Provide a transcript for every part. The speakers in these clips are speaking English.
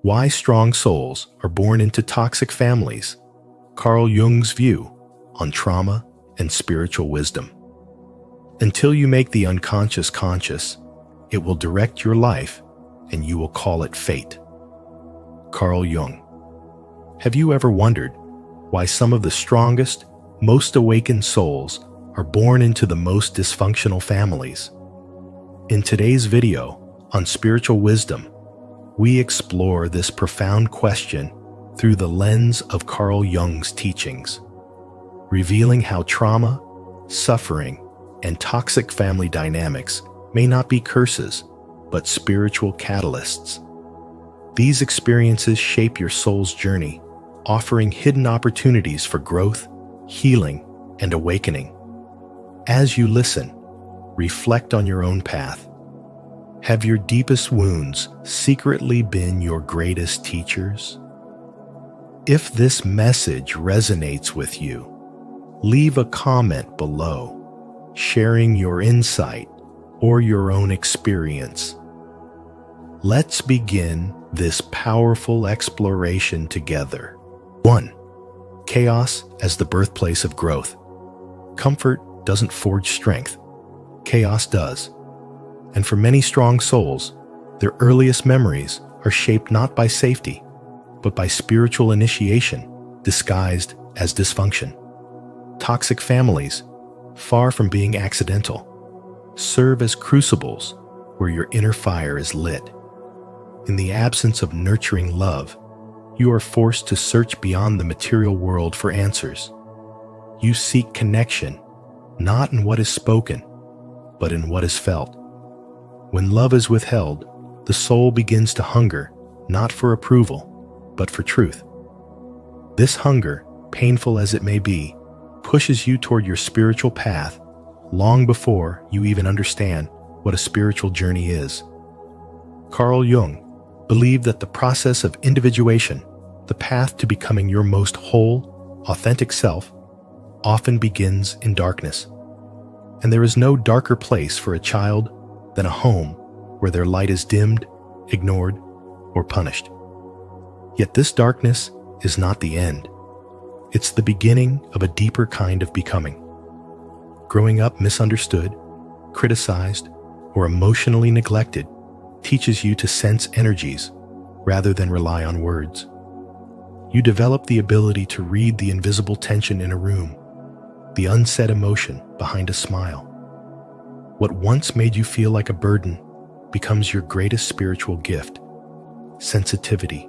Why strong souls are born into toxic families. Carl Jung's view on trauma and spiritual wisdom. Until you make the unconscious conscious, it will direct your life and you will call it fate. Carl Jung. Have you ever wondered why some of the strongest, most awakened souls are born into the most dysfunctional families? In today's video on spiritual wisdom, we explore this profound question through the lens of Carl Jung's teachings, revealing how trauma, suffering, and toxic family dynamics may not be curses, but spiritual catalysts. These experiences shape your soul's journey, offering hidden opportunities for growth, healing, and awakening. As you listen, reflect on your own path. Have your deepest wounds secretly been your greatest teachers? If this message resonates with you, leave a comment below, sharing your insight or your own experience. Let's begin this powerful exploration together. 1. Chaos as the birthplace of growth. Comfort doesn't forge strength. Chaos does. And for many strong souls, their earliest memories are shaped not by safety, but by spiritual initiation disguised as dysfunction. Toxic families, far from being accidental, serve as crucibles where your inner fire is lit. In the absence of nurturing love, you are forced to search beyond the material world for answers. You seek connection, not in what is spoken, but in what is felt. When love is withheld, the soul begins to hunger, not for approval, but for truth. This hunger, painful as it may be, pushes you toward your spiritual path long before you even understand what a spiritual journey is. Carl Jung believed that the process of individuation, the path to becoming your most whole, authentic self, often begins in darkness. And there is no darker place for a child than a home where their light is dimmed, ignored, or punished. Yet this darkness is not the end. It's the beginning of a deeper kind of becoming. Growing up misunderstood, criticized, or emotionally neglected teaches you to sense energies rather than rely on words. You develop the ability to read the invisible tension in a room, the unsaid emotion behind a smile. What once made you feel like a burden becomes your greatest spiritual gift: sensitivity.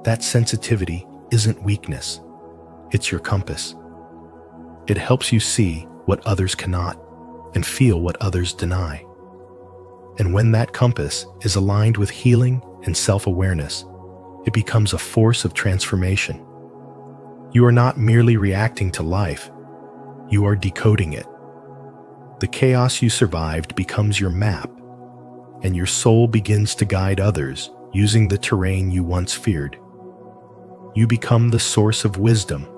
That sensitivity isn't weakness, it's your compass. It helps you see what others cannot and feel what others deny. And when that compass is aligned with healing and self-awareness, it becomes a force of transformation. You are not merely reacting to life, you are decoding it. The chaos you survived becomes your map, and your soul begins to guide others using the terrain you once feared. You become the source of wisdom,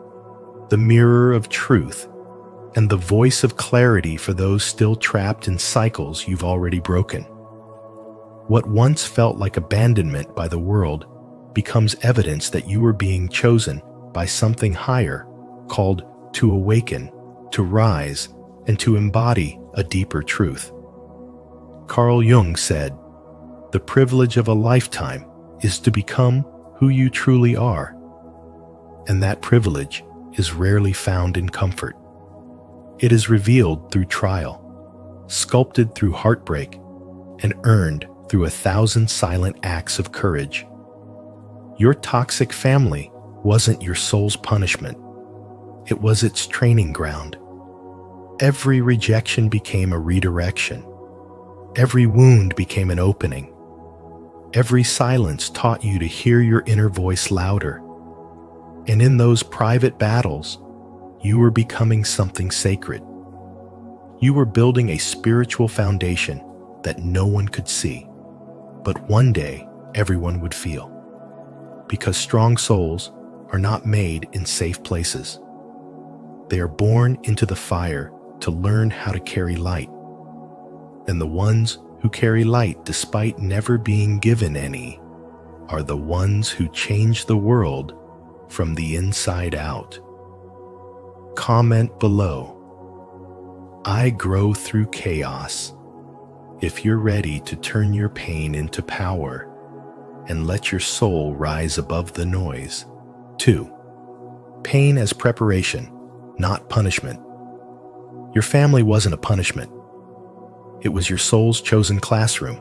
the mirror of truth, and the voice of clarity for those still trapped in cycles you've already broken. What once felt like abandonment by the world becomes evidence that you are being chosen by something higher, called to awaken, to rise, and to embody a deeper truth. Carl Jung said, "The privilege of a lifetime is to become who you truly are." And that privilege is rarely found in comfort. It is revealed through trial, sculpted through heartbreak, and earned through 1,000 silent acts of courage. Your toxic family wasn't your soul's punishment. It was its training ground. Every rejection became a redirection. Every wound became an opening. Every silence taught you to hear your inner voice louder. And in those private battles, you were becoming something sacred. You were building a spiritual foundation that no one could see, but one day everyone would feel. Because strong souls are not made in safe places. They are born into the fire to learn how to carry light. And the ones who carry light despite never being given any are the ones who change the world from the inside out. Comment below. I grow through chaos. If you're ready to turn your pain into power and let your soul rise above the noise. 2. Pain as preparation, not punishment. Your family wasn't a punishment. It was your soul's chosen classroom,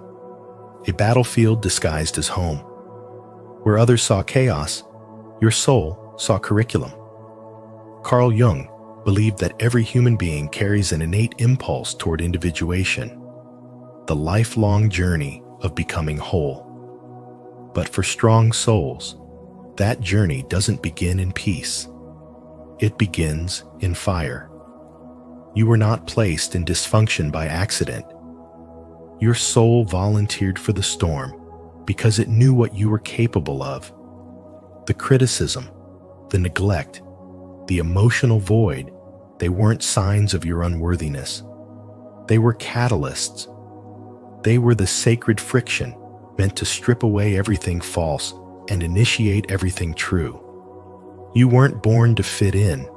a battlefield disguised as home. Where others saw chaos, your soul saw curriculum. Carl Jung believed that every human being carries an innate impulse toward individuation, the lifelong journey of becoming whole. But for strong souls, that journey doesn't begin in peace. It begins in fire. You were not placed in dysfunction by accident. Your soul volunteered for the storm because it knew what you were capable of. The criticism, the neglect, the emotional void, they weren't signs of your unworthiness. They were catalysts. They were the sacred friction meant to strip away everything false and initiate everything true. You weren't born to fit in.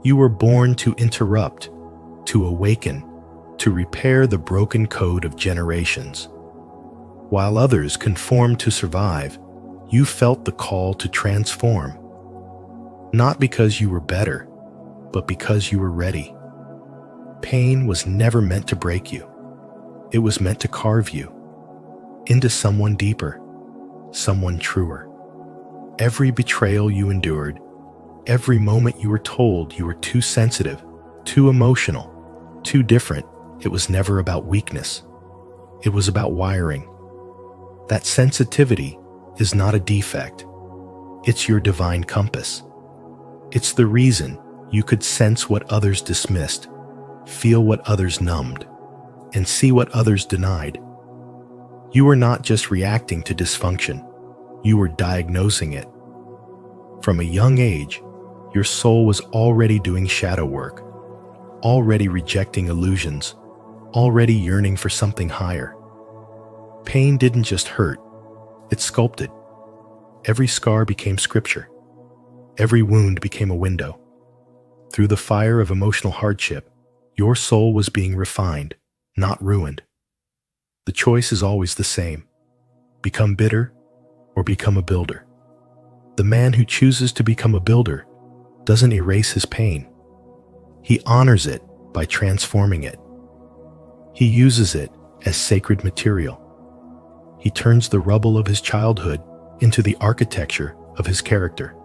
You were born to interrupt, to awaken, to repair the broken code of generations. While others conformed to survive, you felt the call to transform. Not because you were better, but because you were ready. Pain was never meant to break you. It was meant to carve you into someone deeper, someone truer. Every betrayal you endured, every moment you were told you were too sensitive, too emotional, too different, it was never about weakness. It was about wiring. That sensitivity is not a defect. It's your divine compass. It's the reason you could sense what others dismissed, feel what others numbed, and see what others denied. You were not just reacting to dysfunction, you were diagnosing it. From a young age, your soul was already doing shadow work, already rejecting illusions, already yearning for something higher. Pain didn't just hurt, it sculpted. Every scar became scripture. Every wound became a window. Through the fire of emotional hardship, your soul was being refined, not ruined. The choice is always the same: become bitter or become a builder. The man who chooses to become a builder doesn't erase his pain. He honors it by transforming it. He uses it as sacred material. He turns the rubble of his childhood into the architecture of his character.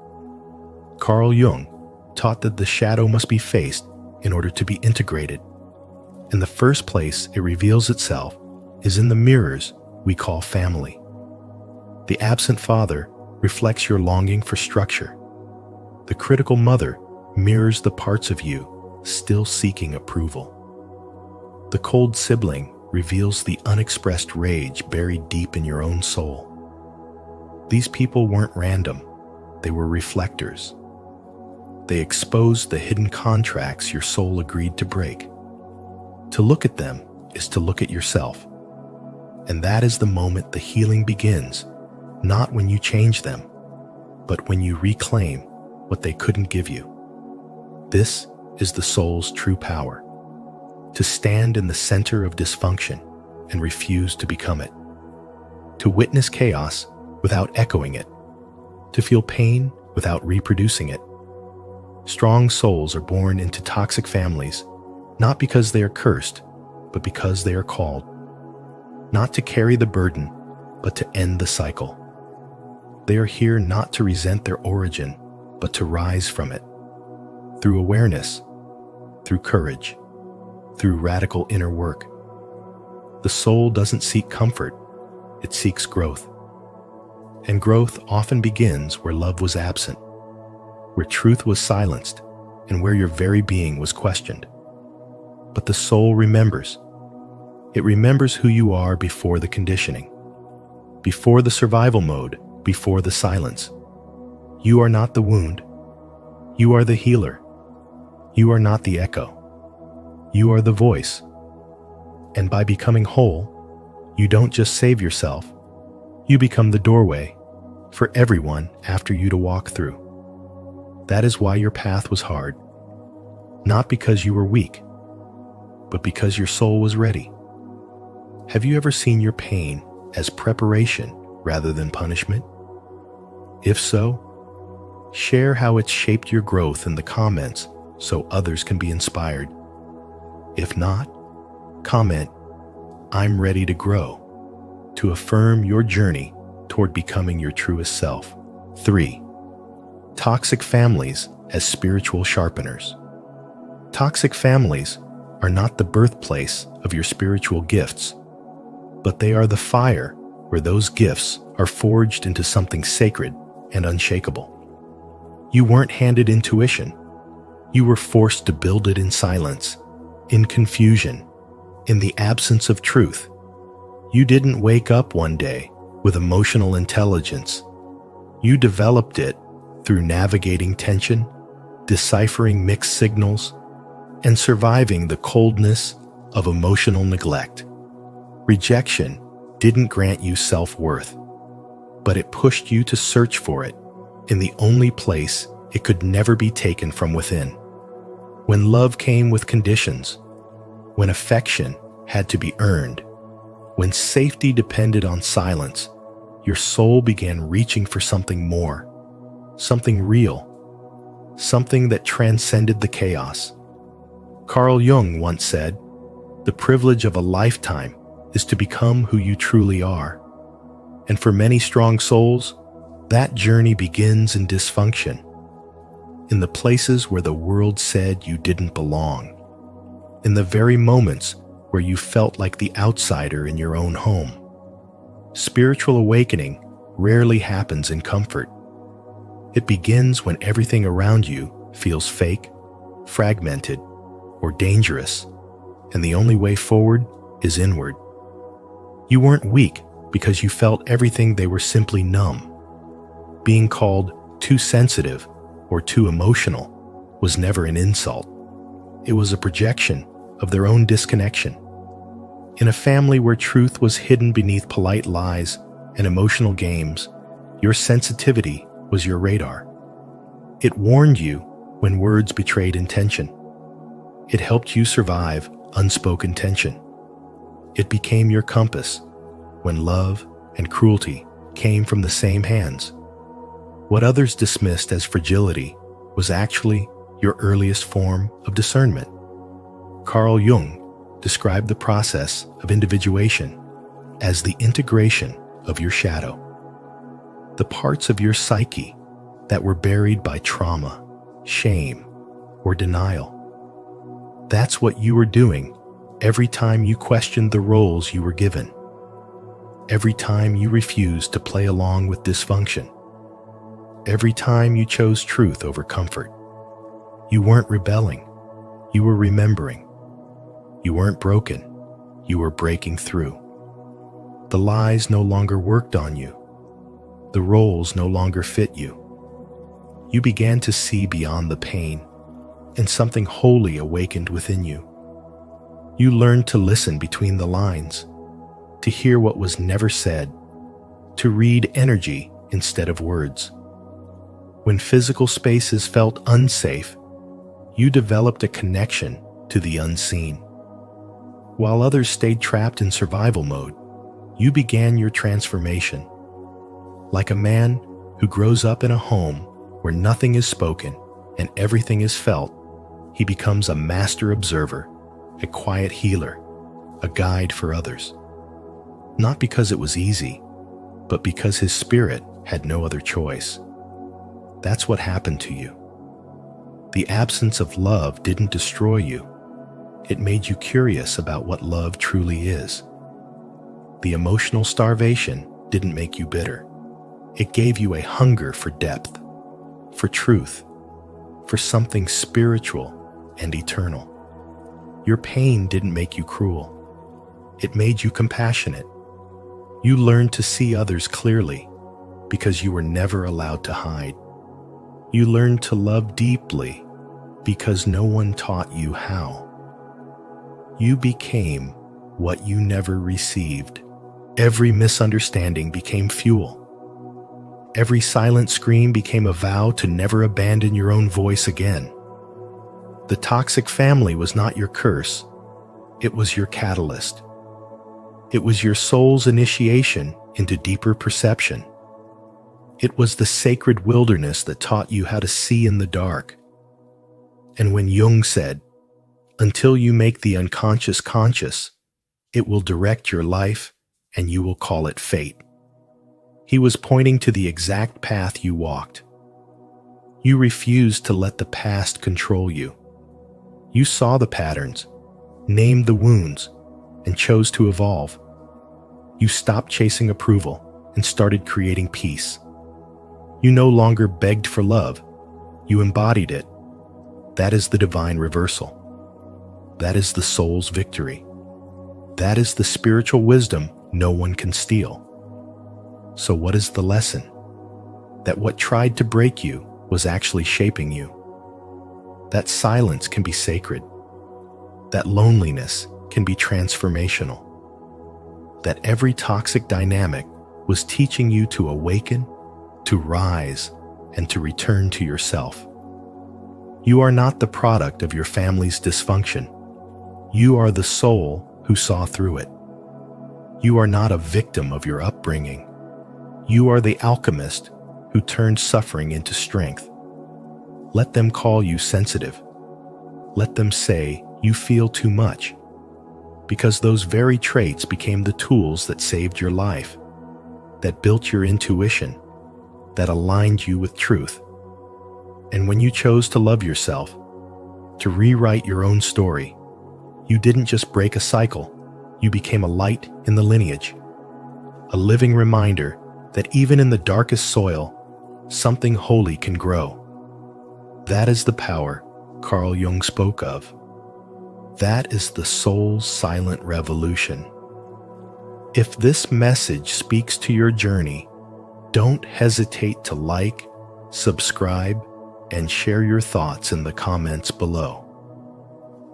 Carl Jung taught that the shadow must be faced in order to be integrated. And the first place it reveals itself is in the mirrors we call family. The absent father reflects your longing for structure. The critical mother mirrors the parts of you still seeking approval. The cold sibling reveals the unexpressed rage buried deep in your own soul. These people weren't random, they were reflectors. They exposed the hidden contracts your soul agreed to break. To look at them is to look at yourself. And that is the moment the healing begins, not when you change them, but when you reclaim what they couldn't give you. This is the soul's true power: to stand in the center of dysfunction and refuse to become it, to witness chaos without echoing it, to feel pain without reproducing it. Strong souls are born into toxic families, not because they are cursed, but because they are called. Not to carry the burden, but to end the cycle. They are here not to resent their origin, but to rise from it. Through awareness, through courage, through radical inner work. The soul doesn't seek comfort, it seeks growth. And growth often begins where love was absent, where truth was silenced, and where your very being was questioned. But the soul remembers. It remembers who you are before the conditioning, before the survival mode, before the silence. You are not the wound. You are the healer. You are not the echo. You are the voice. And by becoming whole, you don't just save yourself, you become the doorway for everyone after you to walk through. That is why your path was hard, not because you were weak, but because your soul was ready. Have you ever seen your pain as preparation rather than punishment? If so, share how it's shaped your growth in the comments so others can be inspired. If not, comment, "I'm ready to grow," to affirm your journey toward becoming your truest self. 3. Toxic families as spiritual sharpeners. Toxic families are not the birthplace of your spiritual gifts, but they are the fire where those gifts are forged into something sacred and unshakable. You weren't handed intuition. You were forced to build it in silence, in confusion, in the absence of truth. You didn't wake up one day with emotional intelligence. You developed it through navigating tension, deciphering mixed signals, and surviving the coldness of emotional neglect. Rejection didn't grant you self-worth, but it pushed you to search for it in the only place it could never be taken from within. When love came with conditions, when affection had to be earned, when safety depended on silence, your soul began reaching for something more, something real, something that transcended the chaos. Carl Jung once said, "The privilege of a lifetime is to become who you truly are." And for many strong souls, that journey begins in dysfunction, in the places where the world said you didn't belong, in the very moments where you felt like the outsider in your own home. Spiritual awakening rarely happens in comfort. It begins when everything around you feels fake, fragmented, or dangerous, and the only way forward is inward. You weren't weak because you felt everything. They were simply numb. Being called too sensitive or too emotional was never an insult. It was a projection of their own disconnection. In a family where truth was hidden beneath polite lies and emotional games, your sensitivity was your radar. It warned you when words betrayed intention. It helped you survive unspoken tension. It became your compass when love and cruelty came from the same hands. What others dismissed as fragility was actually your earliest form of discernment. Carl Jung described the process of individuation as the integration of your shadow, the parts of your psyche that were buried by trauma, shame, or denial. That's what you were doing every time you questioned the roles you were given, every time you refused to play along with dysfunction, every time you chose truth over comfort. You weren't rebelling, you were remembering. You weren't broken, you were breaking through. The lies no longer worked on you. The roles no longer fit you. You began to see beyond the pain, and something holy awakened within you. You learned to listen between the lines, to hear what was never said, to read energy instead of words. When physical spaces felt unsafe, you developed a connection to the unseen. While others stayed trapped in survival mode, you began your transformation. Like a man who grows up in a home where nothing is spoken and everything is felt, he becomes a master observer, a quiet healer, a guide for others. Not because it was easy, but because his spirit had no other choice. That's what happened to you. The absence of love didn't destroy you. It made you curious about what love truly is. The emotional starvation didn't make you bitter. It gave you a hunger for depth, for truth, for something spiritual and eternal. Your pain didn't make you cruel. It made you compassionate. You learned to see others clearly because you were never allowed to hide. You learned to love deeply because no one taught you how. You became what you never received. Every misunderstanding became fuel. Every silent scream became a vow to never abandon your own voice again. The toxic family was not your curse. It was your catalyst. It was your soul's initiation into deeper perception. It was the sacred wilderness that taught you how to see in the dark. And when Jung said, "Until you make the unconscious conscious, it will direct your life and you will call it fate," he was pointing to the exact path you walked. You refused to let the past control you. You saw the patterns, named the wounds, and chose to evolve. You stopped chasing approval and started creating peace. You no longer begged for love. You embodied it. That is the divine reversal. That is the soul's victory. That is the spiritual wisdom no one can steal. So what is the lesson? That what tried to break you was actually shaping you. That silence can be sacred. That loneliness can be transformational. That every toxic dynamic was teaching you to awaken, to rise, and to return to yourself. You are not the product of your family's dysfunction. You are the soul who saw through it. You are not a victim of your upbringing. You are the alchemist who turned suffering into strength. Let them call you sensitive. Let them say you feel too much, because those very traits became the tools that saved your life, that built your intuition, that aligned you with truth. And when you chose to love yourself, to rewrite your own story, you didn't just break a cycle, you became a light in the lineage, a living reminder that even in the darkest soil, something holy can grow. That is the power Carl Jung spoke of. That is the soul's silent revolution. If this message speaks to your journey, don't hesitate to like, subscribe, and share your thoughts in the comments below.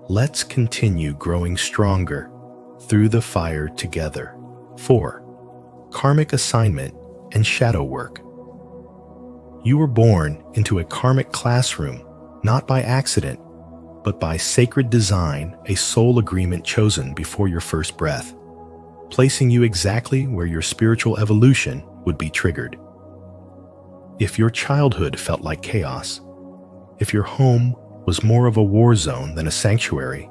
Let's continue growing stronger through the fire together. 4. Karmic assignment and shadow work. You were born into a karmic classroom, not by accident, but by sacred design, a soul agreement chosen before your first breath, placing you exactly where your spiritual evolution would be triggered. If your childhood felt like chaos, if your home was more of a war zone than a sanctuary,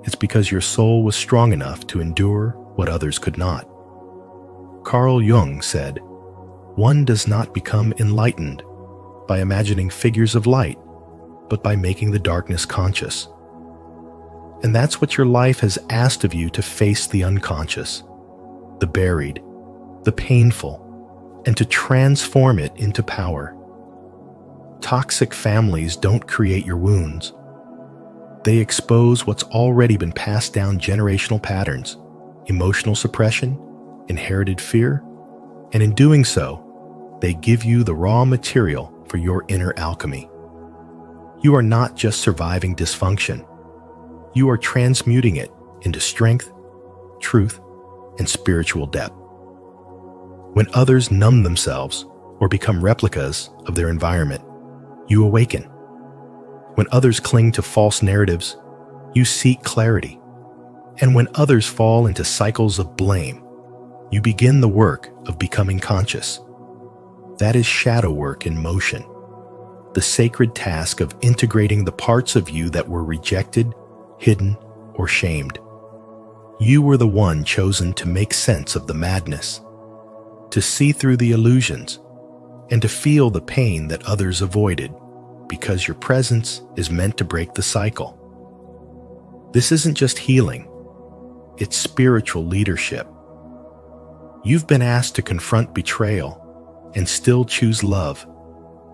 it's because your soul was strong enough to endure what others could not. Carl Jung said, "One does not become enlightened by imagining figures of light, but by making the darkness conscious." And that's what your life has asked of you, to face the unconscious, the buried, the painful, and to transform it into power. Toxic families don't create your wounds. They expose what's already been passed down: generational patterns, emotional suppression, inherited fear, and in doing so, they give you the raw material for your inner alchemy. You are not just surviving dysfunction. You are transmuting it into strength, truth, and spiritual depth. When others numb themselves or become replicas of their environment, you awaken. When others cling to false narratives, you seek clarity. And when others fall into cycles of blame, you begin the work of becoming conscious. That is shadow work in motion, the sacred task of integrating the parts of you that were rejected, hidden, or shamed. You were the one chosen to make sense of the madness, to see through the illusions, and to feel the pain that others avoided, because your presence is meant to break the cycle. This isn't just healing, it's spiritual leadership. You've been asked to confront betrayal and still choose love,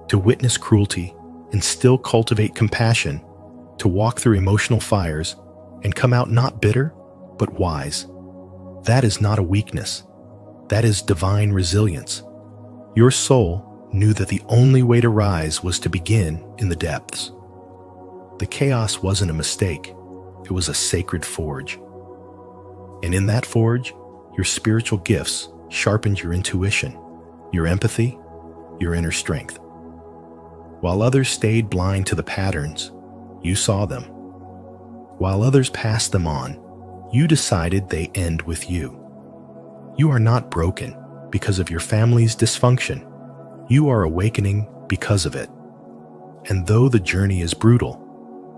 to witness cruelty and still cultivate compassion, to walk through emotional fires and come out not bitter, but wise. That is not a weakness. That is divine resilience. Your soul knew that the only way to rise was to begin in the depths. The chaos wasn't a mistake. It was a sacred forge. And in that forge, your spiritual gifts sharpened your intuition, your empathy, your inner strength. While others stayed blind to the patterns, you saw them. While others passed them on, you decided they end with you. You are not broken because of your family's dysfunction. You are awakening because of it. And though the journey is brutal,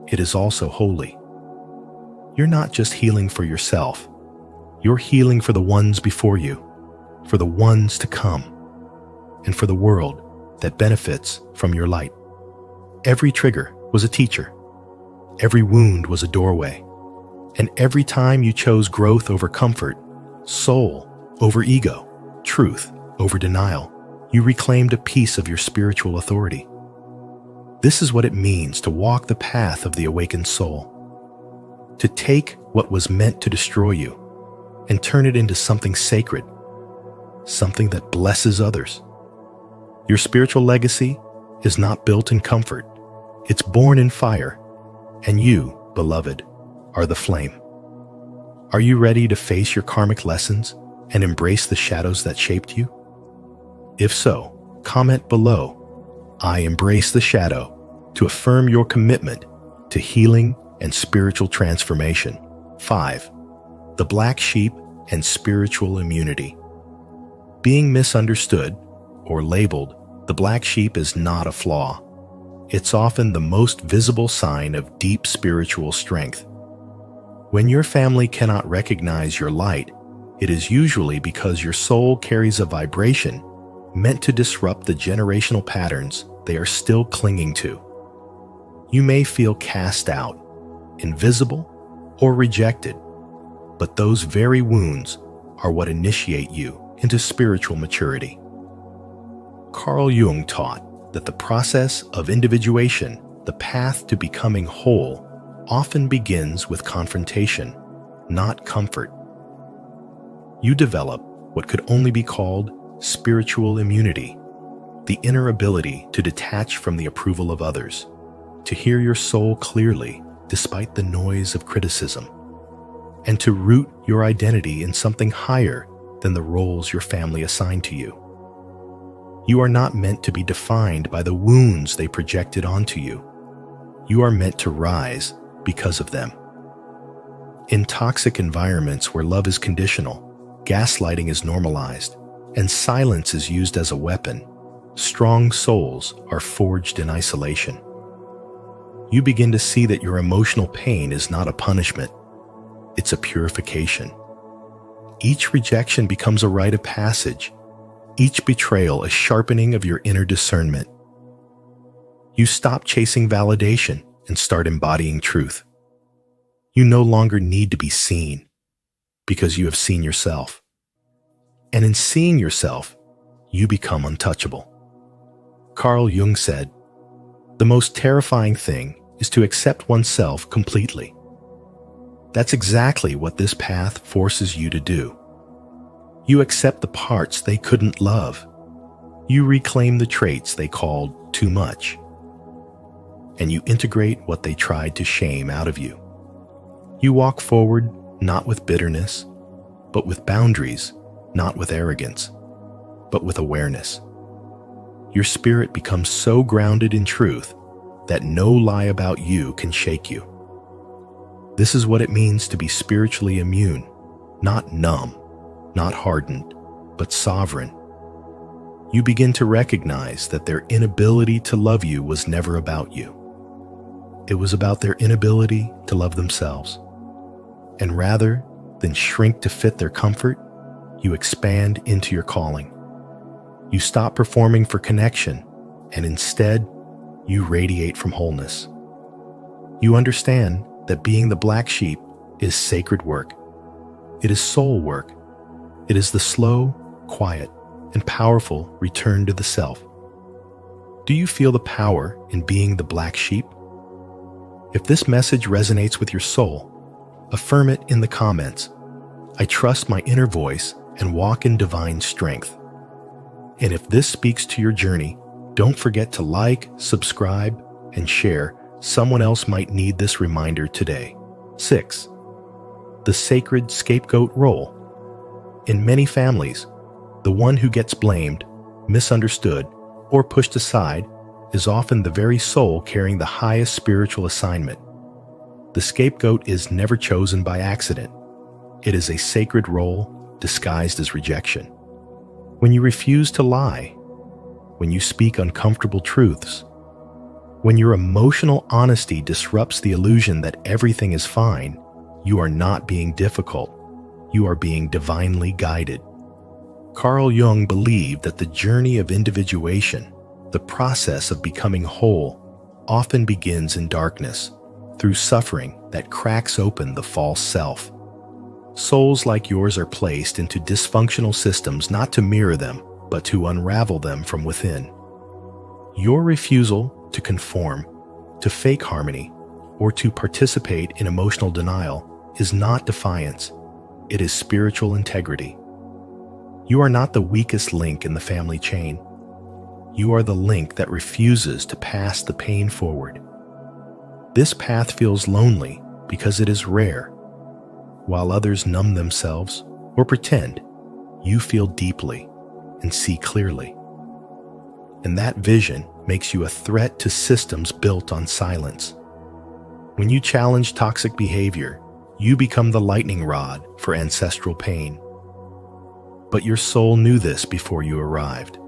it is also holy. You're not just healing for yourself. You're healing for the ones before you, for the ones to come, and for the world that benefits from your light. Every trigger was a teacher. Every wound was a doorway. And every time you chose growth over comfort, soul over ego, truth over denial, you reclaimed a piece of your spiritual authority. This is what it means to walk the path of the awakened soul. To take what was meant to destroy you and turn it into something sacred, something that blesses others. Your spiritual legacy is not built in comfort. It's born in fire. And you, beloved, are the flame. Are you ready to face your karmic lessons and embrace the shadows that shaped you? If so, comment below, "I embrace the shadow," to affirm your commitment to healing and spiritual transformation. 5. The black sheep and spiritual immunity. Being misunderstood or labeled the black sheep is not a flaw. It's often the most visible sign of deep spiritual strength. When your family cannot recognize your light, it is usually because your soul carries a vibration meant to disrupt the generational patterns they are still clinging to. You may feel cast out, invisible, or rejected, but those very wounds are what initiate you into spiritual maturity. Carl Jung taught that the process of individuation, the path to becoming whole, often begins with confrontation, not comfort. You develop what could only be called spiritual immunity, the inner ability to detach from the approval of others, to hear your soul clearly despite the noise of criticism, and to root your identity in something higher than the roles your family assigned to you. You are not meant to be defined by the wounds they projected onto you. You are meant to rise because of them. In toxic environments where love is conditional, gaslighting is normalized, and silence is used as a weapon, strong souls are forged in isolation. You begin to see that your emotional pain is not a punishment, it's a purification. Each rejection becomes a rite of passage, each betrayal a sharpening of your inner discernment. You stop chasing validation and start embodying truth. You no longer need to be seen because you have seen yourself. And in seeing yourself, you become untouchable. Carl Jung said, "The most terrifying thing is to accept oneself completely." That's exactly what this path forces you to do. You accept the parts they couldn't love. You reclaim the traits they called too much. And you integrate what they tried to shame out of you. You walk forward not with bitterness, but with boundaries, not with arrogance, but with awareness. Your spirit becomes so grounded in truth that no lie about you can shake you. This is what it means to be spiritually immune, not numb, not hardened, but sovereign. You begin to recognize that their inability to love you was never about you. It was about their inability to love themselves. And rather than shrink to fit their comfort, you expand into your calling. You stop performing for connection, and instead, you radiate from wholeness. You understand that being the black sheep is sacred work. It is soul work. It is the slow, quiet, and powerful return to the self. Do you feel the power in being the black sheep? If this message resonates with your soul, affirm it in the comments. I trust my inner voice and walk in divine strength. And if this speaks to your journey, don't forget to like, subscribe, and share. Someone else might need this reminder today. 6. The sacred scapegoat role. In many families, the one who gets blamed, misunderstood, or pushed aside is often the very soul carrying the highest spiritual assignment. The scapegoat is never chosen by accident. It is a sacred role disguised as rejection. When you refuse to lie, when you speak uncomfortable truths, when your emotional honesty disrupts the illusion that everything is fine, you are not being difficult. You are being divinely guided. Carl Jung believed that the journey of individuation, the process of becoming whole, often begins in darkness, through suffering that cracks open the false self. Souls like yours are placed into dysfunctional systems not to mirror them, but to unravel them from within. Your refusal to conform, to fake harmony, or to participate in emotional denial is not defiance. It is spiritual integrity. You are not the weakest link in the family chain. You are the link that refuses to pass the pain forward. This path feels lonely because it is rare. While others numb themselves or pretend, you feel deeply and see clearly. And that vision makes you a threat to systems built on silence. When you challenge toxic behavior, you become the lightning rod for ancestral pain. But your soul knew this before you arrived.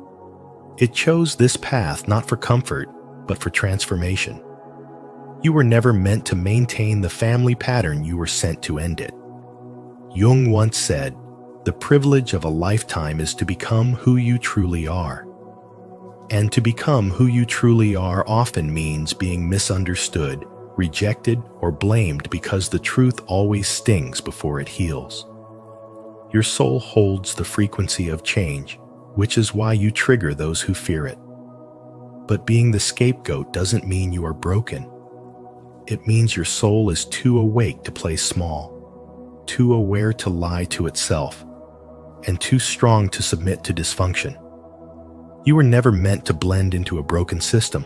It chose this path not for comfort, but for transformation. You were never meant to maintain the family pattern, you were sent to end it. Jung once said, "The privilege of a lifetime is to become who you truly are." And to become who you truly are often means being misunderstood, rejected, or blamed because the truth always stings before it heals. Your soul holds the frequency of change, which is why you trigger those who fear it. But being the scapegoat doesn't mean you are broken. It means your soul is too awake to play small, too aware to lie to itself, and too strong to submit to dysfunction. You were never meant to blend into a broken system.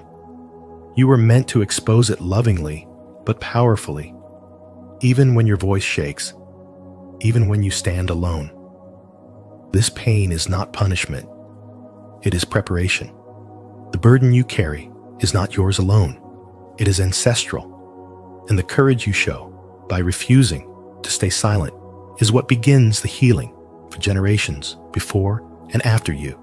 You were meant to expose it lovingly, but powerfully, even when your voice shakes, even when you stand alone. This pain is not punishment. It is preparation. The burden you carry is not yours alone. It is ancestral. And the courage you show by refusing to stay silent is what begins the healing for generations before and after you.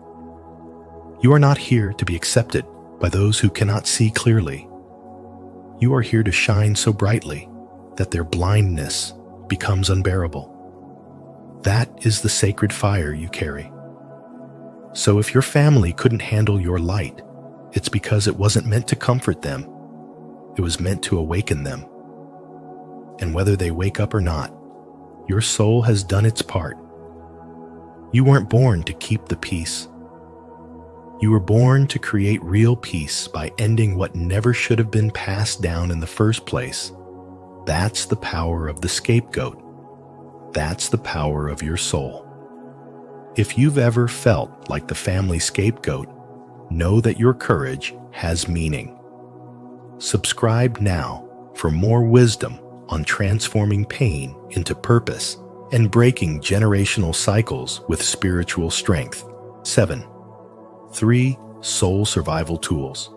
You are not here to be accepted by those who cannot see clearly. You are here to shine so brightly that their blindness becomes unbearable. That is the sacred fire you carry. So if your family couldn't handle your light, it's because it wasn't meant to comfort them. It was meant to awaken them. And whether they wake up or not, your soul has done its part. You weren't born to keep the peace. You were born to create real peace by ending what never should have been passed down in the first place. That's the power of the scapegoat. That's the power of your soul. If you've ever felt like the family scapegoat, know that your courage has meaning. Subscribe now for more wisdom on transforming pain into purpose and breaking generational cycles with spiritual strength. 7. 3 soul survival tools.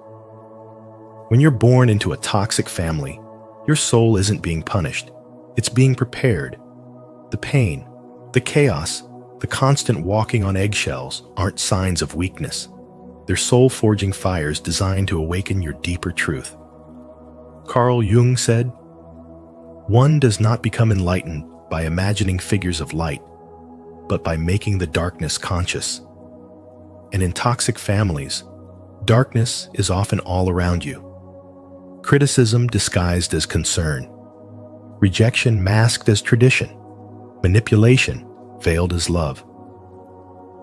When you're born into a toxic family, your soul isn't being punished. It's being prepared. The pain, the chaos, the constant walking on eggshells aren't signs of weakness. They're soul-forging fires designed to awaken your deeper truth. Carl Jung said, "One does not become enlightened by imagining figures of light, but by making the darkness conscious." And in toxic families, darkness is often all around you. Criticism disguised as concern, rejection masked as tradition, manipulation veiled as love.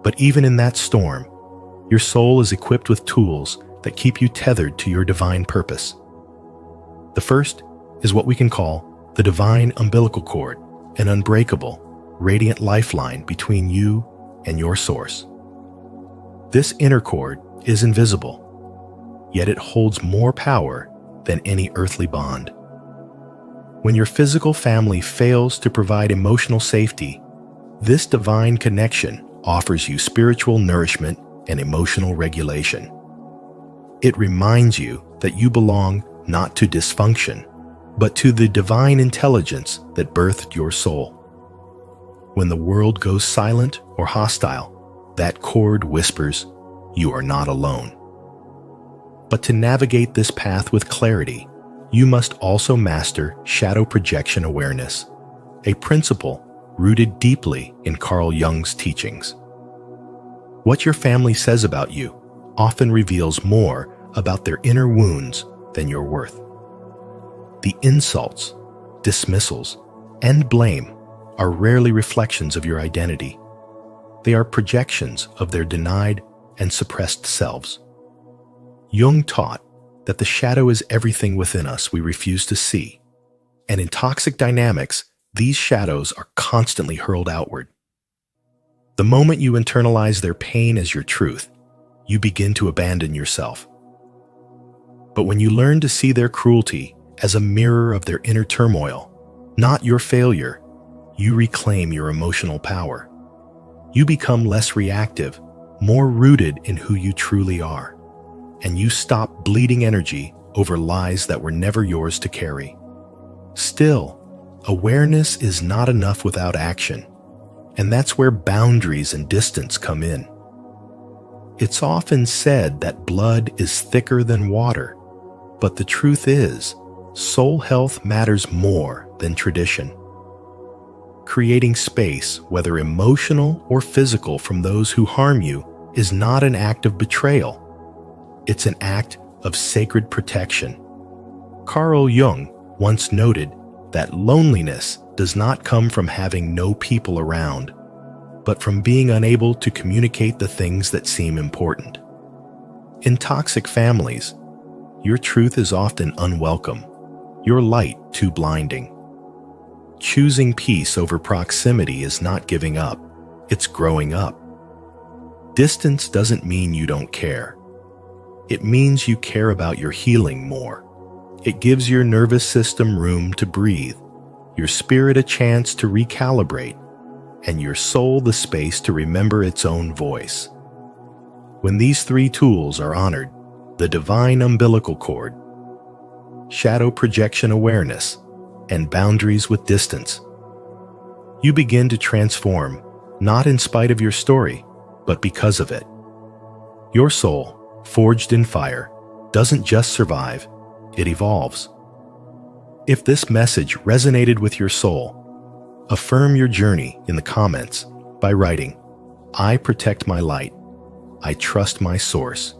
But even in that storm, your soul is equipped with tools that keep you tethered to your divine purpose. The first is what we can call the divine umbilical cord, an unbreakable, radiant lifeline between you and your source. This inner cord is invisible, yet it holds more power than any earthly bond. When your physical family fails to provide emotional safety, this divine connection offers you spiritual nourishment and emotional regulation. It reminds you that you belong not to dysfunction, but to the divine intelligence that birthed your soul. When the world goes silent or hostile, that chord whispers, "You are not alone." But to navigate this path with clarity, you must also master shadow projection awareness, a principle rooted deeply in Carl Jung's teachings. What your family says about you often reveals more about their inner wounds than your worth. The insults, dismissals, and blame are rarely reflections of your identity. They are projections of their denied and suppressed selves. Jung taught that the shadow is everything within us we refuse to see, and in toxic dynamics, these shadows are constantly hurled outward. The moment you internalize their pain as your truth, you begin to abandon yourself. But when you learn to see their cruelty as a mirror of their inner turmoil, not your failure, you reclaim your emotional power. You become less reactive, more rooted in who you truly are, and you stop bleeding energy over lies that were never yours to carry. Still, awareness is not enough without action, and that's where boundaries and distance come in. It's often said that blood is thicker than water, but the truth is, soul health matters more than tradition. Creating space, whether emotional or physical, from those who harm you is not an act of betrayal. It's an act of sacred protection. Carl Jung once noted that loneliness does not come from having no people around, but from being unable to communicate the things that seem important. In toxic families, your truth is often unwelcome, your light too blinding. Choosing peace over proximity is not giving up, it's growing up. Distance doesn't mean you don't care. It means you care about your healing more. It gives your nervous system room to breathe, your spirit a chance to recalibrate, and your soul the space to remember its own voice. When these three tools are honored, the divine umbilical cord, shadow projection awareness, and boundaries with distance, you begin to transform, not in spite of your story, but because of it. Your soul, forged in fire, doesn't just survive, it evolves. If this message resonated with your soul, affirm your journey in the comments by writing, "I protect my light, I trust my source,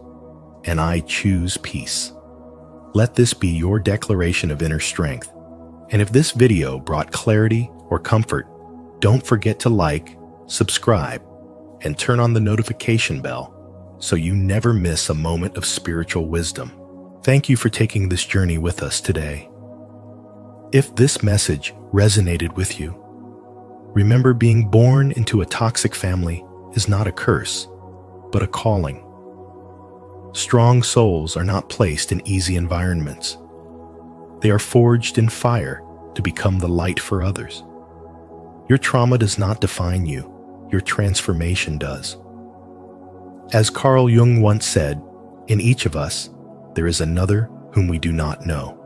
and I choose peace." Let this be your declaration of inner strength. And if this video brought clarity or comfort, don't forget to like, subscribe, and turn on the notification bell so you never miss a moment of spiritual wisdom. Thank you for taking this journey with us today. If this message resonated with you, remember, being born into a toxic family is not a curse, but a calling. Strong souls are not placed in easy environments. They are forged in fire to become the light for others. Your trauma does not define you, your transformation does. As Carl Jung once said, in each of us, there is another whom we do not know.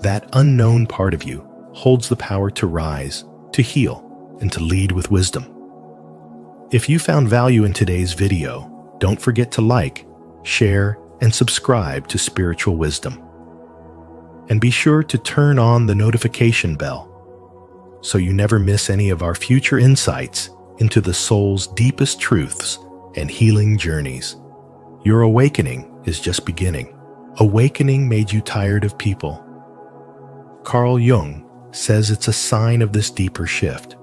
That unknown part of you holds the power to rise, to heal, and to lead with wisdom. If you found value in today's video, don't forget to like, share, and subscribe to Spiritual Wisdom. And be sure to turn on the notification bell so you never miss any of our future insights into the soul's deepest truths and healing journeys. Your awakening is just beginning. Awakening made you tired of people. Carl Jung says it's a sign of this deeper shift.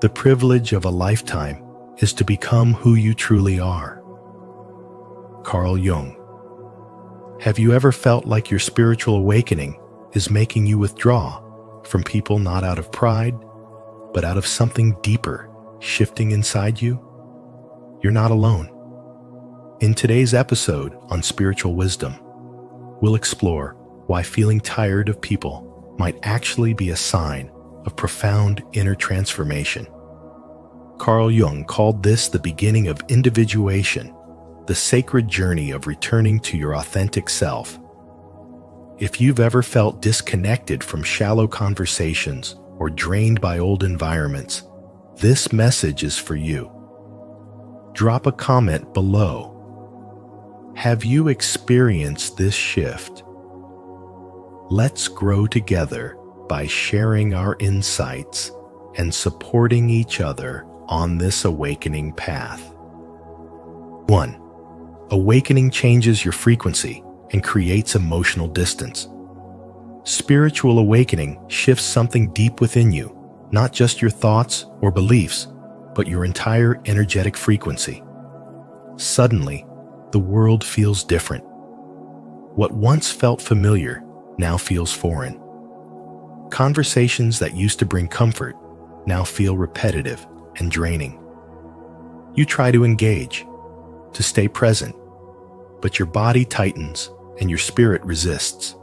The privilege of a lifetime is to become who you truly are. Carl Jung. Have you ever felt like your spiritual awakening is making you withdraw from people, not out of pride, but out of something deeper shifting inside you? You're not alone. In today's episode on Spiritual Wisdom, we'll explore why feeling tired of people might actually be a sign of profound inner transformation. Carl Jung called this the beginning of individuation, the sacred journey of returning to your authentic self. If you've ever felt disconnected from shallow conversations or drained by old environments, this message is for you. Drop a comment below. Have you experienced this shift? Let's grow together by sharing our insights and supporting each other on this awakening path. 1. Awakening changes your frequency and creates emotional distance. Spiritual awakening shifts something deep within you, not just your thoughts or beliefs, but your entire energetic frequency. Suddenly, the world feels different. What once felt familiar now feels foreign. Conversations that used to bring comfort now feel repetitive and draining. You try to engage, to stay present, but your body tightens and your spirit resists.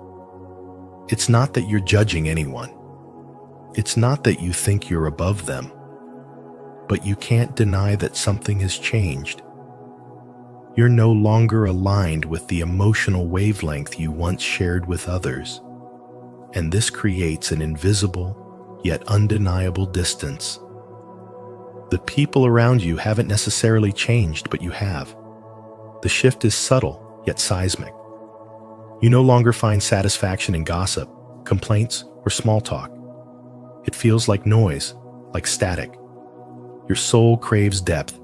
It's not that you're judging anyone. It's not that you think you're above them, but you can't deny that something has changed. You're no longer aligned with the emotional wavelength you once shared with others, and this creates an invisible yet undeniable distance. The people around you haven't necessarily changed, but you have. The shift is subtle yet seismic. You no longer find satisfaction in gossip, complaints, or small talk. It feels like noise, like static. Your soul craves depth,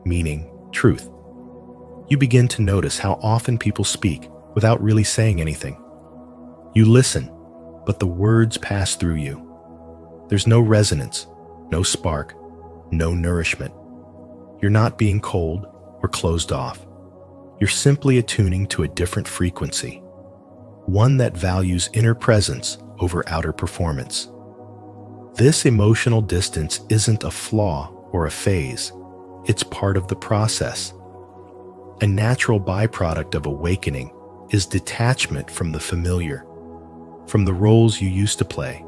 meaning, truth. You begin to notice how often people speak without really saying anything. You listen, but the words pass through you. There's no resonance, no spark, no nourishment. You're not being cold or closed off. You're simply attuning to a different frequency, one that values inner presence over outer performance. This emotional distance isn't a flaw or a phase. It's part of the process. A natural byproduct of awakening is detachment from the familiar, from the roles you used to play,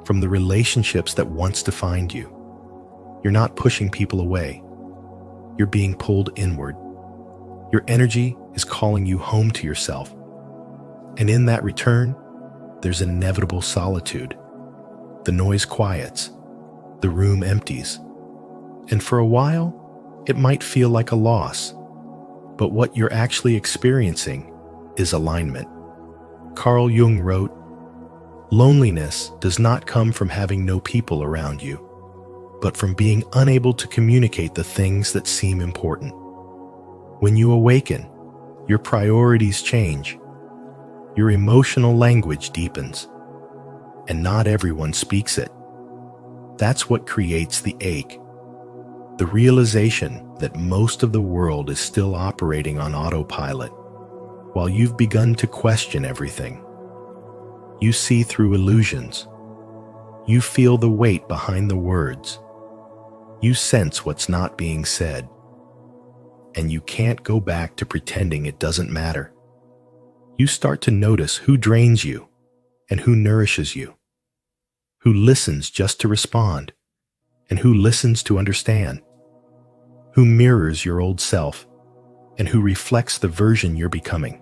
from the relationships that once defined you. You're not pushing people away. You're being pulled inward. Your energy is calling you home to yourself. And in that return, there's an inevitable solitude. The noise quiets, the room empties, and for a while, it might feel like a loss. But what you're actually experiencing is alignment. Carl Jung wrote, "Loneliness does not come from having no people around you, but from being unable to communicate the things that seem important." When you awaken, your priorities change. Your emotional language deepens, and not everyone speaks it. That's what creates the ache. The realization that most of the world is still operating on autopilot, while you've begun to question everything. You see through illusions. You feel the weight behind the words. You sense what's not being said. And you can't go back to pretending it doesn't matter. You start to notice who drains you and who nourishes you, who listens just to respond, and who listens to understand, who mirrors your old self, and who reflects the version you're becoming.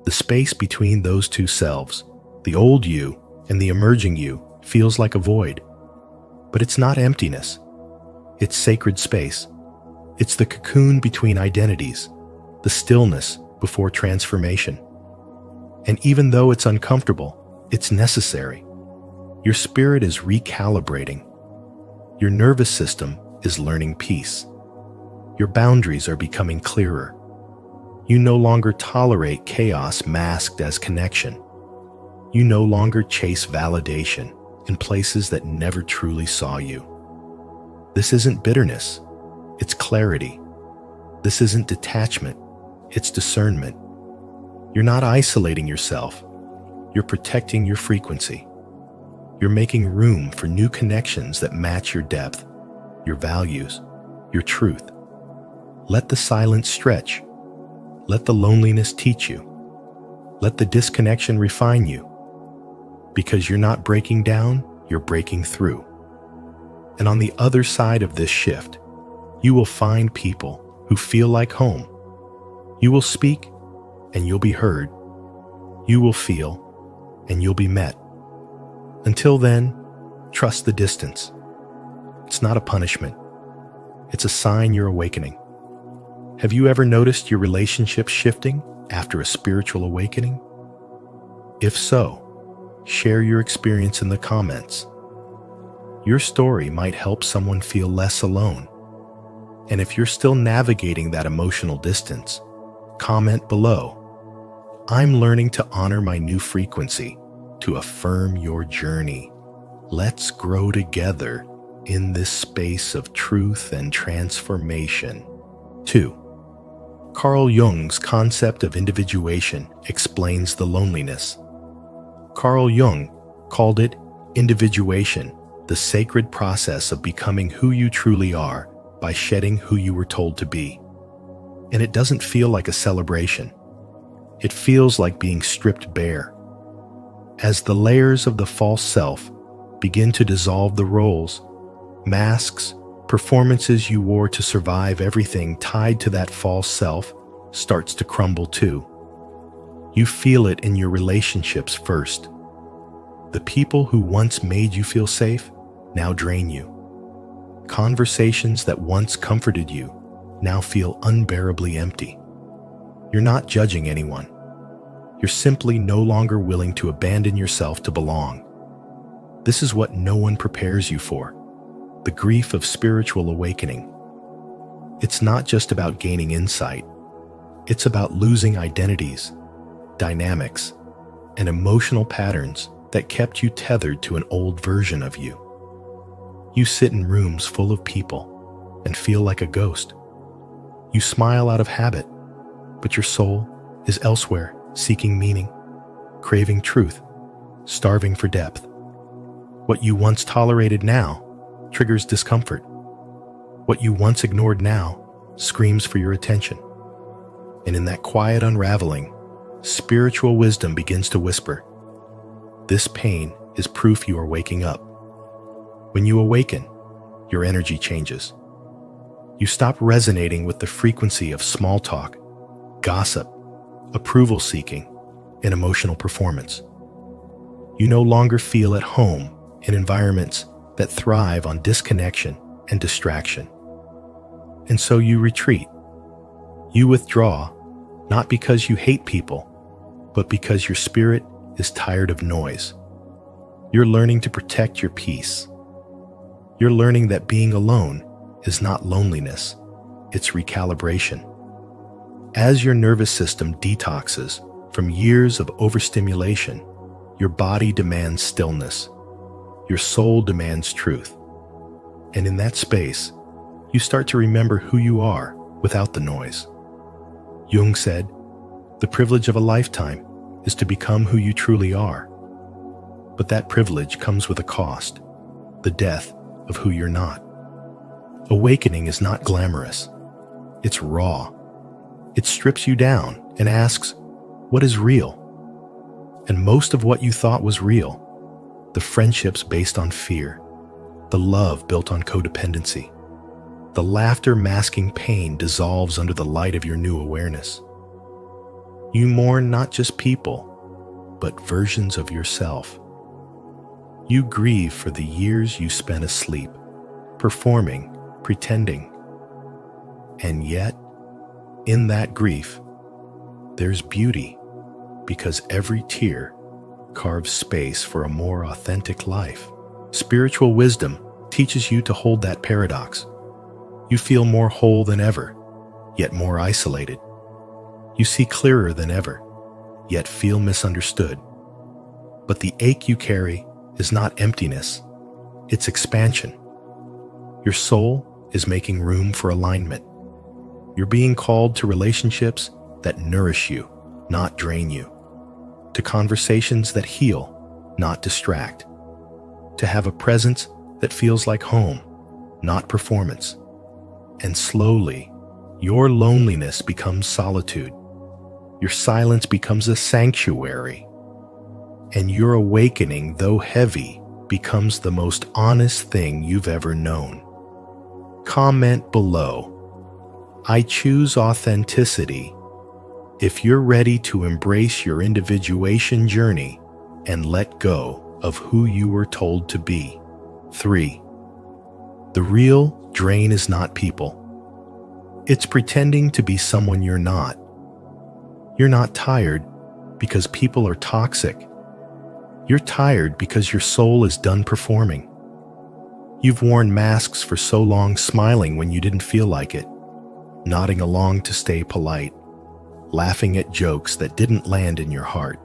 The space between those two selves, the old you and the emerging you, feels like a void. But it's not emptiness. It's sacred space. It's the cocoon between identities, the stillness before transformation. And even though it's uncomfortable, it's necessary. Your spirit is recalibrating. Your nervous system is learning peace. Your boundaries are becoming clearer. You no longer tolerate chaos masked as connection. You no longer chase validation in places that never truly saw you. This isn't bitterness, it's clarity. This isn't detachment, it's discernment. You're not isolating yourself, you're protecting your frequency. You're making room for new connections that match your depth, your values, your truth. Let the silence stretch. Let the loneliness teach you. Let the disconnection refine you. Because you're not breaking down, you're breaking through. And on the other side of this shift, you will find people who feel like home. You will speak and you'll be heard. You will feel and you'll be met. Until then, trust the distance. It's not a punishment. It's a sign you're awakening. Have you ever noticed your relationship shifting after a spiritual awakening? If so, share your experience in the comments. Your story might help someone feel less alone. And if you're still navigating that emotional distance, comment below. I'm learning to honor my new frequency, to affirm your journey. Let's grow together in this space of truth and transformation. 2. Carl Jung's concept of individuation explains the loneliness. Carl Jung called it individuation, the sacred process of becoming who you truly are by shedding who you were told to be. And it doesn't feel like a celebration. It feels like being stripped bare. As the layers of the false self begin to dissolve, the roles, masks, performances you wore to survive, everything tied to that false self starts to crumble too. You feel it in your relationships first. The people who once made you feel safe now drain you. Conversations that once comforted you now feel unbearably empty. You're not judging anyone. You're simply no longer willing to abandon yourself to belong. This is what no one prepares you for: the grief of spiritual awakening. It's not just about gaining insight. It's about losing identities, dynamics, and emotional patterns that kept you tethered to an old version of you. You sit in rooms full of people and feel like a ghost. You smile out of habit, but your soul is elsewhere, seeking meaning, craving truth, starving for depth. What you once tolerated now triggers discomfort. What you once ignored now screams for your attention. And in that quiet unraveling, spiritual wisdom begins to whisper. This pain is proof you are waking up. When you awaken, your energy changes. You stop resonating with the frequency of small talk, gossip, approval seeking, and emotional performance. You no longer feel at home in environments that thrive on disconnection and distraction. And so you retreat. You withdraw, not because you hate people, but because your spirit is tired of noise. You're learning to protect your peace. You're learning that being alone is not loneliness, it's recalibration. As your nervous system detoxes from years of overstimulation, your body demands stillness. Your soul demands truth. And in that space, you start to remember who you are without the noise. Jung said, "The privilege of a lifetime is to become who you truly are." But that privilege comes with a cost, the death of who you're not. Awakening is not glamorous. It's raw. It strips you down and asks, what is real? And most of what you thought was real, the friendships based on fear, the love built on codependency, the laughter masking pain dissolves under the light of your new awareness. You mourn not just people, but versions of yourself. You grieve for the years you spent asleep, performing, pretending. And yet, in that grief, there's beauty, because every tear carves space for a more authentic life. Spiritual wisdom teaches you to hold that paradox. You feel more whole than ever, yet more isolated. You see clearer than ever, yet feel misunderstood. But the ache you carry is not emptiness, it's expansion. Your soul is making room for alignment. You're being called to relationships that nourish you, not drain you. To conversations that heal, not distract. To have a presence that feels like home, not performance. And slowly, your loneliness becomes solitude. Your silence becomes a sanctuary. And your awakening, though heavy, becomes the most honest thing you've ever known. Comment below. I choose authenticity. If you're ready to embrace your individuation journey and let go of who you were told to be. 3. The real drain is not people. It's pretending to be someone you're not. You're not tired because people are toxic. You're tired because your soul is done performing. You've worn masks for so long, smiling when you didn't feel like it, nodding along to stay polite, laughing at jokes that didn't land in your heart.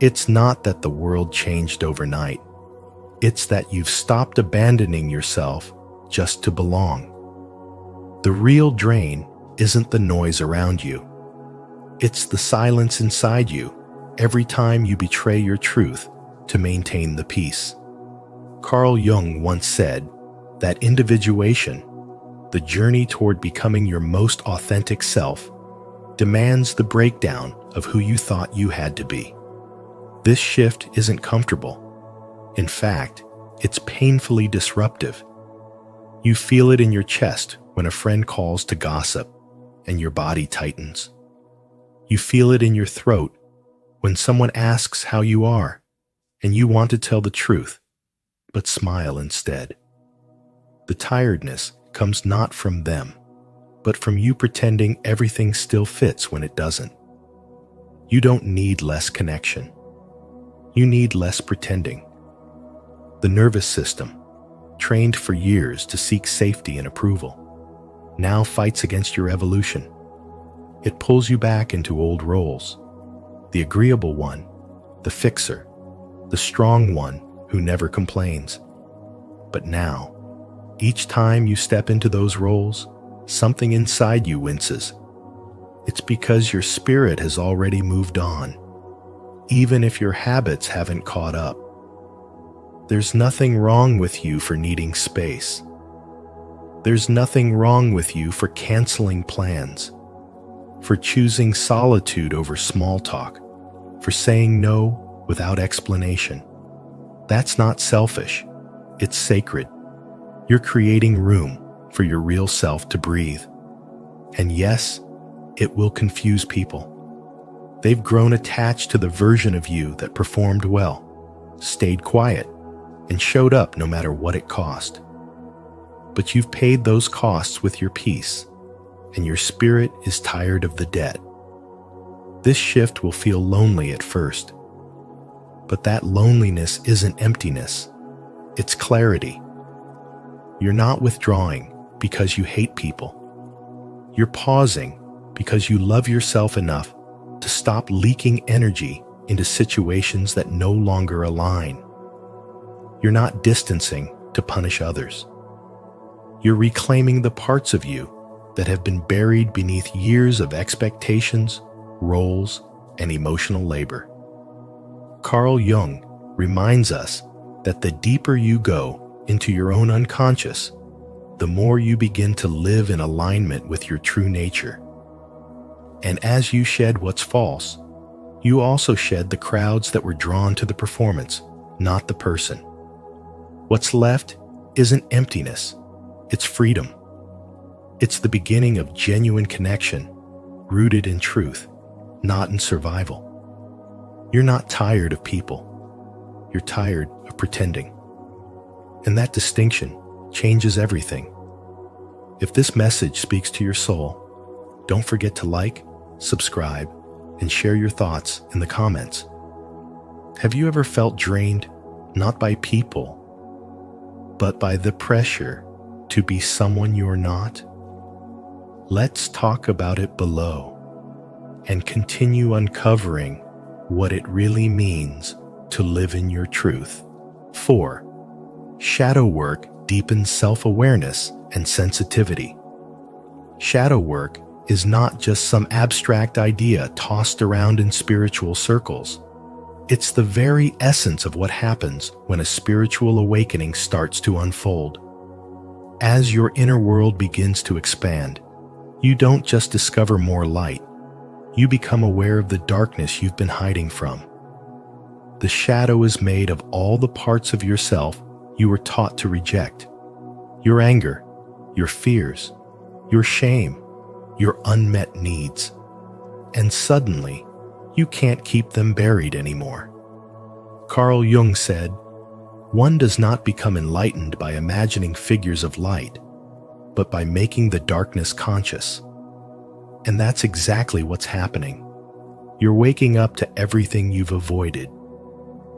It's not that the world changed overnight. It's that you've stopped abandoning yourself just to belong. The real drain isn't the noise around you. It's the silence inside you every time you betray your truth to maintain the peace. Carl Jung once said that individuation, the journey toward becoming your most authentic self, demands the breakdown of who you thought you had to be. This shift isn't comfortable. In fact, it's painfully disruptive. You feel it in your chest when a friend calls to gossip and your body tightens. You feel it in your throat when someone asks how you are and you want to tell the truth, but smile instead. The tiredness comes not from them, but from you pretending everything still fits when it doesn't. You don't need less connection. You need less pretending. The nervous system, trained for years to seek safety and approval, now fights against your evolution. It pulls you back into old roles. The agreeable one, the fixer, the strong one who never complains. But now, each time you step into those roles, something inside you winces. It's because your spirit has already moved on, even if your habits haven't caught up. There's nothing wrong with you for needing space. There's nothing wrong with you for canceling plans, for choosing solitude over small talk, for saying no without explanation. That's not selfish. It's sacred. You're creating room for your real self to breathe. And yes, it will confuse people. They've grown attached to the version of you that performed well, stayed quiet, and showed up no matter what it cost. But you've paid those costs with your peace, and your spirit is tired of the debt. This shift will feel lonely at first, but that loneliness isn't emptiness, it's clarity. You're not withdrawing because you hate people. You're pausing because you love yourself enough to stop leaking energy into situations that no longer align. You're not distancing to punish others. You're reclaiming the parts of you that have been buried beneath years of expectations, roles, and emotional labor. Carl Jung reminds us that the deeper you go into your own unconscious, the more you begin to live in alignment with your true nature. And as you shed what's false, you also shed the crowds that were drawn to the performance, not the person. What's left isn't emptiness, it's freedom. It's the beginning of genuine connection, rooted in truth, not in survival. You're not tired of people. You're tired of pretending. And that distinction changes everything. If this message speaks to your soul, don't forget to like, subscribe, and share your thoughts in the comments. Have you ever felt drained, not by people, but by the pressure to be someone you're not? Let's talk about it below and continue uncovering what it really means to live in your truth. 4. Shadow work deepens self-awareness and sensitivity. Shadow work is not just some abstract idea tossed around in spiritual circles. It's the very essence of what happens when a spiritual awakening starts to unfold. As your inner world begins to expand, you don't just discover more light, you become aware of the darkness you've been hiding from. The shadow is made of all the parts of yourself you were taught to reject. Your anger, your fears, your shame, your unmet needs. And suddenly, you can't keep them buried anymore. Carl Jung said, "One does not become enlightened by imagining figures of light, but by making the darkness conscious." And that's exactly what's happening. You're waking up to everything you've avoided.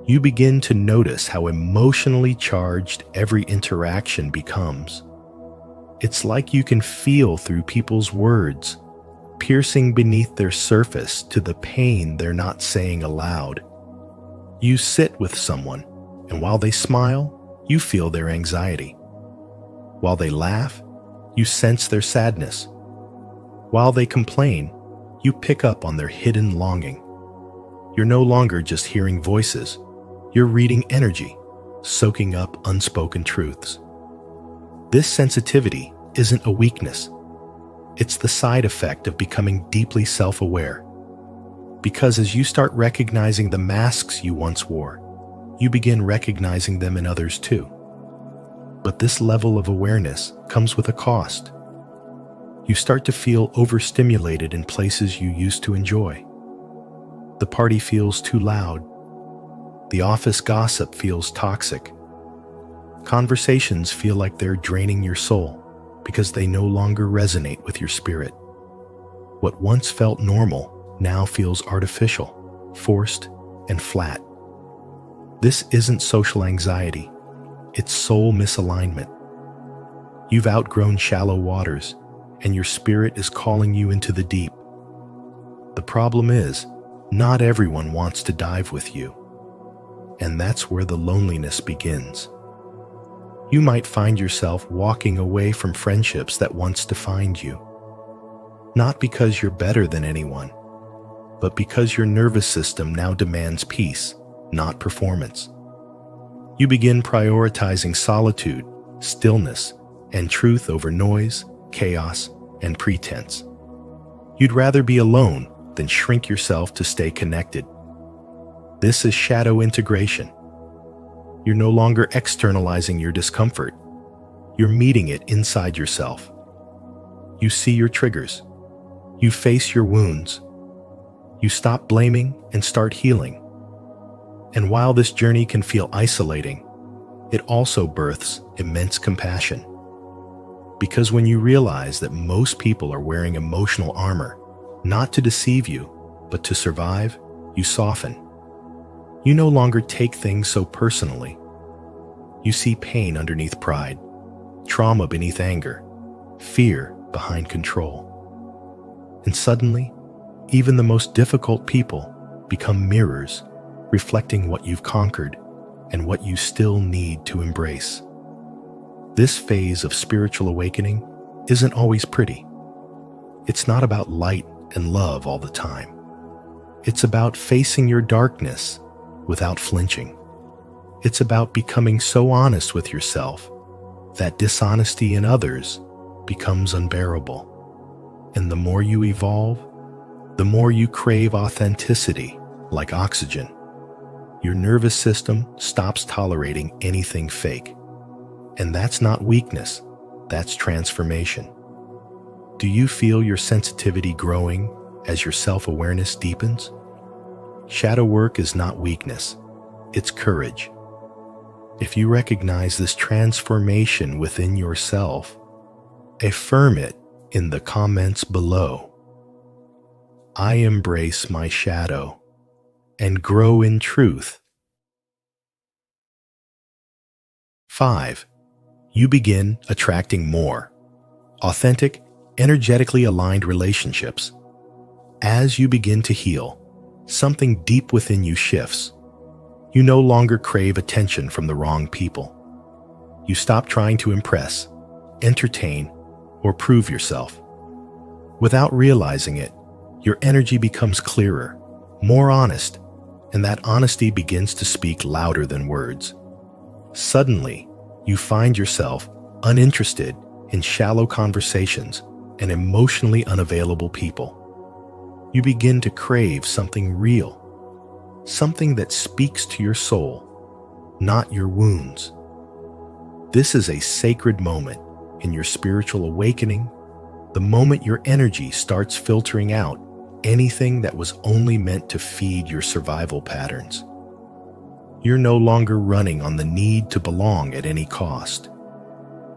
You begin to notice how emotionally charged every interaction becomes. It's like you can feel through people's words, piercing beneath their surface to the pain they're not saying aloud. You sit with someone, and while they smile, you feel their anxiety. While they laugh, you sense their sadness. While they complain, you pick up on their hidden longing. You're no longer just hearing voices. You're reading energy, soaking up unspoken truths. This sensitivity isn't a weakness. It's the side effect of becoming deeply self-aware. Because as you start recognizing the masks you once wore, you begin recognizing them in others too. But this level of awareness comes with a cost. You start to feel overstimulated in places you used to enjoy. The party feels too loud. The office gossip feels toxic. Conversations feel like they're draining your soul because they no longer resonate with your spirit. What once felt normal now feels artificial, forced, and flat. This isn't social anxiety. It's soul misalignment. You've outgrown shallow waters, and your spirit is calling you into the deep. The problem is, not everyone wants to dive with you. And that's where the loneliness begins. You might find yourself walking away from friendships that once defined you. Not because you're better than anyone, but because your nervous system now demands peace, not performance. You begin prioritizing solitude, stillness, and truth over noise, chaos, and pretense. You'd rather be alone than shrink yourself to stay connected. This is shadow integration. You're no longer externalizing your discomfort. You're meeting it inside yourself. You see your triggers. You face your wounds. You stop blaming and start healing. And while this journey can feel isolating, it also births immense compassion. Because when you realize that most people are wearing emotional armor, not to deceive you, but to survive, you soften. You no longer take things so personally. You see pain underneath pride, trauma beneath anger, fear behind control. And suddenly, even the most difficult people become mirrors, reflecting what you've conquered and what you still need to embrace. This phase of spiritual awakening isn't always pretty. It's not about light and love all the time. It's about facing your darkness without flinching. It's about becoming so honest with yourself that dishonesty in others becomes unbearable. And the more you evolve, the more you crave authenticity like oxygen. Your nervous system stops tolerating anything fake. And that's not weakness, that's transformation. Do you feel your sensitivity growing as your self-awareness deepens? Shadow work is not weakness, it's courage. If you recognize this transformation within yourself, affirm it in the comments below. I embrace my shadow and grow in truth. 5. You begin attracting more authentic, energetically aligned relationships. As you begin to heal, something deep within you shifts. You no longer crave attention from the wrong people. You stop trying to impress, entertain, or prove yourself. Without realizing it, your energy becomes clearer, more honest, and that honesty begins to speak louder than words. Suddenly, you find yourself uninterested in shallow conversations and emotionally unavailable people. You begin to crave something real, something that speaks to your soul, not your wounds. This is a sacred moment in your spiritual awakening The moment your energy starts filtering out anything that was only meant to feed your survival patterns. You're no longer running on the need to belong at any cost.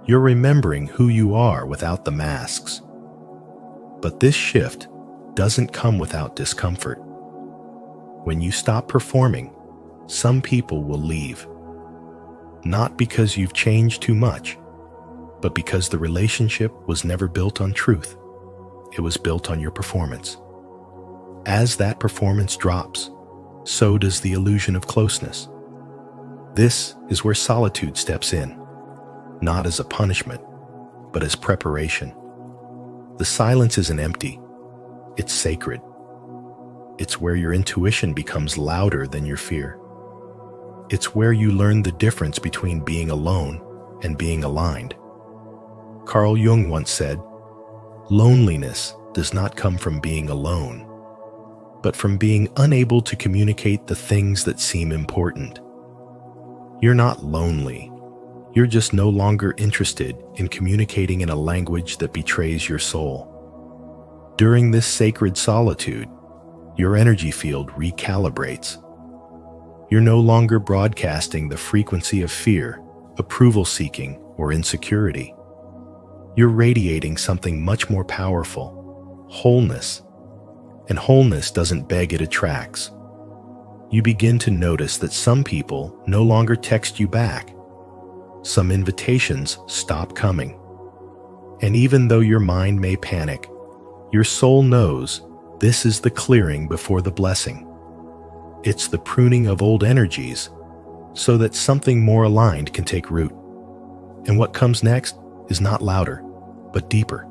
You're remembering who you are without the masks. But this shift doesn't come without discomfort. When you stop performing, some people will leave. Not because you've changed too much, but because the relationship was never built on truth. It was built on your performance. As that performance drops, so does the illusion of closeness. This is where solitude steps in, not as a punishment, but as preparation. The silence isn't empty, it's sacred. It's where your intuition becomes louder than your fear. It's where you learn the difference between being alone and being aligned. Carl Jung once said, "Loneliness does not come from being alone, but from being unable to communicate the things that seem important." You're not lonely. You're just no longer interested in communicating in a language that betrays your soul. During this sacred solitude, your energy field recalibrates. You're no longer broadcasting the frequency of fear, approval-seeking, or insecurity. You're radiating something much more powerful, wholeness. And wholeness doesn't beg, it attracts. You begin to notice that some people no longer text you back. Some invitations stop coming. And even though your mind may panic, your soul knows this is the clearing before the blessing. It's the pruning of old energies so that something more aligned can take root. And what comes next is not louder, but deeper.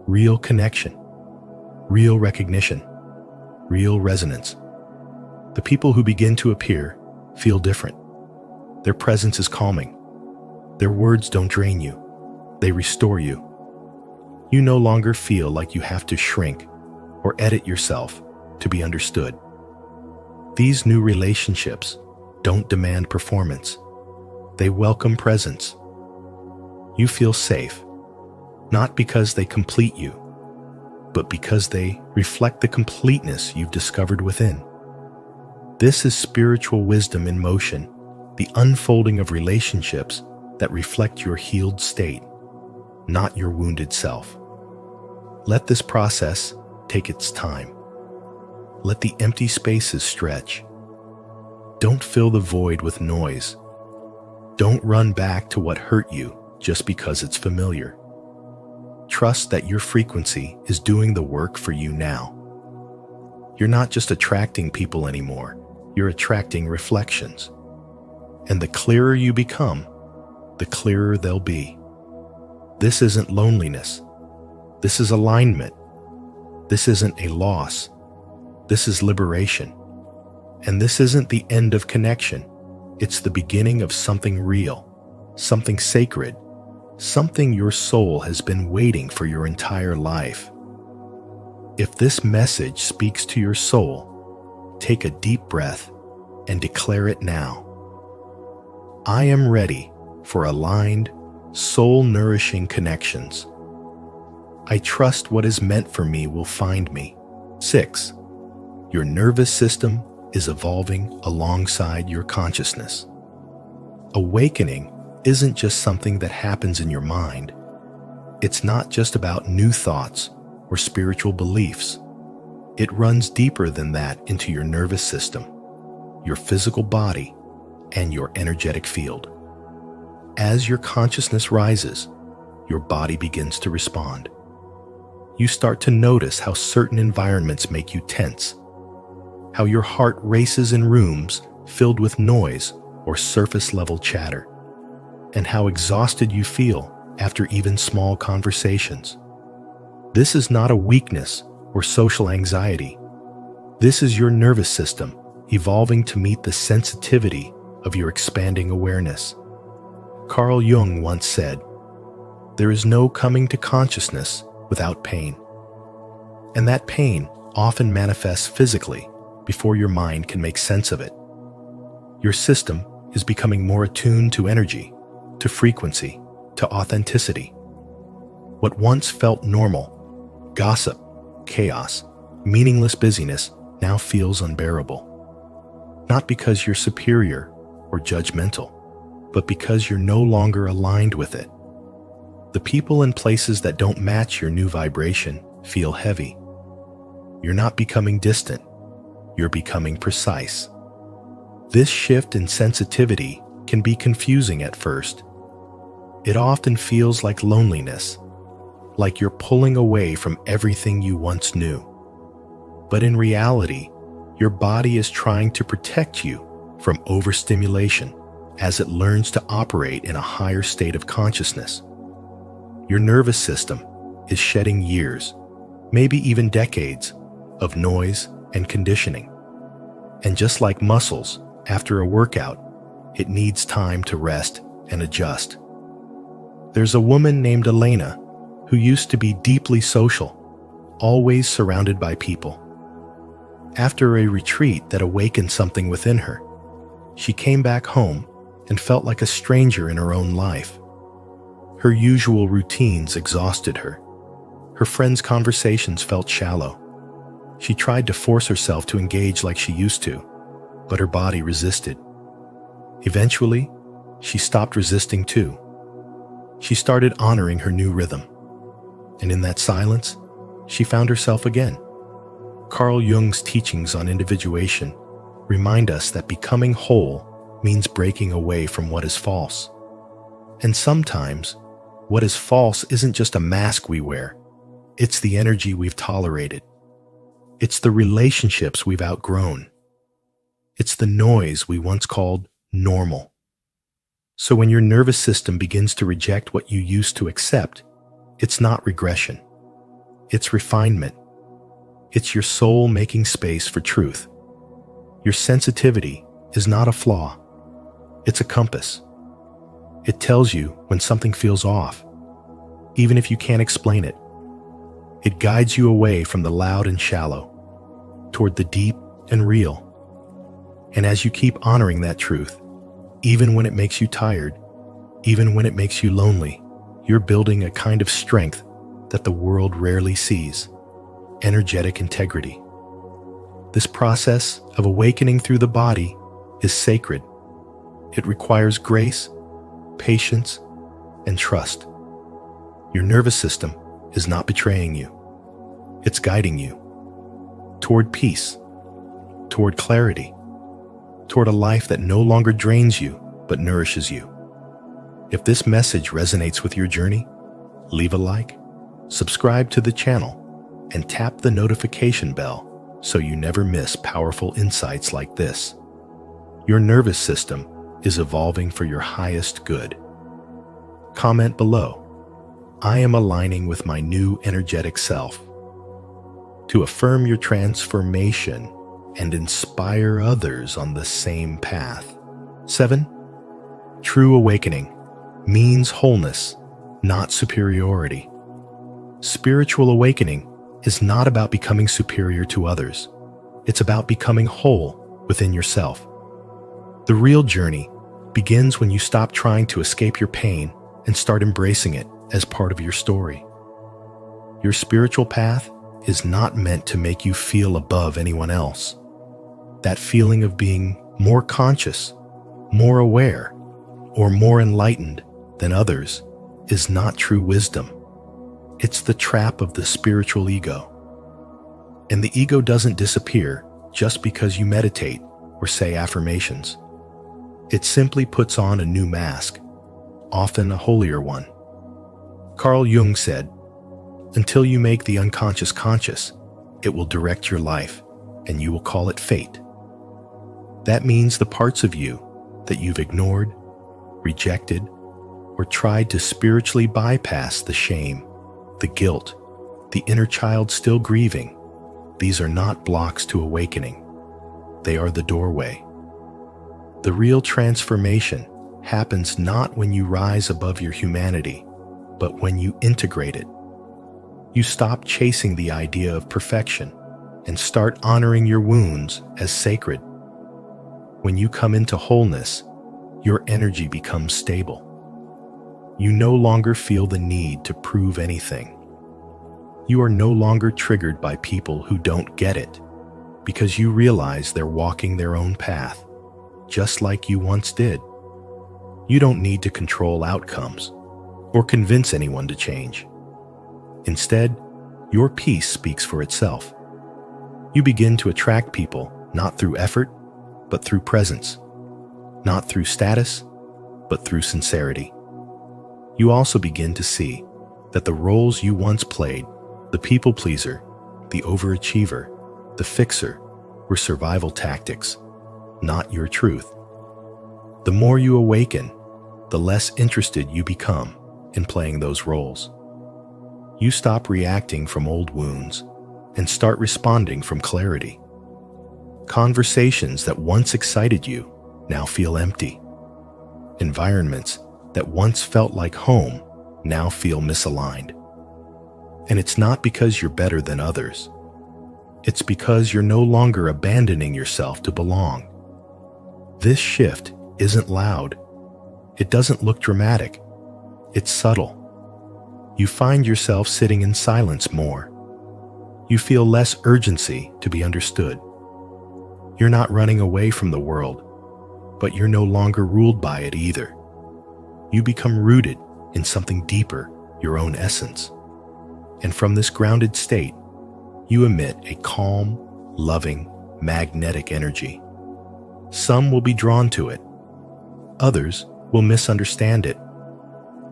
Real connection, real recognition, real resonance. The people who begin to appear feel different. Their presence is calming. Their words don't drain you. They restore you. You no longer feel like you have to shrink or edit yourself to be understood. These new relationships don't demand performance. They welcome presence. You feel safe, not because they complete you, but because they reflect the completeness you've discovered within. This is spiritual wisdom in motion, the unfolding of relationships that reflect your healed state, not your wounded self. Let this process take its time. Let the empty spaces stretch. Don't fill the void with noise. Don't run back to what hurt you just because it's familiar. Trust that your frequency is doing the work for you now. You're not just attracting people anymore, you're attracting reflections. And the clearer you become, the clearer they'll be. This isn't loneliness. This is alignment. This isn't a loss. This is liberation. And this isn't the end of connection. It's the beginning of something real, something sacred, something your soul has been waiting for your entire life. If this message speaks to your soul, take a deep breath and declare it now. I am ready for aligned, soul-nourishing connections. I trust what is meant for me will find me. 6. Your nervous system is evolving alongside your consciousness. Awakening isn't just something that happens in your mind. It's not just about new thoughts or spiritual beliefs. It runs deeper than that into your nervous system, your physical body, and your energetic field. As your consciousness rises, your body begins to respond. You start to notice how certain environments make you tense, how your heart races in rooms filled with noise or surface-level chatter, and how exhausted you feel after even small conversations. This is not a weakness or social anxiety. This is your nervous system evolving to meet the sensitivity of your expanding awareness. Carl Jung once said, "There is no coming to consciousness without pain." And that pain often manifests physically before your mind can make sense of it. Your system is becoming more attuned to energy, to frequency, to authenticity. What once felt normal, gossip, chaos, meaningless busyness, now feels unbearable. Not because you're superior or judgmental, but because you're no longer aligned with it. The people and places that don't match your new vibration feel heavy. You're not becoming distant, you're becoming precise. This shift in sensitivity can be confusing at first. It often feels like loneliness, like you're pulling away from everything you once knew. But in reality, your body is trying to protect you from overstimulation as it learns to operate in a higher state of consciousness. Your nervous system is shedding years, maybe even decades, of noise and conditioning. And just like muscles, after a workout, it needs time to rest and adjust. There's a woman named Elena who used to be deeply social, always surrounded by people. After a retreat that awakened something within her, she came back home and felt like a stranger in her own life. Her usual routines exhausted her. Her friends' conversations felt shallow. She tried to force herself to engage like she used to, but her body resisted. Eventually, she stopped resisting too. She started honoring her new rhythm. And in that silence, she found herself again. Carl Jung's teachings on individuation remind us that becoming whole means breaking away from what is false. And sometimes, what is false isn't just a mask we wear. It's the energy we've tolerated. It's the relationships we've outgrown. It's the noise we once called normal. So when your nervous system begins to reject what you used to accept, it's not regression. It's refinement. It's your soul making space for truth. Your sensitivity is not a flaw. It's a compass. It tells you when something feels off, even if you can't explain it. It guides you away from the loud and shallow, toward the deep and real. And as you keep honoring that truth, even when it makes you tired, even when it makes you lonely, you're building a kind of strength that the world rarely sees: energetic integrity. This process of awakening through the body is sacred. It requires grace, patience, and trust. Your nervous system is not betraying you. It's guiding you toward peace, toward clarity, toward a life that no longer drains you but nourishes you. If this message resonates with your journey, leave a like, subscribe to the channel, and tap the notification bell so you never miss powerful insights like this. Your nervous system is evolving for your highest good. Comment below, "I am aligning with my new energetic self," to affirm your transformation and inspire others on the same path. 7. True awakening means wholeness, not superiority. Spiritual awakening is not about becoming superior to others. It's about becoming whole within yourself. The real journey begins when you stop trying to escape your pain and start embracing it as part of your story. Your spiritual path is not meant to make you feel above anyone else. That feeling of being more conscious, more aware, or more enlightened than others is not true wisdom. It's the trap of the spiritual ego. And the ego doesn't disappear just because you meditate or say affirmations. It simply puts on a new mask, often a holier one. Carl Jung said, "Until you make the unconscious conscious, it will direct your life, and you will call it fate." That means the parts of you that you've ignored, rejected, or tried to spiritually bypass the shame, the guilt, the inner child still grieving, these are not blocks to awakening. They are the doorway. The real transformation happens not when you rise above your humanity, but when you integrate it. You stop chasing the idea of perfection and start honoring your wounds as sacred. When you come into wholeness, your energy becomes stable. You no longer feel the need to prove anything. You are no longer triggered by people who don't get it, because you realize they're walking their own path, just like you once did. You don't need to control outcomes or convince anyone to change. Instead, your peace speaks for itself. You begin to attract people not through effort, but through presence, not through status, but through sincerity. You also begin to see that the roles you once played, the people pleaser, the overachiever, the fixer, were survival tactics, not your truth. The more you awaken, the less interested you become in playing those roles. You stop reacting from old wounds and start responding from clarity. Conversations that once excited you now feel empty. Environments that once felt like home now feel misaligned. And it's not because you're better than others. It's because you're no longer abandoning yourself to belong. This shift isn't loud. It doesn't look dramatic. It's subtle. You find yourself sitting in silence more. You feel less urgency to be understood. You're not running away from the world, but you're no longer ruled by it either. You become rooted in something deeper, your own essence. And from this grounded state, you emit a calm, loving, magnetic energy. Some will be drawn to it. Others will misunderstand it.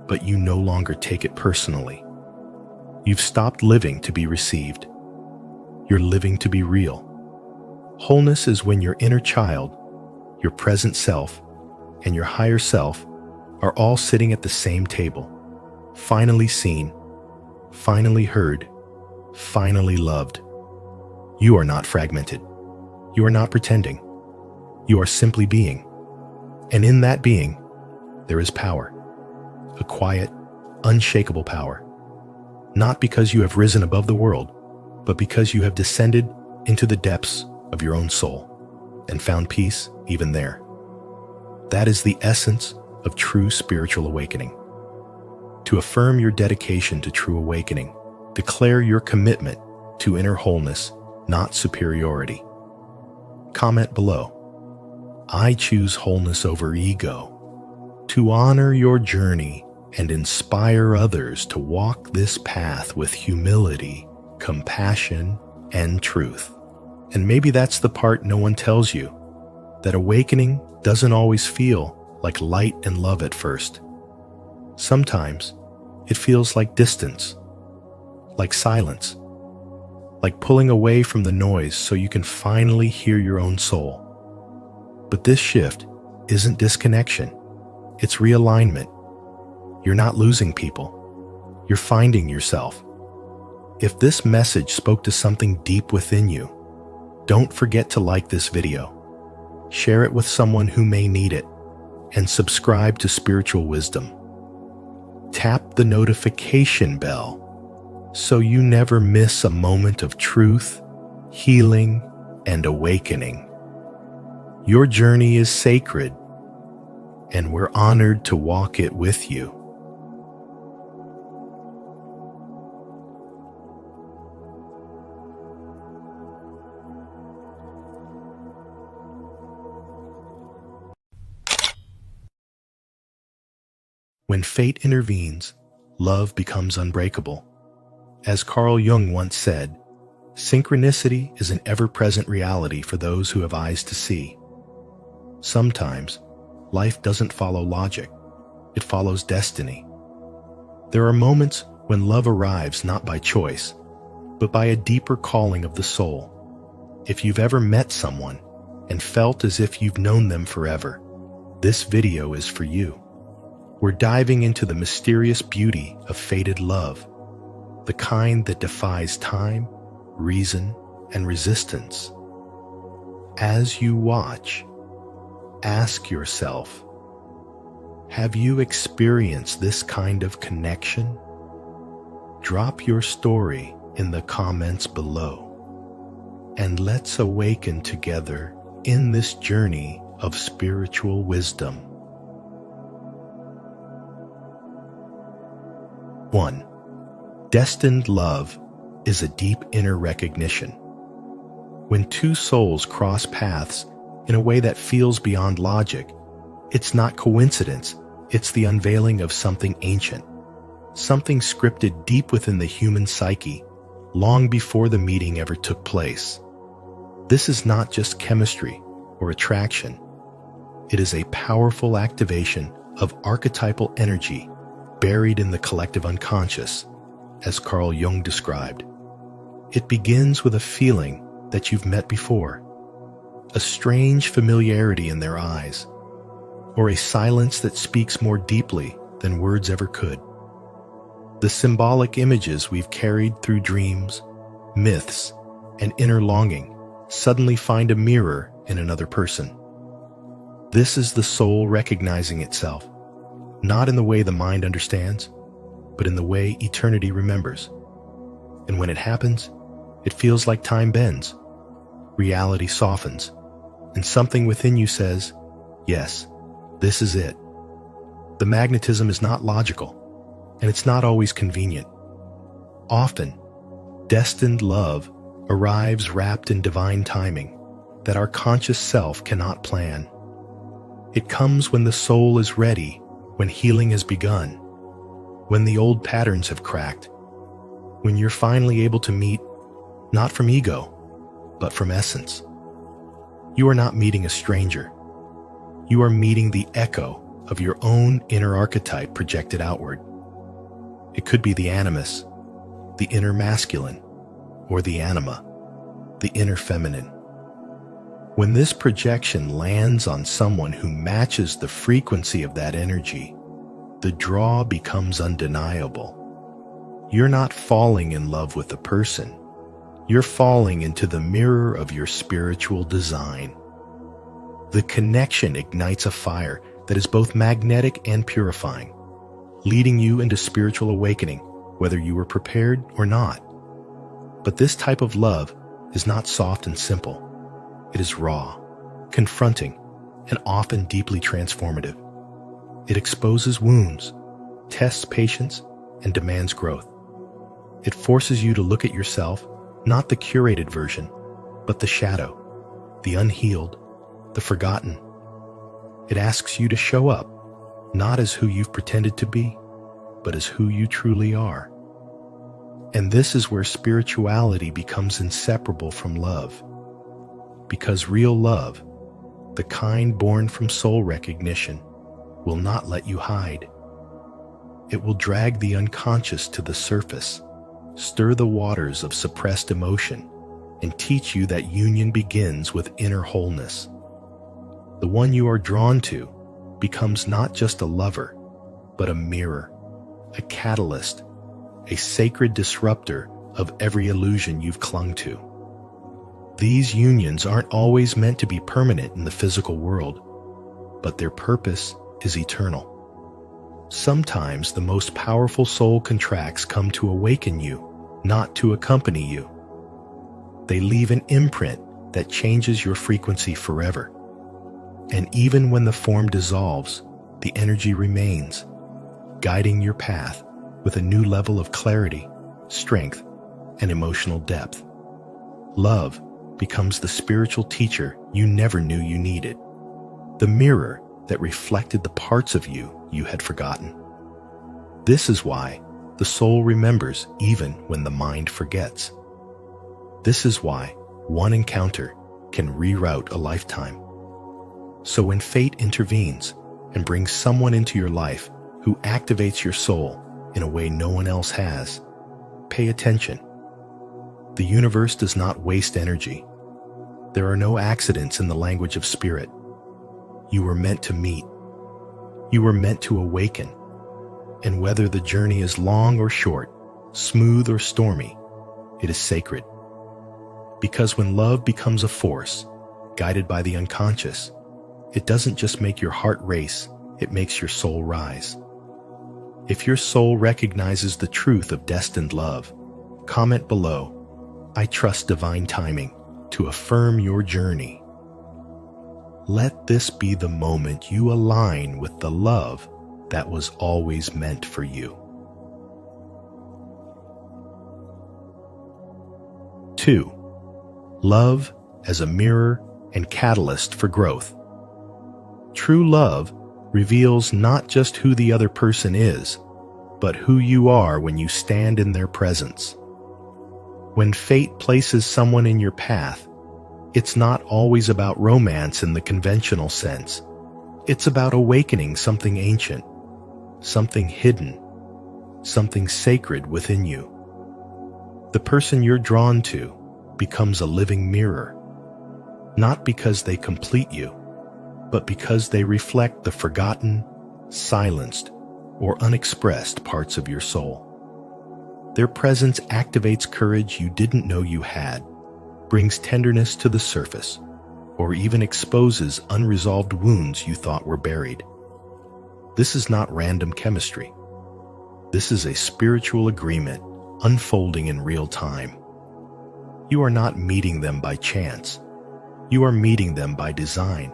But you no longer take it personally. You've stopped living to be received. You're living to be real. Wholeness is when your inner child, your present self, and your higher self are all sitting at the same table, finally seen, finally heard, finally loved. You are not fragmented. You are not pretending. You are simply being. And in that being, there is power. A quiet, unshakable power. Not because you have risen above the world, but because you have descended into the depths of your own soul and found peace even there. That is the essence of true spiritual awakening. To affirm your dedication to true awakening, declare your commitment to inner wholeness, not superiority. Comment below. I choose wholeness over ego. To honor your journey and inspire others to walk this path with humility, compassion, and truth. And maybe that's the part no one tells you, that awakening doesn't always feel like light and love at first. Sometimes it feels like distance, like silence, like pulling away from the noise so you can finally hear your own soul. But this shift isn't disconnection, it's realignment. You're not losing people, you're finding yourself. If this message spoke to something deep within you, don't forget to like this video, share it with someone who may need it, and subscribe to Spiritual Wisdom. Tap the notification bell so you never miss a moment of truth, healing, and awakening. Your journey is sacred, and we're honored to walk it with you. When fate intervenes, love becomes unbreakable. As Carl Jung once said, synchronicity is an ever-present reality for those who have eyes to see. Sometimes, life doesn't follow logic, it follows destiny. There are moments when love arrives not by choice, but by a deeper calling of the soul. If you've ever met someone and felt as if you've known them forever, this video is for you. We're diving into the mysterious beauty of fated love, the kind that defies time, reason, and resistance. As you watch, ask yourself, have you experienced this kind of connection? Drop your story in the comments below, and let's awaken together in this journey of spiritual wisdom. 1. Destined love is a deep inner recognition. When two souls cross paths in a way that feels beyond logic, it's not coincidence, it's the unveiling of something ancient, something scripted deep within the human psyche, long before the meeting ever took place. This is not just chemistry or attraction. It is a powerful activation of archetypal energy buried in the collective unconscious, as Carl Jung described. It begins with a feeling that you've met before, a strange familiarity in their eyes, or a silence that speaks more deeply than words ever could. The symbolic images we've carried through dreams, myths, and inner longing suddenly find a mirror in another person. This is the soul recognizing itself, not in the way the mind understands, but in the way eternity remembers. And when it happens, it feels like time bends, reality softens, and something within you says, yes, this is it. The magnetism is not logical, and it's not always convenient. Often, destined love arrives wrapped in divine timing that our conscious self cannot plan. It comes when the soul is ready, when healing has begun, when the old patterns have cracked, when you're finally able to meet, not from ego, but from essence. You are not meeting a stranger. You are meeting the echo of your own inner archetype projected outward. It could be the animus, the inner masculine, or the anima, the inner feminine. When this projection lands on someone who matches the frequency of that energy, the draw becomes undeniable. You're not falling in love with the person. You're falling into the mirror of your spiritual design. The connection ignites a fire that is both magnetic and purifying, leading you into spiritual awakening, whether you were prepared or not. But this type of love is not soft and simple. It is raw, confronting, and often deeply transformative. It exposes wounds, tests patience, and demands growth. It forces you to look at yourself, not the curated version, but the shadow, the unhealed, the forgotten. It asks you to show up, not as who you've pretended to be, but as who you truly are. And this is where spirituality becomes inseparable from love. Because real love, the kind born from soul recognition, will not let you hide. It will drag the unconscious to the surface, stir the waters of suppressed emotion, and teach you that union begins with inner wholeness. The one you are drawn to becomes not just a lover, but a mirror, a catalyst, a sacred disruptor of every illusion you've clung to. These unions aren't always meant to be permanent in the physical world, but their purpose is eternal. Sometimes the most powerful soul contracts come to awaken you, not to accompany you. They leave an imprint that changes your frequency forever. And even when the form dissolves, the energy remains, guiding your path with a new level of clarity, strength, and emotional depth. Love becomes the spiritual teacher you never knew you needed, the mirror that reflected the parts of you you had forgotten. This is why the soul remembers even when the mind forgets. This is why one encounter can reroute a lifetime. So when fate intervenes and brings someone into your life who activates your soul in a way no one else has, pay attention. The universe does not waste energy. There are no accidents in the language of spirit. You were meant to meet. You were meant to awaken. And whether the journey is long or short, smooth or stormy, it is sacred. Because when love becomes a force, guided by the unconscious, it doesn't just make your heart race, it makes your soul rise. If your soul recognizes the truth of destined love, comment below, "I trust divine timing," to affirm your journey. Let this be the moment you align with the love that was always meant for you. 2. Love as a mirror and catalyst for growth. True love reveals not just who the other person is, but who you are when you stand in their presence. When fate places someone in your path, it's not always about romance in the conventional sense. It's about awakening something ancient, something hidden, something sacred within you. The person you're drawn to becomes a living mirror, not because they complete you, but because they reflect the forgotten, silenced, or unexpressed parts of your soul. Their presence activates courage you didn't know you had, brings tenderness to the surface, or even exposes unresolved wounds you thought were buried. This is not random chemistry. This is a spiritual agreement unfolding in real time. You are not meeting them by chance. You are meeting them by design,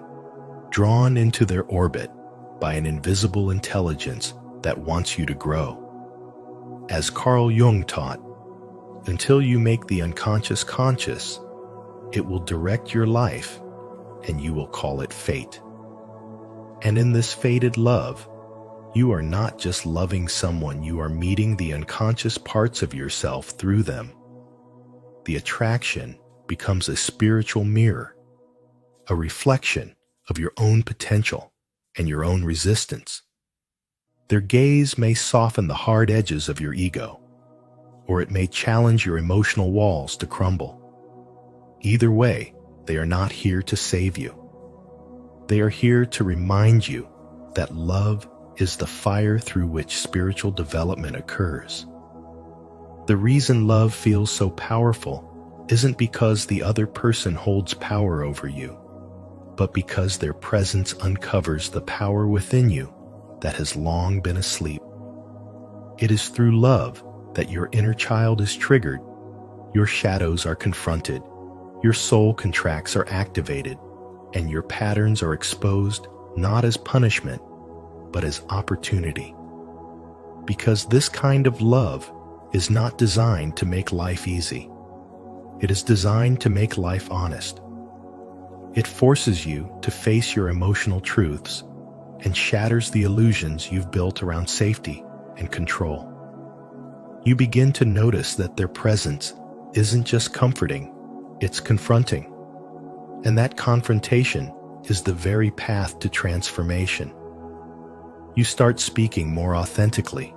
drawn into their orbit by an invisible intelligence that wants you to grow. As Carl Jung taught, until you make the unconscious conscious, it will direct your life, and you will call it fate. And in this fated love, you are not just loving someone, you are meeting the unconscious parts of yourself through them. The attraction becomes a spiritual mirror, a reflection of your own potential and your own resistance. Their gaze may soften the hard edges of your ego, or it may challenge your emotional walls to crumble. Either way, they are not here to save you. They are here to remind you that love is the fire through which spiritual development occurs. The reason love feels so powerful isn't because the other person holds power over you, but because their presence uncovers the power within you that has long been asleep. It is through love that your inner child is triggered, your shadows are confronted, your soul contracts are activated, and your patterns are exposed not as punishment, but as opportunity. Because this kind of love is not designed to make life easy. It is designed to make life honest. It forces you to face your emotional truths and shatters the illusions you've built around safety and control. You begin to notice that their presence isn't just comforting, it's confronting. And that confrontation is the very path to transformation. You start speaking more authentically,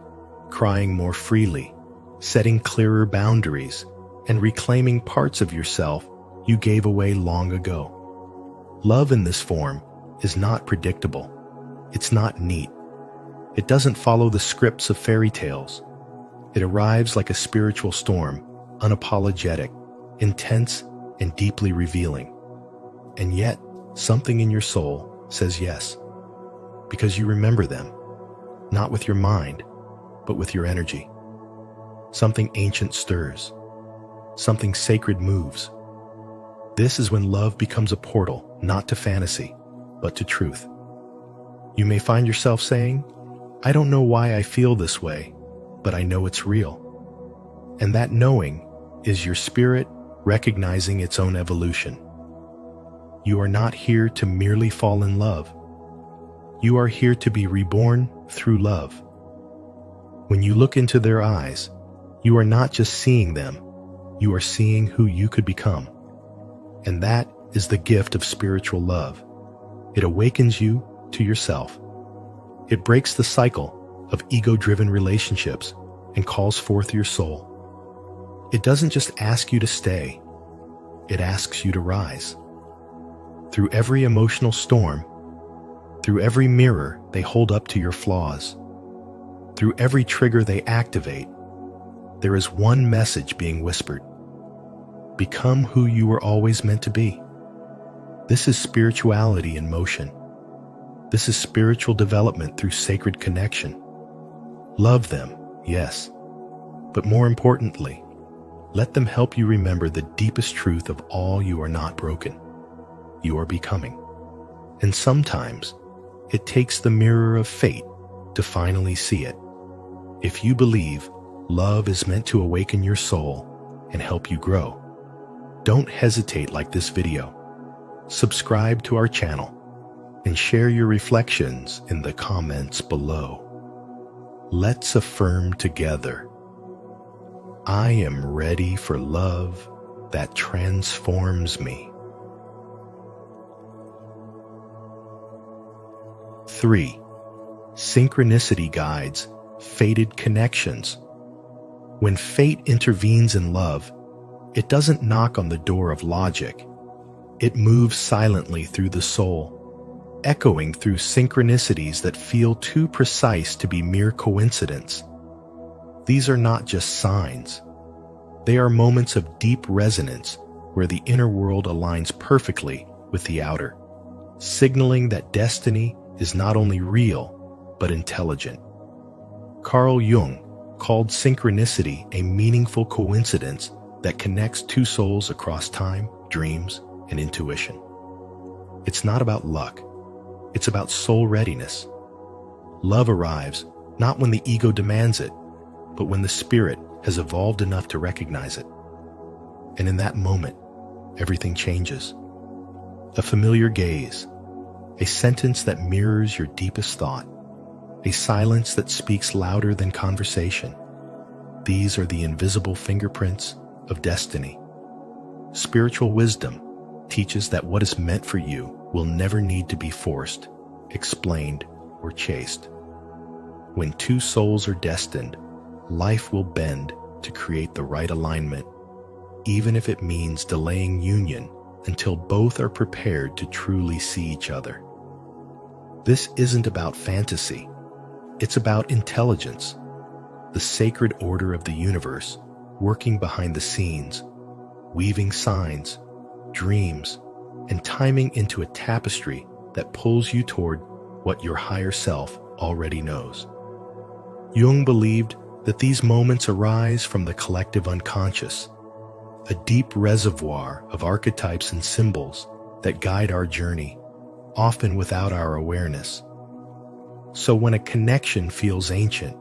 crying more freely, setting clearer boundaries, and reclaiming parts of yourself you gave away long ago. Love in this form is not predictable. It's not neat. It doesn't follow the scripts of fairy tales. It arrives like a spiritual storm, unapologetic, intense, and deeply revealing. And yet, something in your soul says yes, because you remember them, not with your mind, but with your energy. Something ancient stirs. Something sacred moves. This is when love becomes a portal, not to fantasy, but to truth. You may find yourself saying, I don't know why I feel this way, but I know it's real. And that knowing is your spirit recognizing its own evolution. You are not here to merely fall in love. You are here to be reborn through love. When you look into their eyes, you are not just seeing them, you are seeing who you could become. And that is the gift of spiritual love. It awakens you to yourself. It breaks the cycle of ego-driven relationships and calls forth your soul. It doesn't just ask you to stay, it asks you to rise. Through every emotional storm, through every mirror they hold up to your flaws, through every trigger they activate, there is one message being whispered. Become who you were always meant to be. This is spirituality in motion. This is spiritual development through sacred connection. Love them, yes, but more importantly, let them help you remember the deepest truth of all: you are not broken. You are becoming. And sometimes it takes the mirror of fate to finally see it. If you believe love is meant to awaken your soul and help you grow, Don't hesitate like this video. Subscribe to our channel and share your reflections in the comments below. Let's affirm together. I am ready for love that transforms me. 3. Synchronicity guides fated connections. When fate intervenes in love, it doesn't knock on the door of logic. It moves silently through the soul, echoing through synchronicities that feel too precise to be mere coincidence. These are not just signs. They are moments of deep resonance where the inner world aligns perfectly with the outer, signaling that destiny is not only real, but intelligent. Carl Jung called synchronicity a meaningful coincidence that connects two souls across time, dreams, and intuition. It's not about luck. It's about soul readiness. Love arrives not when the ego demands it, but when the spirit has evolved enough to recognize it. And in that moment, everything changes. A familiar gaze, a sentence that mirrors your deepest thought, a silence that speaks louder than conversation. These are the invisible fingerprints of destiny. Spiritual wisdom teaches that what is meant for you will never need to be forced, explained, or chased. When two souls are destined, life will bend to create the right alignment, even if it means delaying union until both are prepared to truly see each other. This isn't about fantasy. It's about intelligence, the sacred order of the universe working behind the scenes, weaving signs, dreams, and timing into a tapestry that pulls you toward what your higher self already knows. Jung believed that these moments arise from the collective unconscious, a deep reservoir of archetypes and symbols that guide our journey, often without our awareness. So when a connection feels ancient,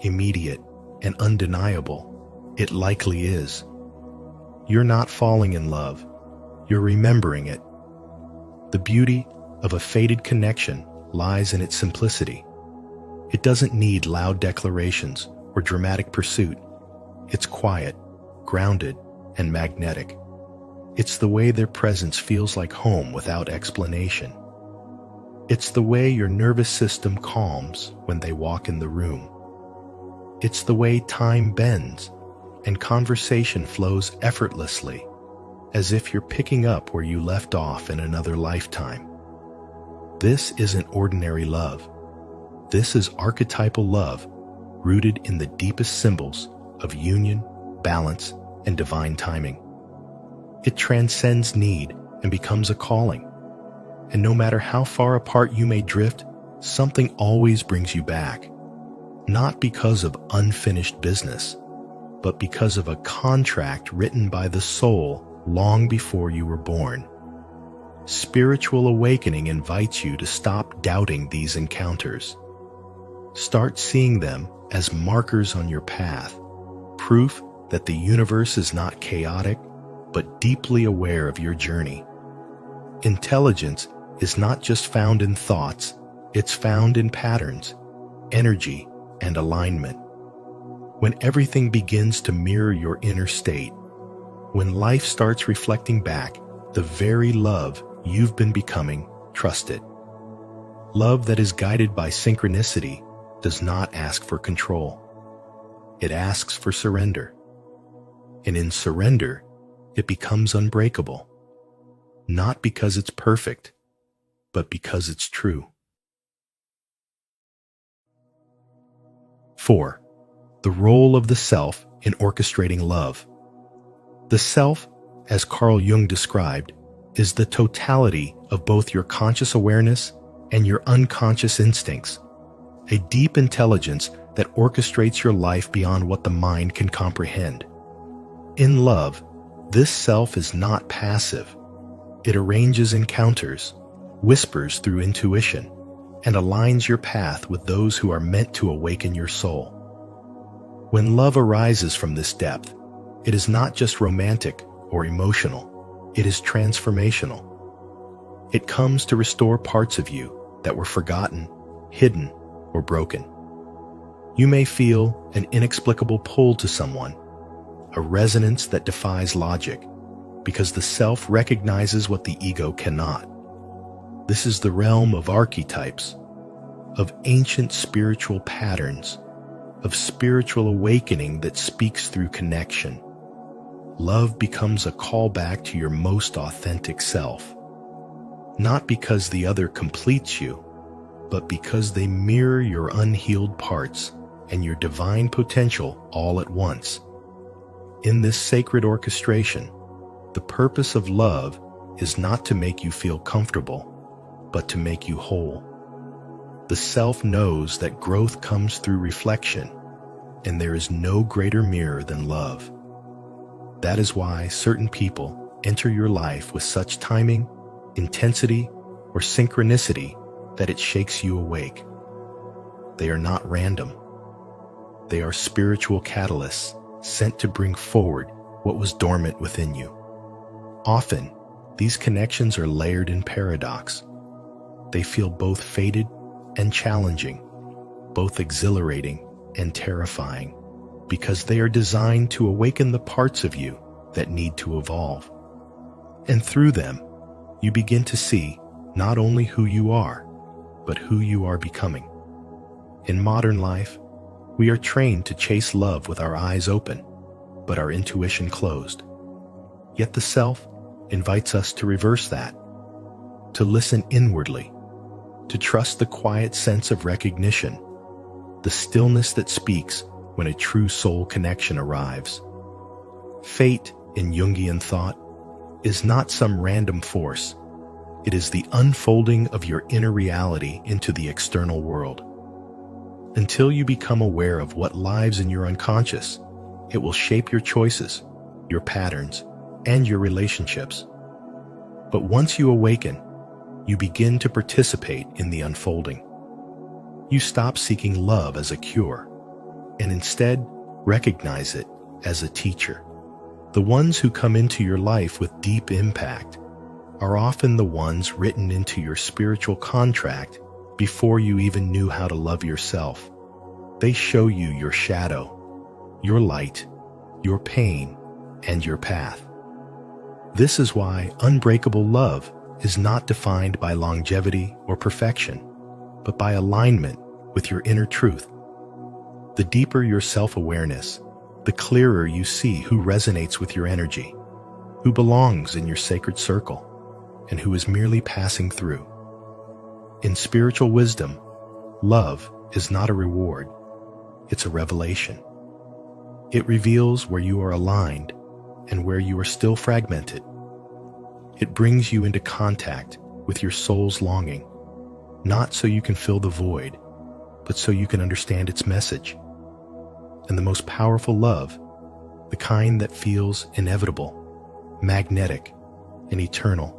immediate, and undeniable, it likely is. You're not falling in love, you're remembering it. The beauty of a fated connection lies in its simplicity. It doesn't need loud declarations or dramatic pursuit. It's quiet, grounded, and magnetic. It's the way their presence feels like home without explanation. It's the way your nervous system calms when they walk in the room. It's the way time bends and conversation flows effortlessly, as if you're picking up where you left off in another lifetime. This isn't ordinary love. This is archetypal love, rooted in the deepest symbols of union, balance, and divine timing. It transcends need and becomes a calling. And no matter how far apart you may drift, something always brings you back. Not because of unfinished business, but because of a contract written by the soul long before you were born. Spiritual awakening invites you to stop doubting these encounters. Start seeing them as markers on your path, proof that the universe is not chaotic, but deeply aware of your journey. Intelligence is not just found in thoughts, it's found in patterns, energy, and alignment. When everything begins to mirror your inner state, when life starts reflecting back the very love you've been becoming, trust it. Love that is guided by synchronicity does not ask for control. It asks for surrender. And in surrender, it becomes unbreakable. Not because it's perfect, but because it's true. 4. The role of the self in orchestrating love. The self, as Carl Jung described, is the totality of both your conscious awareness and your unconscious instincts, a deep intelligence that orchestrates your life beyond what the mind can comprehend. In love, this self is not passive. It arranges encounters, whispers through intuition, and aligns your path with those who are meant to awaken your soul. When love arises from this depth, it is not just romantic or emotional. It is transformational. It comes to restore parts of you that were forgotten, hidden, or broken. You may feel an inexplicable pull to someone, a resonance that defies logic, because the self recognizes what the ego cannot. This is the realm of archetypes, of ancient spiritual patterns, of spiritual awakening that speaks through connection. Love becomes a callback to your most authentic self, not because the other completes you, but because they mirror your unhealed parts and your divine potential all at once. In this sacred orchestration, the purpose of love is not to make you feel comfortable, but to make you whole. The self knows that growth comes through reflection, and there is no greater mirror than love. That is why certain people enter your life with such timing, intensity, or synchronicity that it shakes you awake. They are not random. They are spiritual catalysts sent to bring forward what was dormant within you. Often, these connections are layered in paradox. They feel both fated and challenging, both exhilarating and terrifying, because they are designed to awaken the parts of you that need to evolve. And through them, you begin to see not only who you are, but who you are becoming. In modern life, we are trained to chase love with our eyes open, but our intuition closed. Yet the self invites us to reverse that, to listen inwardly, to trust the quiet sense of recognition, the stillness that speaks when a true soul connection arrives. Fate, in Jungian thought, is not some random force. It is the unfolding of your inner reality into the external world. Until you become aware of what lives in your unconscious, it will shape your choices, your patterns, and your relationships. But once you awaken, you begin to participate in the unfolding. You stop seeking love as a cure, and instead recognize it as a teacher. The ones who come into your life with deep impact are often the ones written into your spiritual contract before you even knew how to love yourself. They show you your shadow, your light, your pain, and your path. This is why unbreakable love is not defined by longevity or perfection, but by alignment with your inner truth. The deeper your self-awareness, the clearer you see who resonates with your energy, who belongs in your sacred circle, and who is merely passing through. In spiritual wisdom, love is not a reward, it's a revelation. It reveals where you are aligned and where you are still fragmented. It brings you into contact with your soul's longing, not so you can fill the void, but so you can understand its message. And the most powerful love, the kind that feels inevitable, magnetic, and eternal,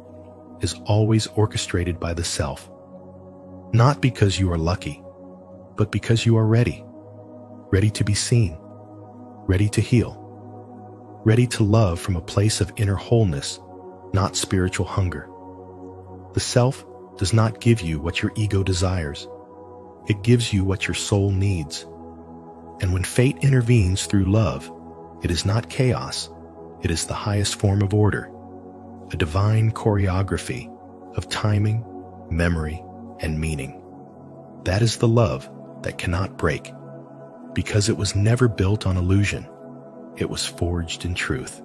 is always orchestrated by the self. Not because you are lucky, but because you are ready. Ready to be seen, ready to heal, ready to love from a place of inner wholeness, not spiritual hunger. The self does not give you what your ego desires. It gives you what your soul needs. And when fate intervenes through love, it is not chaos, it is the highest form of order, a divine choreography of timing, memory, and meaning. That is the love that cannot break, because it was never built on illusion, it was forged in truth.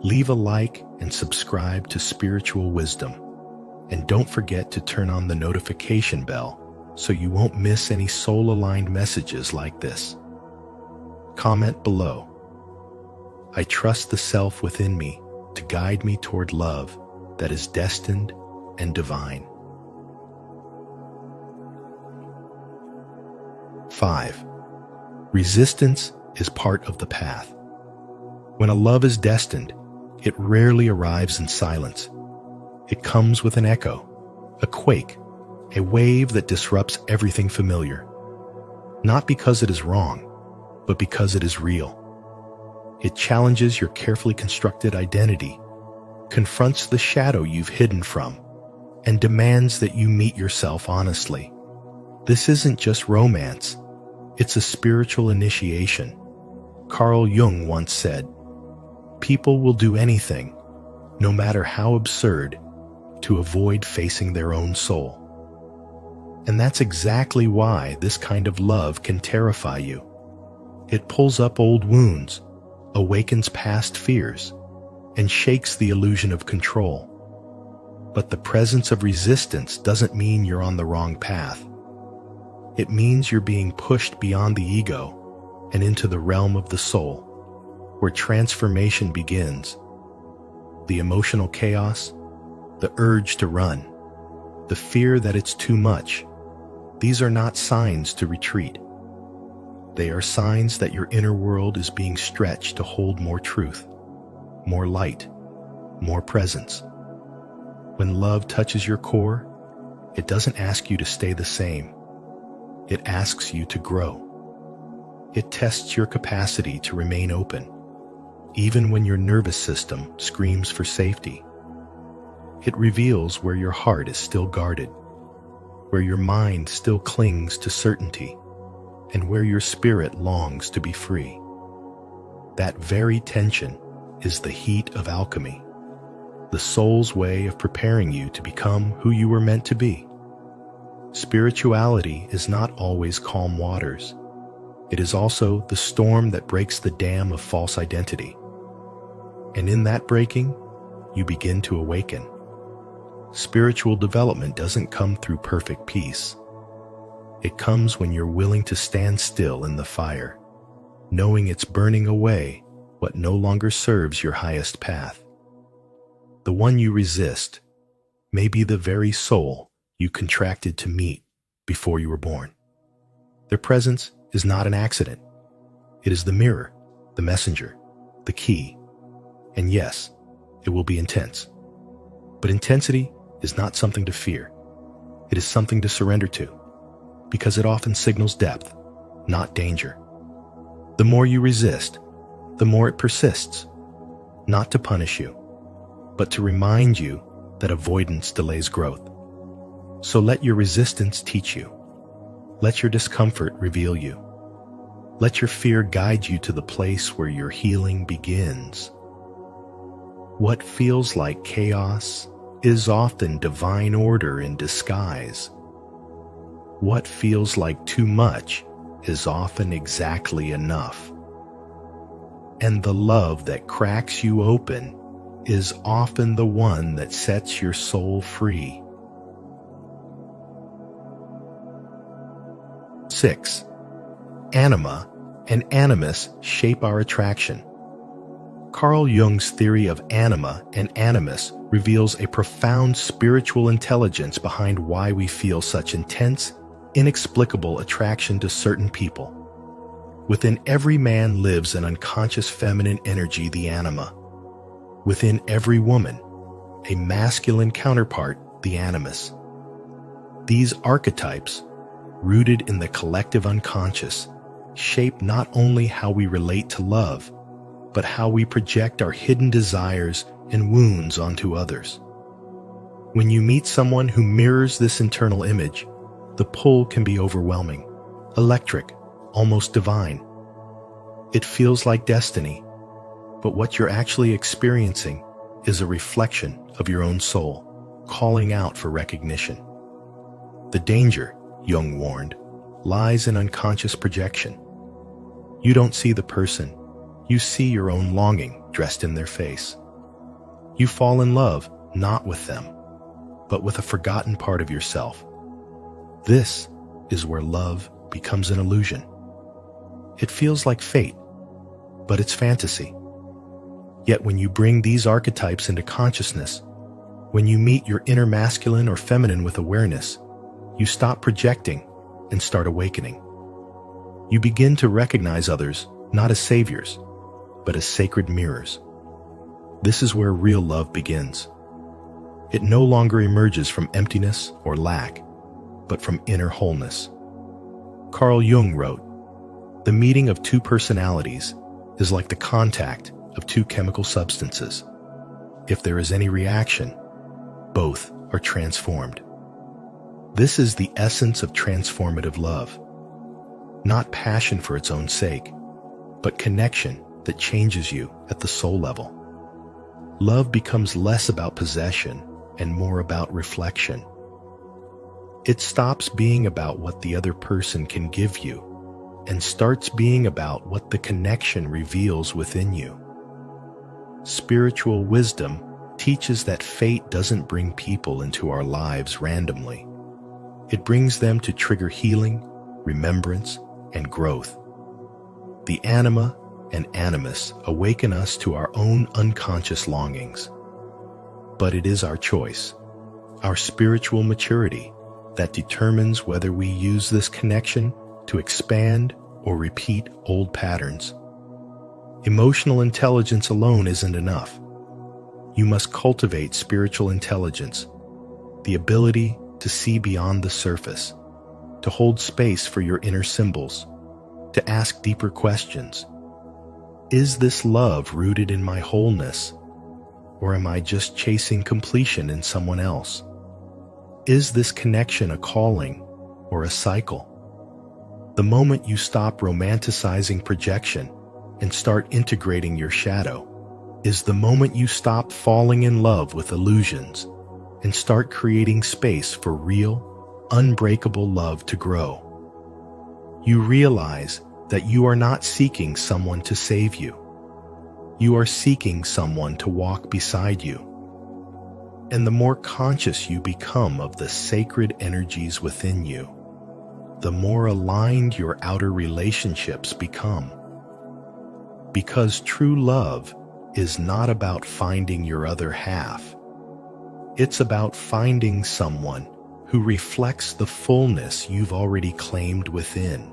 Leave a like and subscribe to Spiritual Wisdom, and don't forget to turn on the notification bell so you won't miss any soul-aligned messages like this. Comment below. I trust the self within me to guide me toward love that is destined and divine. 5. Resistance is part of the path. When a love is destined, it rarely arrives in silence. It comes with an echo, a quake, a wave that disrupts everything familiar. Not because it is wrong, but because it is real. It challenges your carefully constructed identity, confronts the shadow you've hidden from, and demands that you meet yourself honestly. This isn't just romance, it's a spiritual initiation. Carl Jung once said, "People will do anything, no matter how absurd, to avoid facing their own soul." And that's exactly why this kind of love can terrify you. It pulls up old wounds, awakens past fears, and shakes the illusion of control. But the presence of resistance doesn't mean you're on the wrong path. It means you're being pushed beyond the ego and into the realm of the soul, where transformation begins. The emotional chaos, the urge to run, the fear that it's too much, these are not signs to retreat. They are signs that your inner world is being stretched to hold more truth, more light, more presence. When love touches your core, it doesn't ask you to stay the same. It asks you to grow. It tests your capacity to remain open, even when your nervous system screams for safety. It reveals where your heart is still guarded, where your mind still clings to certainty, and where your spirit longs to be free. That very tension is the heat of alchemy, the soul's way of preparing you to become who you were meant to be. Spirituality is not always calm waters. It is also the storm that breaks the dam of false identity. And in that breaking, you begin to awaken. Spiritual development doesn't come through perfect peace. It comes when you're willing to stand still in the fire, knowing it's burning away what no longer serves your highest path. The one you resist may be the very soul you contracted to meet before you were born. Their presence is not an accident. It is the mirror, the messenger, the key. And yes, it will be intense. But intensity is not something to fear. It is something to surrender to, because it often signals depth, not danger. The more you resist, the more it persists, not to punish you, but to remind you that avoidance delays growth. So let your resistance teach you. Let your discomfort reveal you. Let your fear guide you to the place where your healing begins. What feels like chaos is often divine order in disguise. What feels like too much is often exactly enough. And the love that cracks you open is often the one that sets your soul free. 6. Anima and animus shape our attraction. Carl Jung's theory of anima and animus reveals a profound spiritual intelligence behind why we feel such intense, inexplicable attraction to certain people. Within every man lives an unconscious feminine energy, the anima. Within every woman, a masculine counterpart, the animus. These archetypes, rooted in the collective unconscious, shape not only how we relate to love, but how we project our hidden desires and wounds onto others. When you meet someone who mirrors this internal image, the pull can be overwhelming, electric, almost divine. It feels like destiny, but what you're actually experiencing is a reflection of your own soul, calling out for recognition. The danger, Jung warned, lies in unconscious projection. You don't see the person, you see your own longing dressed in their face. You fall in love not with them, but with a forgotten part of yourself. This is where love becomes an illusion. It feels like fate, but it's fantasy. Yet when you bring these archetypes into consciousness, when you meet your inner masculine or feminine with awareness, you stop projecting and start awakening. You begin to recognize others not as saviors, but as sacred mirrors. This is where real love begins. It no longer emerges from emptiness or lack, but from inner wholeness. Carl Jung wrote, "The meeting of two personalities is like the contact of two chemical substances. if there is any reaction, both are transformed. This is the essence of transformative love. Not passion for its own sake, but connection that changes you at the soul level. Love becomes less about possession and more about reflection. It stops being about what the other person can give you and starts being about what the connection reveals within you. Spiritual wisdom teaches that fate doesn't bring people into our lives randomly. It brings them to trigger healing, remembrance, and growth. The anima and animus awaken us to our own unconscious longings. But it is our choice, our spiritual maturity, that determines whether we use this connection to expand or repeat old patterns. Emotional intelligence alone isn't enough. You must cultivate spiritual intelligence, the ability to see beyond the surface, to hold space for your inner symbols, to ask deeper questions. Is this love rooted in my wholeness, or am I just chasing completion in someone else? Is this connection a calling or a cycle? The moment you stop romanticizing projection and start integrating your shadow is the moment you stop falling in love with illusions and start creating space for real, unbreakable love to grow. You realize that you are not seeking someone to save you. You are seeking someone to walk beside you. And the more conscious you become of the sacred energies within you, the more aligned your outer relationships become. Because true love is not about finding your other half. It's about finding someone who reflects the fullness you've already claimed within.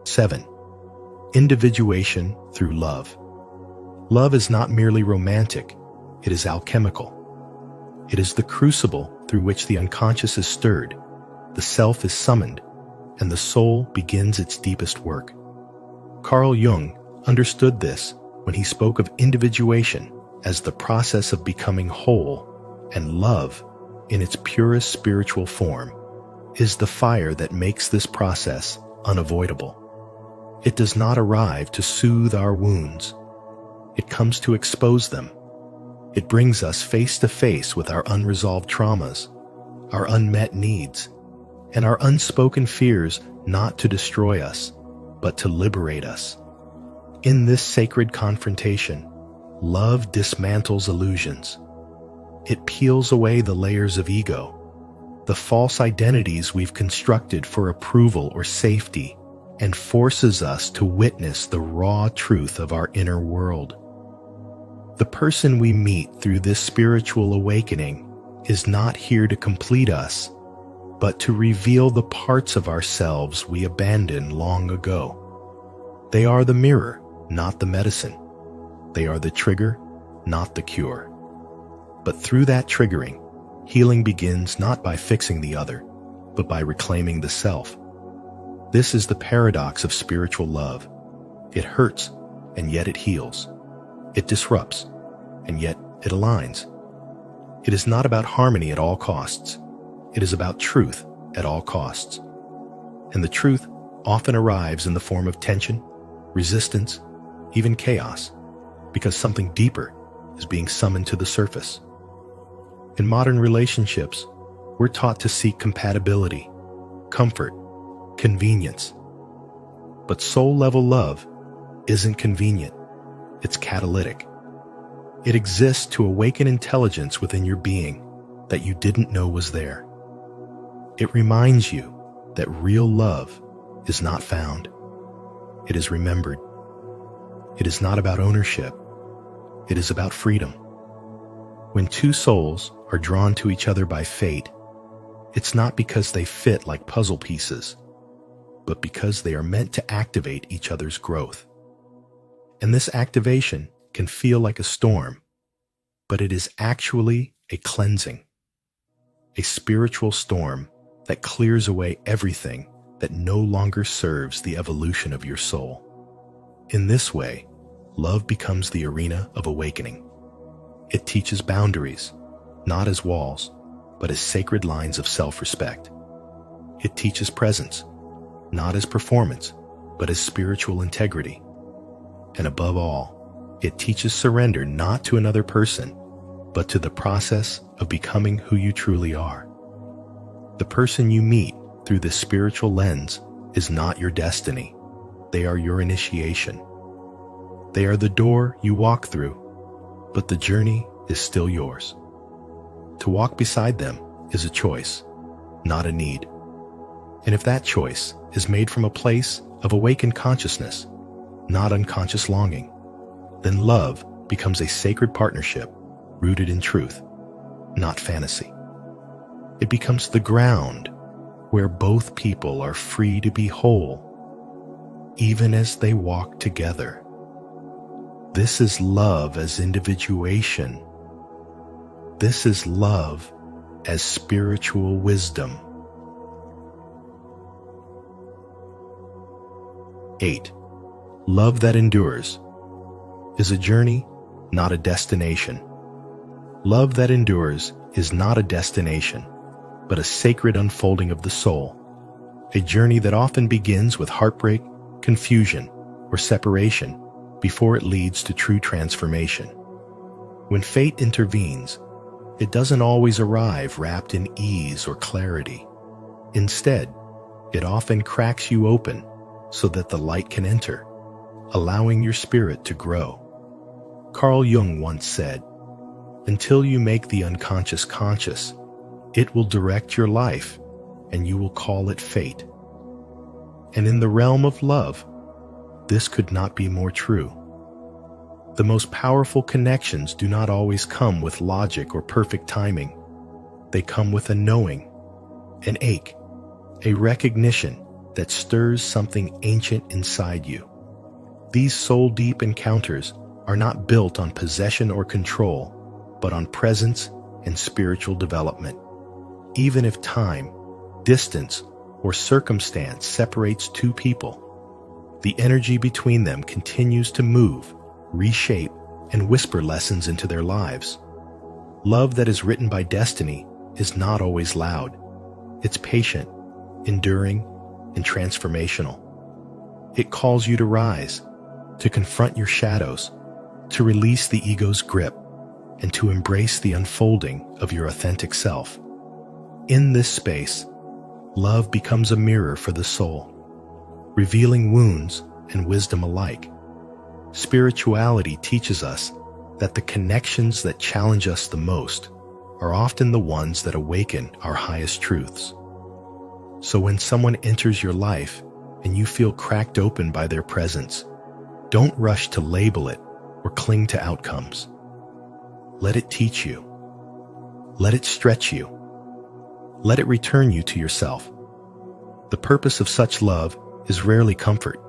7. Individuation through love. Love is not merely romantic, it is alchemical. It is the crucible through which the unconscious is stirred, the self is summoned, and the soul begins its deepest work. Carl Jung understood this when he spoke of individuation as the process of becoming whole, and love, in its purest spiritual form, is the fire that makes this process unavoidable. It does not arrive to soothe our wounds. It comes to expose them. It brings us face to face with our unresolved traumas, our unmet needs, and our unspoken fears, not to destroy us, but to liberate us. In this sacred confrontation, love dismantles illusions. It peels away the layers of ego, the false identities we've constructed for approval or safety, and forces us to witness the raw truth of our inner world. The person we meet through this spiritual awakening is not here to complete us, but to reveal the parts of ourselves we abandoned long ago. They are the mirror, not the medicine. They are the trigger, not the cure. But through that triggering, healing begins not by fixing the other, but by reclaiming the self. This is the paradox of spiritual love. It hurts, and yet it heals. It disrupts, and yet it aligns. It is not about harmony at all costs. It is about truth at all costs. And the truth often arrives in the form of tension, resistance, even chaos, because something deeper is being summoned to the surface. In modern relationships, we're taught to seek compatibility, comfort, convenience. But soul-level love isn't convenient. It's catalytic. It exists to awaken intelligence within your being that you didn't know was there. It reminds you that real love is not found. It is remembered. It is not about ownership. It is about freedom. When two souls are drawn to each other by fate, it's not because they fit like puzzle pieces, but because they are meant to activate each other's growth. And this activation can feel like a storm, but it is actually a cleansing, a spiritual storm that clears away everything that no longer serves the evolution of your soul. In this way, love becomes the arena of awakening. It teaches boundaries, not as walls, but as sacred lines of self-respect. It teaches presence, not as performance, but as spiritual integrity. And above all, it teaches surrender not to another person, but to the process of becoming who you truly are. The person you meet through this spiritual lens is not your destiny. They are your initiation. They are the door you walk through, but the journey is still yours. To walk beside them is a choice, not a need. And if that choice is made from a place of awakened consciousness, not unconscious longing, then love becomes a sacred partnership rooted in truth, not fantasy. It becomes the ground where both people are free to be whole, even as they walk together. This is love as individuation. This is love as spiritual wisdom. 8. Love that endures is a journey, not a destination. Love that endures is not a destination, but a sacred unfolding of the soul, a journey that often begins with heartbreak, confusion, or separation before it leads to true transformation. When fate intervenes, it doesn't always arrive wrapped in ease or clarity. Instead, it often cracks you open so that the light can enter, allowing your spirit to grow. Carl Jung once said, "Until you make the unconscious conscious, it will direct your life, and you will call it fate." And in the realm of love, this could not be more true. The most powerful connections do not always come with logic or perfect timing. They come with a knowing, an ache, a recognition that stirs something ancient inside you. These soul-deep encounters are not built on possession or control, but on presence and spiritual development. Even if time, distance, or circumstance separates two people, the energy between them continues to move, reshape, and whisper lessons into their lives. Love that is written by destiny is not always loud. It's patient, enduring, and transformational. It calls you to rise, to confront your shadows, to release the ego's grip, and to embrace the unfolding of your authentic self. In this space, love becomes a mirror for the soul, revealing wounds and wisdom alike. Spirituality teaches us that the connections that challenge us the most are often the ones that awaken our highest truths. So when someone enters your life and you feel cracked open by their presence, don't rush to label it or cling to outcomes. Let it teach you. Let it stretch you. Let it return you to yourself. The purpose of such love is rarely comfort.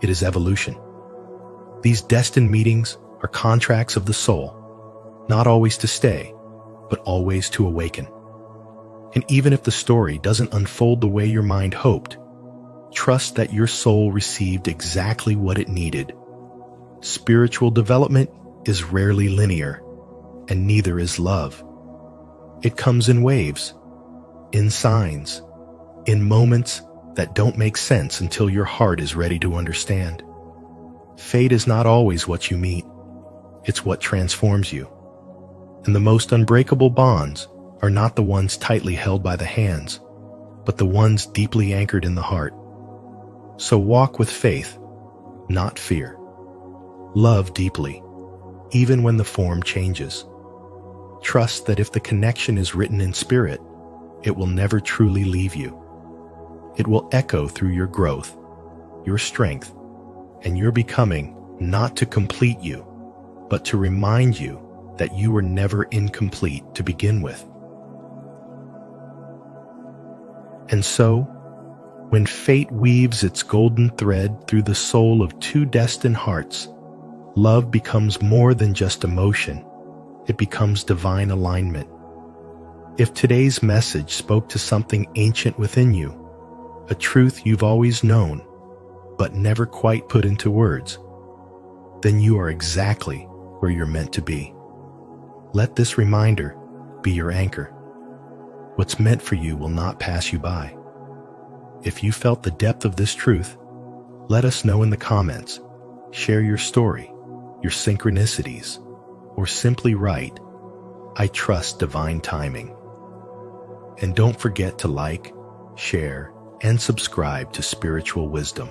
It is evolution. These destined meetings are contracts of the soul, not always to stay, but always to awaken. And even if the story doesn't unfold the way your mind hoped, trust that your soul received exactly what it needed. Spiritual development is rarely linear, and neither is love. It comes in waves, in signs, in moments that don't make sense until your heart is ready to understand. Fate is not always what you meet. It's what transforms you. And the most unbreakable bonds are not the ones tightly held by the hands, but the ones deeply anchored in the heart. So walk with faith, not fear. Love deeply, even when the form changes. Trust that if the connection is written in spirit, it will never truly leave you. It will echo through your growth, your strength, and your becoming, not to complete you, but to remind you that you were never incomplete to begin with. And so, when fate weaves its golden thread through the soul of two destined hearts, love becomes more than just emotion. It becomes divine alignment. If today's message spoke to something ancient within you, a truth you've always known, but never quite put into words, then you are exactly where you're meant to be. Let this reminder be your anchor. What's meant for you will not pass you by. If you felt the depth of this truth, let us know in the comments. Share your story, your synchronicities, or simply write, "I trust divine timing." And don't forget to like, share, and subscribe to Spiritual Wisdom.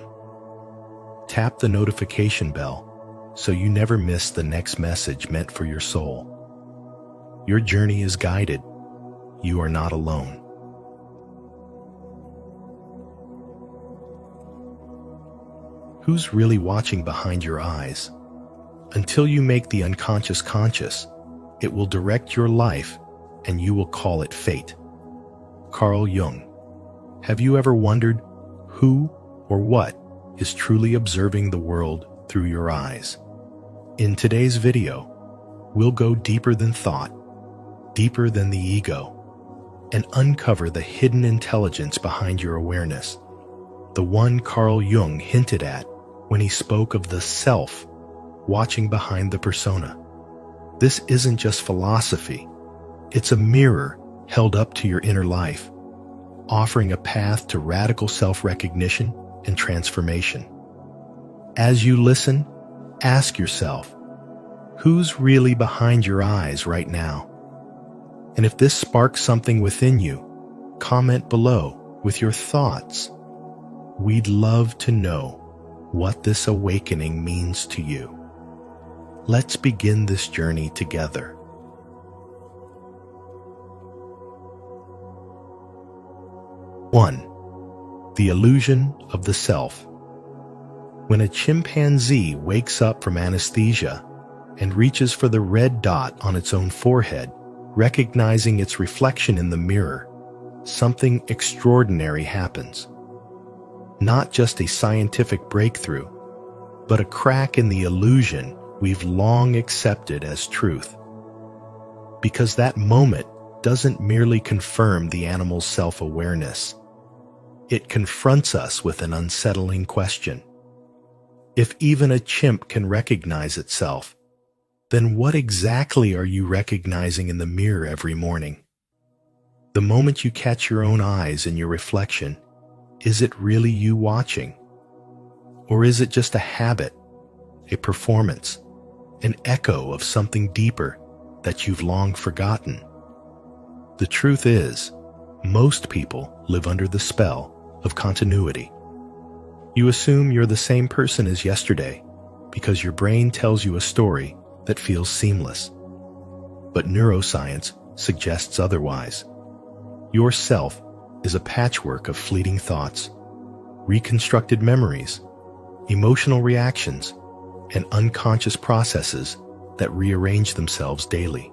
Tap the notification bell so you never miss the next message meant for your soul. Your journey is guided. You are not alone. Who's really watching behind your eyes? Until you make the unconscious conscious, it will direct your life and you will call it fate. Carl Jung. Have you ever wondered who or what is truly observing the world through your eyes? In today's video, we'll go deeper than thought, deeper than the ego, and uncover the hidden intelligence behind your awareness, the one Carl Jung hinted at when he spoke of the self watching behind the persona. This isn't just philosophy, it's a mirror held up to your inner life, offering a path to radical self-recognition and transformation. As you listen, ask yourself, who's really behind your eyes right now? And if this sparks something within you, comment below with your thoughts. We'd love to know what this awakening means to you. Let's begin this journey together. One, the illusion of the self. When a chimpanzee wakes up from anesthesia and reaches for the red dot on its own forehead, recognizing its reflection in the mirror, something extraordinary happens. Not just a scientific breakthrough, but a crack in the illusion we've long accepted as truth. Because that moment doesn't merely confirm the animal's self-awareness. It confronts us with an unsettling question. If even a chimp can recognize itself, then what exactly are you recognizing in the mirror every morning? The moment you catch your own eyes in your reflection, is it really you watching? Or is it just a habit, a performance, an echo of something deeper that you've long forgotten? The truth is, most people live under the spell of continuity. You assume you're the same person as yesterday because your brain tells you a story that feels seamless. But neuroscience suggests otherwise. Your self is a patchwork of fleeting thoughts, reconstructed memories, emotional reactions, and unconscious processes that rearrange themselves daily.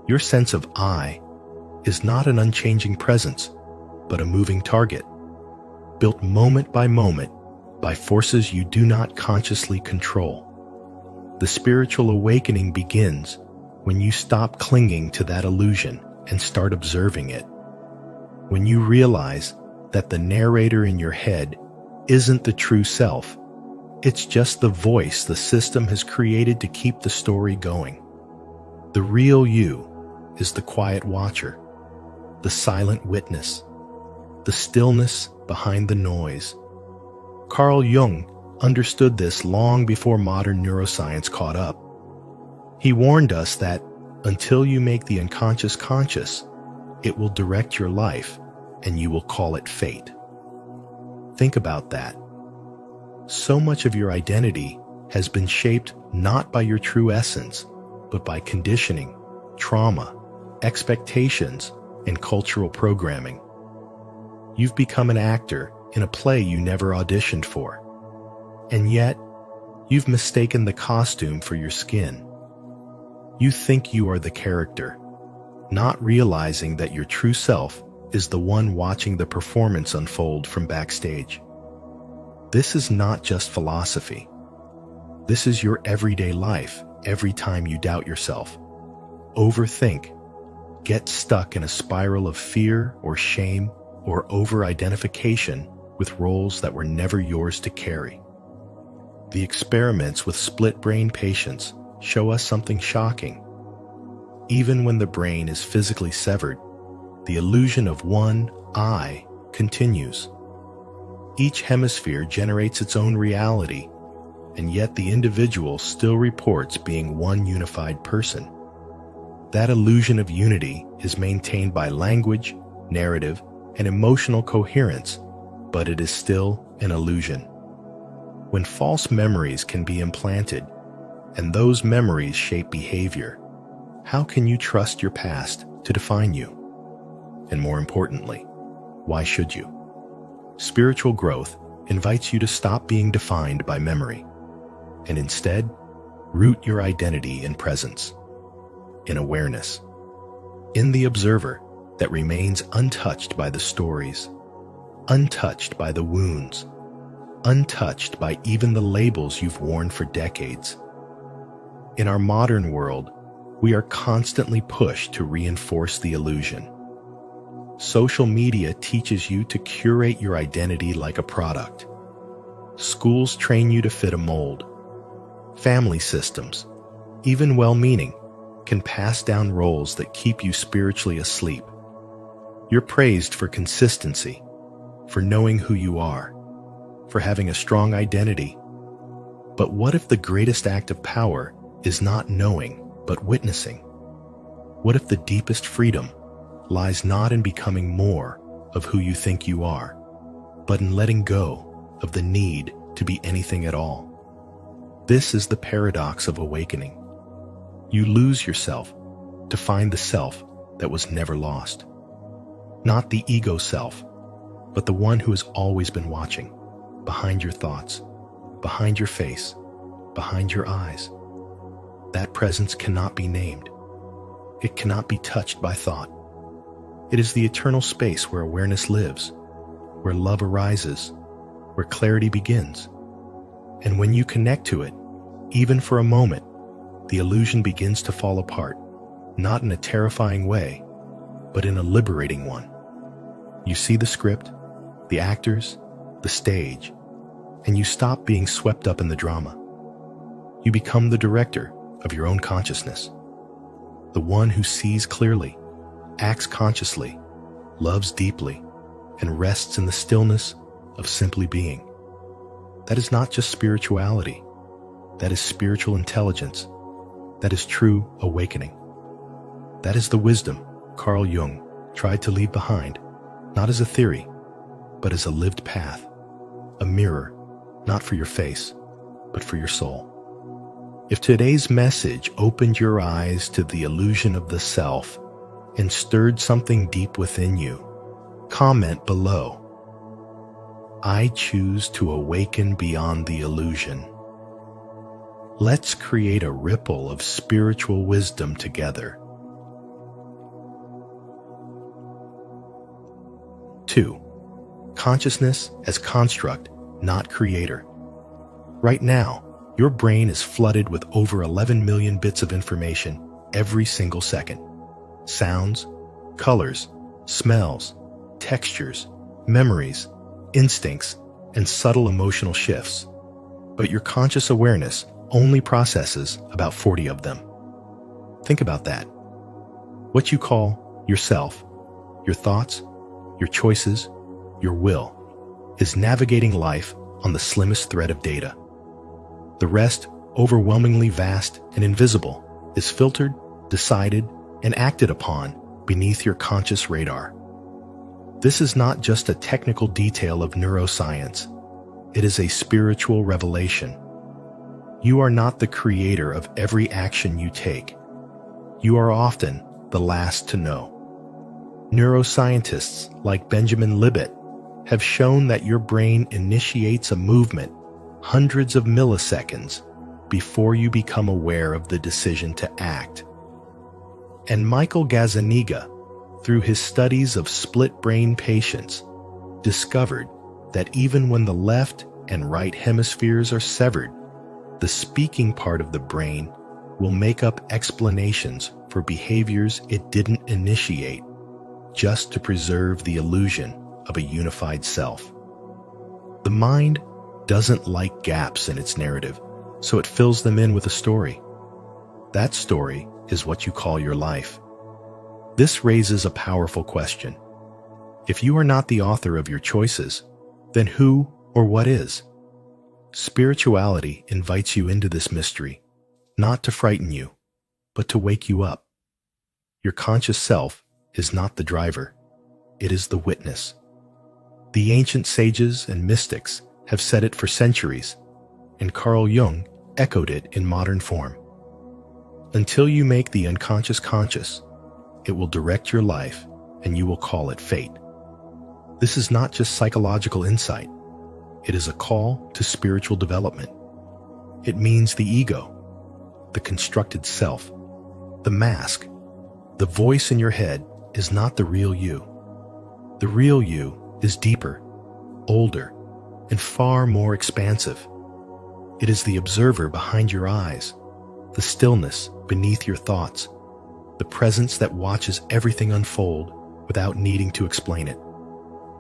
Your sense of I is not an unchanging presence, but a moving target, built moment by forces you do not consciously control. The spiritual awakening begins when you stop clinging to that illusion and start observing it. When you realize that the narrator in your head isn't the true self, it's just the voice the system has created to keep the story going. The real you is the quiet watcher, the silent witness, the stillness behind the noise. Carl Jung understood this long before modern neuroscience caught up. He warned us that until you make the unconscious conscious, it will direct your life and you will call it fate. Think about that. So much of your identity has been shaped not by your true essence, but by conditioning, trauma, expectations, and cultural programming. You've become an actor in a play you never auditioned for. And yet, you've mistaken the costume for your skin. You think you are the character, not realizing that your true self is the one watching the performance unfold from backstage. This is not just philosophy. This is your everyday life every time you doubt yourself, overthink, get stuck in a spiral of fear or shame or over-identification with roles that were never yours to carry. The experiments with split-brain patients show us something shocking. Even when the brain is physically severed, the illusion of one I continues. Each hemisphere generates its own reality, and yet the individual still reports being one unified person. That illusion of unity is maintained by language, narrative, and emotional coherence, but it is still an illusion. When false memories can be implanted, and those memories shape behavior, how can you trust your past to define you? And more importantly, why should you? Spiritual growth invites you to stop being defined by memory, and instead, root your identity in presence, in awareness, in the observer that remains untouched by the stories, untouched by the wounds, untouched by even the labels you've worn for decades. In our modern world, we are constantly pushed to reinforce the illusion. Social media teaches you to curate your identity like a product. Schools train you to fit a mold. Family systems, even well-meaning, can pass down roles that keep you spiritually asleep. You're praised for consistency, for knowing who you are, for having a strong identity. But what if the greatest act of power is not knowing, but witnessing? What if the deepest freedom lies not in becoming more of who you think you are, but in letting go of the need to be anything at all? This is the paradox of awakening. You lose yourself to find the self that was never lost. Not the ego self, but the one who has always been watching, behind your thoughts, behind your face, behind your eyes. That presence cannot be named. It cannot be touched by thought. It is the eternal space where awareness lives, where love arises, where clarity begins. And when you connect to it, even for a moment, the illusion begins to fall apart, not in a terrifying way, but in a liberating one. You see the script, the actors, the stage, and you stop being swept up in the drama. You become the director of your own consciousness, the one who sees clearly, acts consciously, loves deeply, and rests in the stillness of simply being. That is not just spirituality. That is spiritual intelligence. That is true awakening. That is the wisdom Carl Jung tried to leave behind, not as a theory, but as a lived path, a mirror, not for your face, but for your soul. If today's message opened your eyes to the illusion of the self and stirred something deep within you, comment below. I choose to awaken beyond the illusion. Let's create a ripple of spiritual wisdom together. 2. Consciousness as construct, not creator. Right now, your brain is flooded with over 11 million bits of information every single second. Sounds, colors, smells, textures, memories, instincts, and subtle emotional shifts. But your conscious awareness only processes about 40 of them. Think about that. What you call yourself, your thoughts, your choices, your will, is navigating life on the slimmest thread of data. The rest, overwhelmingly vast and invisible, is filtered, decided, and acted upon beneath your conscious radar. This is not just a technical detail of neuroscience. It is a spiritual revelation. You are not the creator of every action you take. You are often the last to know. Neuroscientists like Benjamin Libet have shown that your brain initiates a movement hundreds of milliseconds before you become aware of the decision to act. And Michael Gazzaniga, through his studies of split-brain patients, discovered that even when the left and right hemispheres are severed, the speaking part of the brain will make up explanations for behaviors it didn't initiate, just to preserve the illusion of a unified self. The mind doesn't like gaps in its narrative, so it fills them in with a story. That story is what you call your life. This raises a powerful question. If you are not the author of your choices, then who or what is? Spirituality invites you into this mystery, not to frighten you, but to wake you up. Your conscious self is not the driver, it is the witness. The ancient sages and mystics have said it for centuries, and Carl Jung echoed it in modern form. Until you make the unconscious conscious, it will direct your life and you will call it fate. This is not just psychological insight. It is a call to spiritual development. It means the ego, the constructed self, the mask, the voice in your head is not the real you. The real you is deeper, older, and far more expansive. It is the observer behind your eyes, the stillness beneath your thoughts, the presence that watches everything unfold without needing to explain it.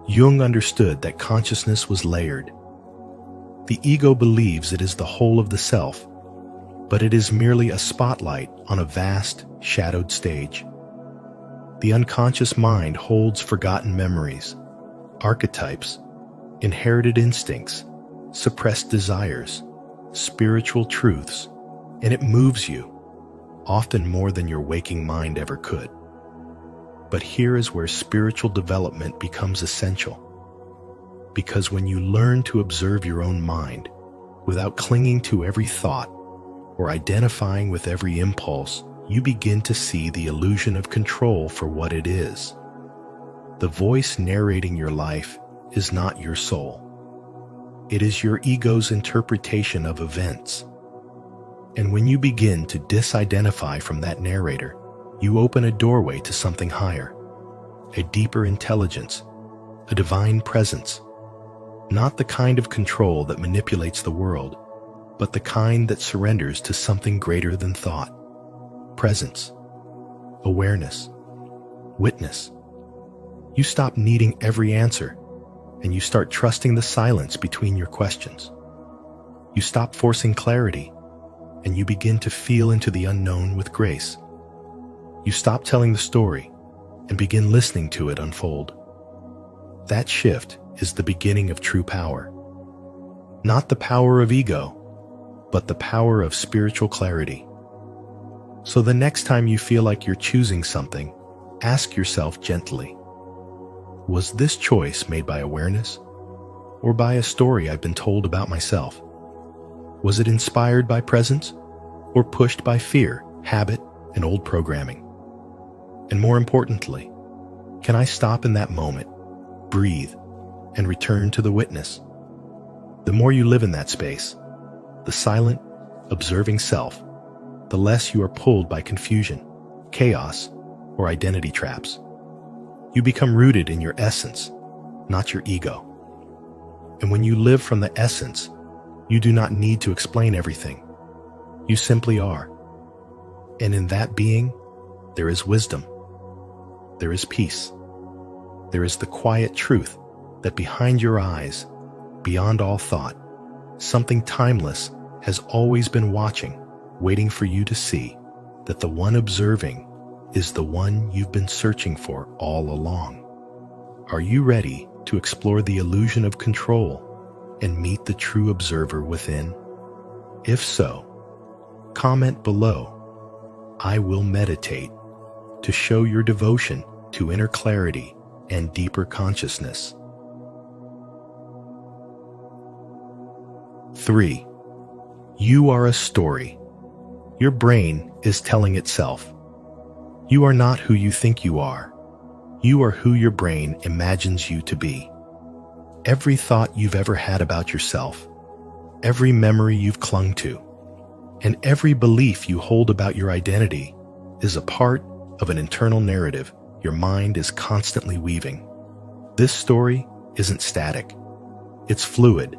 Jung understood that consciousness was layered. The ego believes it is the whole of the self, but it is merely a spotlight on a vast, shadowed stage. The unconscious mind holds forgotten memories, archetypes, inherited instincts, suppressed desires, spiritual truths, and it moves you, often more than your waking mind ever could. But here is where spiritual development becomes essential. Because when you learn to observe your own mind without clinging to every thought or identifying with every impulse, you begin to see the illusion of control for what it is. The voice narrating your life is not your soul. It is your ego's interpretation of events. And when you begin to disidentify from that narrator, you open a doorway to something higher, a deeper intelligence, a divine presence. Not the kind of control that manipulates the world, but the kind that surrenders to something greater than thought. Presence, awareness, witness. You stop needing every answer, and you start trusting the silence between your questions. You stop forcing clarity, and you begin to feel into the unknown with grace. You stop telling the story and begin listening to it unfold. That shift is the beginning of true power. Not the power of ego, but the power of spiritual clarity. So the next time you feel like you're choosing something, ask yourself gently, was this choice made by awareness or by a story I've been told about myself? Was it inspired by presence or pushed by fear, habit, and old programming? And more importantly, can I stop in that moment, breathe, and return to the witness? The more you live in that space, the silent, observing self, the less you are pulled by confusion, chaos, or identity traps. You become rooted in your essence, not your ego. And when you live from the essence, you do not need to explain everything. You simply are. And in that being, there is wisdom. There is peace. There is the quiet truth that behind your eyes, beyond all thought, something timeless has always been watching, waiting for you to see that the one observing is the one you've been searching for all along. Are you ready to explore the illusion of control and meet the true observer within? If so, comment below. I will meditate to show your devotion to inner clarity and deeper consciousness. 3. You are a story. Your brain is telling itself. You are not who you think you are. You are who your brain imagines you to be. Every thought you've ever had about yourself, every memory you've clung to, and every belief you hold about your identity is a part of an internal narrative your mind is constantly weaving. This story isn't static. It's fluid,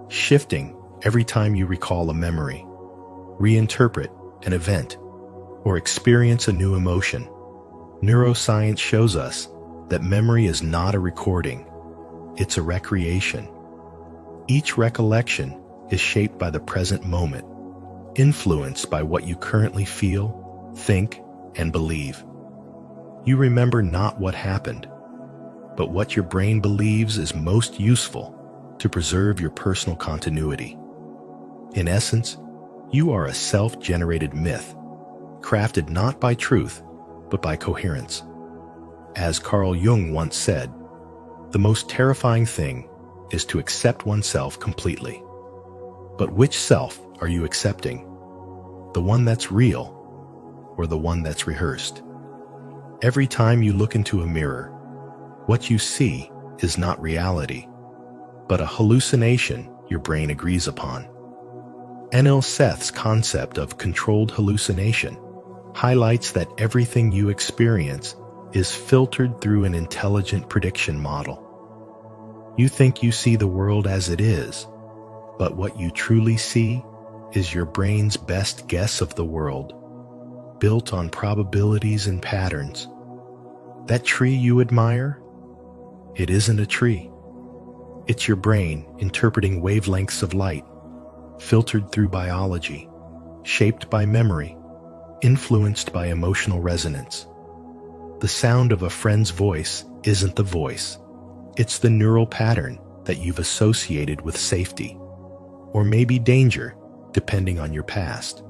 shifting every time you recall a memory, reinterpret an event, or experience a new emotion. Neuroscience shows us that memory is not a recording, it's a recreation. Each recollection is shaped by the present moment, influenced by what you currently feel, think, and believe. You remember not what happened, but what your brain believes is most useful to preserve your personal continuity. In essence, you are a self-generated myth, crafted not by truth, but by coherence. As Carl Jung once said, the most terrifying thing is to accept oneself completely. But which self are you accepting? The one that's real or the one that's rehearsed? Every time you look into a mirror, what you see is not reality, but a hallucination your brain agrees upon. N.L. Seth's concept of controlled hallucination highlights that everything you experience is filtered through an intelligent prediction model. You think you see the world as it is, but what you truly see is your brain's best guess of the world, built on probabilities and patterns. That tree you admire? It isn't a tree. It's your brain interpreting wavelengths of light, filtered through biology, shaped by memory, influenced by emotional resonance. The sound of a friend's voice isn't the voice. It's the neural pattern that you've associated with safety, or maybe danger, depending on your past.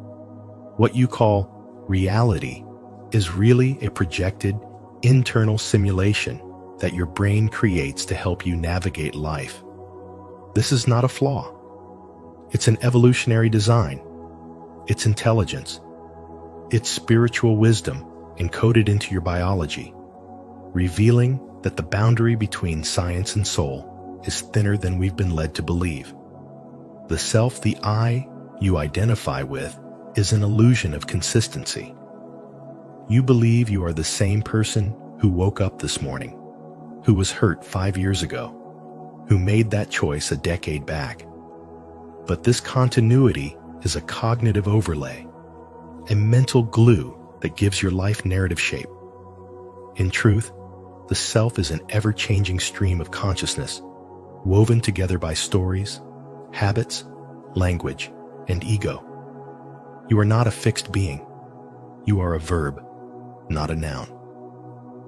What you call reality is really a projected internal simulation that your brain creates to help you navigate life. This is not a flaw. It's an evolutionary design. It's intelligence. It's spiritual wisdom encoded into your biology, revealing that the boundary between science and soul is thinner than we've been led to believe. The self, the I you identify with, is an illusion of consistency. You believe you are the same person who woke up this morning, who was hurt 5 years ago, who made that choice a decade back. But this continuity is a cognitive overlay, a mental glue that gives your life narrative shape. In truth, the self is an ever-changing stream of consciousness, woven together by stories, habits, language, and ego. You are not a fixed being. You are a verb, not a noun.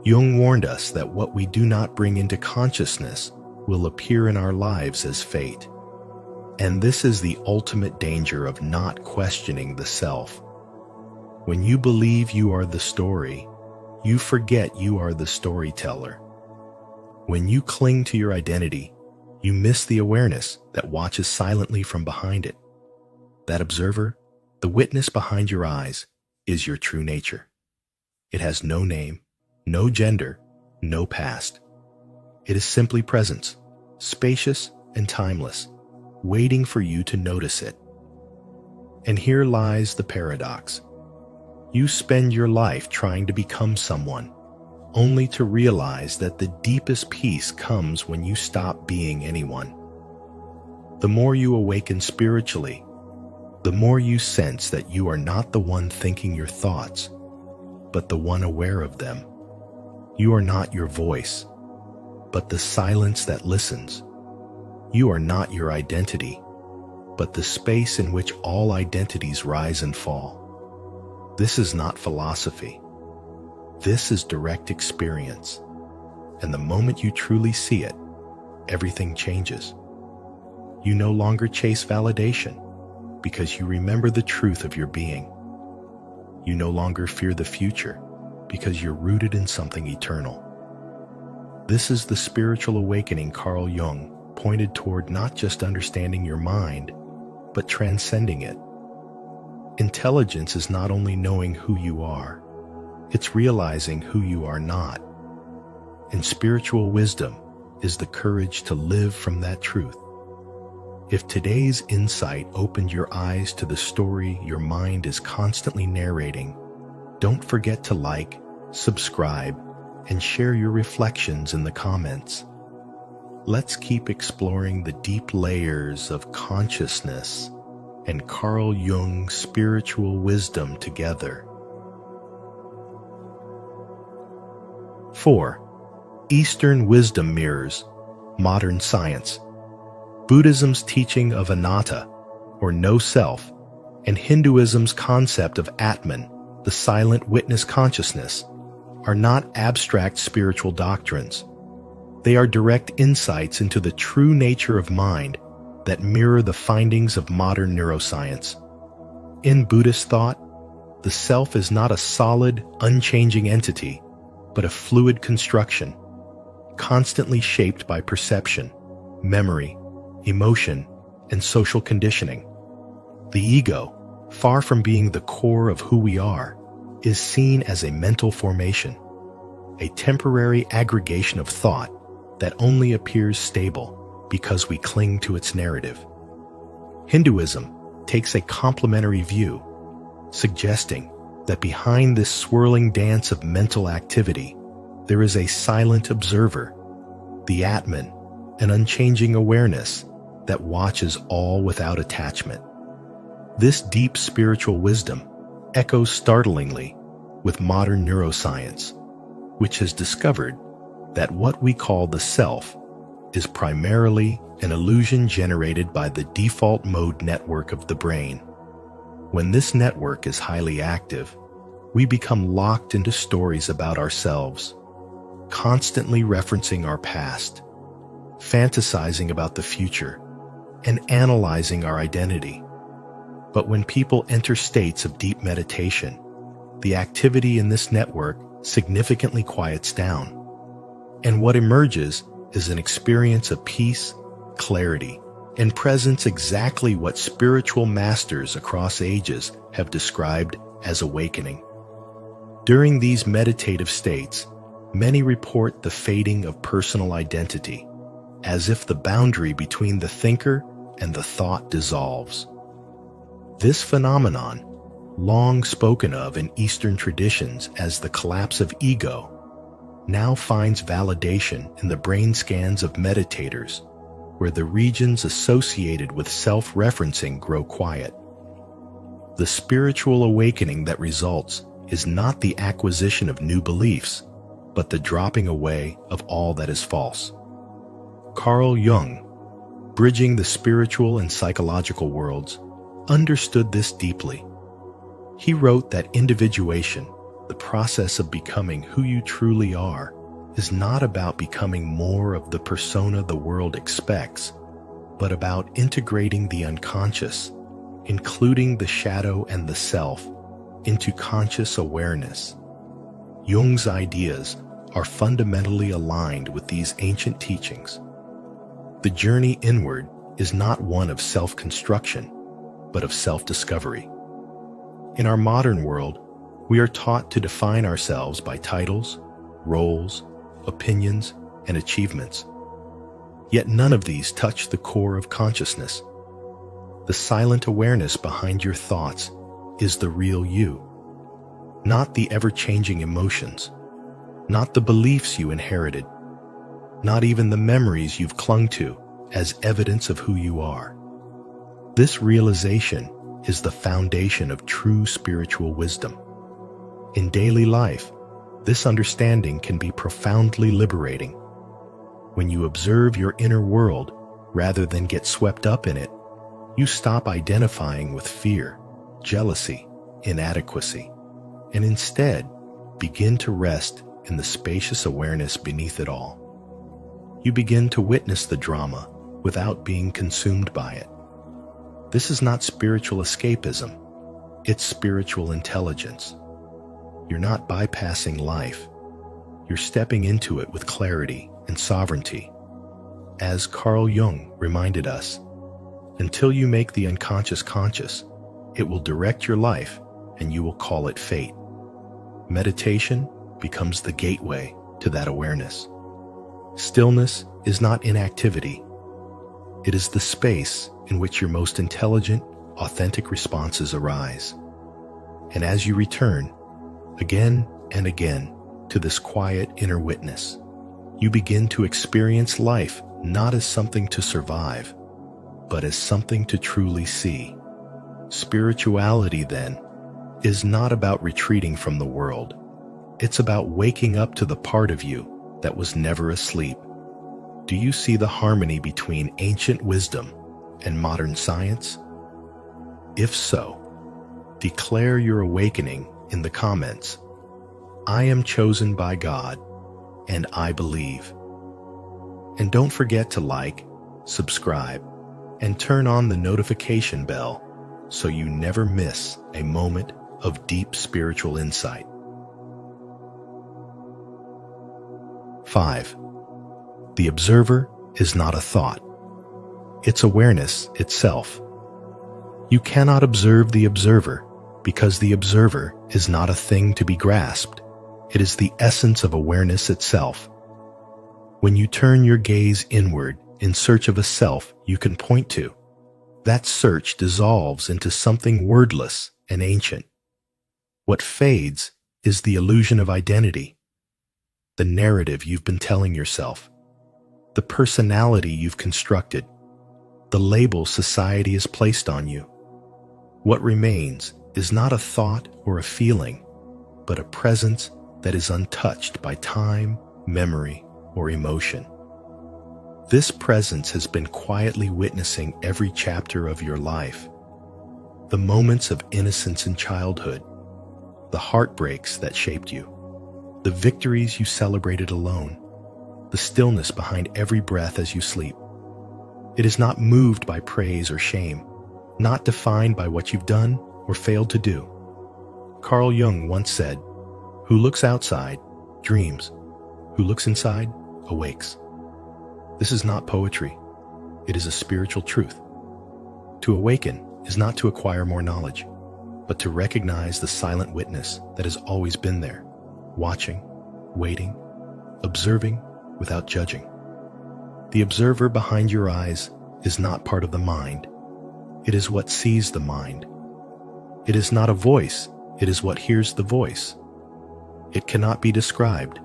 Jung warned us that what we do not bring into consciousness will appear in our lives as fate. And this is the ultimate danger of not questioning the self. When you believe you are the story, you forget you are the storyteller. When you cling to your identity, you miss the awareness that watches silently from behind it. That observer, the witness behind your eyes, is your true nature. It has no name, no gender, no past. It is simply presence, spacious and timeless, waiting for you to notice it. And here lies the paradox. You spend your life trying to become someone, only to realize that the deepest peace comes when you stop being anyone. The more you awaken spiritually, the more you sense that you are not the one thinking your thoughts, but the one aware of them. You are not your voice, but the silence that listens. You are not your identity, but the space in which all identities rise and fall. This is not philosophy. This is direct experience. And the moment you truly see it, everything changes. You no longer chase validation because you remember the truth of your being. You no longer fear the future because you're rooted in something eternal. This is the spiritual awakening Carl Jung pointed toward, not just understanding your mind, but transcending it. Intelligence is not only knowing who you are, it's realizing who you are not. And spiritual wisdom is the courage to live from that truth. If today's insight opened your eyes to the story your mind is constantly narrating, don't forget to like, subscribe, and share your reflections in the comments. Let's keep exploring the deep layers of consciousness and Carl Jung's spiritual wisdom together. 4. Eastern wisdom mirrors modern science. Buddhism's teaching of anatta, or no self, and Hinduism's concept of Atman, the silent witness consciousness, are not abstract spiritual doctrines. They are direct insights into the true nature of mind that mirror the findings of modern neuroscience. In Buddhist thought, the self is not a solid, unchanging entity, but a fluid construction, constantly shaped by perception, memory, emotion, and social conditioning. The ego, far from being the core of who we are, is seen as a mental formation, a temporary aggregation of thought that only appears stable because we cling to its narrative. Hinduism takes a complementary view, suggesting that behind this swirling dance of mental activity, there is a silent observer, the Atman, an unchanging awareness that watches all without attachment. This deep spiritual wisdom echoes startlingly with modern neuroscience, which has discovered that what we call the self is primarily an illusion generated by the default mode network of the brain. When this network is highly active, we become locked into stories about ourselves, constantly referencing our past, fantasizing about the future, and analyzing our identity. But when people enter states of deep meditation, the activity in this network significantly quiets down, and what emerges is an experience of peace, clarity, and presence, exactly what spiritual masters across ages have described as awakening. During these meditative states, many report the fading of personal identity, as if the boundary between the thinker and the thought dissolves. This phenomenon, long spoken of in Eastern traditions as the collapse of ego, now finds validation in the brain scans of meditators, where the regions associated with self-referencing grow quiet. The spiritual awakening that results is not the acquisition of new beliefs, but the dropping away of all that is false. Carl Jung, bridging the spiritual and psychological worlds, understood this deeply. He wrote that individuation, the process of becoming who you truly are, is not about becoming more of the persona the world expects, but about integrating the unconscious, including the shadow and the self, into conscious awareness. Jung's ideas are fundamentally aligned with these ancient teachings. The journey inward is not one of self-construction, but of self-discovery. In our modern world, we are taught to define ourselves by titles, roles, opinions, and achievements. Yet none of these touch the core of consciousness. The silent awareness behind your thoughts is the real you, not the ever-changing emotions, not the beliefs you inherited, not even the memories you've clung to as evidence of who you are. This realization is the foundation of true spiritual wisdom. In daily life, this understanding can be profoundly liberating. When you observe your inner world rather than get swept up in it, you stop identifying with fear, jealousy, inadequacy, and instead begin to rest in the spacious awareness beneath it all. You begin to witness the drama without being consumed by it. This is not spiritual escapism, it's spiritual intelligence. You're not bypassing life, you're stepping into it with clarity and sovereignty. As Carl Jung reminded us, until you make the unconscious conscious, it will direct your life and you will call it fate. Meditation becomes the gateway to that awareness. Stillness is not inactivity. It is the space in which your most intelligent, authentic responses arise. And as you return, again and again, to this quiet inner witness, you begin to experience life not as something to survive, but as something to truly see. Spirituality, then, is not about retreating from the world. It's about waking up to the part of you that was never asleep. Do you see the harmony between ancient wisdom and modern science? If so, declare your awakening in the comments. I am chosen by God, and I believe. And don't forget to like, subscribe, and turn on the notification bell so you never miss a moment of deep spiritual insight. 5. The observer is not a thought. It's awareness itself. You cannot observe the observer because the observer is not a thing to be grasped. It is the essence of awareness itself. When you turn your gaze inward in search of a self you can point to, that search dissolves into something wordless and ancient. What fades is the illusion of identity, the narrative you've been telling yourself, the personality you've constructed, the label society has placed on you. What remains is not a thought or a feeling, but a presence that is untouched by time, memory, or emotion. This presence has been quietly witnessing every chapter of your life. The moments of innocence in childhood, the heartbreaks that shaped you, the victories you celebrated alone, the stillness behind every breath as you sleep. It is not moved by praise or shame, not defined by what you've done or failed to do. Carl Jung once said, "Who looks outside, dreams. Who looks inside, awakes." This is not poetry. It is a spiritual truth. To awaken is not to acquire more knowledge, but to recognize the silent witness that has always been there, watching, waiting, observing without judging. The observer behind your eyes is not part of the mind. It is what sees the mind. It is not a voice, it is what hears the voice. It cannot be described,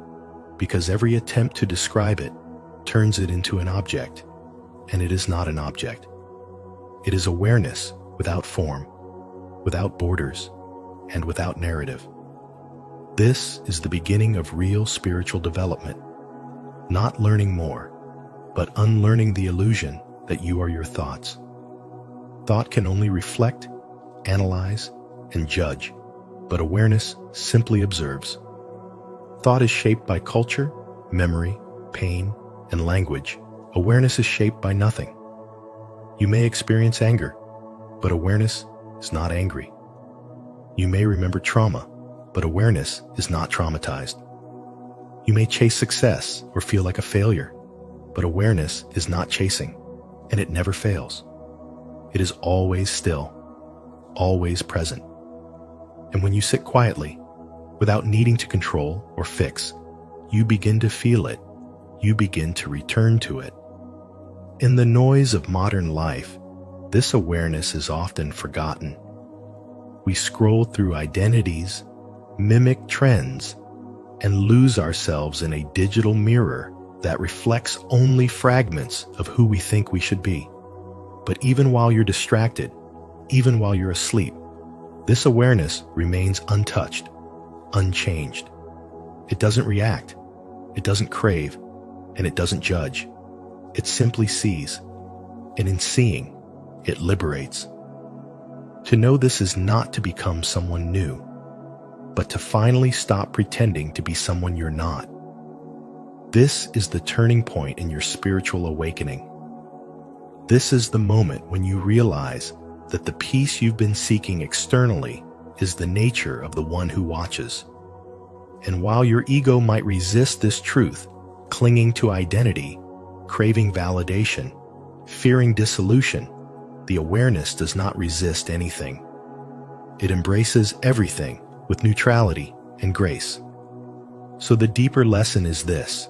because every attempt to describe it turns it into an object, and it is not an object. It is awareness without form, without borders, and without narrative. This is the beginning of real spiritual development, not learning more, but unlearning the illusion that you are your thoughts. Thought can only reflect, analyze, and judge, but awareness simply observes. Thought is shaped by culture, memory, pain, and language. Awareness is shaped by nothing. You may experience anger, but awareness is not angry. You may remember trauma, but awareness is not traumatized. You may chase success or feel like a failure, but awareness is not chasing, and it never fails. It is always still, always present. And when you sit quietly, without needing to control or fix, you begin to feel it. You begin to return to it. In the noise of modern life, this awareness is often forgotten. We scroll through identities, mimic trends, and lose ourselves in a digital mirror that reflects only fragments of who we think we should be. But even while you're distracted, even while you're asleep, this awareness remains untouched, unchanged. It doesn't react, it doesn't crave, and it doesn't judge. It simply sees, and in seeing, it liberates. To know this is not to become someone new, but to finally stop pretending to be someone you're not. This is the turning point in your spiritual awakening. This is the moment when you realize that the peace you've been seeking externally is the nature of the one who watches. And while your ego might resist this truth, clinging to identity, craving validation, fearing dissolution, the awareness does not resist anything. It embraces everything with neutrality and grace. So the deeper lesson is this: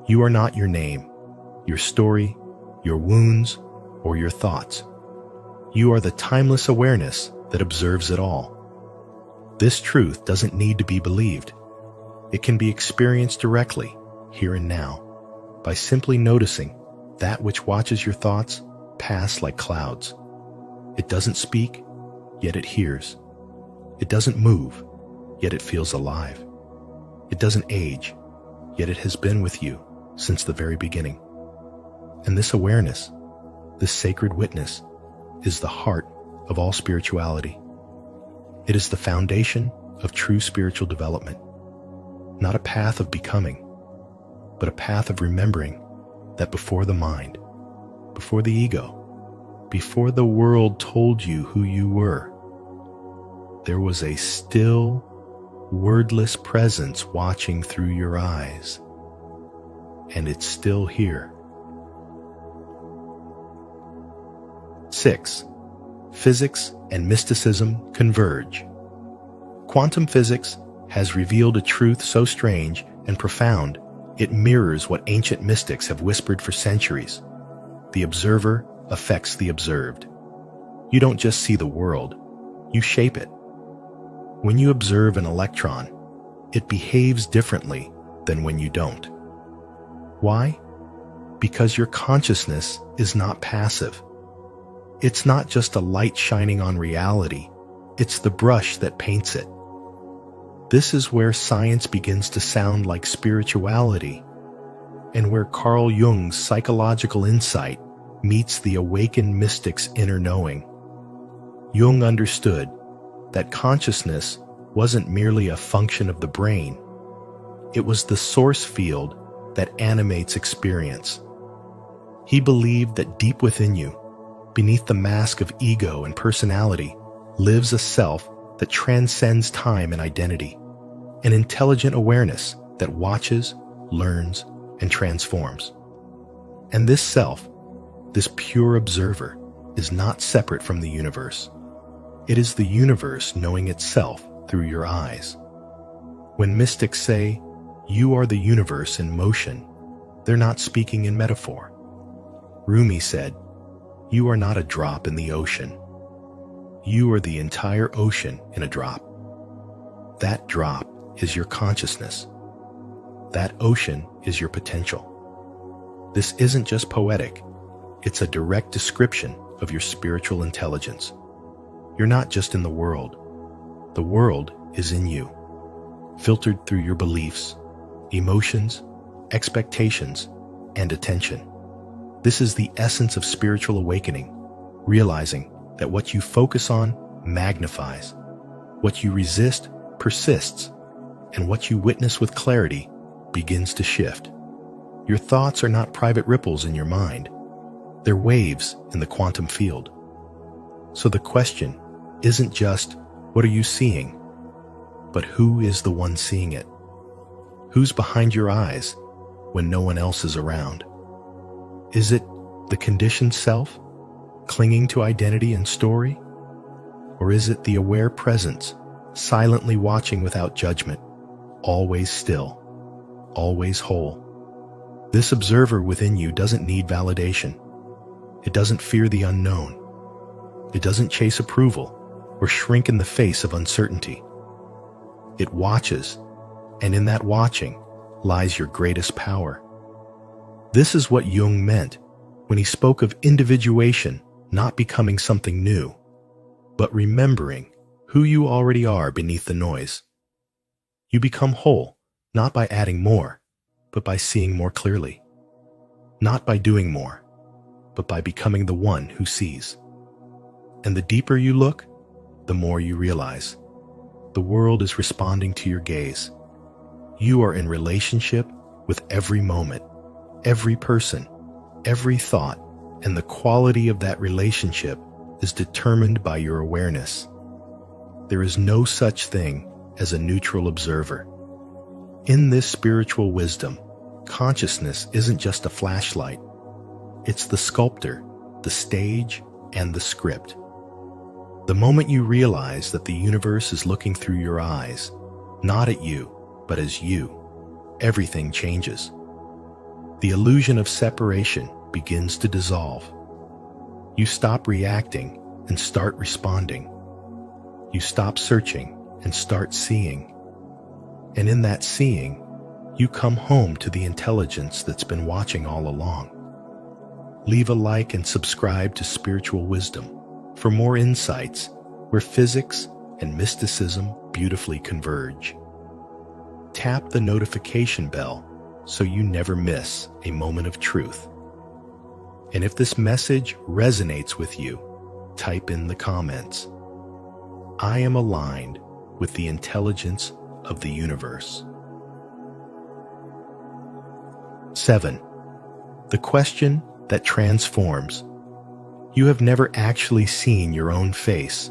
you are not your name, your story, your wounds, or your thoughts. You are the timeless awareness that observes it all. This truth doesn't need to be believed. It can be experienced directly, here and now, by simply noticing that which watches your thoughts pass like clouds. It doesn't speak, yet it hears. It doesn't move, yet it feels alive. It doesn't age, yet it has been with you since the very beginning. And this awareness, this sacred witness, is the heart of all spirituality. It is the foundation of true spiritual development, not a path of becoming, but a path of remembering that before the mind, before the ego, before the world told you who you were, there was a still, wordless presence watching through your eyes, and it's still here. 6. Physics and mysticism converge. Quantum physics has revealed a truth so strange and profound it mirrors what ancient mystics have whispered for centuries. The observer affects the observed. You don't just see the world, you shape it. When you observe an electron, it behaves differently than when you don't. Why? Because your consciousness is not passive. It's not just a light shining on reality, it's the brush that paints it. This is where science begins to sound like spirituality, and where Carl Jung's psychological insight meets the awakened mystic's inner knowing. Jung understood that consciousness wasn't merely a function of the brain. It was the source field that animates experience. He believed that deep within you, beneath the mask of ego and personality, lives a self that transcends time and identity, an intelligent awareness that watches, learns, and transforms. And this self, this pure observer, is not separate from the universe. It is the universe knowing itself through your eyes. When mystics say, "You are the universe in motion," they're not speaking in metaphor. Rumi said, "You are not a drop in the ocean. You are the entire ocean in a drop. That drop is your consciousness. That ocean is your potential." This isn't just poetic, it's a direct description of your spiritual intelligence. You're not just in the world is in you, filtered through your beliefs, emotions, expectations, and attention. This is the essence of spiritual awakening, realizing that what you focus on magnifies, what you resist persists, and what you witness with clarity begins to shift. Your thoughts are not private ripples in your mind. They're waves in the quantum field. So the question isn't just, what are you seeing? But who is the one seeing it? Who's behind your eyes when no one else is around? Is it the conditioned self, clinging to identity and story? Or is it the aware presence, silently watching without judgment, always still, always whole? This observer within you doesn't need validation. It doesn't fear the unknown. It doesn't chase approval or shrink in the face of uncertainty. It watches, and in that watching lies your greatest power. This is what Jung meant when he spoke of individuation not becoming something new, but remembering who you already are beneath the noise. You become whole, not by adding more, but by seeing more clearly. Not by doing more, but by becoming the one who sees. And the deeper you look, the more you realize. The world is responding to your gaze. You are in relationship with every moment, every person, every thought, and the quality of that relationship is determined by your awareness. There is no such thing as a neutral observer. In this spiritual wisdom, consciousness isn't just a flashlight. It's the sculptor, the stage, and the script. The moment you realize that the universe is looking through your eyes, not at you, but as you, everything changes. The illusion of separation begins to dissolve. You stop reacting and start responding. You stop searching and start seeing. And in that seeing, you come home to the intelligence that's been watching all along. Leave a like and subscribe to Spiritual Wisdom for more insights where physics and mysticism beautifully converge. Tap the notification bell so you never miss a moment of truth. And if this message resonates with you, type in the comments, "I am aligned with the intelligence of the universe." 7. The question that transforms. You have never actually seen your own face,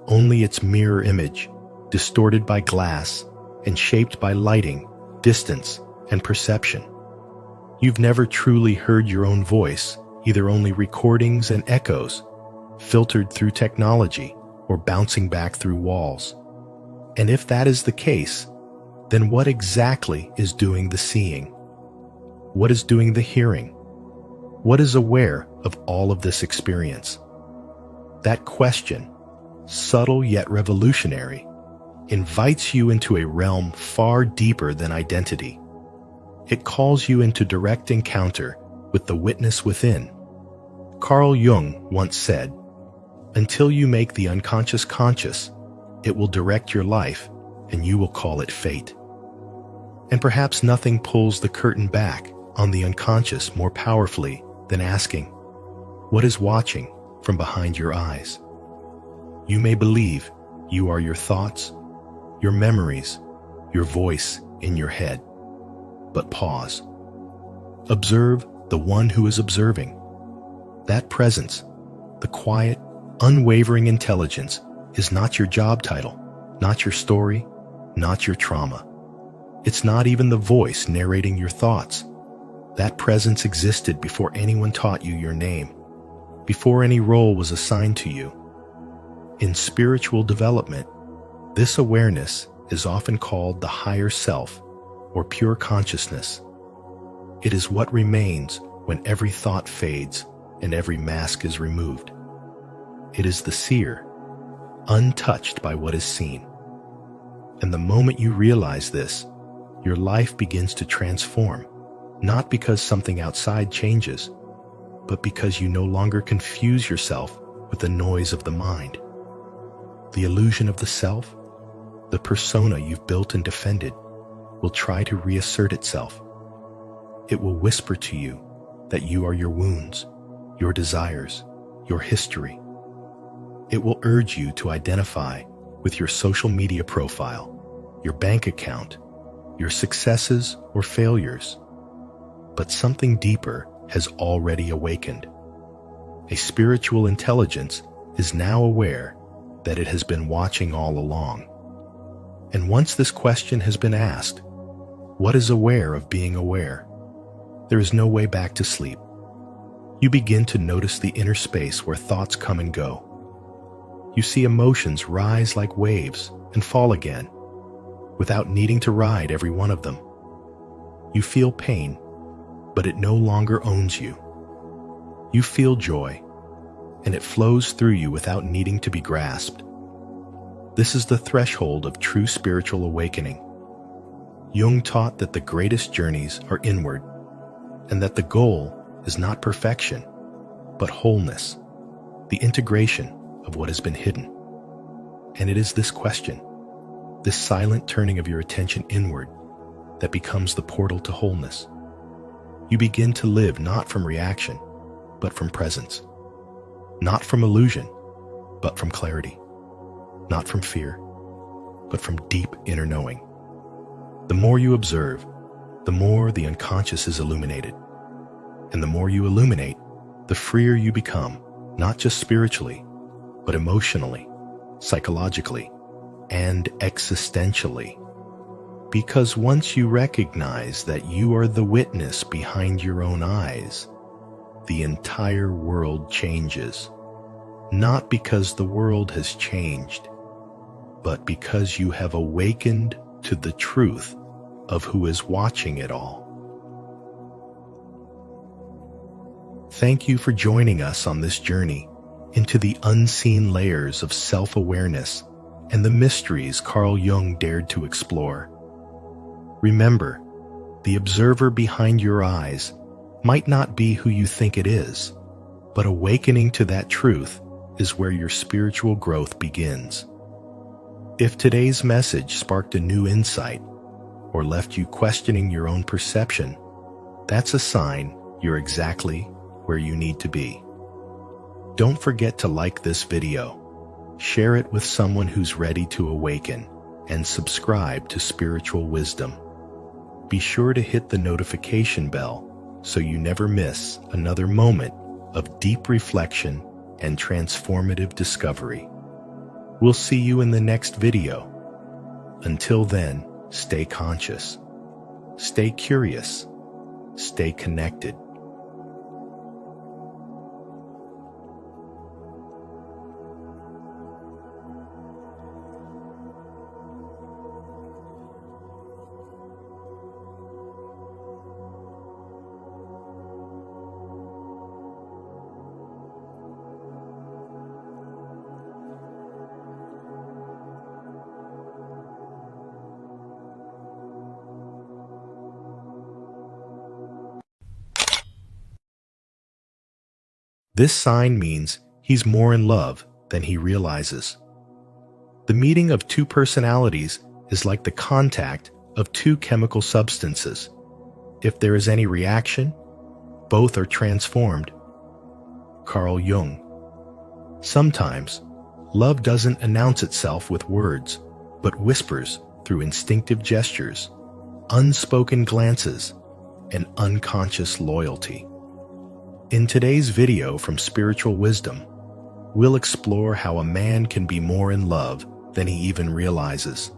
only its mirror image, distorted by glass and shaped by lighting, distance, and perception. You've never truly heard your own voice, either only recordings and echoes, filtered through technology or bouncing back through walls. And if that is the case, then what exactly is doing the seeing? What is doing the hearing? What is aware of all of this experience? That question, subtle yet revolutionary, invites you into a realm far deeper than identity. It calls you into direct encounter with the witness within. Carl Jung once said, "Until you make the unconscious conscious, it will direct your life and you will call it fate." And perhaps nothing pulls the curtain back on the unconscious more powerfully than asking, what is watching from behind your eyes? You may believe you are your thoughts, your memories, your voice in your head. But pause. Observe the one who is observing. That presence, the quiet, unwavering intelligence, is not your job title, not your story, not your trauma. It's not even the voice narrating your thoughts. That presence existed before anyone taught you your name, before any role was assigned to you. In spiritual development, this awareness is often called the higher self or pure consciousness. It is what remains when every thought fades and every mask is removed. It is the seer, untouched by what is seen. And the moment you realize this, your life begins to transform, not because something outside changes, but because you no longer confuse yourself with the noise of the mind. The illusion of the self, the persona you've built and defended, will try to reassert itself. It will whisper to you that you are your wounds, your desires, your history. It will urge you to identify with your social media profile, your bank account, your successes or failures. But something deeper has already awakened. A spiritual intelligence is now aware that it has been watching all along. And once this question has been asked, what is aware of being aware? There is no way back to sleep. You begin to notice the inner space where thoughts come and go. You see emotions rise like waves and fall again, without needing to ride every one of them. You feel pain, but it no longer owns you. You feel joy, and it flows through you without needing to be grasped. This is the threshold of true spiritual awakening. Jung taught that the greatest journeys are inward, and that the goal is not perfection, but wholeness, the integration of what has been hidden. And it is this question, this silent turning of your attention inward, that becomes the portal to wholeness. You begin to live not from reaction, but from presence. Not from illusion, but from clarity. Not from fear, but from deep inner knowing. The more you observe, the more the unconscious is illuminated. And the more you illuminate, the freer you become, not just spiritually, but emotionally, psychologically, and existentially. Because once you recognize that you are the witness behind your own eyes, the entire world changes. Not because the world has changed, but because you have awakened to the truth of who is watching it all. Thank you for joining us on this journey into the unseen layers of self-awareness and the mysteries Carl Jung dared to explore. Remember, the observer behind your eyes might not be who you think it is, but awakening to that truth is where your spiritual growth begins. If today's message sparked a new insight or left you questioning your own perception, that's a sign you're exactly where you need to be. Don't forget to like this video, share it with someone who's ready to awaken, and subscribe to Spiritual Wisdom. Be sure to hit the notification bell so you never miss another moment of deep reflection and transformative discovery. We'll see you in the next video. Until then, stay conscious, stay curious, stay connected. This sign means he's more in love than he realizes. The meeting of two personalities is like the contact of two chemical substances. If there is any reaction, both are transformed. Carl Jung. Sometimes, love doesn't announce itself with words, but whispers through instinctive gestures, unspoken glances, and unconscious loyalty. In today's video from Spiritual Wisdom, we'll explore how a man can be more in love than he even realizes,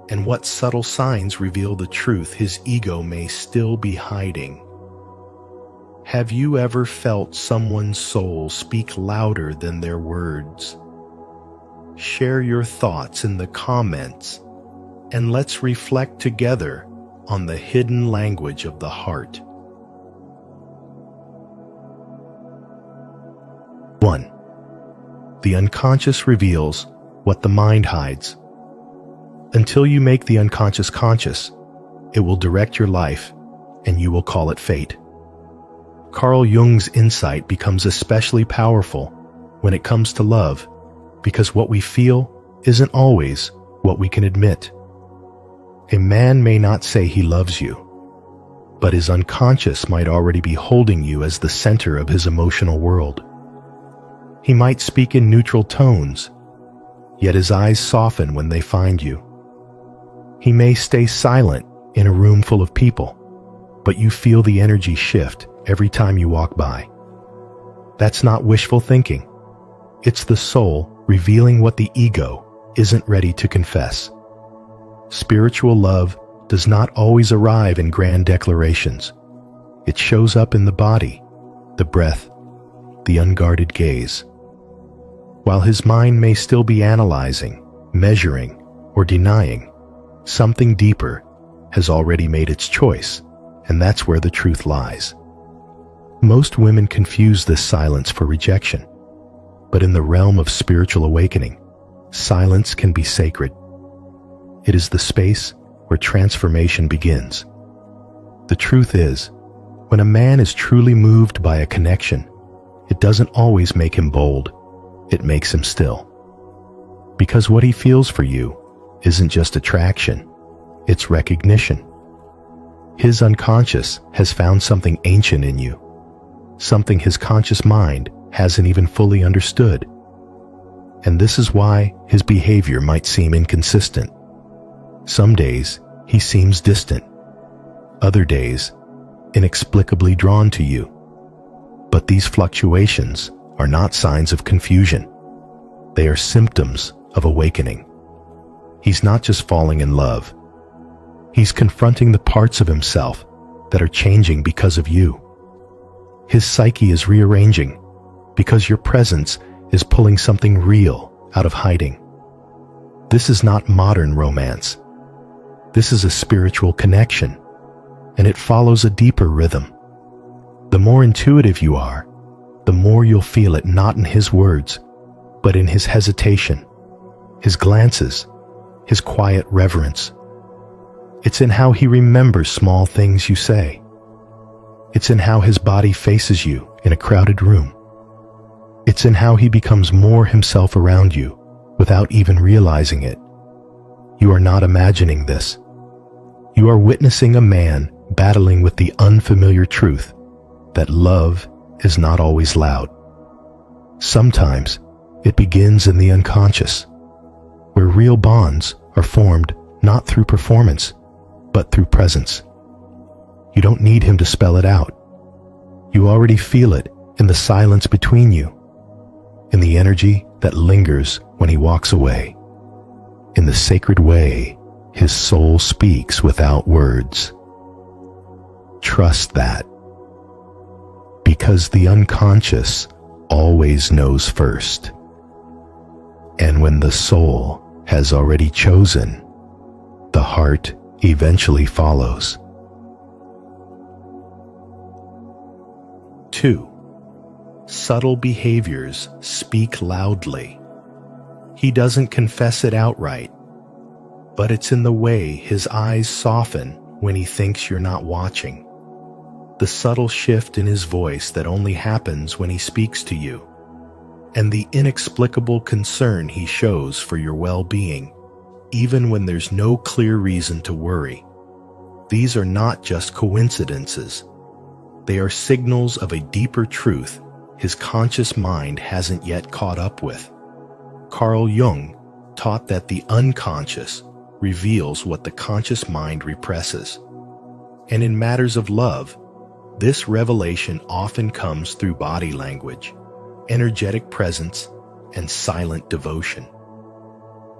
and what subtle signs reveal the truth his ego may still be hiding. Have you ever felt someone's soul speak louder than their words? Share your thoughts in the comments, and let's reflect together on the hidden language of the heart. 1. The unconscious reveals what the mind hides. Until you make the unconscious conscious, it will direct your life, and you will call it fate. Carl Jung's insight becomes especially powerful when it comes to love, because what we feel isn't always what we can admit. A man may not say he loves you, but his unconscious might already be holding you as the center of his emotional world. He might speak in neutral tones, yet his eyes soften when they find you. He may stay silent in a room full of people, but you feel the energy shift every time you walk by. That's not wishful thinking. It's the soul revealing what the ego isn't ready to confess. Spiritual love does not always arrive in grand declarations. It shows up in the body, the breath, the unguarded gaze. While his mind may still be analyzing, measuring, or denying, something deeper has already made its choice, and that's where the truth lies. Most women confuse this silence for rejection, but in the realm of spiritual awakening, silence can be sacred. It is the space where transformation begins. The truth is, when a man is truly moved by a connection, it doesn't always make him bold. It makes him still. Because what he feels for you isn't just attraction, it's recognition. His unconscious has found something ancient in you, something his conscious mind hasn't even fully understood. And this is why his behavior might seem inconsistent. Some days, he seems distant. Other days, inexplicably drawn to you. But these fluctuations are not signs of confusion. They are symptoms of awakening. He's not just falling in love. He's confronting the parts of himself that are changing because of you. His psyche is rearranging because your presence is pulling something real out of hiding. This is not modern romance. This is a spiritual connection, and it follows a deeper rhythm. The more intuitive you are, the more you'll feel it not in his words, but in his hesitation, his glances, his quiet reverence. It's in how he remembers small things you say. It's in how his body faces you in a crowded room. It's in how he becomes more himself around you without even realizing it. You are not imagining this. You are witnessing a man battling with the unfamiliar truth that love is not always loud. Sometimes it begins in the unconscious, where real bonds are formed not through performance, but through presence. You don't need him to spell it out. You already feel it in the silence between you, in the energy that lingers when he walks away, in the sacred way his soul speaks without words. Trust that, because the unconscious always knows first. And when the soul has already chosen, the heart eventually follows. 2. Subtle behaviors speak loudly. He doesn't confess it outright, but it's in the way his eyes soften when he thinks you're not watching. The subtle shift in his voice that only happens when he speaks to you, and the inexplicable concern he shows for your well-being, even when there's no clear reason to worry. These are not just coincidences. They are signals of a deeper truth his conscious mind hasn't yet caught up with. Carl Jung taught that the unconscious reveals what the conscious mind represses. And in matters of love, this revelation often comes through body language, energetic presence, and silent devotion.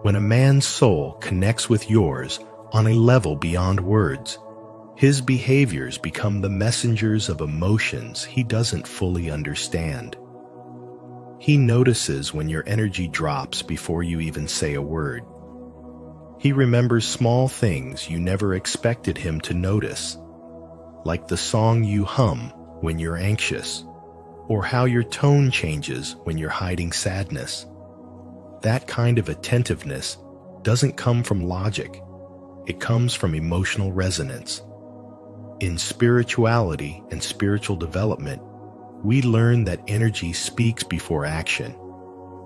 When a man's soul connects with yours on a level beyond words, his behaviors become the messengers of emotions he doesn't fully understand. He notices when your energy drops before you even say a word. He remembers small things you never expected him to notice, like the song you hum when you're anxious, or how your tone changes when you're hiding sadness. That kind of attentiveness doesn't come from logic. It comes from emotional resonance. In spirituality and spiritual development, we learn that energy speaks before action,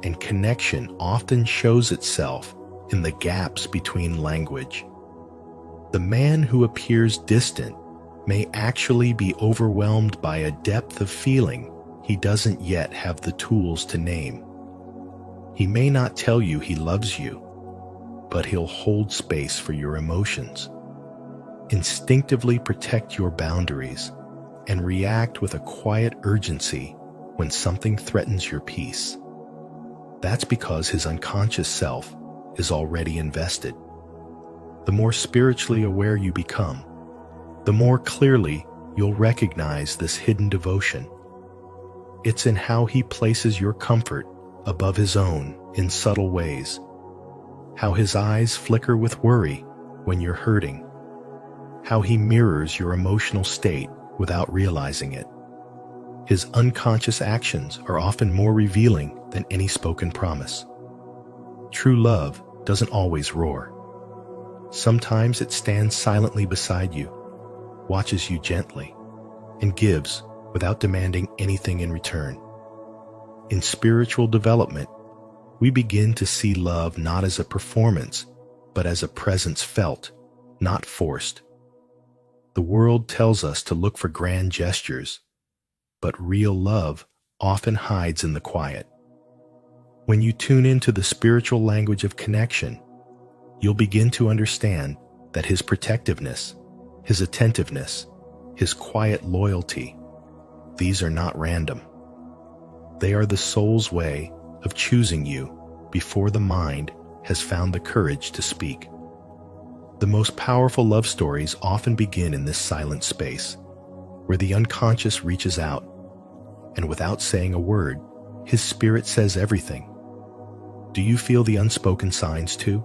and connection often shows itself in the gaps between language. The man who appears distant may actually be overwhelmed by a depth of feeling he doesn't yet have the tools to name. He may not tell you he loves you, but he'll hold space for your emotions, instinctively protect your boundaries, and react with a quiet urgency when something threatens your peace. That's because his unconscious self is already invested. The more spiritually aware you become, the more clearly you'll recognize this hidden devotion. It's in how he places your comfort above his own in subtle ways, how his eyes flicker with worry when you're hurting, how he mirrors your emotional state without realizing it. His unconscious actions are often more revealing than any spoken promise. True love doesn't always roar. Sometimes it stands silently beside you, watches you gently, and gives without demanding anything in return. In spiritual development, we begin to see love not as a performance, but as a presence felt, not forced. The world tells us to look for grand gestures, but real love often hides in the quiet. When you tune into the spiritual language of connection, you'll begin to understand that his protectiveness, his attentiveness, his quiet loyalty, these are not random. They are the soul's way of choosing you before the mind has found the courage to speak. The most powerful love stories often begin in this silent space, where the unconscious reaches out, and without saying a word, his spirit says everything. Do you feel the unspoken signs too?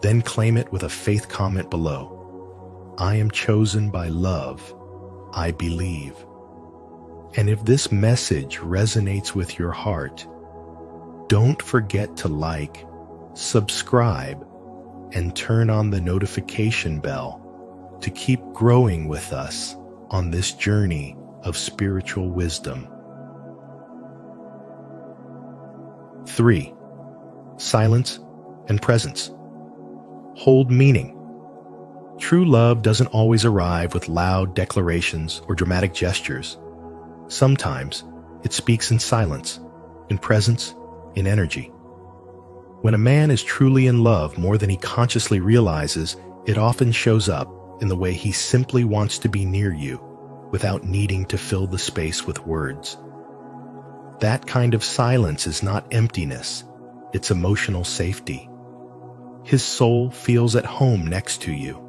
Then claim it with a faith comment below. I am chosen by love. I believe. And if this message resonates with your heart, don't forget to like, subscribe, and turn on the notification bell to keep growing with us on this journey of spiritual wisdom. 3. Silence and presence. Hold meaning. True love doesn't always arrive with loud declarations or dramatic gestures. Sometimes it speaks in silence, in presence, in energy. When a man is truly in love more than he consciously realizes, it often shows up in the way he simply wants to be near you without needing to fill the space with words. That kind of silence is not emptiness, it's emotional safety. His soul feels at home next to you.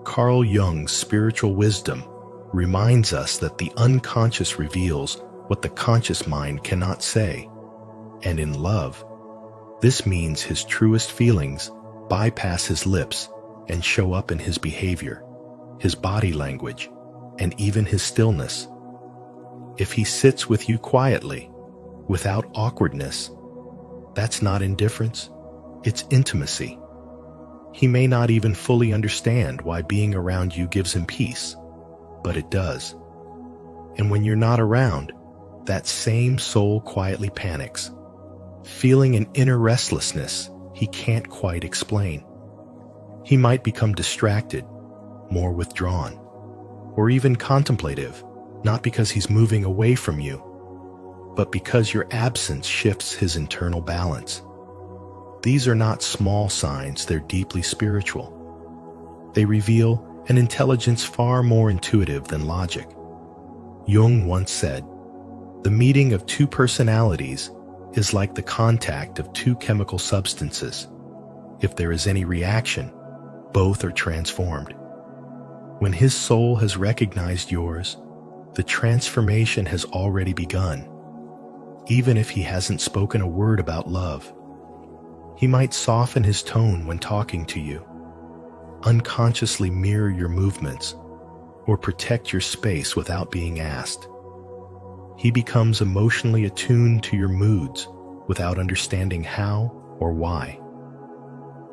Carl Jung's spiritual wisdom reminds us that the unconscious reveals what the conscious mind cannot say. And in love, this means his truest feelings bypass his lips and show up in his behavior, his body language, and even his stillness. If he sits with you quietly, without awkwardness, that's not indifference, it's intimacy. He may not even fully understand why being around you gives him peace, but it does. And when you're not around, that same soul quietly panics, feeling an inner restlessness he can't quite explain. He might become distracted, more withdrawn, or even contemplative, not because he's moving away from you, but because your absence shifts his internal balance. These are not small signs, they're deeply spiritual. They reveal an intelligence far more intuitive than logic. Jung once said, "The meeting of two personalities is like the contact of two chemical substances. If there is any reaction, both are transformed." When his soul has recognized yours, the transformation has already begun. Even if he hasn't spoken a word about love, he might soften his tone when talking to you, unconsciously mirror your movements, or protect your space without being asked. He becomes emotionally attuned to your moods without understanding how or why.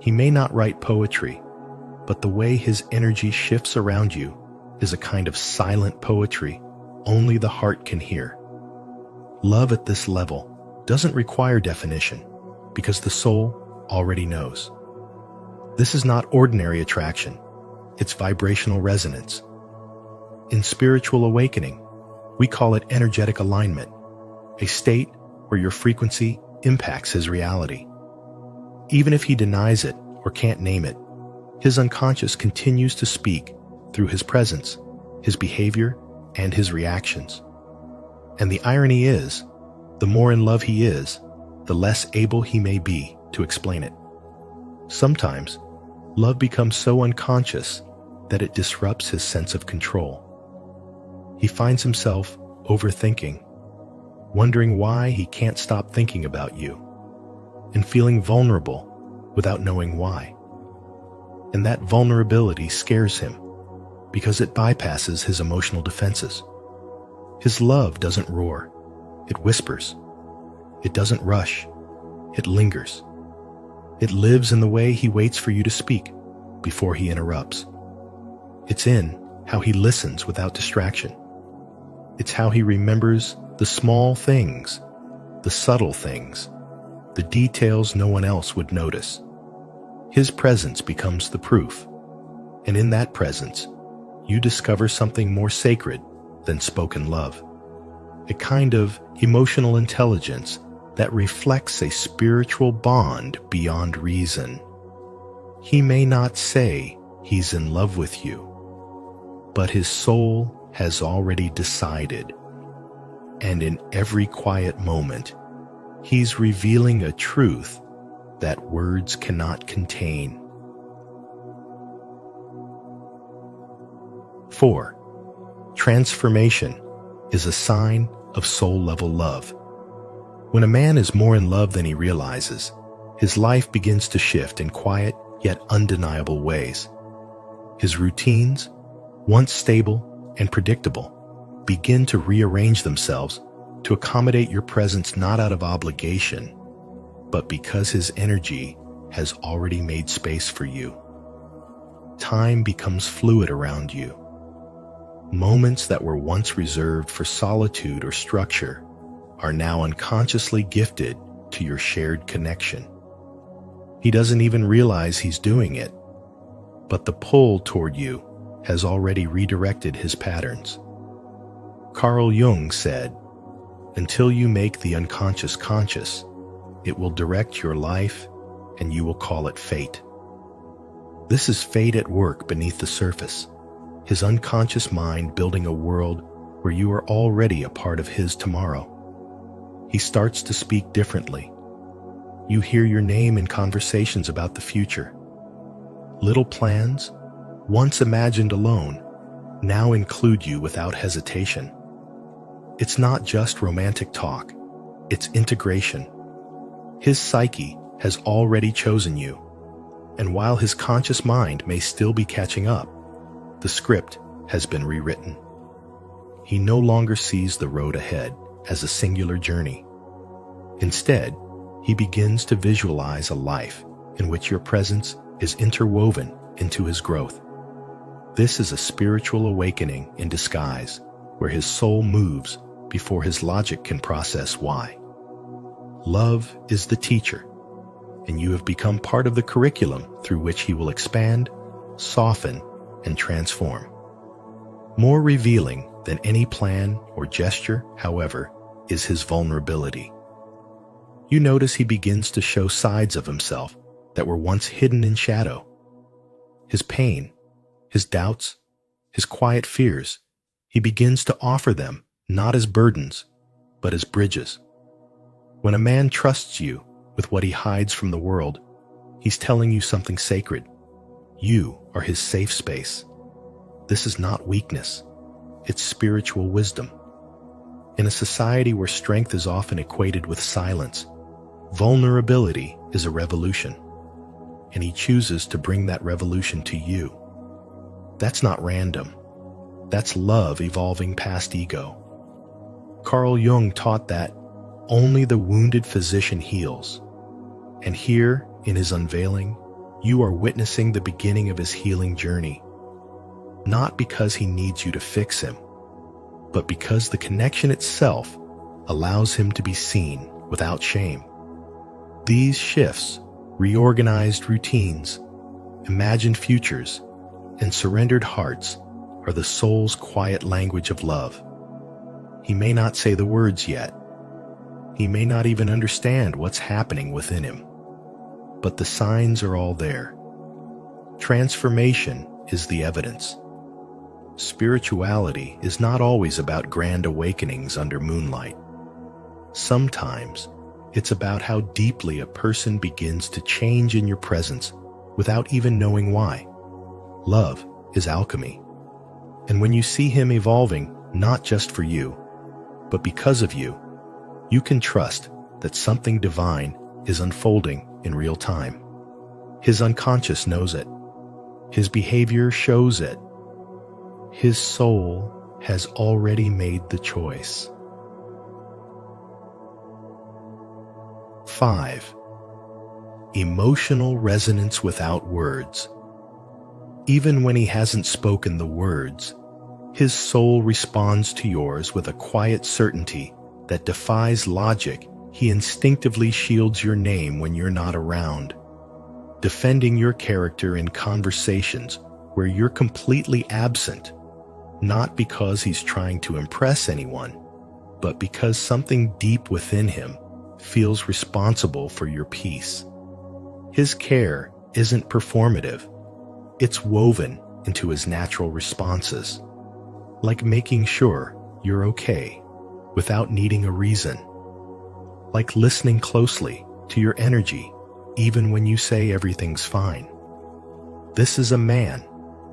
He may not write poetry, but the way his energy shifts around you is a kind of silent poetry only the heart can hear. Love at this level doesn't require definition because the soul already knows. This is not ordinary attraction, it's vibrational resonance. In spiritual awakening, we call it energetic alignment, a state where your frequency impacts his reality. Even if he denies it or can't name it, his unconscious continues to speak through his presence, his behavior, and his reactions. And the irony is, the more in love he is, the less able he may be to explain it. Sometimes, love becomes so unconscious that it disrupts his sense of control. He finds himself overthinking, wondering why he can't stop thinking about you, and feeling vulnerable without knowing why. And that vulnerability scares him because it bypasses his emotional defenses. His love doesn't roar, it whispers. It doesn't rush, it lingers. It lives in the way he waits for you to speak before he interrupts. It's in how he listens without distraction. It's how he remembers the small things, the subtle things, the details no one else would notice. His presence becomes the proof, and in that presence, you discover something more sacred than spoken love, a kind of emotional intelligence that reflects a spiritual bond beyond reason. He may not say he's in love with you, but his soul has already decided, and in every quiet moment, he's revealing a truth that words cannot contain. 4. Transformation is a sign of soul-level love. When a man is more in love than he realizes, his life begins to shift in quiet yet undeniable ways. His routines, once stable and predictable, begin to rearrange themselves to accommodate your presence not out of obligation, but because his energy has already made space for you. Time becomes fluid around you. Moments that were once reserved for solitude or structure are now unconsciously gifted to your shared connection. He doesn't even realize he's doing it, but the pull toward you has already redirected his patterns. Carl Jung said, "Until you make the unconscious conscious, it will direct your life and you will call it fate." This is fate at work beneath the surface, his unconscious mind building a world where you are already a part of his tomorrow. He starts to speak differently. You hear your name in conversations about the future. Little plans, once imagined alone, now include you without hesitation. It's not just romantic talk, it's integration. His psyche has already chosen you, and while his conscious mind may still be catching up, the script has been rewritten. He no longer sees the road ahead as a singular journey. Instead, he begins to visualize a life in which your presence is interwoven into his growth. This is a spiritual awakening in disguise, where his soul moves before his logic can process why. Love is the teacher, and you have become part of the curriculum through which he will expand, soften, and transform. More revealing than any plan or gesture, however, is his vulnerability. You notice he begins to show sides of himself that were once hidden in shadow. His pain, his doubts, his quiet fears, he begins to offer them not as burdens, but as bridges. When a man trusts you with what he hides from the world, he's telling you something sacred. You are his safe space. This is not weakness, it's spiritual wisdom. In a society where strength is often equated with silence, vulnerability is a revolution, and he chooses to bring that revolution to you. That's not random. That's love evolving past ego. Carl Jung taught that only the wounded physician heals. And here, in his unveiling, you are witnessing the beginning of his healing journey. Not because he needs you to fix him, but because the connection itself allows him to be seen without shame. These shifts, reorganized routines, imagined futures, and surrendered hearts are the soul's quiet language of love. He may not say the words yet. He may not even understand what's happening within him. But the signs are all there. Transformation is the evidence. Spirituality is not always about grand awakenings under moonlight. Sometimes it's about how deeply a person begins to change in your presence without even knowing why. Love is alchemy. And when you see him evolving, not just for you, but because of you, you can trust that something divine is unfolding in real time. His unconscious knows it. His behavior shows it. His soul has already made the choice. 5. Emotional resonance without words. Even when he hasn't spoken the words, his soul responds to yours with a quiet certainty that defies logic. He instinctively shields your name when you're not around, defending your character in conversations where you're completely absent, not because he's trying to impress anyone, but because something deep within him feels responsible for your peace. His care isn't performative. It's woven into his natural responses, like making sure you're okay without needing a reason, like listening closely to your energy even when you say everything's fine. This is a man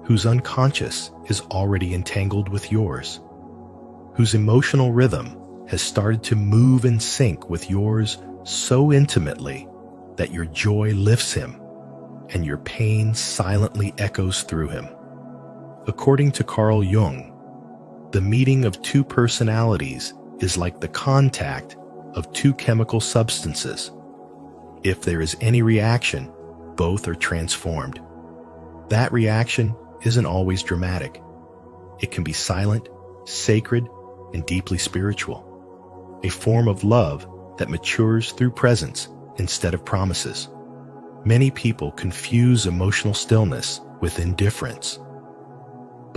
whose unconscious is already entangled with yours, whose emotional rhythm has started to move in sync with yours so intimately that your joy lifts him and your pain silently echoes through him. According to Carl Jung, the meeting of two personalities is like the contact of two chemical substances. If there is any reaction, both are transformed. That reaction isn't always dramatic. It can be silent, sacred, and deeply spiritual. A form of love that matures through presence instead of promises. Many people confuse emotional stillness with indifference.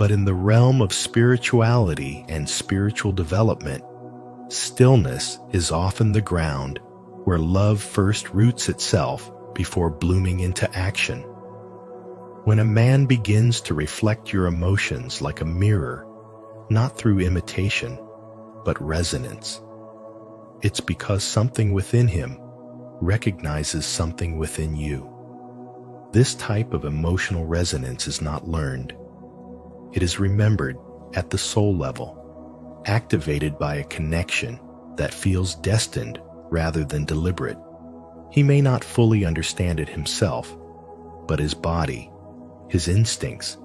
But in the realm of spirituality and spiritual development, stillness is often the ground where love first roots itself before blooming into action. When a man begins to reflect your emotions like a mirror, not through imitation, but resonance, it's because something within him recognizes something within you. This type of emotional resonance is not learned. It is remembered at the soul level, activated by a connection that feels destined rather than deliberate. He may not fully understand it himself, but his body, his instincts,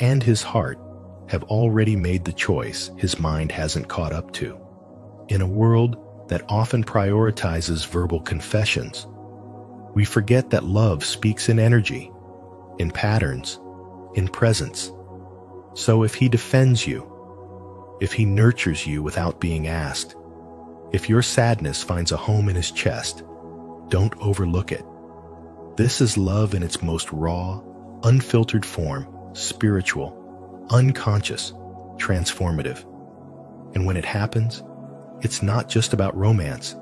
and his heart have already made the choice his mind hasn't caught up to. In a world that often prioritizes verbal confessions, we forget that love speaks in energy, in patterns, in presence. So if he defends you, if he nurtures you without being asked, if your sadness finds a home in his chest, don't overlook it. This is love in its most raw, unfiltered form, spiritual, unconscious, transformative. And when it happens, it's not just about romance.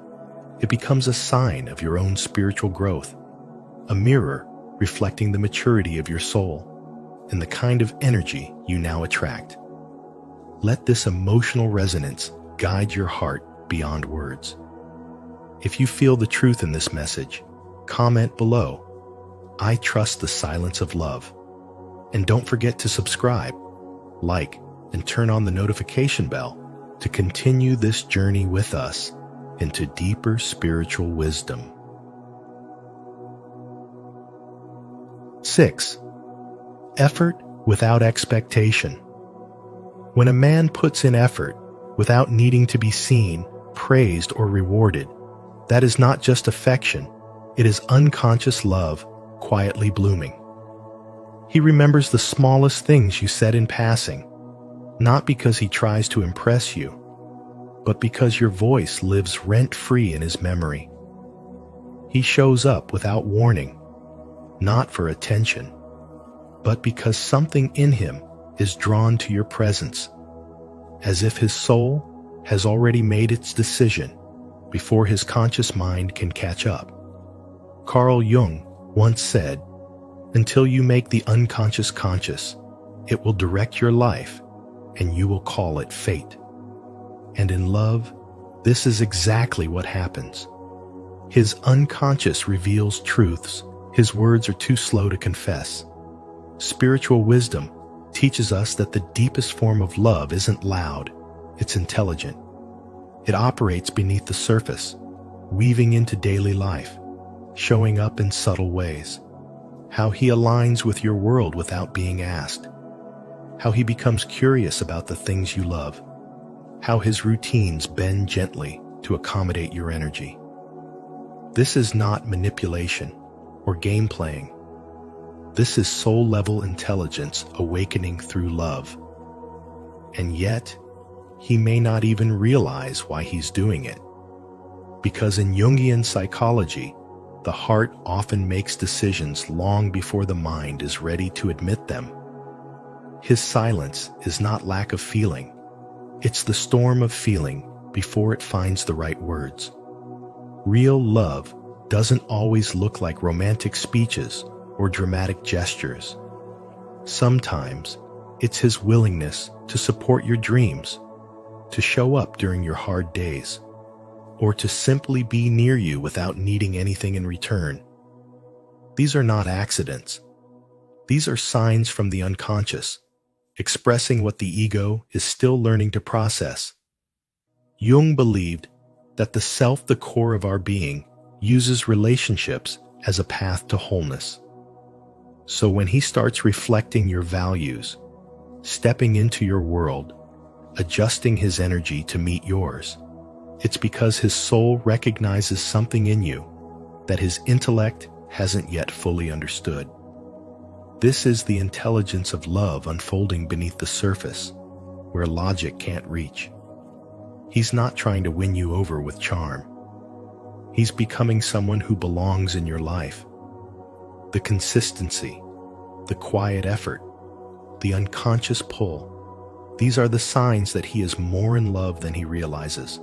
It becomes a sign of your own spiritual growth, a mirror reflecting the maturity of your soul and the kind of energy you now attract. Let this emotional resonance guide your heart beyond words. If you feel the truth in this message, comment below. I trust the silence of love. And don't forget to subscribe, like, and turn on the notification bell to continue this journey with us into deeper spiritual wisdom. 6. Effort without expectation. When a man puts in effort without needing to be seen, praised, or rewarded, that is not just affection, it is unconscious love quietly blooming. He remembers the smallest things you said in passing, not because he tries to impress you, but because your voice lives rent-free in his memory. He shows up without warning, not for attention, but because something in him is drawn to your presence, as if his soul has already made its decision before his conscious mind can catch up. Carl Jung once said, "Until you make the unconscious conscious, it will direct your life, and you will call it fate." And in love, this is exactly what happens. His unconscious reveals truths his words are too slow to confess. Spiritual wisdom teaches us that the deepest form of love isn't loud, it's intelligent. It operates beneath the surface, weaving into daily life, showing up in subtle ways. How he aligns with your world without being asked. How he becomes curious about the things you love. How his routines bend gently to accommodate your energy. This is not manipulation or game playing. This is soul-level intelligence awakening through love. And yet, he may not even realize why he's doing it. Because in Jungian psychology, the heart often makes decisions long before the mind is ready to admit them. His silence is not lack of feeling. It's the storm of feeling before it finds the right words. Real love doesn't always look like romantic speeches or dramatic gestures. Sometimes it's his willingness to support your dreams, to show up during your hard days, or to simply be near you without needing anything in return. These are not accidents. These are signs from the unconscious, expressing what the ego is still learning to process. Jung believed that the self, the core of our being, uses relationships as a path to wholeness. So when he starts reflecting your values, stepping into your world, adjusting his energy to meet yours, it's because his soul recognizes something in you that his intellect hasn't yet fully understood. This is the intelligence of love unfolding beneath the surface, where logic can't reach. He's not trying to win you over with charm. He's becoming someone who belongs in your life. The consistency, the quiet effort, the unconscious pull. These are the signs that he is more in love than he realizes.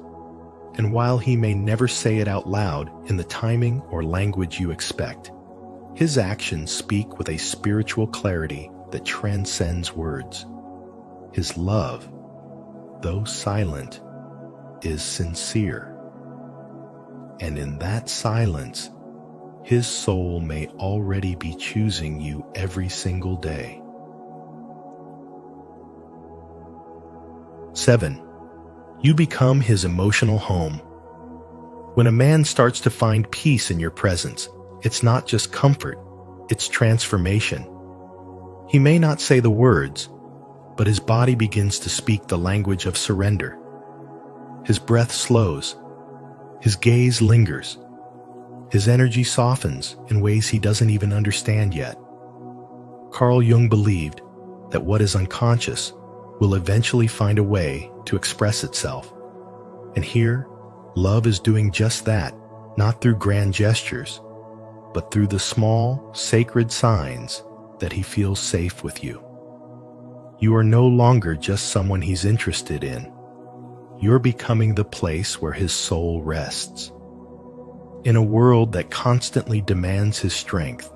And while he may never say it out loud in the timing or language you expect, his actions speak with a spiritual clarity that transcends words. His love, though silent, is sincere. And in that silence, his soul may already be choosing you every single day. 7. You become his emotional home. When a man starts to find peace in your presence, it's not just comfort, it's transformation. He may not say the words, but his body begins to speak the language of surrender. His breath slows, his gaze lingers, his energy softens in ways he doesn't even understand yet. Carl Jung believed that what is unconscious will eventually find a way to express itself. And here, love is doing just that, not through grand gestures, but through the small, sacred signs that he feels safe with you. You are no longer just someone he's interested in. You're becoming the place where his soul rests. In a world that constantly demands his strength,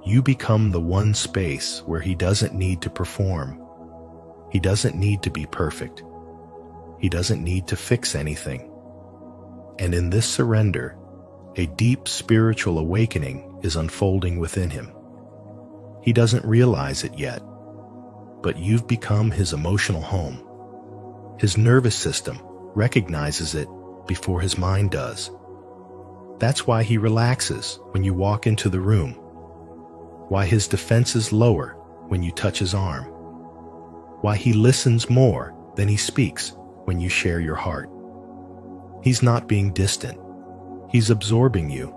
you become the one space where he doesn't need to perform. He doesn't need to be perfect. He doesn't need to fix anything. And in this surrender, a deep spiritual awakening is unfolding within him. He doesn't realize it yet, but you've become his emotional home. His nervous system recognizes it before his mind does. That's why he relaxes when you walk into the room, why his defenses lower when you touch his arm, why he listens more than he speaks when you share your heart. He's not being distant. He's absorbing you.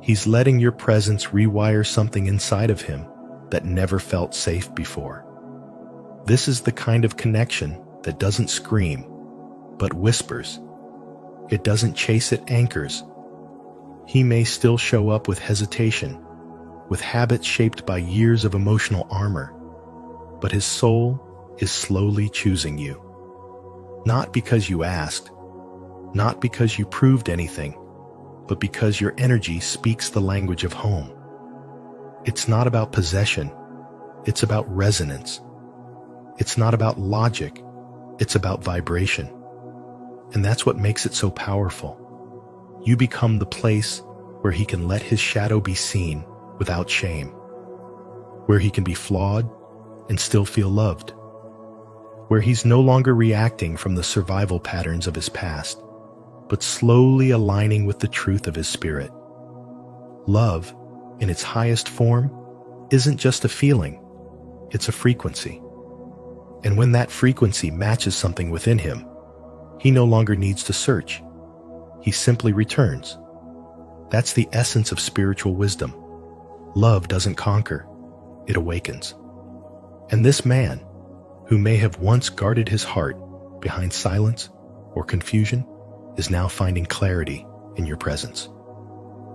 He's letting your presence rewire something inside of him that never felt safe before. This is the kind of connection that doesn't scream, but whispers. It doesn't chase, it anchors. He may still show up with hesitation, with habits shaped by years of emotional armor, but his soul is slowly choosing you. Not because you asked, not because you proved anything, but because your energy speaks the language of home. It's not about possession, it's about resonance. It's not about logic, it's about vibration. And that's what makes it so powerful. You become the place where he can let his shadow be seen without shame, where he can be flawed and still feel loved, where he's no longer reacting from the survival patterns of his past, but slowly aligning with the truth of his spirit. Love, in its highest form, isn't just a feeling, it's a frequency. And when that frequency matches something within him, he no longer needs to search. He simply returns. That's the essence of spiritual wisdom. Love doesn't conquer, it awakens. And this man, who may have once guarded his heart behind silence or confusion, is now finding clarity in your presence.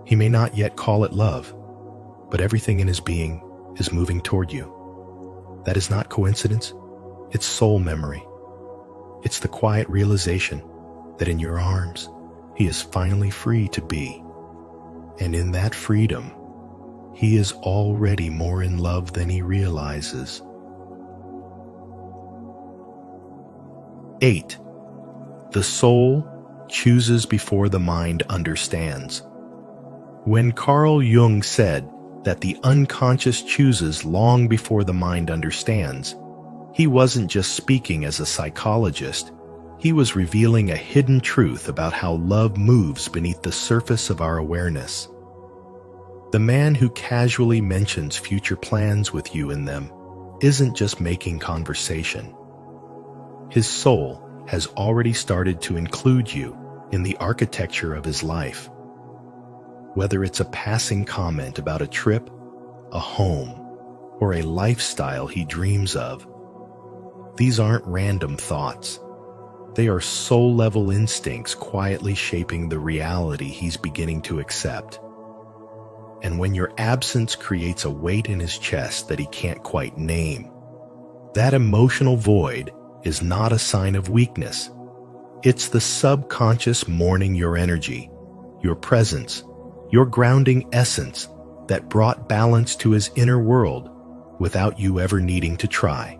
He may not yet call it love, but everything in his being is moving toward you. That is not coincidence, it's soul memory. It's the quiet realization that in your arms, he is finally free to be. And in that freedom, he is already more in love than he realizes. 8. The soul chooses before the mind understands. When Carl Jung said that the unconscious chooses long before the mind understands, he wasn't just speaking as a psychologist, he was revealing a hidden truth about how love moves beneath the surface of our awareness. The man who casually mentions future plans with you in them isn't just making conversation. His soul has already started to include you in the architecture of his life. Whether it's a passing comment about a trip, a home, or a lifestyle he dreams of, these aren't random thoughts. They are soul-level instincts quietly shaping the reality he's beginning to accept. And when your absence creates a weight in his chest that he can't quite name, That emotional void is not a sign of weakness. It's the subconscious mourning your energy, your presence, your grounding essence that brought balance to his inner world without you ever needing to try.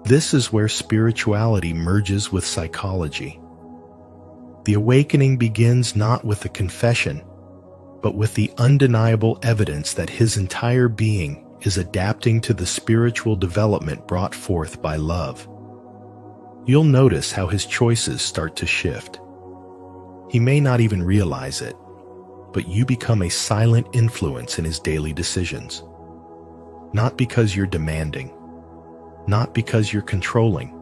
This is where spirituality merges with psychology. The awakening begins not with a confession, but with the undeniable evidence that his entire being is adapting to the spiritual development brought forth by love. You'll notice how his choices start to shift. He may not even realize it, but you become a silent influence in his daily decisions. Not because you're demanding, not because you're controlling,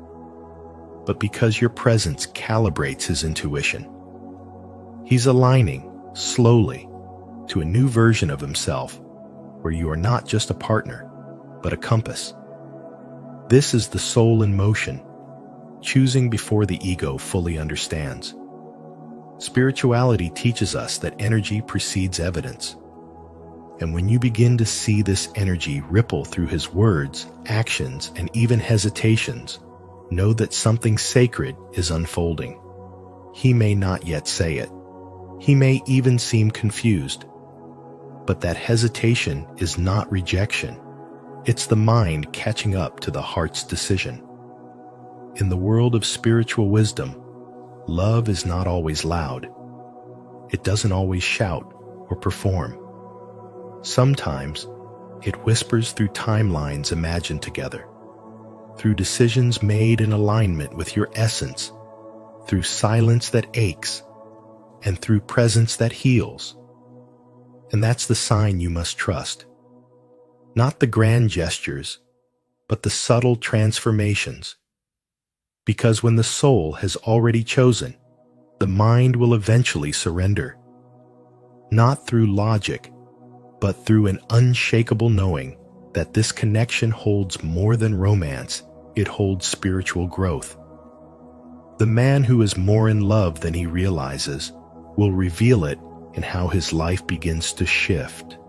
but because your presence calibrates his intuition. He's aligning, slowly, to a new version of himself, where you are not just a partner, but a compass. This is the soul in motion, choosing before the ego fully understands. Spirituality teaches us that energy precedes evidence. And when you begin to see this energy ripple through his words, actions, and even hesitations, know that something sacred is unfolding. He may not yet say it. He may even seem confused. But that hesitation is not rejection. It's the mind catching up to the heart's decision. In the world of spiritual wisdom, love is not always loud. It doesn't always shout or perform. Sometimes, it whispers through timelines imagined together, through decisions made in alignment with your essence, through silence that aches, and through presence that heals. And that's the sign you must trust. Not the grand gestures, but the subtle transformations. Because when the soul has already chosen, the mind will eventually surrender. Not through logic, but through an unshakable knowing that this connection holds more than romance, it holds spiritual growth. The man who is more in love than he realizes will reveal it in how his life begins to shift,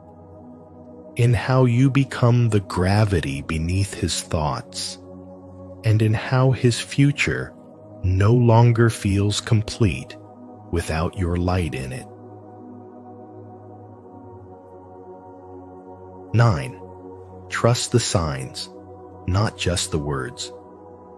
in how you become the gravity beneath his thoughts, and in how his future no longer feels complete without your light in it. 9. Trust the signs, not just the words.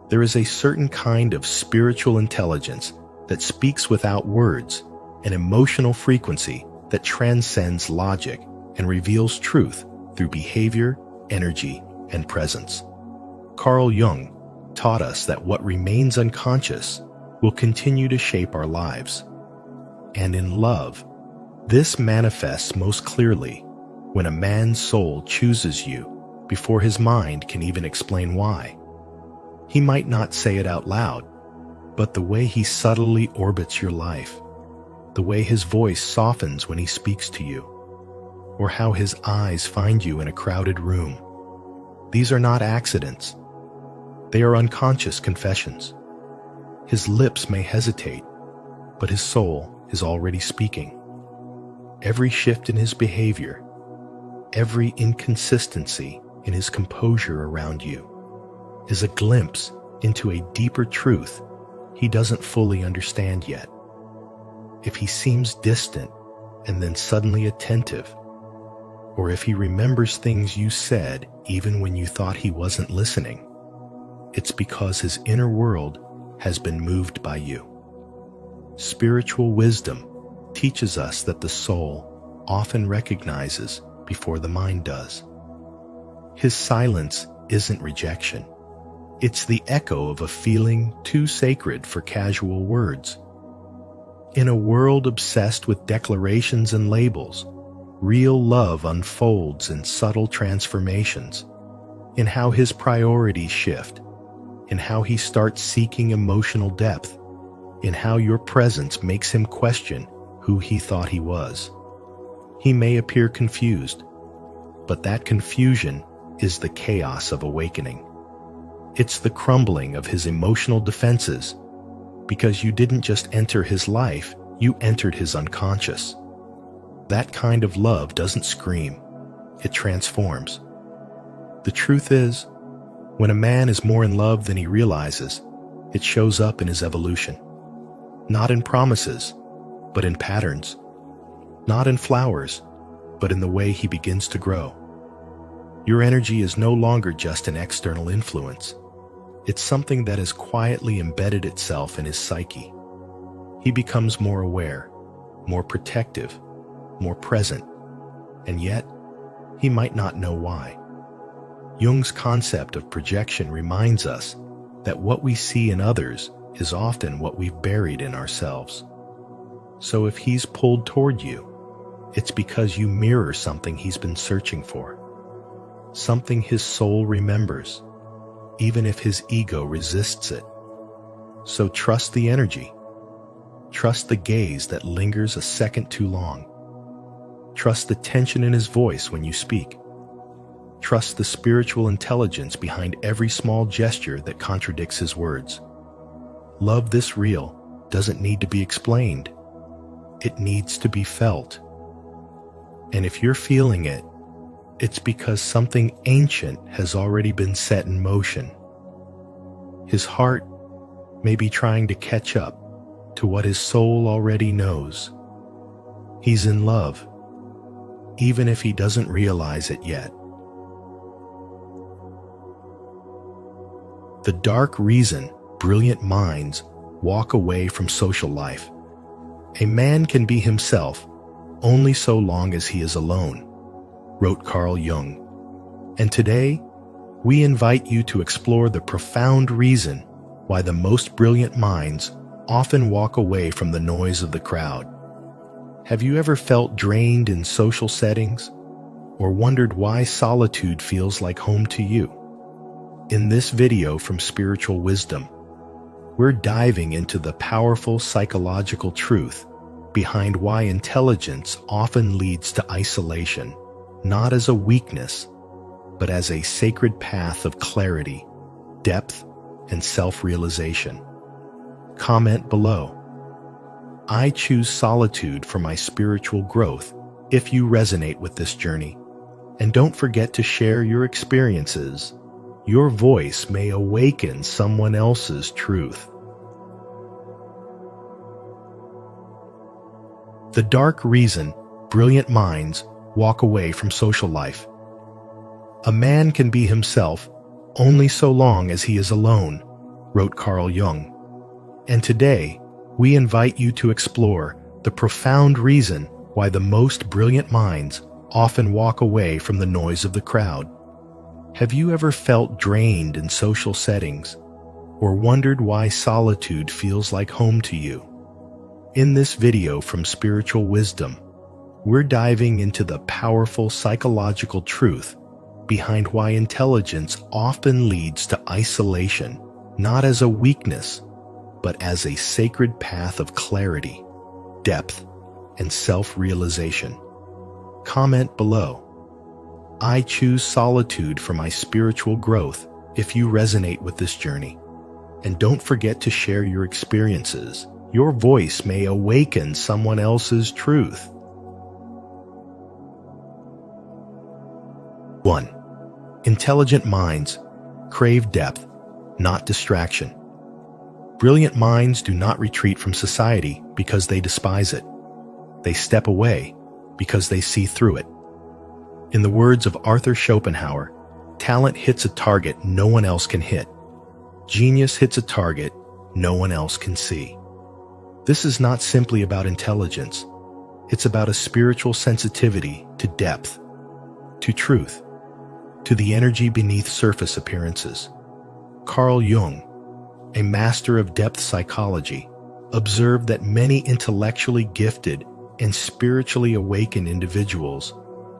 There is a certain kind of spiritual intelligence that speaks without words, an emotional frequency that transcends logic and reveals truth through behavior, energy, and presence. Carl Jung taught us that what remains unconscious will continue to shape our lives. And in love, this manifests most clearly when a man's soul chooses you before his mind can even explain why. He might not say it out loud, but the way he subtly orbits your life, the way his voice softens when he speaks to you, or how his eyes find you in a crowded room. These are not accidents. They are unconscious confessions. His lips may hesitate, but his soul is already speaking. Every shift in his behavior, every inconsistency in his composure around you, is a glimpse into a deeper truth he doesn't fully understand yet. If he seems distant and then suddenly attentive, or if he remembers things you said even when you thought he wasn't listening, it's because his inner world has been moved by you. Spiritual wisdom teaches us that the soul often recognizes before the mind does. His silence isn't rejection. It's the echo of a feeling too sacred for casual words. In a world obsessed with declarations and labels, real love unfolds in subtle transformations, in how his priorities shift, in how he starts seeking emotional depth, in how your presence makes him question who he thought he was. He may appear confused, but that confusion is the chaos of awakening. It's the crumbling of his emotional defenses, because you didn't just enter his life, you entered his unconscious. That kind of love doesn't scream, it transforms. The truth is, When a man is more in love than he realizes, it shows up in his evolution. Not in promises, but in patterns. Not in flowers, but in the way he begins to grow. Your energy is no longer just an external influence. It's something that has quietly embedded itself in his psyche. He becomes more aware, more protective, more present, and yet, he might not know why. Jung's concept of projection reminds us that what we see in others is often what we've buried in ourselves. So if he's pulled toward you, it's because you mirror something he's been searching for, something his soul remembers, even if his ego resists it. So trust the energy. Trust the gaze that lingers a second too long. Trust the tension in his voice when you speak. Trust the spiritual intelligence behind every small gesture that contradicts his words. Love this real doesn't need to be explained. It needs to be felt. And if you're feeling it, it's because something ancient has already been set in motion. His heart may be trying to catch up to what his soul already knows. He's in love, even if he doesn't realize it yet. The dark reason brilliant minds walk away from social life. A man can be himself only so long as he is alone, wrote Carl Jung. And today, we invite you to explore the profound reason why the most brilliant minds often walk away from the noise of the crowd. Have you ever felt drained in social settings, or wondered why solitude feels like home to you? In this video from Spiritual Wisdom, we're diving into the powerful psychological truth behind why intelligence often leads to isolation, not as a weakness, but as a sacred path of clarity, depth, and self-realization. Comment below. I choose solitude for my spiritual growth if you resonate with this journey. And don't forget to share your experiences. Your voice may awaken someone else's truth. The dark reason brilliant minds walk away from social life. A man can be himself only so long as he is alone, wrote Carl Jung. And today, we invite you to explore the profound reason why the most brilliant minds often walk away from the noise of the crowd. Have you ever felt drained in social settings, or wondered why solitude feels like home to you? In this video from Spiritual Wisdom, we're diving into the powerful psychological truth behind why intelligence often leads to isolation, not as a weakness, but as a sacred path of clarity, depth, and self-realization. Comment below. I choose solitude for my spiritual growth if you resonate with this journey. And don't forget to share your experiences. Your voice may awaken someone else's truth. 1. Intelligent minds crave depth, not distraction. Brilliant minds do not retreat from society because they despise it. They step away because they see through it. In the words of Arthur Schopenhauer, talent hits a target no one else can hit. Genius hits a target no one else can see. This is not simply about intelligence. It's about a spiritual sensitivity to depth, to truth, to the energy beneath surface appearances. Carl Jung, a master of depth psychology, observed that many intellectually gifted and spiritually awakened individuals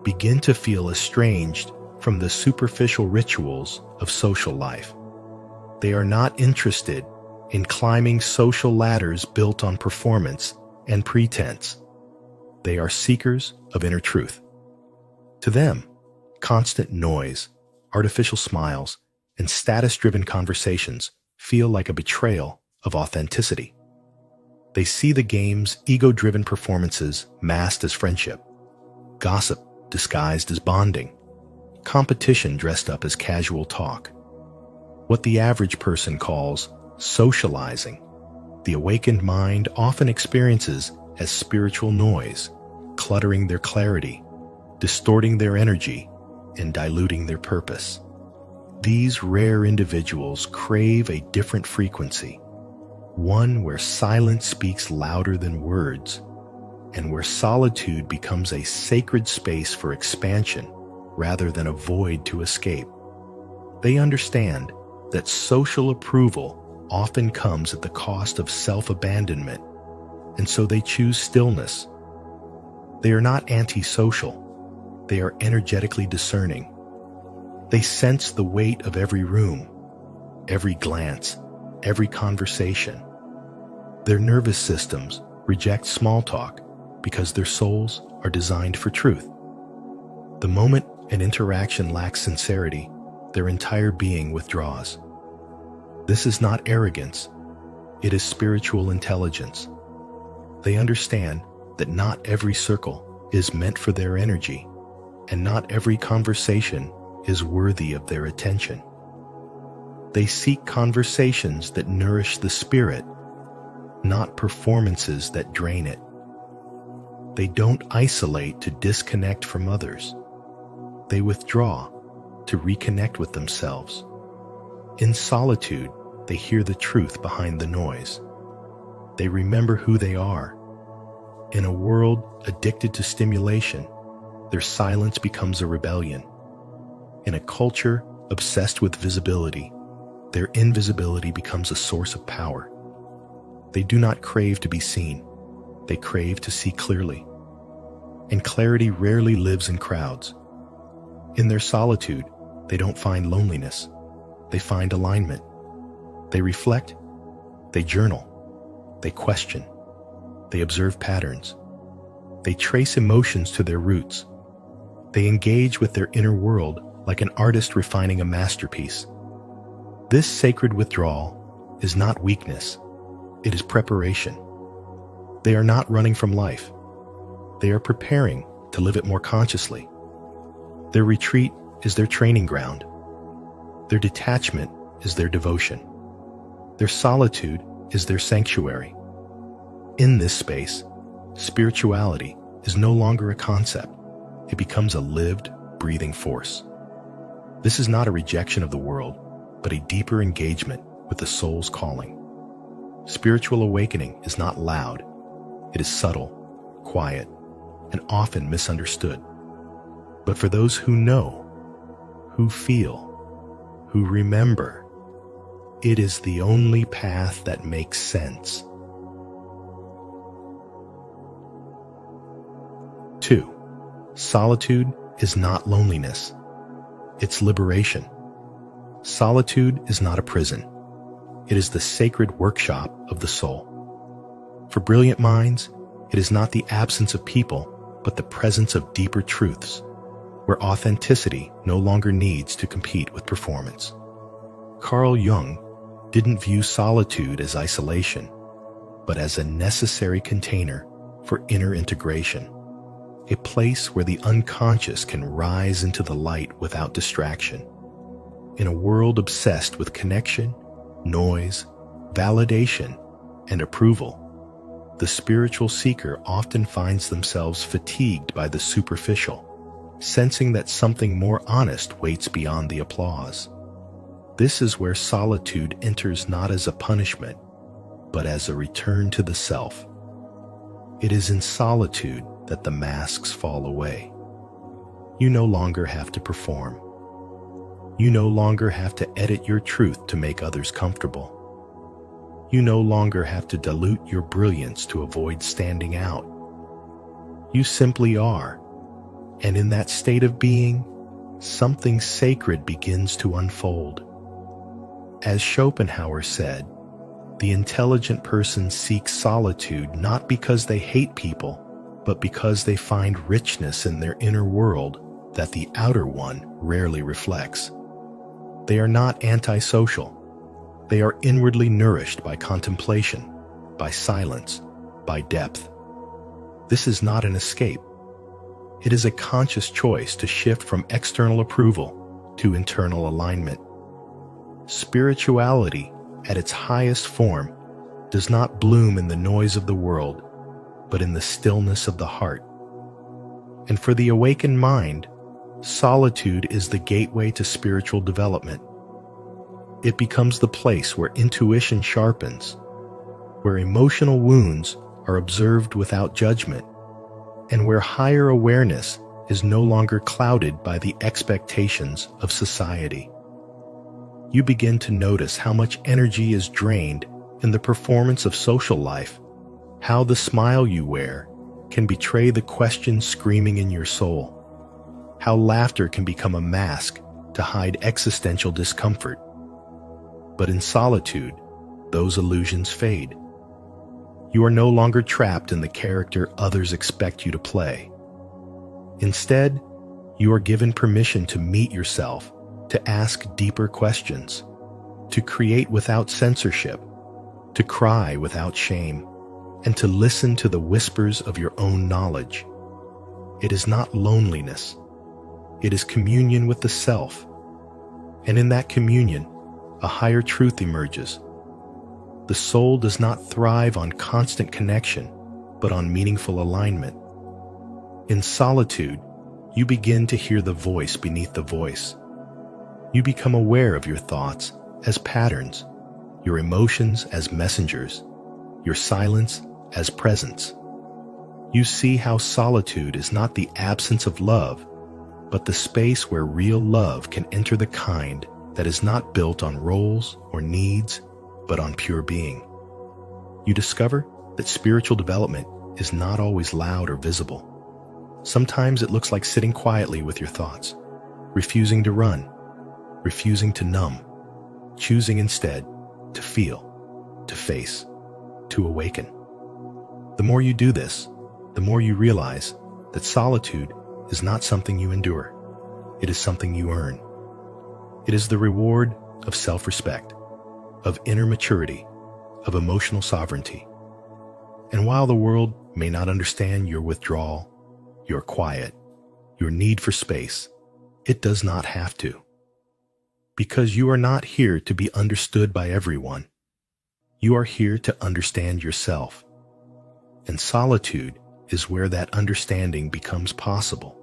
begin to feel estranged from the superficial rituals of social life. They are not interested in climbing social ladders built on performance and pretense. They are seekers of inner truth. To them, constant noise, artificial smiles, and status-driven conversations feel like a betrayal of authenticity. They see the game's ego-driven performances masked as friendship, gossip disguised as bonding, competition dressed up as casual talk. what the average person calls socializing, the awakened mind often experiences as spiritual noise, cluttering their clarity, distorting their energy, and diluting their purpose. These rare individuals crave a different frequency, one where silence speaks louder than words, and where solitude becomes a sacred space for expansion rather than a void to escape. They understand that social approval often comes at the cost of self-abandonment, and so they choose stillness. They are not antisocial, they are energetically discerning. They sense the weight of every room, every glance, every conversation. Their nervous systems reject small talk because their souls are designed for truth. The moment an interaction lacks sincerity, their entire being withdraws. This is not arrogance, it is spiritual intelligence. They understand that not every circle is meant for their energy, and not every conversation is worthy of their attention. They seek conversations that nourish the spirit, not performances that drain it. They don't isolate to disconnect from others. They withdraw to reconnect with themselves. In solitude, they hear the truth behind the noise. They remember who they are. In a world addicted to stimulation, their silence becomes a rebellion. In a culture obsessed with visibility, their invisibility becomes a source of power. They do not crave to be seen. They crave to see clearly. And clarity rarely lives in crowds. In their solitude, they don't find loneliness. They find alignment. They reflect. They journal. They question. They observe patterns. They trace emotions to their roots. They engage with their inner world like an artist refining a masterpiece. This sacred withdrawal is not weakness. It is preparation. They are not running from life. They are preparing to live it more consciously. Their retreat is their training ground. Their detachment is their devotion. Their solitude is their sanctuary. In this space, spirituality is no longer a concept. It becomes a lived, breathing force. This is not a rejection of the world, but a deeper engagement with the soul's calling. Spiritual awakening is not loud. It is subtle, quiet, and often misunderstood. But for those who know, who feel, who remember, it is the only path that makes sense. 2. Solitude is not loneliness. It's liberation. Solitude is not a prison. It is the sacred workshop of the soul. For brilliant minds, it is not the absence of people, but the presence of deeper truths, where authenticity no longer needs to compete with performance. Carl Jung didn't view solitude as isolation, but as a necessary container for inner integration, a place where the unconscious can rise into the light without distraction. In a world obsessed with connection, noise, validation, and approval, the spiritual seeker often finds themselves fatigued by the superficial, sensing that something more honest waits beyond the applause. This is where solitude enters not as a punishment, but as a return to the self. It is in solitude that the masks fall away. You no longer have to perform. You no longer have to edit your truth to make others comfortable. You no longer have to dilute your brilliance to avoid standing out. You simply are, and in that state of being, something sacred begins to unfold. As Schopenhauer said, the intelligent person seeks solitude not because they hate people, but because they find richness in their inner world that the outer one rarely reflects. They are not antisocial. They are inwardly nourished by contemplation, by silence, by depth. This is not an escape. It is a conscious choice to shift from external approval to internal alignment. Spirituality, at its highest form, does not bloom in the noise of the world, but in the stillness of the heart. And for the awakened mind, solitude is the gateway to spiritual development. It becomes the place where intuition sharpens, where emotional wounds are observed without judgment, and where higher awareness is no longer clouded by the expectations of society. You begin to notice how much energy is drained in the performance of social life, how the smile you wear can betray the questions screaming in your soul, how laughter can become a mask to hide existential discomfort. But in solitude, those illusions fade. You are no longer trapped in the character others expect you to play. Instead, you are given permission to meet yourself, to ask deeper questions, to create without censorship, to cry without shame, and to listen to the whispers of your own knowledge. It is not loneliness. It is communion with the self. And in that communion, a higher truth emerges. The soul does not thrive on constant connection, but on meaningful alignment. In solitude, you begin to hear the voice beneath the voice. You become aware of your thoughts as patterns, your emotions as messengers, your silence as presence. You see how solitude is not the absence of love, but the space where real love can enter, the kind that is not built on roles or needs, but on pure being. You discover that spiritual development is not always loud or visible. Sometimes it looks like sitting quietly with your thoughts, refusing to run, refusing to numb, choosing instead to feel, to face, to awaken. The more you do this, the more you realize that solitude is not something you endure. It is something you earn. It is the reward of self-respect, of inner maturity, of emotional sovereignty. And while the world may not understand your withdrawal, your quiet, your need for space, it does not have to. Because you are not here to be understood by everyone. You are here to understand yourself. And solitude is where that understanding becomes possible.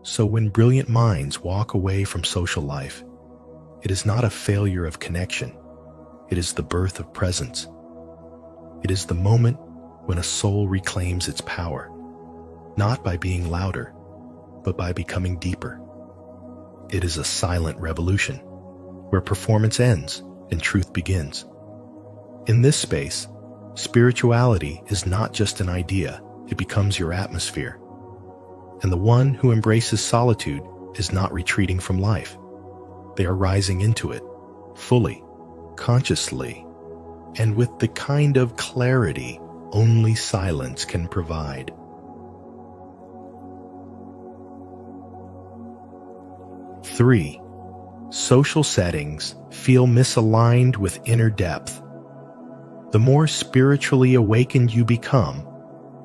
So when brilliant minds walk away from social life, it is not a failure of connection. It is the birth of presence. It is the moment when a soul reclaims its power, not by being louder, but by becoming deeper. It is a silent revolution, where performance ends and truth begins. In this space, spirituality is not just an idea, it becomes your atmosphere. And the one who embraces solitude is not retreating from life. They are rising into it, fully, consciously, and with the kind of clarity only silence can provide. Three, social settings feel misaligned with inner depth. The more spiritually awakened you become,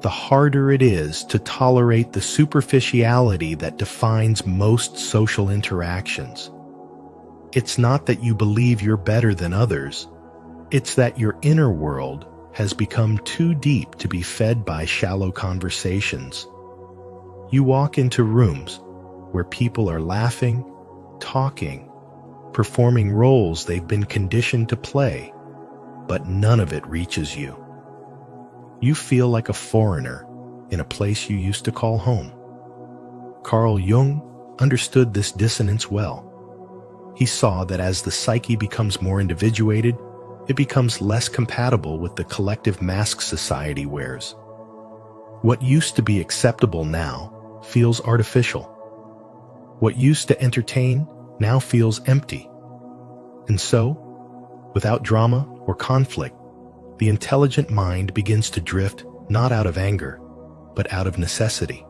the harder it is to tolerate the superficiality that defines most social interactions. It's not that you believe you're better than others. It's that your inner world has become too deep to be fed by shallow conversations. You walk into rooms where people are laughing, talking, performing roles they've been conditioned to play, but none of it reaches you. You feel like a foreigner in a place you used to call home. Carl Jung understood this dissonance well. He saw that as the psyche becomes more individuated, it becomes less compatible with the collective mask society wears. What used to be acceptable now feels artificial. What used to entertain now feels empty. And so, without drama or conflict, the intelligent mind begins to drift not out of anger, but out of necessity.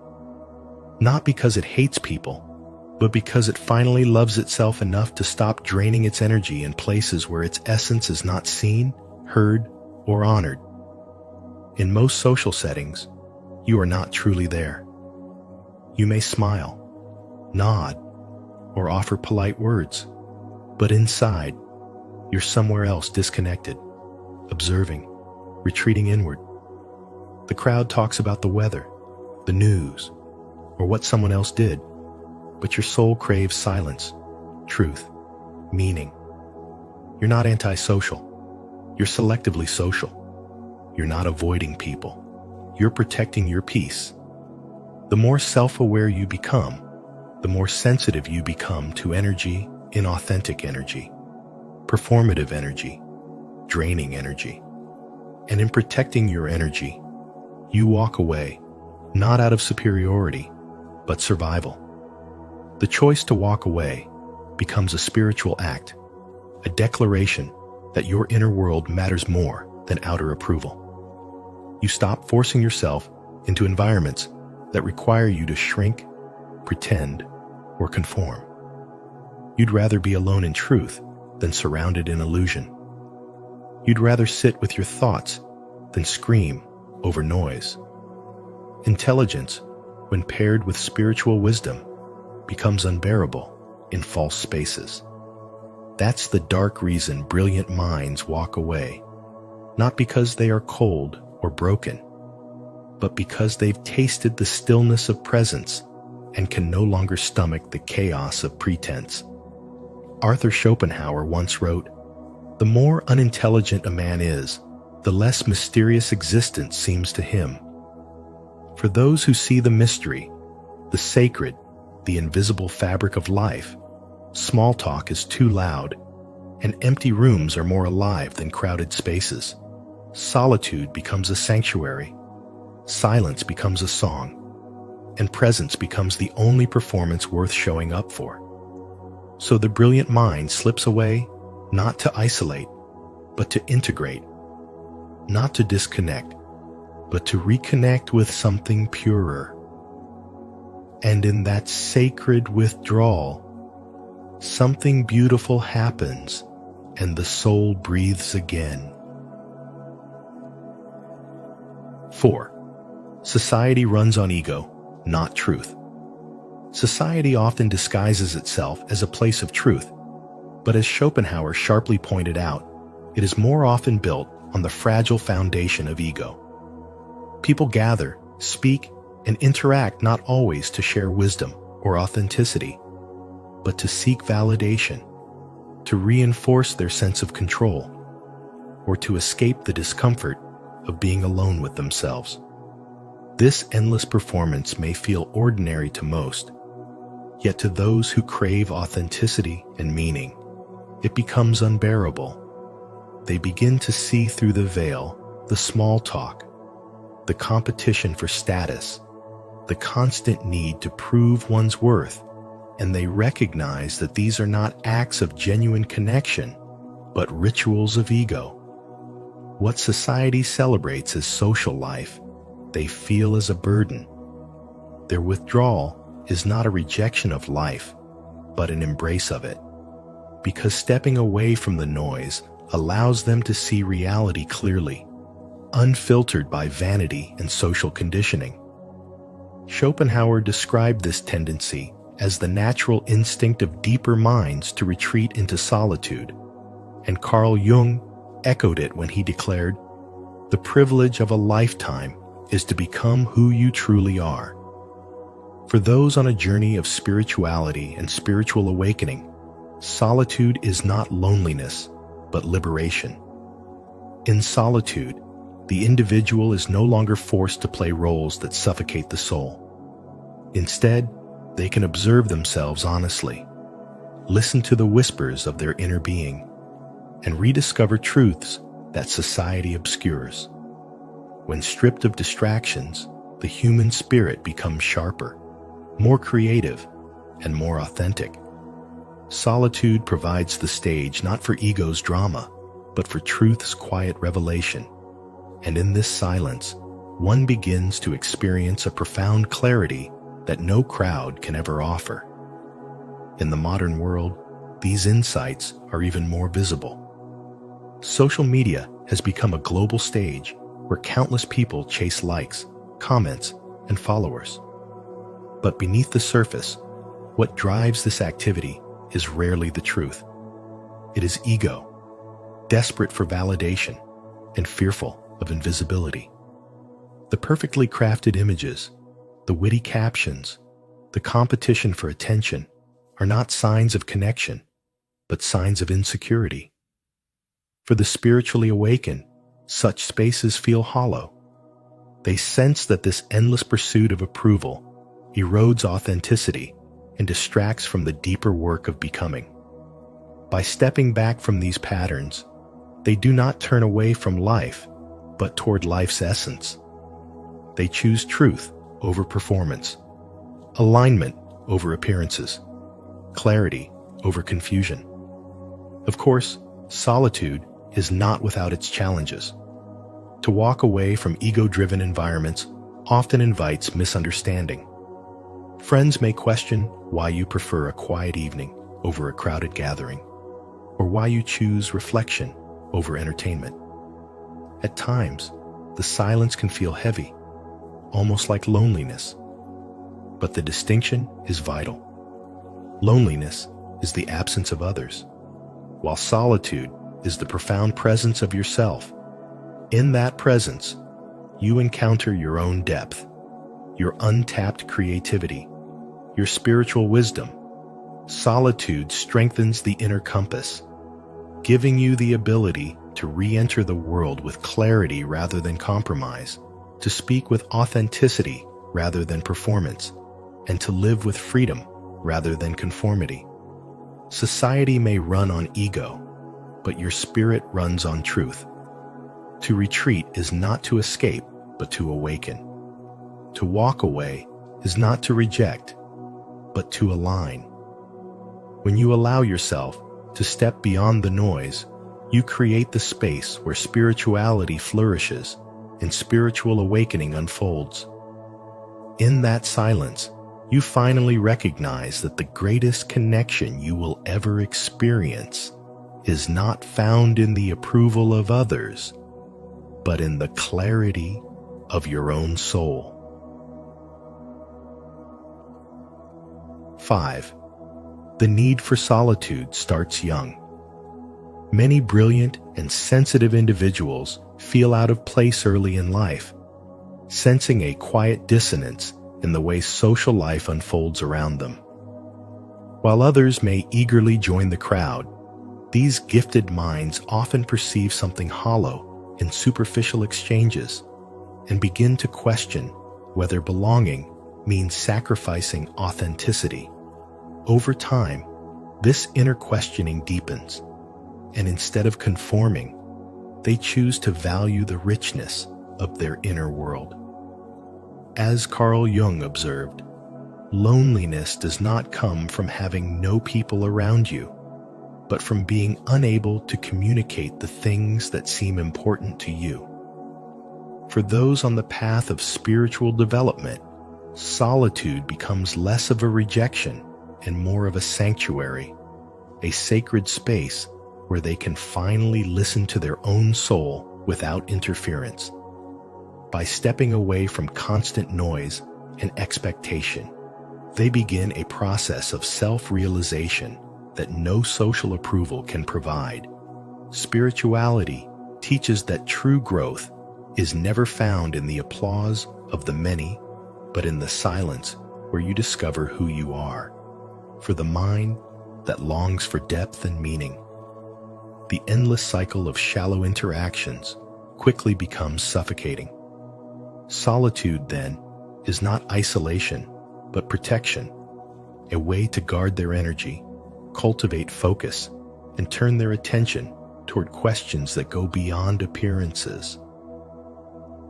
Not because it hates people, but because it finally loves itself enough to stop draining its energy in places where its essence is not seen, heard, or honored. In most social settings, you are not truly there. You may smile, nod, or offer polite words, But inside, you're somewhere else, disconnected, observing, retreating inward. The crowd talks about the weather, the news, or what someone else did, but your soul craves silence, truth, meaning. You're not antisocial. You're selectively social. You're not avoiding people. You're protecting your peace. The more self-aware you become, the more sensitive you become to energy, inauthentic energy, performative energy, draining energy. And in protecting your energy, you walk away, not out of superiority, but survival. The choice to walk away becomes a spiritual act, a declaration that your inner world matters more than outer approval. You stop forcing yourself into environments that require you to shrink, pretend, or conform. You'd rather be alone in truth than surrounded in illusion. You'd rather sit with your thoughts than scream over noise. Intelligence, when paired with spiritual wisdom, becomes unbearable in false spaces. That's the dark reason brilliant minds walk away, not because they are cold or broken, but because they've tasted the stillness of presence and can no longer stomach the chaos of pretense. Arthur Schopenhauer once wrote, "The more unintelligent a man is, the less mysterious existence seems to him. For those who see the mystery, the sacred, the invisible fabric of life, small talk is too loud, and empty rooms are more alive than crowded spaces. Solitude becomes a sanctuary, silence becomes a song, and presence becomes the only performance worth showing up for." So the brilliant mind slips away, not to isolate, but to integrate, not to disconnect, but to reconnect with something purer. And in that sacred withdrawal, something beautiful happens, and the soul breathes again. 4. Society runs on ego, not truth. Society often disguises itself as a place of truth, but as Schopenhauer sharply pointed out, it is more often built on the fragile foundation of ego. People gather, speak, and interact not always to share wisdom or authenticity, but to seek validation, to reinforce their sense of control, or to escape the discomfort of being alone with themselves. This endless performance may feel ordinary to most, yet to those who crave authenticity and meaning, it becomes unbearable. They begin to see through the veil, the small talk, the competition for status, the constant need to prove one's worth, and they recognize that these are not acts of genuine connection, but rituals of ego. What society celebrates as social life, they feel as a burden. Their withdrawal is not a rejection of life, but an embrace of it, because stepping away from the noise allows them to see reality clearly, unfiltered by vanity and social conditioning. Schopenhauer described this tendency as the natural instinct of deeper minds to retreat into solitude, and Carl Jung echoed it when he declared, "The privilege of a lifetime is to become who you truly are." For those on a journey of spirituality and spiritual awakening, solitude is not loneliness, but liberation. In solitude, the individual is no longer forced to play roles that suffocate the soul. Instead, they can observe themselves honestly, listen to the whispers of their inner being, and rediscover truths that society obscures. When stripped of distractions, the human spirit becomes sharper, more creative, and more authentic. Solitude provides the stage not for ego's drama, but for truth's quiet revelation. And in this silence, one begins to experience a profound clarity that no crowd can ever offer. In the modern world, these insights are even more visible. Social media has become a global stage where countless people chase likes, comments, and followers. But beneath the surface, what drives this activity is rarely the truth. It is ego, desperate for validation and fearful of invisibility. The perfectly crafted images, the witty captions, the competition for attention are not signs of connection, but signs of insecurity. For the spiritually awakened, such spaces feel hollow. They sense that this endless pursuit of approval erodes authenticity and distracts from the deeper work of becoming. By stepping back from these patterns, they do not turn away from life, but toward life's essence. They choose truth over performance, alignment over appearances, clarity over confusion. Of course, solitude is not without its challenges. To walk away from ego-driven environments often invites misunderstanding. Friends may question why you prefer a quiet evening over a crowded gathering, or why you choose reflection over entertainment. At times, the silence can feel heavy, almost like loneliness. But the distinction is vital. Loneliness is the absence of others, while solitude is the profound presence of yourself. In that presence, you encounter your own depth, your untapped creativity, your spiritual wisdom. Solitude strengthens the inner compass, giving you the ability to re-enter the world with clarity rather than compromise, to speak with authenticity rather than performance, and to live with freedom rather than conformity. Society may run on ego, but your spirit runs on truth. To retreat is not to escape, but to awaken. To walk away is not to reject, but to align. When you allow yourself to step beyond the noise, you create the space where spirituality flourishes and spiritual awakening unfolds. In that silence, you finally recognize that the greatest connection you will ever experience is not found in the approval of others, but in the clarity of your own soul. 5. The need for solitude starts young. Many brilliant and sensitive individuals feel out of place early in life, sensing a quiet dissonance in the way social life unfolds around them. While others may eagerly join the crowd, these gifted minds often perceive something hollow in superficial exchanges and begin to question whether belonging means sacrificing authenticity. Over time, this inner questioning deepens, and instead of conforming, they choose to value the richness of their inner world. As Carl Jung observed, loneliness does not come from having no people around you, but from being unable to communicate the things that seem important to you. For those on the path of spiritual development, solitude becomes less of a rejection and more of a sanctuary, a sacred space where they can finally listen to their own soul without interference. By stepping away from constant noise and expectation, they begin a process of self-realization that no social approval can provide. Spirituality teaches that true growth is never found in the applause of the many, but in the silence where you discover who you are. For the mind that longs for depth and meaning, the endless cycle of shallow interactions quickly becomes suffocating. Solitude, then, is not isolation, but protection, a way to guard their energy, cultivate focus, and turn their attention toward questions that go beyond appearances.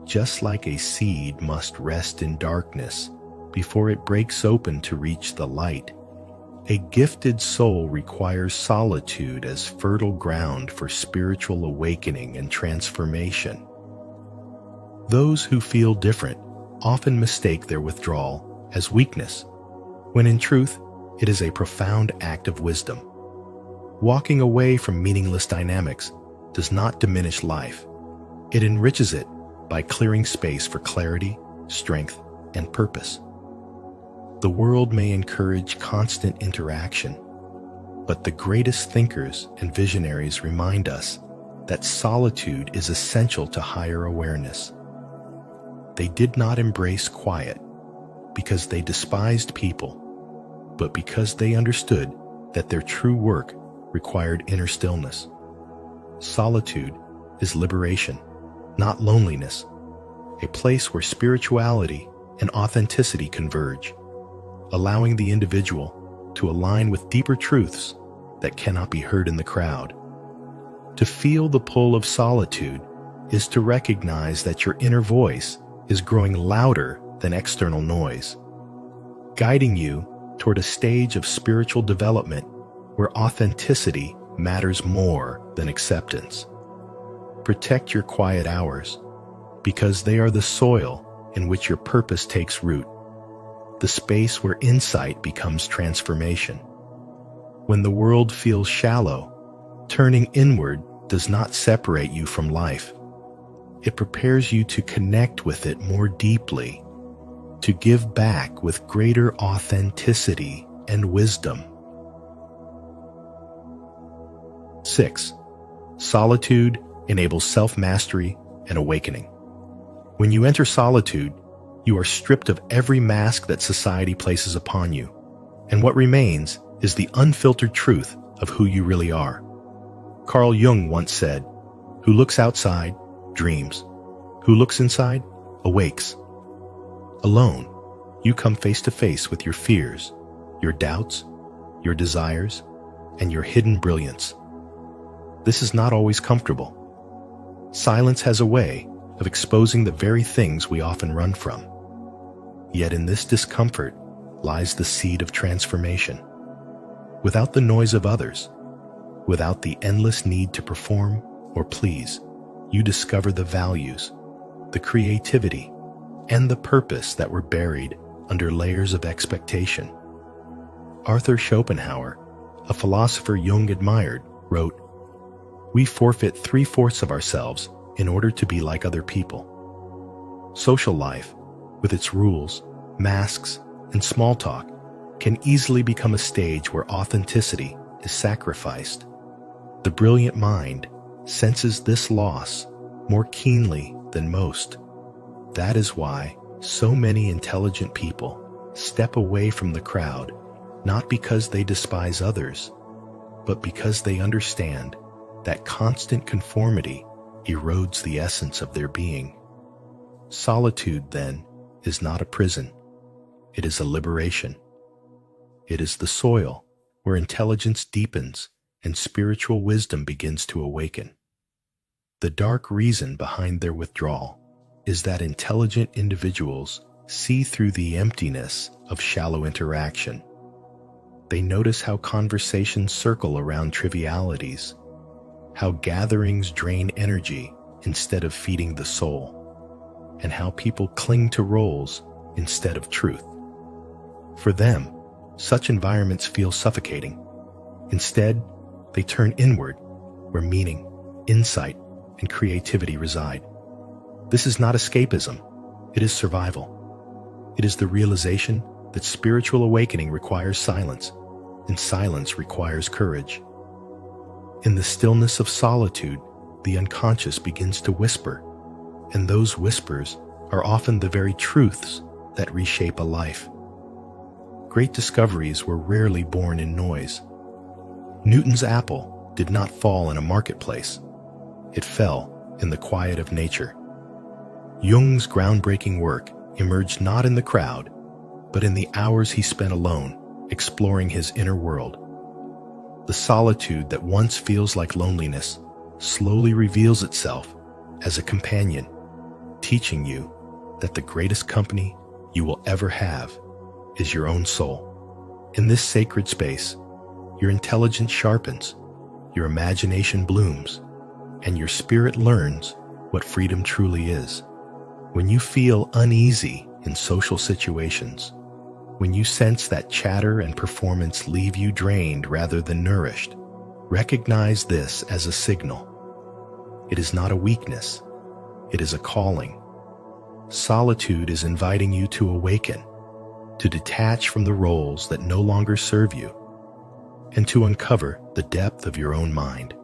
Just like a seed must rest in darkness before it breaks open to reach the light, a gifted soul requires solitude as fertile ground for spiritual awakening and transformation. Those who feel different often mistake their withdrawal as weakness, when in truth, it is a profound act of wisdom. Walking away from meaningless dynamics does not diminish life. It enriches it by clearing space for clarity, strength, and purpose. The world may encourage constant interaction, But the greatest thinkers and visionaries remind us that solitude is essential to higher awareness. They did not embrace quiet because they despised people, but because they understood that their true work required inner stillness. Solitude is liberation, not loneliness, a place where spirituality and authenticity converge, allowing the individual to align with deeper truths that cannot be heard in the crowd. To feel the pull of solitude is to recognize that your inner voice is growing louder than external noise, guiding you toward a stage of spiritual development where authenticity matters more than acceptance. Protect your quiet hours, because they are the soil in which your purpose takes root, the space where insight becomes transformation. When the world feels shallow, turning inward does not separate you from life. It prepares you to connect with it more deeply, to give back with greater authenticity and wisdom. 6. Solitude enables self-mastery and awakening. When you enter solitude, you are stripped of every mask that society places upon you, and what remains is the unfiltered truth of who you really are. Carl Jung once said, "Who looks outside, dreams. Who looks inside, awakes." Alone, you come face to face with your fears, your doubts, your desires, and your hidden brilliance. This is not always comfortable. Silence has a way of exposing the very things we often run from. Yet in this discomfort lies the seed of transformation. Without the noise of others, without the endless need to perform or please, you discover the values, the creativity, and the purpose that were buried under layers of expectation. Arthur Schopenhauer, a philosopher Jung admired, wrote, "We forfeit 3/4 of ourselves in order to be like other people." Social life, with its rules, masks, and small talk, can easily become a stage where authenticity is sacrificed. The brilliant mind senses this loss more keenly than most. That is why so many intelligent people step away from the crowd, not because they despise others, but because they understand that constant conformity erodes the essence of their being. Solitude, then, is not a prison. It is a liberation. It is the soil where intelligence deepens and spiritual wisdom begins to awaken. The dark reason behind their withdrawal is that intelligent individuals see through the emptiness of shallow interaction. They notice how conversations circle around trivialities, how gatherings drain energy instead of feeding the soul, and how people cling to roles instead of truth. For them, such environments feel suffocating. Instead, they turn inward, where meaning, insight, and creativity reside. This is not escapism, it is survival. It is the realization that spiritual awakening requires silence, and silence requires courage. In the stillness of solitude, the unconscious begins to whisper, and those whispers are often the very truths that reshape a life. Great discoveries were rarely born in noise. Newton's apple did not fall in a marketplace. It fell in the quiet of nature. Jung's groundbreaking work emerged not in the crowd, but in the hours he spent alone, exploring his inner world. The solitude that once feels like loneliness slowly reveals itself as a companion, teaching you that the greatest company you will ever have is your own soul. In this sacred space, your intelligence sharpens, your imagination blooms, and your spirit learns what freedom truly is. When you feel uneasy in social situations, when you sense that chatter and performance leave you drained rather than nourished, recognize this as a signal. It is not a weakness, it is a calling. Solitude is inviting you to awaken, to detach from the roles that no longer serve you. and to uncover the depth of your own mind.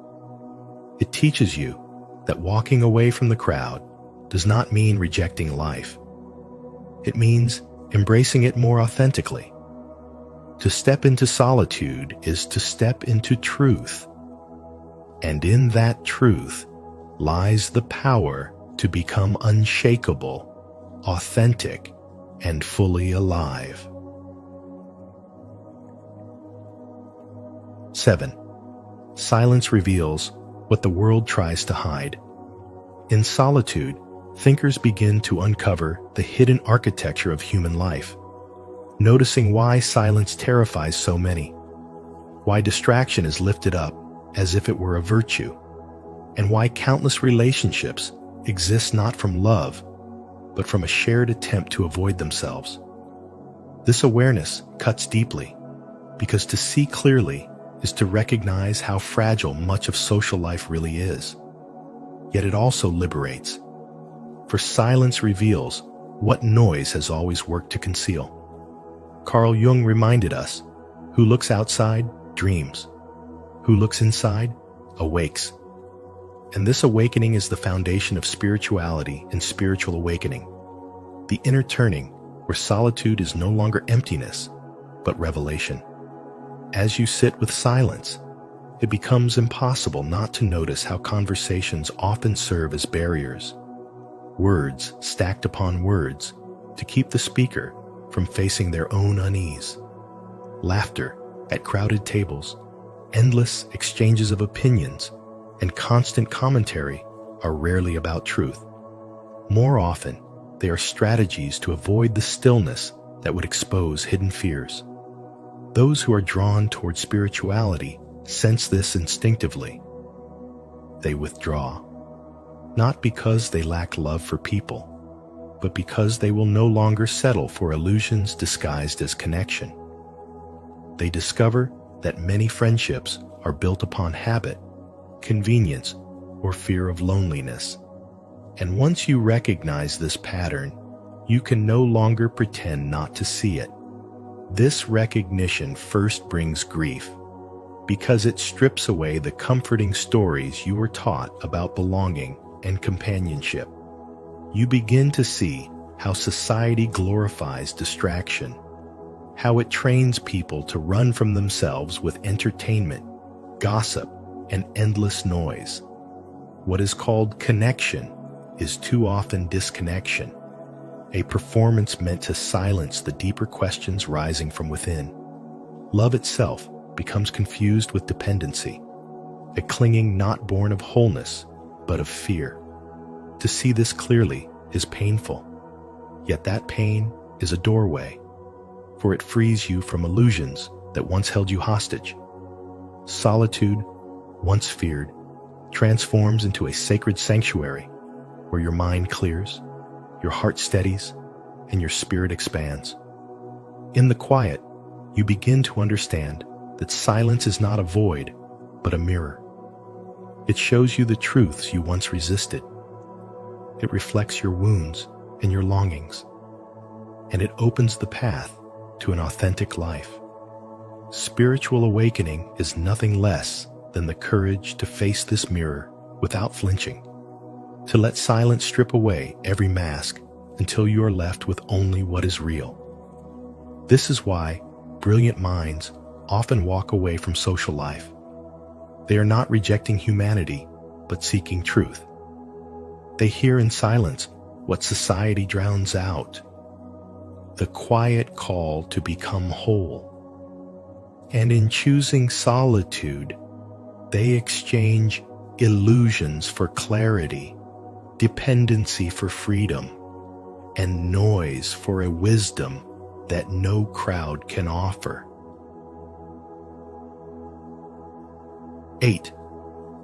It teaches you that walking away from the crowd does not mean rejecting life. It means embracing it more authentically. To step into solitude is to step into truth, and in that truth lies the power to become unshakable, authentic, and fully alive. 7. Silence reveals what the world tries to hide. In solitude, thinkers begin to uncover the hidden architecture of human life, noticing why silence terrifies so many, why distraction is lifted up as if it were a virtue, and why countless relationships exist not from love, but from a shared attempt to avoid themselves. This awareness cuts deeply, because to see clearly is to recognize how fragile much of social life really is. Yet it also liberates, for silence reveals what noise has always worked to conceal. Carl Jung reminded us, who looks outside dreams, who looks inside awakes. And this awakening is the foundation of spirituality and spiritual awakening, the inner turning where solitude is no longer emptiness, but revelation. As you sit with silence, it becomes impossible not to notice how conversations often serve as barriers, words stacked upon words to keep the speaker from facing their own unease. Laughter at crowded tables, endless exchanges of opinions, and constant commentary are rarely about truth. More often, they are strategies to avoid the stillness that would expose hidden fears. Those who are drawn toward spirituality sense this instinctively. They withdraw, not because they lack love for people, but because they will no longer settle for illusions disguised as connection. They discover that many friendships are built upon habit, convenience, or fear of loneliness. And once you recognize this pattern, you can no longer pretend not to see it. This recognition first brings grief, because it strips away the comforting stories you were taught about belonging and companionship. You begin to see how society glorifies distraction, how it trains people to run from themselves with entertainment, gossip, and endless noise. What is called connection is too often disconnection, a performance meant to silence the deeper questions rising from within. Love itself becomes confused with dependency, a clinging not born of wholeness, but of fear. To see this clearly is painful, yet that pain is a doorway, for it frees you from illusions that once held you hostage. Solitude, once feared, transforms into a sacred sanctuary where your mind clears, your heart steadies, and your spirit expands. In the quiet, you begin to understand that silence is not a void, but a mirror. It shows you the truths you once resisted. It reflects your wounds and your longings, and it opens the path to an authentic life. Spiritual awakening is nothing less than the courage to face this mirror without flinching, to let silence strip away every mask until you are left with only what is real. This is why brilliant minds often walk away from social life. They are not rejecting humanity, but seeking truth. They hear in silence what society drowns out, the quiet call to become whole. And in choosing solitude, they exchange illusions for clarity, dependency for freedom, and noise for a wisdom that no crowd can offer. 8.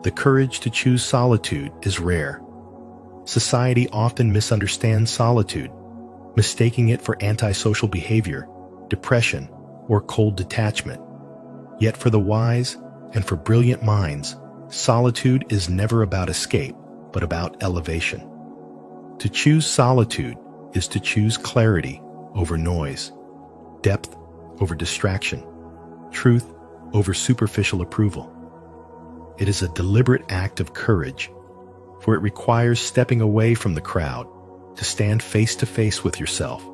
The courage to choose solitude is rare. Society often misunderstands solitude, mistaking it for antisocial behavior, depression, or cold detachment. Yet for the wise and for brilliant minds, solitude is never about escape, but about elevation. To choose solitude is to choose clarity over noise, depth over distraction, truth over superficial approval. It is a deliberate act of courage, for it requires stepping away from the crowd to stand face to face with yourself.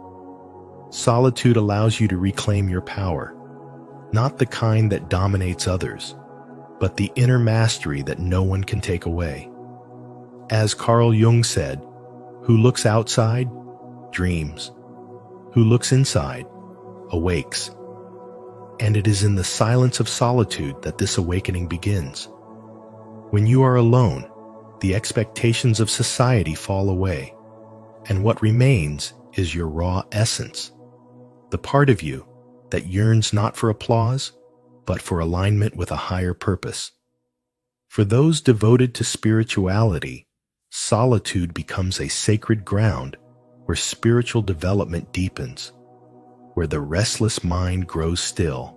Solitude allows you to reclaim your power, not the kind that dominates others, but the inner mastery that no one can take away. As Carl Jung said, "Who looks outside, dreams. Who looks inside, awakes." And it is in the silence of solitude that this awakening begins. When you are alone, the expectations of society fall away, and what remains is your raw essence, the part of you that yearns not for applause, but for alignment with a higher purpose. For those devoted to spirituality, solitude becomes a sacred ground where spiritual development deepens, where the restless mind grows still,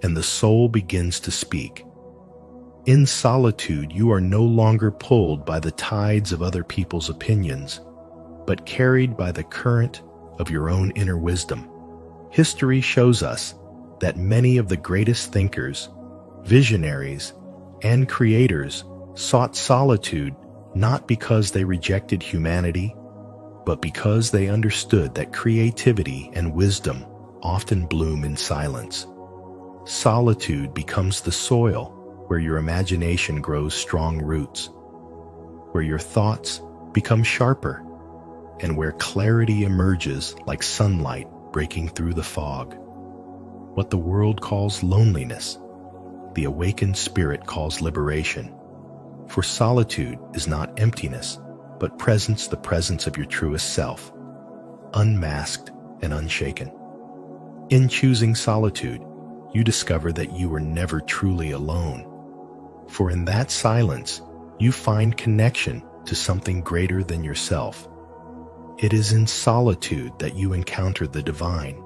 and the soul begins to speak. In solitude, you are no longer pulled by the tides of other people's opinions, but carried by the current of your own inner wisdom. History shows us that many of the greatest thinkers, visionaries, and creators sought solitude not because they rejected humanity, but because they understood that creativity and wisdom often bloom in silence. Solitude becomes the soil where your imagination grows strong roots, where your thoughts become sharper, and where clarity emerges like sunlight breaking through the fog. What the world calls loneliness, the awakened spirit calls liberation. For solitude is not emptiness, but presence, the presence of your truest self, unmasked and unshaken. In choosing solitude, you discover that you were never truly alone. For in that silence, you find connection to something greater than yourself. It is in solitude that you encounter the divine,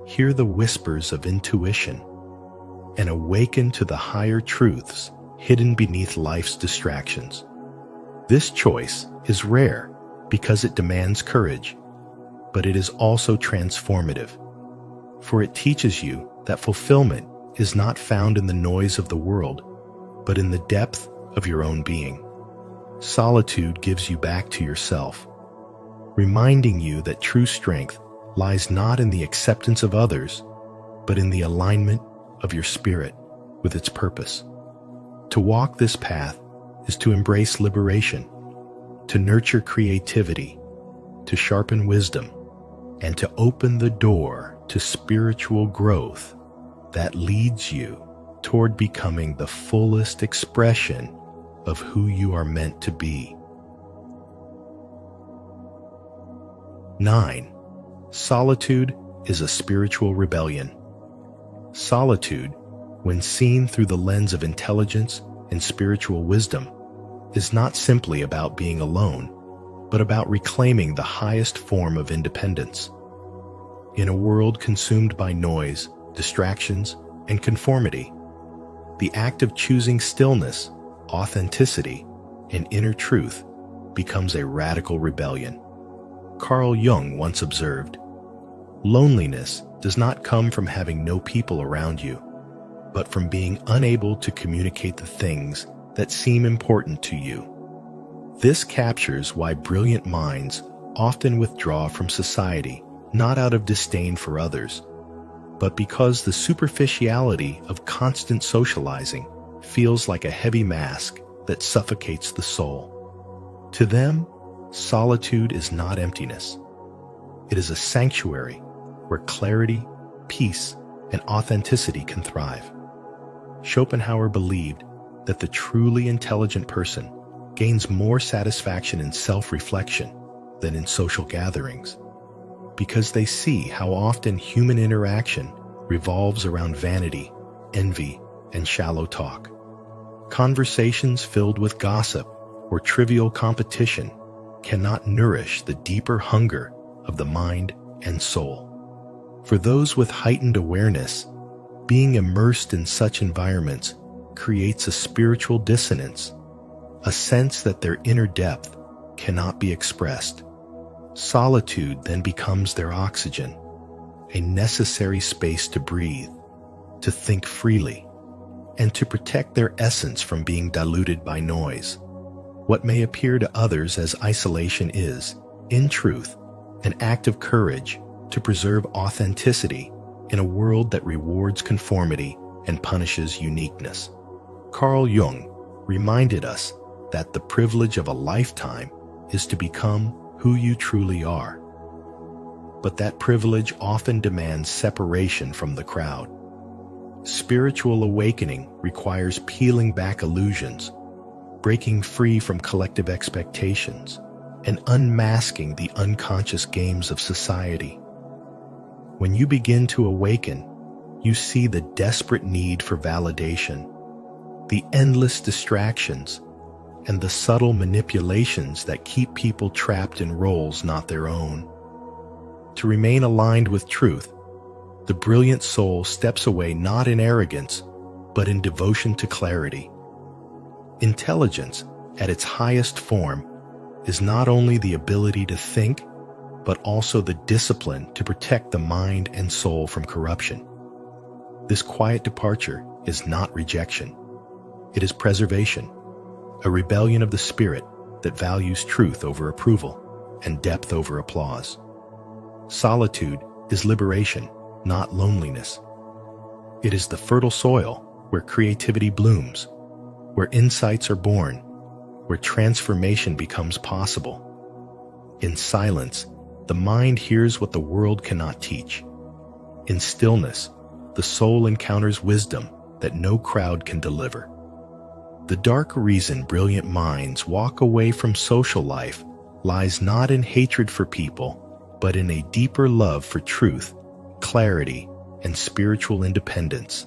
hear the whispers of intuition, and awaken to the higher truths hidden beneath life's distractions. This choice is rare because it demands courage, but it is also transformative, for it teaches you that fulfillment is not found in the noise of the world, but in the depth of your own being. Solitude gives you back to yourself, reminding you that true strength lies not in the acceptance of others, but in the alignment of your spirit with its purpose. To walk this path is to embrace liberation, to nurture creativity, to sharpen wisdom, and to open the door to spiritual growth that leads you toward becoming the fullest expression of who you are meant to be. 9. Solitude is a spiritual rebellion. Solitude, when seen through the lens of intelligence and spiritual wisdom, is not simply about being alone, but about reclaiming the highest form of independence. In a world consumed by noise, distractions, and conformity, the act of choosing stillness, authenticity, and inner truth becomes a radical rebellion. Carl Jung once observed, "Loneliness does not come from having no people around you, but from being unable to communicate the things that seem important to you." This captures why brilliant minds often withdraw from society, not out of disdain for others, but because the superficiality of constant socializing feels like a heavy mask that suffocates the soul. To them, solitude is not emptiness. It is a sanctuary where clarity, peace, and authenticity can thrive. Schopenhauer believed that the truly intelligent person gains more satisfaction in self-reflection than in social gatherings, because they see how often human interaction revolves around vanity, envy, and shallow talk. Conversations filled with gossip or trivial competition cannot nourish the deeper hunger of the mind and soul. For those with heightened awareness, being immersed in such environments creates a spiritual dissonance, a sense that their inner depth cannot be expressed. Solitude then becomes their oxygen, a necessary space to breathe, to think freely, and to protect their essence from being diluted by noise. What may appear to others as isolation is, in truth, an act of courage to preserve authenticity in a world that rewards conformity and punishes uniqueness. Carl Jung reminded us that the privilege of a lifetime is to become who you truly are. But that privilege often demands separation from the crowd. Spiritual awakening requires peeling back illusions, breaking free from collective expectations, and unmasking the unconscious games of society. When you begin to awaken, you see the desperate need for validation, the endless distractions, and the subtle manipulations that keep people trapped in roles not their own. To remain aligned with truth, the brilliant soul steps away not in arrogance, but in devotion to clarity. Intelligence, at its highest form, is not only the ability to think, but also the discipline to protect the mind and soul from corruption. This quiet departure is not rejection. It is preservation, a rebellion of the spirit that values truth over approval and depth over applause. Solitude is liberation, not loneliness. It is the fertile soil where creativity blooms, where insights are born, where transformation becomes possible. In silence, the mind hears what the world cannot teach. In stillness, the soul encounters wisdom that no crowd can deliver. The dark reason brilliant minds walk away from social life lies not in hatred for people, but in a deeper love for truth, clarity, and spiritual independence.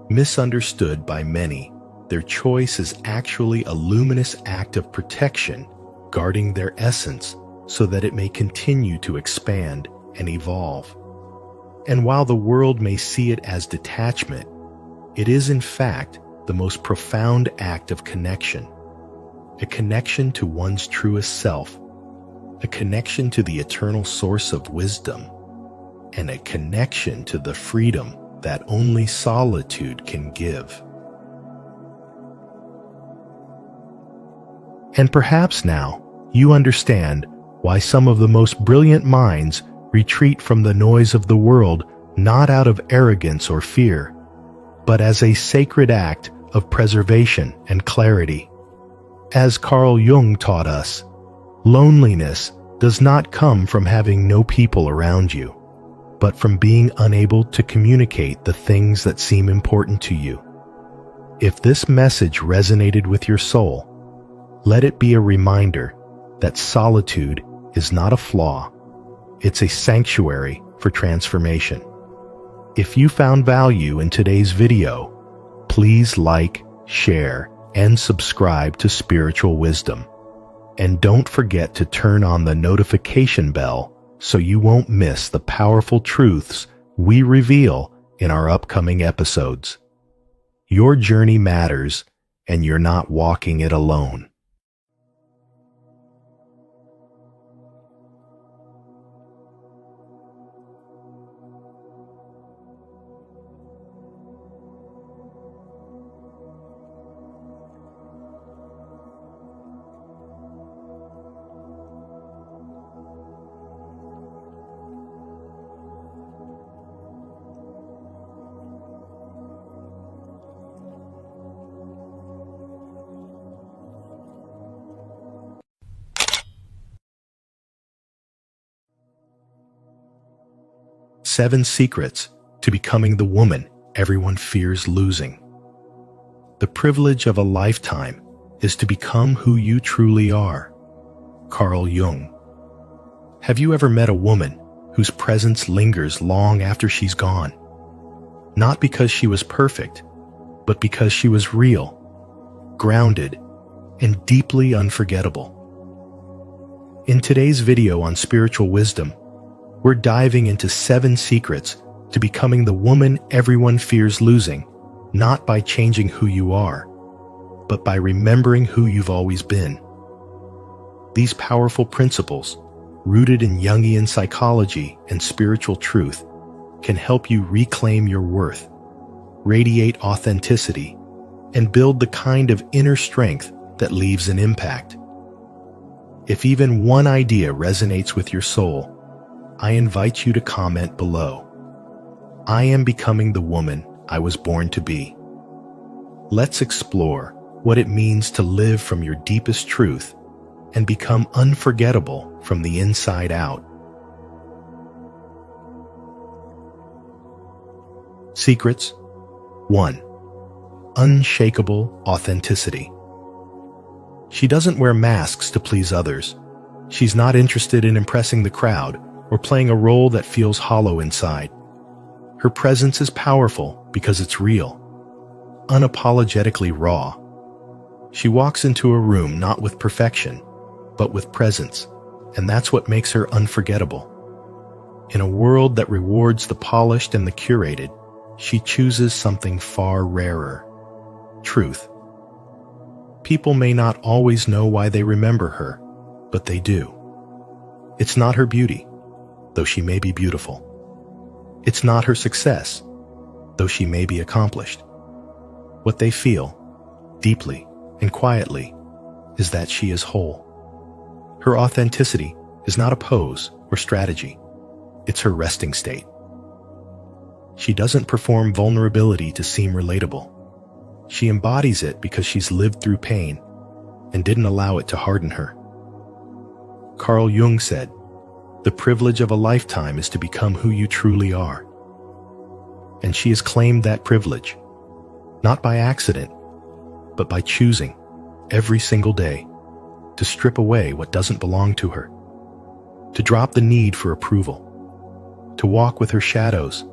Misunderstood by many, their choice is actually a luminous act of protection, guarding their essence so that it may continue to expand and evolve. And while the world may see it as detachment, it is in fact the most profound act of connection, a connection to one's truest self, a connection to the eternal source of wisdom, and a connection to the freedom that only solitude can give. And perhaps now you understand why some of the most brilliant minds retreat from the noise of the world not out of arrogance or fear, but as a sacred act of preservation and clarity. As Carl Jung taught us, loneliness does not come from having no people around you, but from being unable to communicate the things that seem important to you. If this message resonated with your soul, let it be a reminder that solitude is not a flaw, it's a sanctuary for transformation. If you found value in today's video, please like, share, and subscribe to Spiritual Wisdom. And don't forget to turn on the notification bell so you won't miss the powerful truths we reveal in our upcoming episodes. Your journey matters, and you're not walking it alone. Seven secrets to becoming the woman everyone fears losing. The privilege of a lifetime is to become who you truly are. Carl Jung. Have you ever met a woman whose presence lingers long after she's gone? Not because she was perfect, but because she was real, grounded, and deeply unforgettable. In today's video on spiritual wisdom, we're diving into 7 secrets to becoming the woman everyone fears losing, not by changing who you are, but by remembering who you've always been. These powerful principles, rooted in Jungian psychology and spiritual truth, can help you reclaim your worth radiate authenticity, and build the kind of inner strength that leaves an impact. If even one idea resonates with your soul, I invite you to comment below. I am becoming the woman I was born to be. Let's explore what it means to live from your deepest truth and become unforgettable from the inside out. Secrets 1. Unshakable authenticity. She doesn't wear masks to please others. She's not interested in impressing the crowd or playing a role that feels hollow inside. Her presence is powerful because it's real, unapologetically raw. She walks into a room not with perfection, but with presence, and that's what makes her unforgettable. In a world that rewards the polished and the curated, she chooses something far rarer: truth. People may not always know why they remember her, but they do. It's not her beauty, though she may be beautiful. It's not her success, though she may be accomplished. What they feel, deeply and quietly, is that she is whole. Her authenticity is not a pose or strategy. It's her resting state. She doesn't perform vulnerability to seem relatable. She embodies it because she's lived through pain and didn't allow it to harden her. Carl Jung said, "The privilege of a lifetime is to become who you truly are." And she has claimed that privilege, not by accident, but by choosing, every single day, to strip away what doesn't belong to her, to drop the need for approval, to walk with her shadows,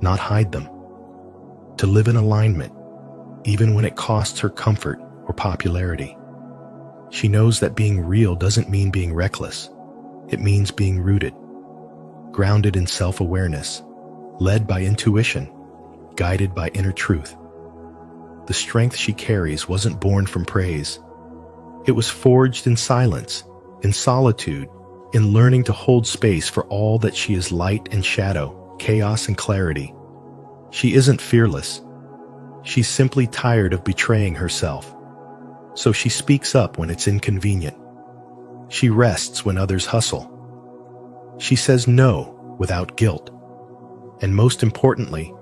not hide them, to live in alignment, even when it costs her comfort or popularity. She knows that being real doesn't mean being reckless. It means being rooted, grounded in self-awareness, led by intuition, guided by inner truth. The strength she carries wasn't born from praise. It was forged in silence, in solitude, in learning to hold space for all that she is: light and shadow, chaos and clarity. She isn't fearless. She's simply tired of betraying herself. So she speaks up when it's inconvenient. She rests when others hustle. She says no without guilt. And most importantly,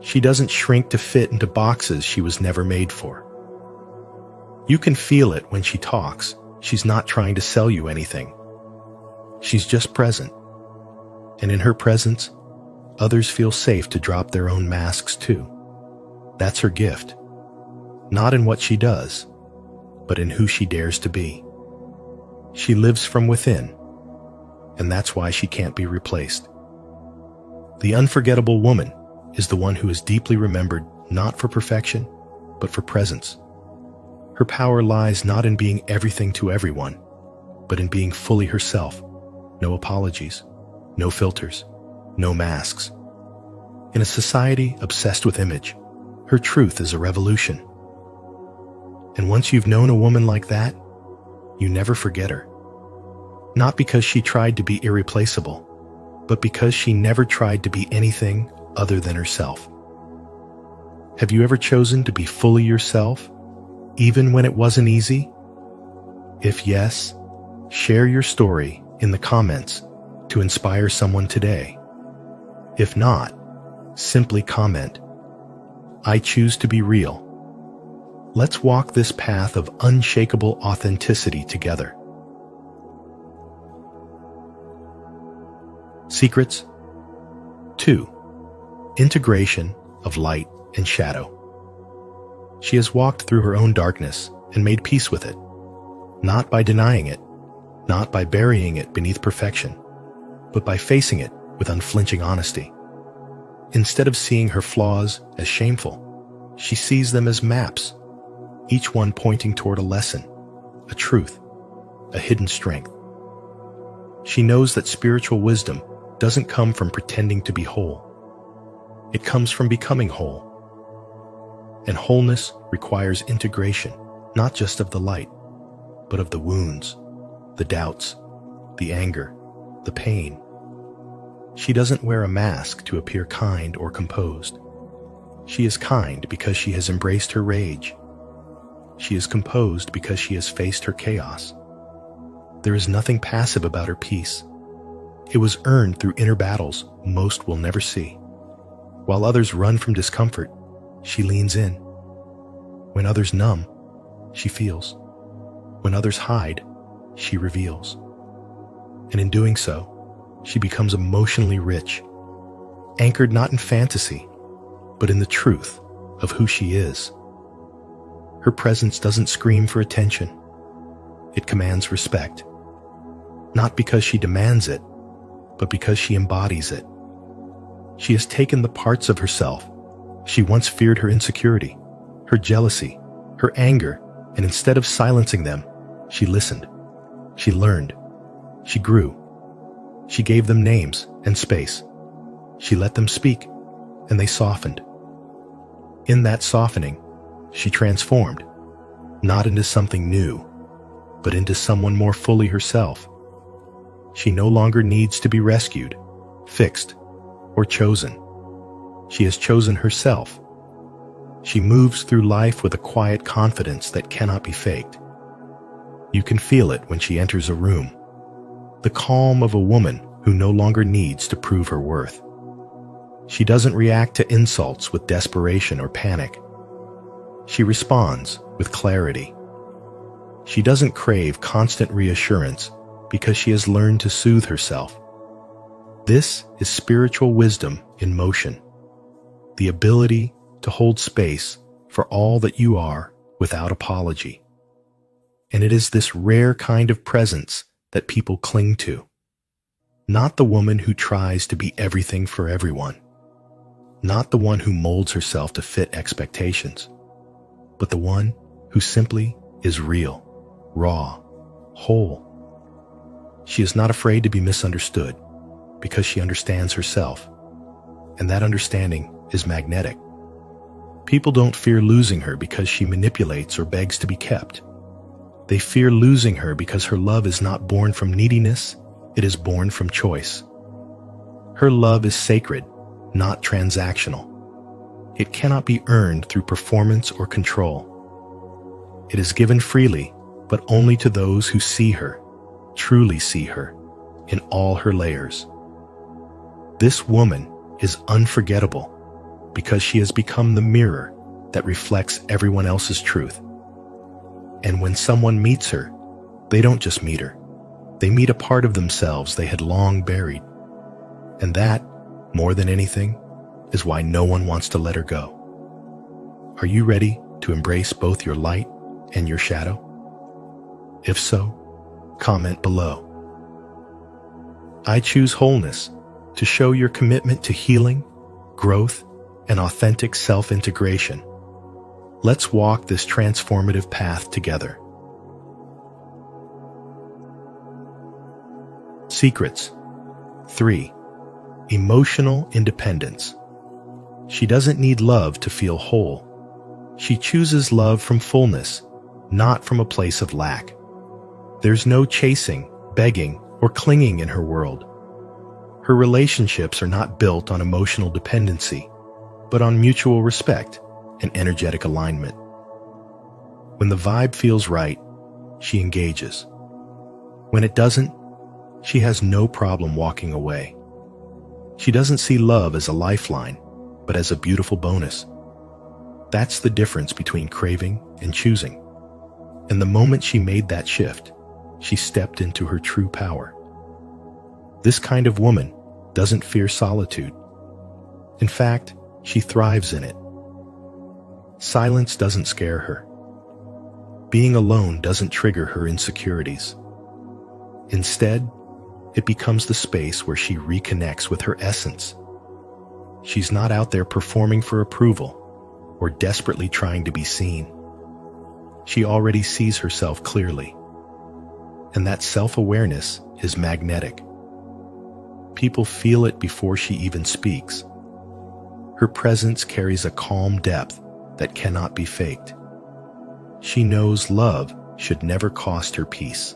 she doesn't shrink to fit into boxes she was never made for. You can feel it when she talks. She's not trying to sell you anything. She's just present. And in her presence, others feel safe to drop their own masks too. That's her gift. Not in what she does, but in who she dares to be. She lives from within, and that's why she can't be replaced. The unforgettable woman is the one who is deeply remembered, not for perfection, but for presence. Her power lies not in being everything to everyone, but in being fully herself. No apologies, no filters, no masks. In a society obsessed with image, her truth is a revolution. And once you've known a woman like that, you never forget her. Not because she tried to be irreplaceable, but because she never tried to be anything other than herself. Have you ever chosen to be fully yourself, even when it wasn't easy? If yes, share your story in the comments to inspire someone today. If not, simply comment, "I choose to be real." Let's walk this path of unshakable authenticity together. Secrets 2. Integration of light and shadow. She has walked through her own darkness and made peace with it, not by denying it, not by burying it beneath perfection, but by facing it with unflinching honesty. Instead of seeing her flaws as shameful, she sees them as maps, each one pointing toward a lesson, a truth, a hidden strength. She knows that spiritual wisdom doesn't come from pretending to be whole. It comes from becoming whole. And wholeness requires integration, not just of the light, but of the wounds, the doubts, the anger, the pain. She doesn't wear a mask to appear kind or composed. She is kind because she has embraced her rage. She is composed because she has faced her chaos. There is nothing passive about her peace. It was earned through inner battles most will never see. While others run from discomfort, she leans in. When others numb, she feels. When others hide, she reveals. And in doing so, she becomes emotionally rich, anchored not in fantasy, but in the truth of who she is. Her presence doesn't scream for attention. It commands respect, not because she demands it, but because she embodies it. She has taken the parts of herself she once feared, her insecurity, her jealousy, her anger, and instead of silencing them, she listened. She learned. She grew. She gave them names and space. She let them speak, and they softened. In that softening, she transformed, not into something new, but into someone more fully herself. She no longer needs to be rescued, fixed, or chosen. She has chosen herself. She moves through life with a quiet confidence that cannot be faked. You can feel it when she enters a room, the calm of a woman who no longer needs to prove her worth. She doesn't react to insults with desperation or panic. She responds with clarity. She doesn't crave constant reassurance because she has learned to soothe herself. This is spiritual wisdom in motion, the ability to hold space for all that you are without apology. And it is this rare kind of presence that people cling to. Not the woman who tries to be everything for everyone. Not the one who molds herself to fit expectations, but the one who simply is real, raw, whole. She is not afraid to be misunderstood because she understands herself, and that understanding is magnetic. People don't fear losing her because she manipulates or begs to be kept. They fear losing her because her love is not born from neediness, it is born from choice. Her love is sacred, not transactional. It cannot be earned through performance or control. It is given freely, but only to those who see her, truly see her, in all her layers. This woman is unforgettable because she has become the mirror that reflects everyone else's truth. And when someone meets her, they don't just meet her. They meet a part of themselves they had long buried. And that, more than anything, is why no one wants to let her go. Are you ready to embrace both your light and your shadow? If so, comment below. I choose wholeness to show your commitment to healing, growth, and authentic self-integration. Let's walk this transformative path together. Secrets. 3. Emotional independence. She doesn't need love to feel whole. She chooses love from fullness, not from a place of lack. There's no chasing, begging, or clinging in her world. Her relationships are not built on emotional dependency, but on mutual respect and energetic alignment. When the vibe feels right, she engages. When it doesn't, she has no problem walking away. She doesn't see love as a lifeline, but as a beautiful bonus. That's the difference between craving and choosing. And the moment she made that shift, she stepped into her true power. This kind of woman doesn't fear solitude. In fact, she thrives in it. Silence doesn't scare her. Being alone doesn't trigger her insecurities. Instead, it becomes the space where she reconnects with her essence. She's not out there performing for approval or desperately trying to be seen. She already sees herself clearly. And that self-awareness is magnetic. People feel it before she even speaks. Her presence carries a calm depth that cannot be faked. She knows love should never cost her peace.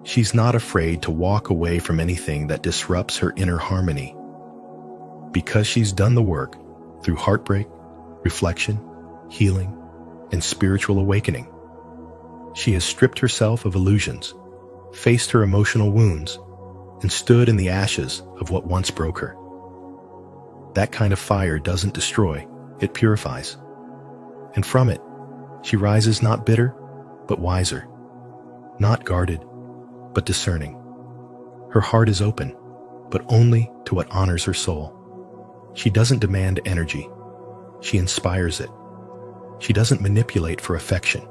She's not afraid to walk away from anything that disrupts her inner harmony. Because she's done the work, through heartbreak, reflection, healing, and spiritual awakening. She has stripped herself of illusions, faced her emotional wounds, and stood in the ashes of what once broke her. That kind of fire doesn't destroy, it purifies. And from it, she rises not bitter, but wiser, not guarded, but discerning. Her heart is open, but only to what honors her soul. She doesn't demand energy. She inspires it. She doesn't manipulate for affection.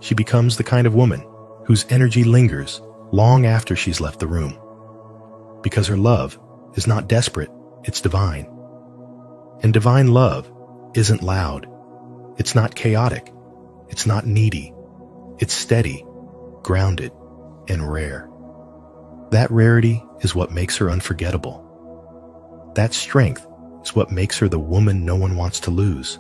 She becomes the kind of woman whose energy lingers long after she's left the room. Because her love is not desperate, it's divine. And divine love isn't loud. It's not chaotic. It's not needy. It's steady, grounded, and rare. That rarity is what makes her unforgettable. That strength is what makes her the woman no one wants to lose.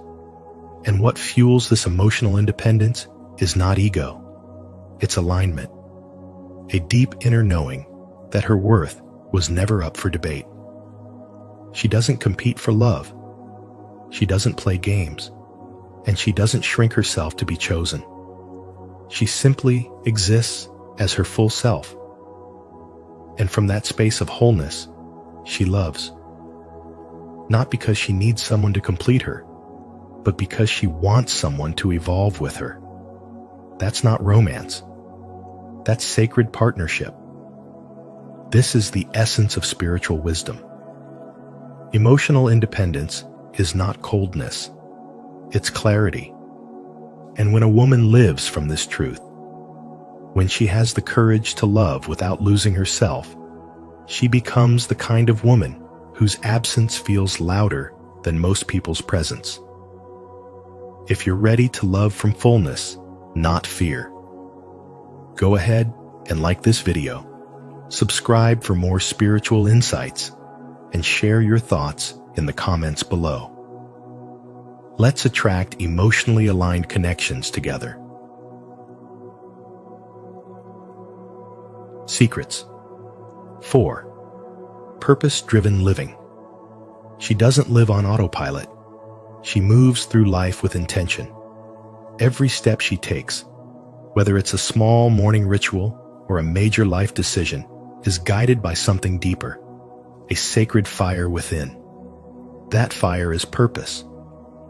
And what fuels this emotional independence is not ego. It's alignment. A deep inner knowing that her worth was never up for debate. She doesn't compete for love. She doesn't play games. And she doesn't shrink herself to be chosen. She simply exists as her full self. And from that space of wholeness, she loves. Not because she needs someone to complete her, but because she wants someone to evolve with her. That's not romance. That's sacred partnership. This is the essence of spiritual wisdom. Emotional independence is not coldness. It's clarity. And when a woman lives from this truth, when she has the courage to love without losing herself, she becomes the kind of woman whose absence feels louder than most people's presence. If you're ready to love from fullness, not fear, go ahead and like this video, subscribe for more spiritual insights, and share your thoughts in the comments below. Let's attract emotionally aligned connections together. Secrets. 4. Purpose-driven living. She doesn't live on autopilot. She moves through life with intention. Every step she takes, whether it's a small morning ritual or a major life decision, is guided by something deeper, a sacred fire within. That fire is purpose.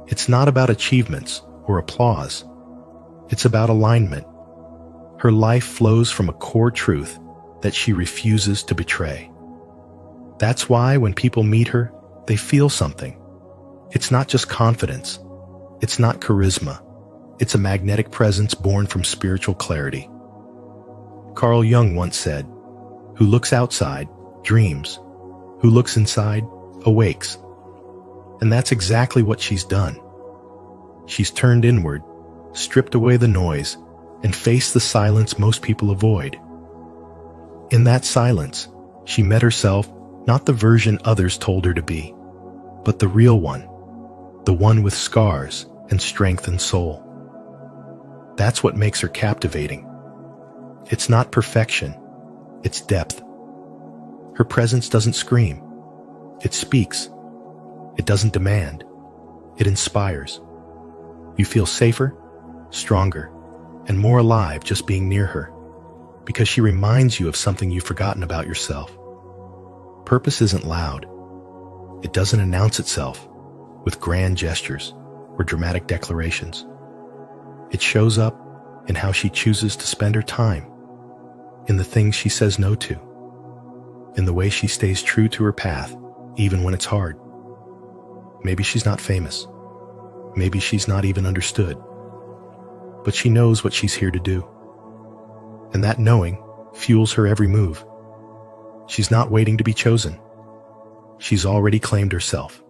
It's not about achievements or applause. It's about alignment. Her life flows from a core truth that she refuses to betray. That's why when people meet her, they feel something. It's not just confidence. It's not charisma. It's a magnetic presence born from spiritual clarity. Carl Jung once said, "Who looks outside, dreams. Who looks inside, awakes." And that's exactly what she's done. She's turned inward, stripped away the noise, and faced the silence most people avoid. In that silence, she met herself, not the version others told her to be, but the real one, the one with scars and strength and soul. That's what makes her captivating. It's not perfection, it's depth. Her presence doesn't scream, it speaks. It doesn't demand, it inspires. You feel safer, stronger, and more alive just being near her, because she reminds you of something you've forgotten about yourself. Purpose isn't loud. It doesn't announce itself with grand gestures or dramatic declarations. It shows up in how she chooses to spend her time, in the things she says no to, in the way she stays true to her path, even when it's hard. Maybe she's not famous. Maybe she's not even understood. But she knows what she's here to do. And that knowing fuels her every move. She's not waiting to be chosen. She's already claimed herself.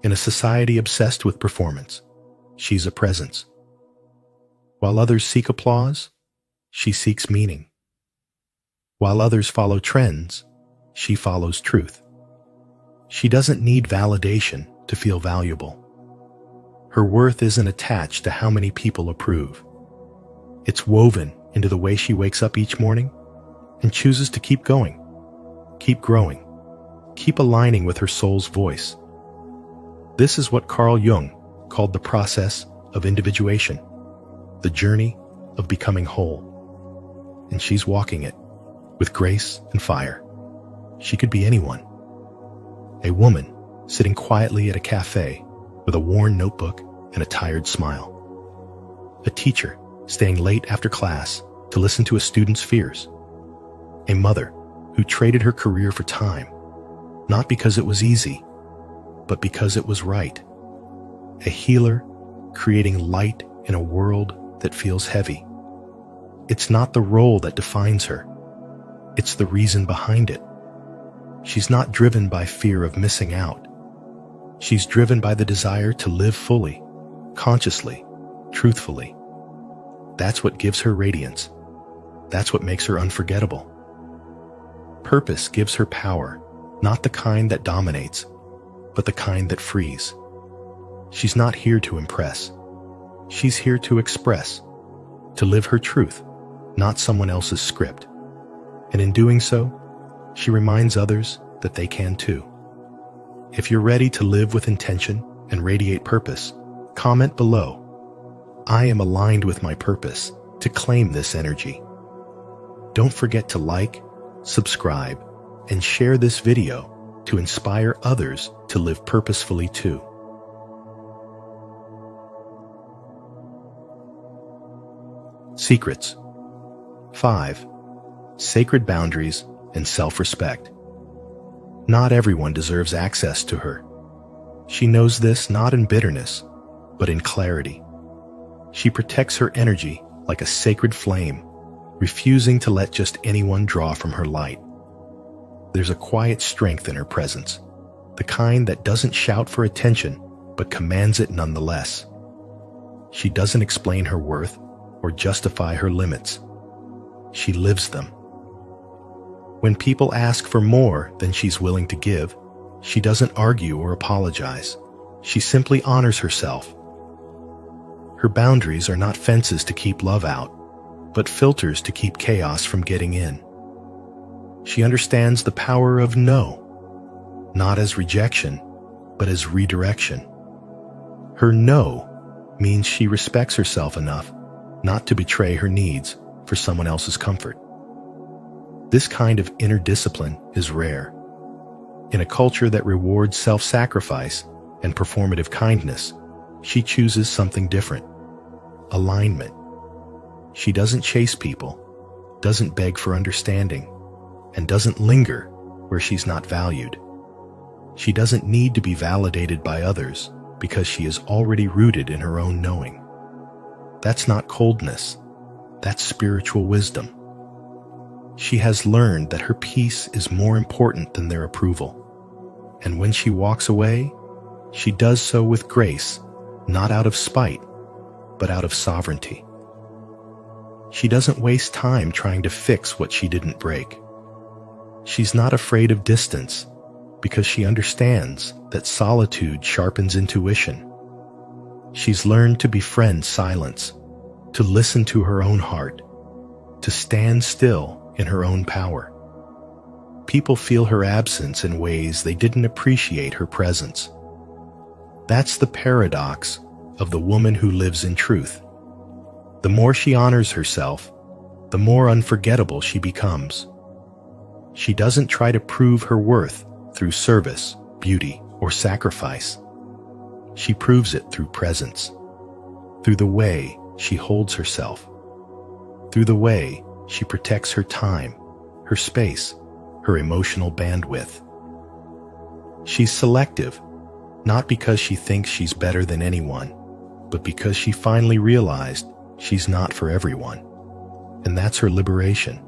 In a society obsessed with performance, she's a presence. While others seek applause, she seeks meaning. While others follow trends, she follows truth. She doesn't need validation to feel valuable. Her worth isn't attached to how many people approve. It's woven into the way she wakes up each morning and chooses to keep going, keep growing, keep aligning with her soul's voice. This is what Carl Jung called the process of individuation, the journey of becoming whole. And she's walking it with grace and fire. She could be anyone. A woman sitting quietly at a cafe with a worn notebook and a tired smile. A teacher staying late after class to listen to a student's fears. A mother who traded her career for time, not because it was easy, but because it was right. A healer creating light in a world that feels heavy. It's not the role that defines her. It's the reason behind it. She's not driven by fear of missing out. She's driven by the desire to live fully, consciously, truthfully. That's what gives her radiance. That's what makes her unforgettable. Purpose gives her power, not the kind that dominates, but the kind that frees. She's not here to impress. She's here to express, to live her truth, not someone else's script. And in doing so, she reminds others that they can too. If you're ready to live with intention and radiate purpose, comment below. I am aligned with my purpose to claim this energy. Don't forget to like, subscribe, and share this video to inspire others to live purposefully too. Secrets. 5. Sacred boundaries and self-respect. Not everyone deserves access to her. She knows this not in bitterness, but in clarity. She protects her energy like a sacred flame, refusing to let just anyone draw from her light. There's a quiet strength in her presence, the kind that doesn't shout for attention, but commands it nonetheless. She doesn't explain her worth or justify her limits. She lives them. When people ask for more than she's willing to give, she doesn't argue or apologize. She simply honors herself. Her boundaries are not fences to keep love out, but filters to keep chaos from getting in. She understands the power of no, not as rejection, but as redirection. Her no means she respects herself enough not to betray her needs for someone else's comfort. This kind of inner discipline is rare. In a culture that rewards self-sacrifice and performative kindness, she chooses something different: alignment. She doesn't chase people, doesn't beg for understanding, and doesn't linger where she's not valued. She doesn't need to be validated by others because she is already rooted in her own knowing. That's not coldness, that's spiritual wisdom. She has learned that her peace is more important than their approval. And when she walks away, she does so with grace, not out of spite, but out of sovereignty. She doesn't waste time trying to fix what she didn't break. She's not afraid of distance because she understands that solitude sharpens intuition. She's learned to befriend silence, to listen to her own heart, to stand still in her own power. People feel her absence in ways they didn't appreciate her presence. That's the paradox of the woman who lives in truth. The more she honors herself, the more unforgettable she becomes. She doesn't try to prove her worth through service, beauty, or sacrifice. She proves it through presence, through the way she holds herself, through the way she protects her time, her space, her emotional bandwidth. She's selective, not because she thinks she's better than anyone, but because she finally realized she's not for everyone. And that's her liberation.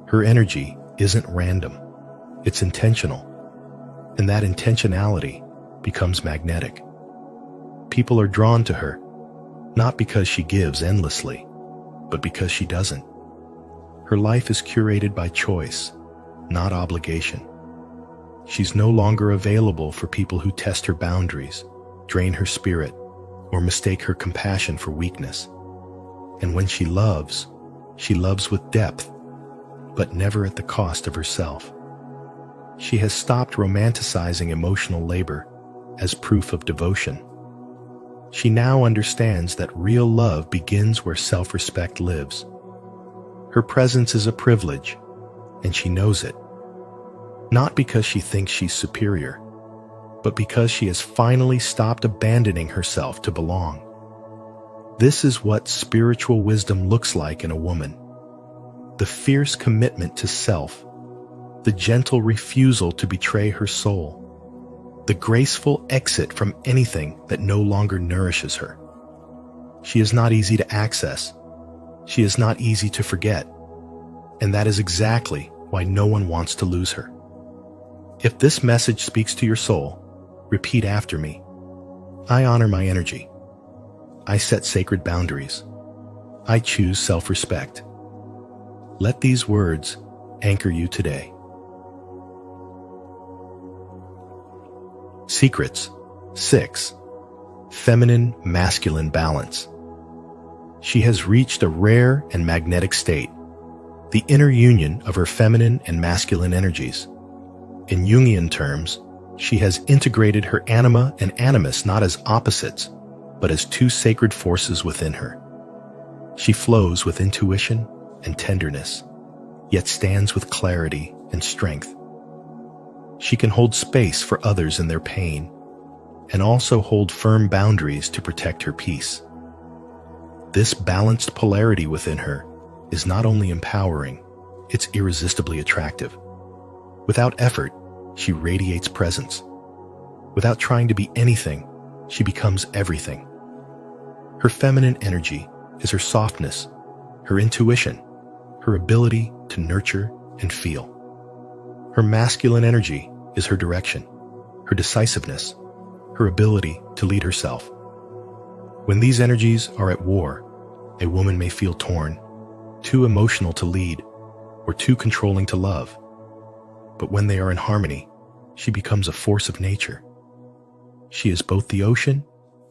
Her energy isn't random, it's intentional. And that intentionality becomes magnetic. People are drawn to her, not because she gives endlessly, but because she doesn't. Her life is curated by choice, not obligation. She's no longer available for people who test her boundaries, drain her spirit, or mistake her compassion for weakness. And when she loves with depth, but never at the cost of herself. She has stopped romanticizing emotional labor as proof of devotion. She now understands that real love begins where self-respect lives. Her presence is a privilege, and she knows it. Not because she thinks she's superior, but because she has finally stopped abandoning herself to belong. This is what spiritual wisdom looks like in a woman. The fierce commitment to self, the gentle refusal to betray her soul, the graceful exit from anything that no longer nourishes her. She is not easy to access. She is not easy to forget. And that is exactly why no one wants to lose her. If this message speaks to your soul, repeat after me. I honor my energy. I set sacred boundaries. I choose self-respect. Let these words anchor you today. Secrets 6. Feminine-masculine balance. She has reached a rare and magnetic state, the inner union of her feminine and masculine energies. In Jungian terms, she has integrated her anima and animus not as opposites, but as two sacred forces within her. She flows with intuition and tenderness, yet stands with clarity and strength. She can hold space for others in their pain, and also hold firm boundaries to protect her peace. This balanced polarity within her is not only empowering, it's irresistibly attractive. Without effort, she radiates presence. Without trying to be anything, she becomes everything. Her feminine energy is her softness, her intuition, her ability to nurture and feel. Her masculine energy is her direction, her decisiveness, her ability to lead herself. When these energies are at war, a woman may feel torn, too emotional to lead, or too controlling to love. But when they are in harmony, she becomes a force of nature. She is both the ocean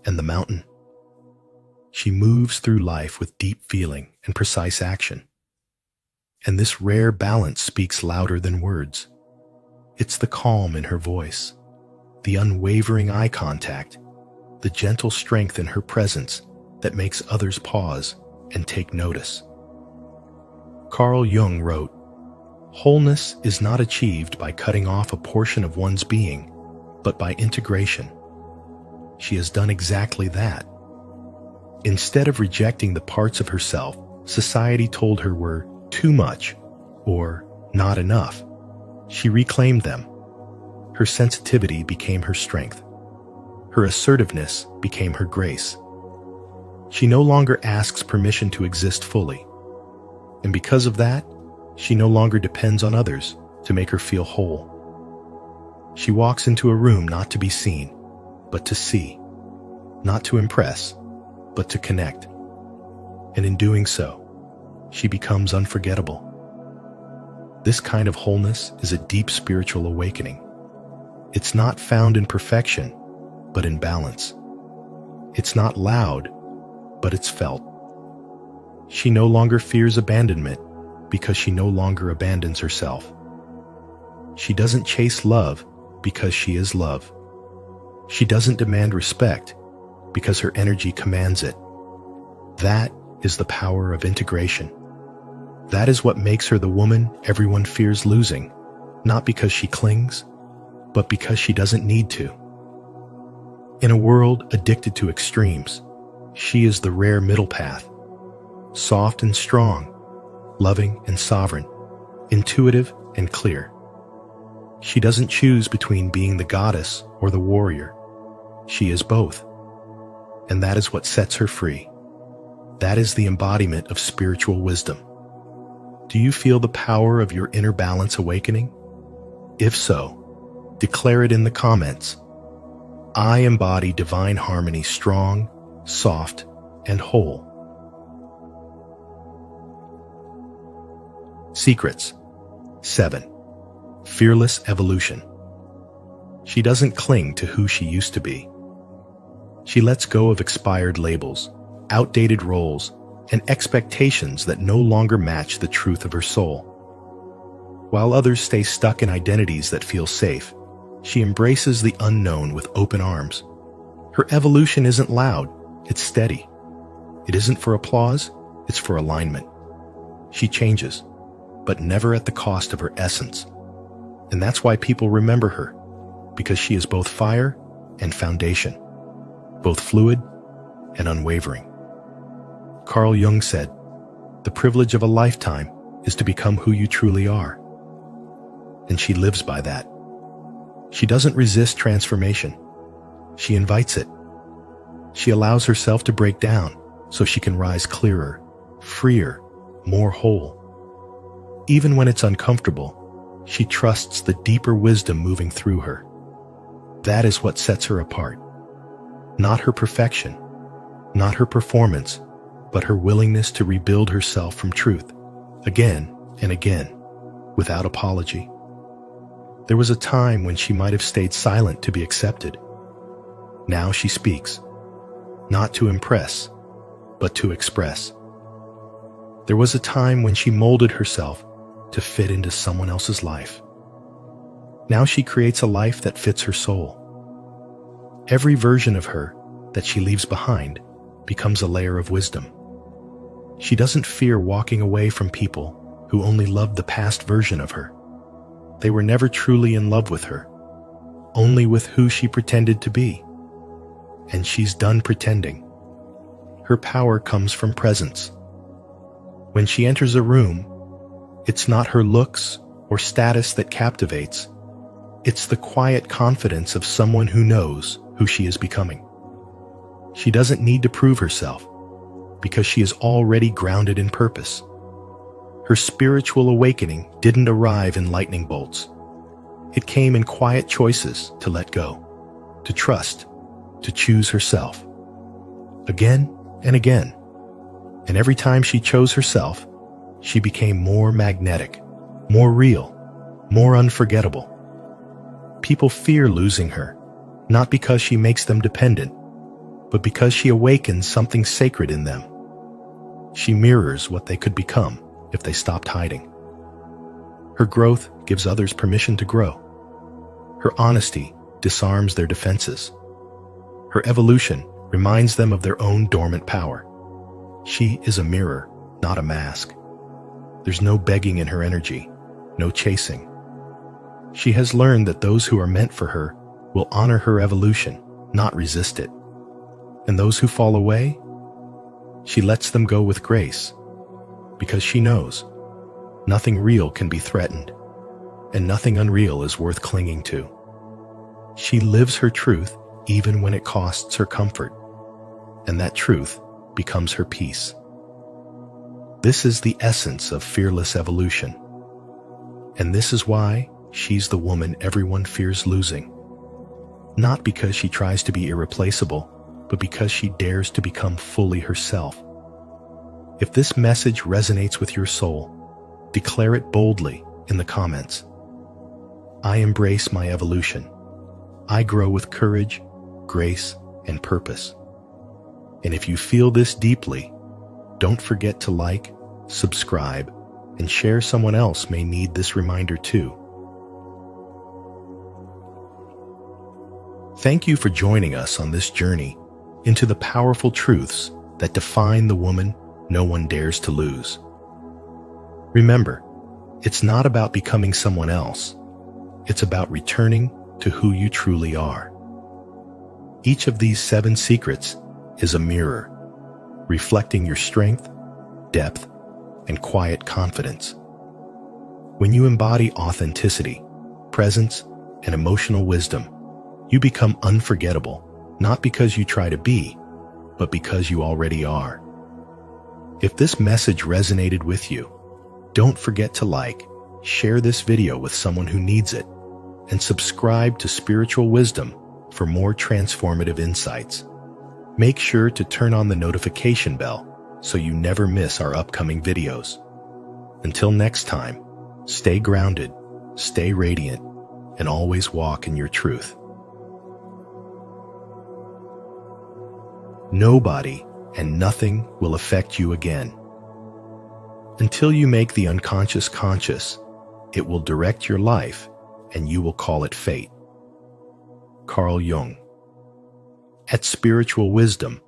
and the mountain. She moves through life with deep feeling and precise action. And this rare balance speaks louder than words. It's the calm in her voice, the unwavering eye contact, the gentle strength in her presence that makes others pause and take notice. Carl Jung wrote, "Wholeness is not achieved by cutting off a portion of one's being, but by integration." She has done exactly that. Instead of rejecting the parts of herself society told her were too much or not enough, she reclaimed them. Her sensitivity became her strength. Her assertiveness became her grace. She no longer asks permission to exist fully. And because of that, she no longer depends on others to make her feel whole. She walks into a room not to be seen, but to see, not to impress, but to connect. And in doing so, she becomes unforgettable. This kind of wholeness is a deep spiritual awakening. It's not found in perfection, but in balance. It's not loud, but it's felt. She no longer fears abandonment because she no longer abandons herself. She doesn't chase love because she is love. She doesn't demand respect because her energy commands it. That is the power of integration. That is what makes her the woman everyone fears losing, not because she clings, but because she doesn't need to. In a world addicted to extremes, she is the rare middle path, soft and strong, loving and sovereign, intuitive and clear. She doesn't choose between being the goddess or the warrior. She is both. And that is what sets her free. That is the embodiment of spiritual wisdom. Do you feel the power of your inner balance awakening? If so, declare it in the comments. I embody divine harmony, strong, soft, and whole. Secrets 7. Fearless evolution. She doesn't cling to who she used to be. She lets go of expired labels, outdated roles, and expectations that no longer match the truth of her soul. While others stay stuck in identities that feel safe, She embraces the unknown with open arms. Her evolution isn't loud, it's steady. It isn't for applause, it's for alignment. She changes, but never at the cost of her essence. And that's why people remember her, because she is both fire and foundation, both fluid and unwavering. Carl Jung said, "The privilege of a lifetime is to become who you truly are." And she lives by that. She doesn't resist transformation. She invites it. She allows herself to break down so she can rise clearer, freer, more whole. Even when it's uncomfortable, she trusts the deeper wisdom moving through her. That is what sets her apart. Not her perfection, not her performance, but her willingness to rebuild herself from truth, again and again, without apology. There was a time when she might have stayed silent to be accepted. Now she speaks, not to impress, but to express. There was a time when she molded herself to fit into someone else's life. Now she creates a life that fits her soul. Every version of her that she leaves behind becomes a layer of wisdom. She doesn't fear walking away from people who only loved the past version of her. They were never truly in love with her, only with who she pretended to be. And she's done pretending. Her power comes from presence. When she enters a room, it's not her looks or status that captivates. It's the quiet confidence of someone who knows who she is becoming. She doesn't need to prove herself because she is already grounded in purpose. Her spiritual awakening didn't arrive in lightning bolts. It came in quiet choices to let go, to trust, to choose herself. Again and again. And every time she chose herself, she became more magnetic, more real, more unforgettable. People fear losing her, not because she makes them dependent, but because she awakens something sacred in them. She mirrors what they could become if they stopped hiding. Her growth gives others permission to grow. Her honesty disarms their defenses. Her evolution reminds them of their own dormant power. She is a mirror, not a mask. There's no begging in her energy, no chasing. She has learned that those who are meant for her will honor her evolution, not resist it. And those who fall away, she lets them go with grace, because she knows nothing real can be threatened, and nothing unreal is worth clinging to. She lives her truth even when it costs her comfort, and that truth becomes her peace. This is the essence of fearless evolution, and this is why she's the woman everyone fears losing. Not because she tries to be irreplaceable, but because she dares to become fully herself. If this message resonates with your soul, declare it boldly in the comments. I embrace my evolution. I grow with courage, grace, and purpose. And if you feel this deeply, don't forget to like, subscribe, and share. Someone else may need this reminder too. Thank you for joining us on this journey into the powerful truths that define the woman no one dares to lose. Remember, it's not about becoming someone else. It's about returning to who you truly are. Each of these 7 secrets is a mirror, reflecting your strength, depth, and quiet confidence. When you embody authenticity, presence, and emotional wisdom, you become unforgettable, not because you try to be, but because you already are. If this message resonated with you, don't forget to like, share this video with someone who needs it, and subscribe to Spiritual Wisdom for more transformative insights. Make sure to turn on the notification bell so you never miss our upcoming videos. Until next time, stay grounded, stay radiant, and always walk in your truth. Nobody and nothing will affect you again. Until you make the unconscious conscious, it will direct your life and you will call it fate. Carl Jung. At Spiritual Wisdom,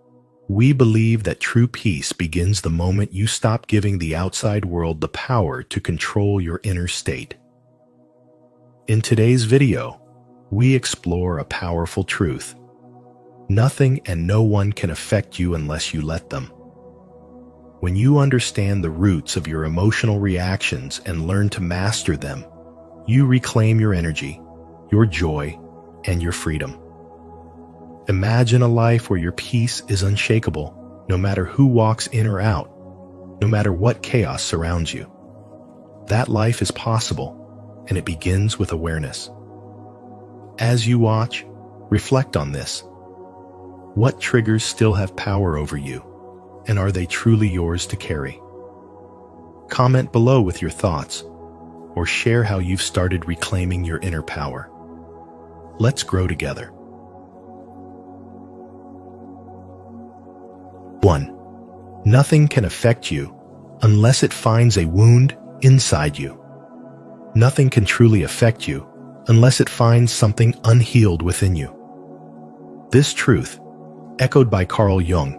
we believe that true peace begins the moment you stop giving the outside world the power to control your inner state. In today's video, we explore a powerful truth. Nothing and no one can affect you unless you let them. When you understand the roots of your emotional reactions and learn to master them, you reclaim your energy, your joy, and your freedom. Imagine a life where your peace is unshakable, no matter who walks in or out, no matter what chaos surrounds you. That life is possible, and it begins with awareness. As you watch, reflect on this. What triggers still have power over you, and are they truly yours to carry? Comment below with your thoughts, or share how you've started reclaiming your inner power. Let's grow together. 1. Nothing can affect you unless it finds a wound inside you. Nothing can truly affect you unless it finds something unhealed within you. This truth, echoed by Carl Jung,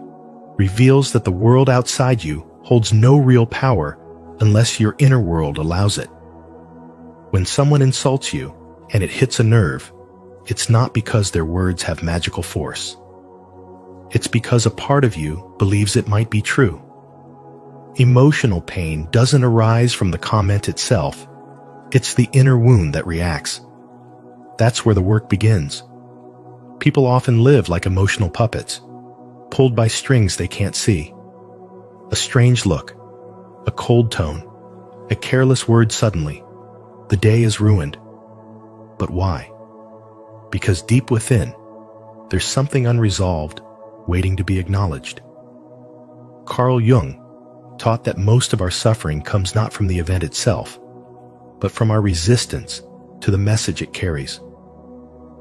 reveals that the world outside you holds no real power unless your inner world allows it. When someone insults you and it hits a nerve, it's not because their words have magical force. It's because a part of you believes it might be true. Emotional pain doesn't arise from the comment itself. It's the inner wound that reacts. That's where the work begins. People often live like emotional puppets, pulled by strings they can't see. A strange look, a cold tone, a careless word suddenly. The day is ruined. But why? Because deep within, there's something unresolved, waiting to be acknowledged. Carl Jung taught that most of our suffering comes not from the event itself, but from our resistance to the message it carries.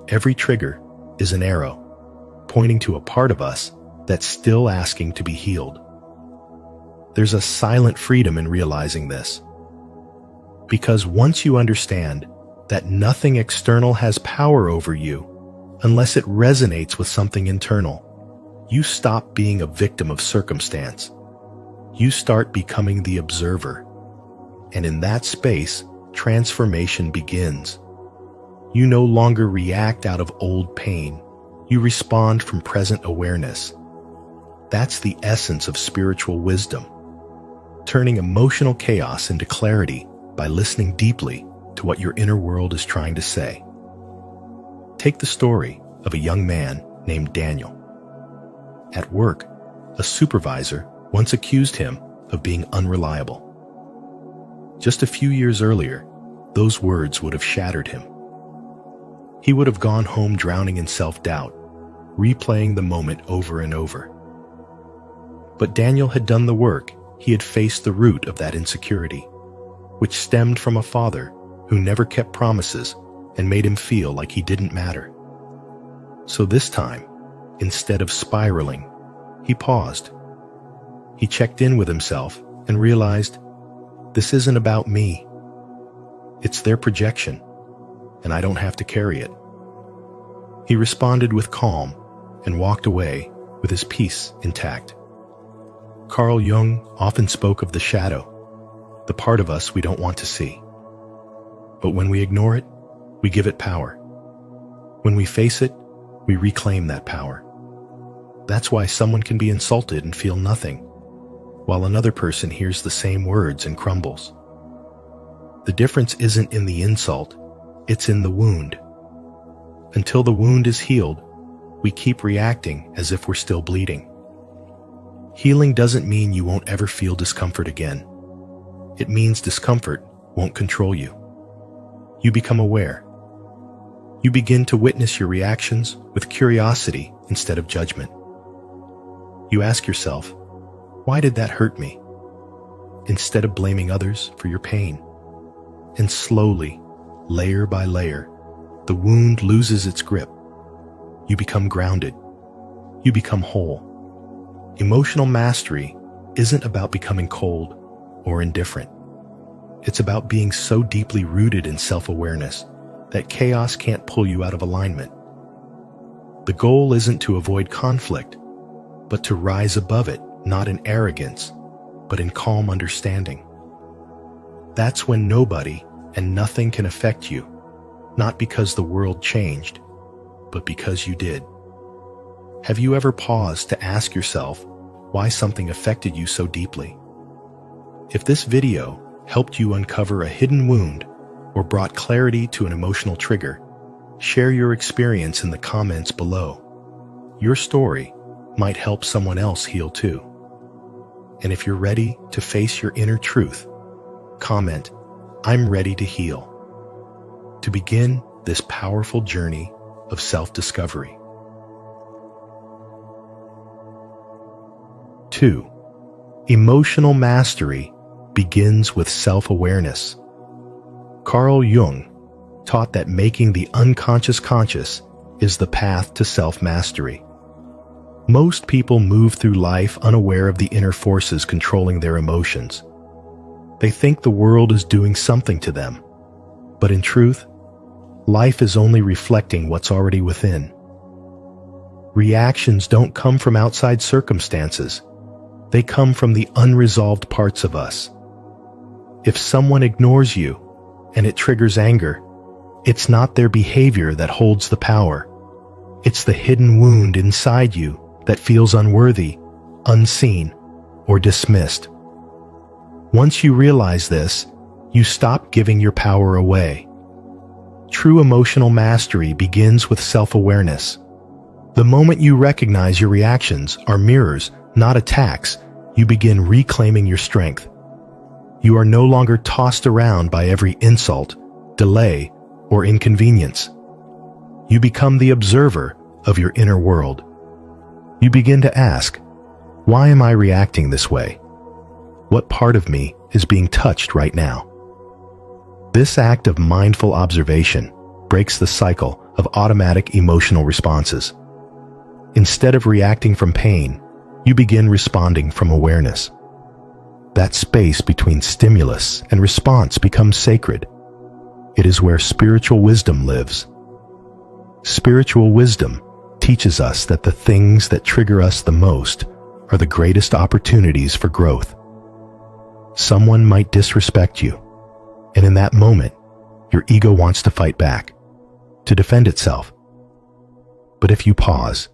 Every trigger is an arrow, pointing to a part of us that's still asking to be healed. There's a silent freedom in realizing this. Because once you understand that nothing external has power over you unless it resonates with something internal, you stop being a victim of circumstance. You start becoming the observer. And in that space, transformation begins. You no longer react out of old pain. You respond from present awareness. That's the essence of spiritual wisdom, turning emotional chaos into clarity by listening deeply to what your inner world is trying to say. Take the story of a young man named Daniel. At work, a supervisor once accused him of being unreliable. Just a few years earlier, those words would have shattered him. He would have gone home drowning in self-doubt, replaying the moment over and over. But Daniel had done the work. He had faced the root of that insecurity, which stemmed from a father who never kept promises and made him feel like he didn't matter. So this time, instead of spiraling, he paused. He checked in with himself and realized, this isn't about me. It's their projection, and I don't have to carry it. He responded with calm and walked away with his peace intact. Carl Jung often spoke of the shadow, the part of us we don't want to see. But when we ignore it, we give it power. When we face it, we reclaim that power. That's why someone can be insulted and feel nothing, while another person hears the same words and crumbles. The difference isn't in the insult, it's in the wound. Until the wound is healed, we keep reacting as if we're still bleeding. Healing doesn't mean you won't ever feel discomfort again. It means discomfort won't control you. You become aware. You begin to witness your reactions with curiosity instead of judgment. You ask yourself, why did that hurt me? Instead of blaming others for your pain. And slowly, layer by layer, the wound loses its grip. You become grounded. You become whole. Emotional mastery isn't about becoming cold or indifferent. It's about being so deeply rooted in self-awareness that chaos can't pull you out of alignment. The goal isn't to avoid conflict, but to rise above it, not in arrogance, but in calm understanding. That's when nobody and nothing can affect you, not because the world changed, but because you did. Have you ever paused to ask yourself why something affected you so deeply? If this video helped you uncover a hidden wound or brought clarity to an emotional trigger, share your experience in the comments below. Your story might help someone else heal too. And if you're ready to face your inner truth, comment, "I'm ready to heal," to begin this powerful journey of self-discovery. 2. Emotional mastery begins with self-awareness. Carl Jung taught that making the unconscious conscious is the path to self-mastery. Most people move through life unaware of the inner forces controlling their emotions. They think the world is doing something to them, but in truth, life is only reflecting what's already within. Reactions don't come from outside circumstances. They come from the unresolved parts of us. If someone ignores you and it triggers anger, it's not their behavior that holds the power. It's the hidden wound inside you that feels unworthy, unseen, or dismissed. Once you realize this, you stop giving your power away. True emotional mastery begins with self-awareness. The moment you recognize your reactions are mirrors, not attacks, you begin reclaiming your strength. You are no longer tossed around by every insult, delay, or inconvenience. You become the observer of your inner world. You begin to ask, why am I reacting this way? What part of me is being touched right now? This act of mindful observation breaks the cycle of automatic emotional responses. Instead of reacting from pain, you begin responding from awareness. That space between stimulus and response becomes sacred. It is where spiritual wisdom lives. Spiritual wisdom teaches us that the things that trigger us the most are the greatest opportunities for growth. Someone might disrespect you, and in that moment, your ego wants to fight back, to defend itself. But if you pause,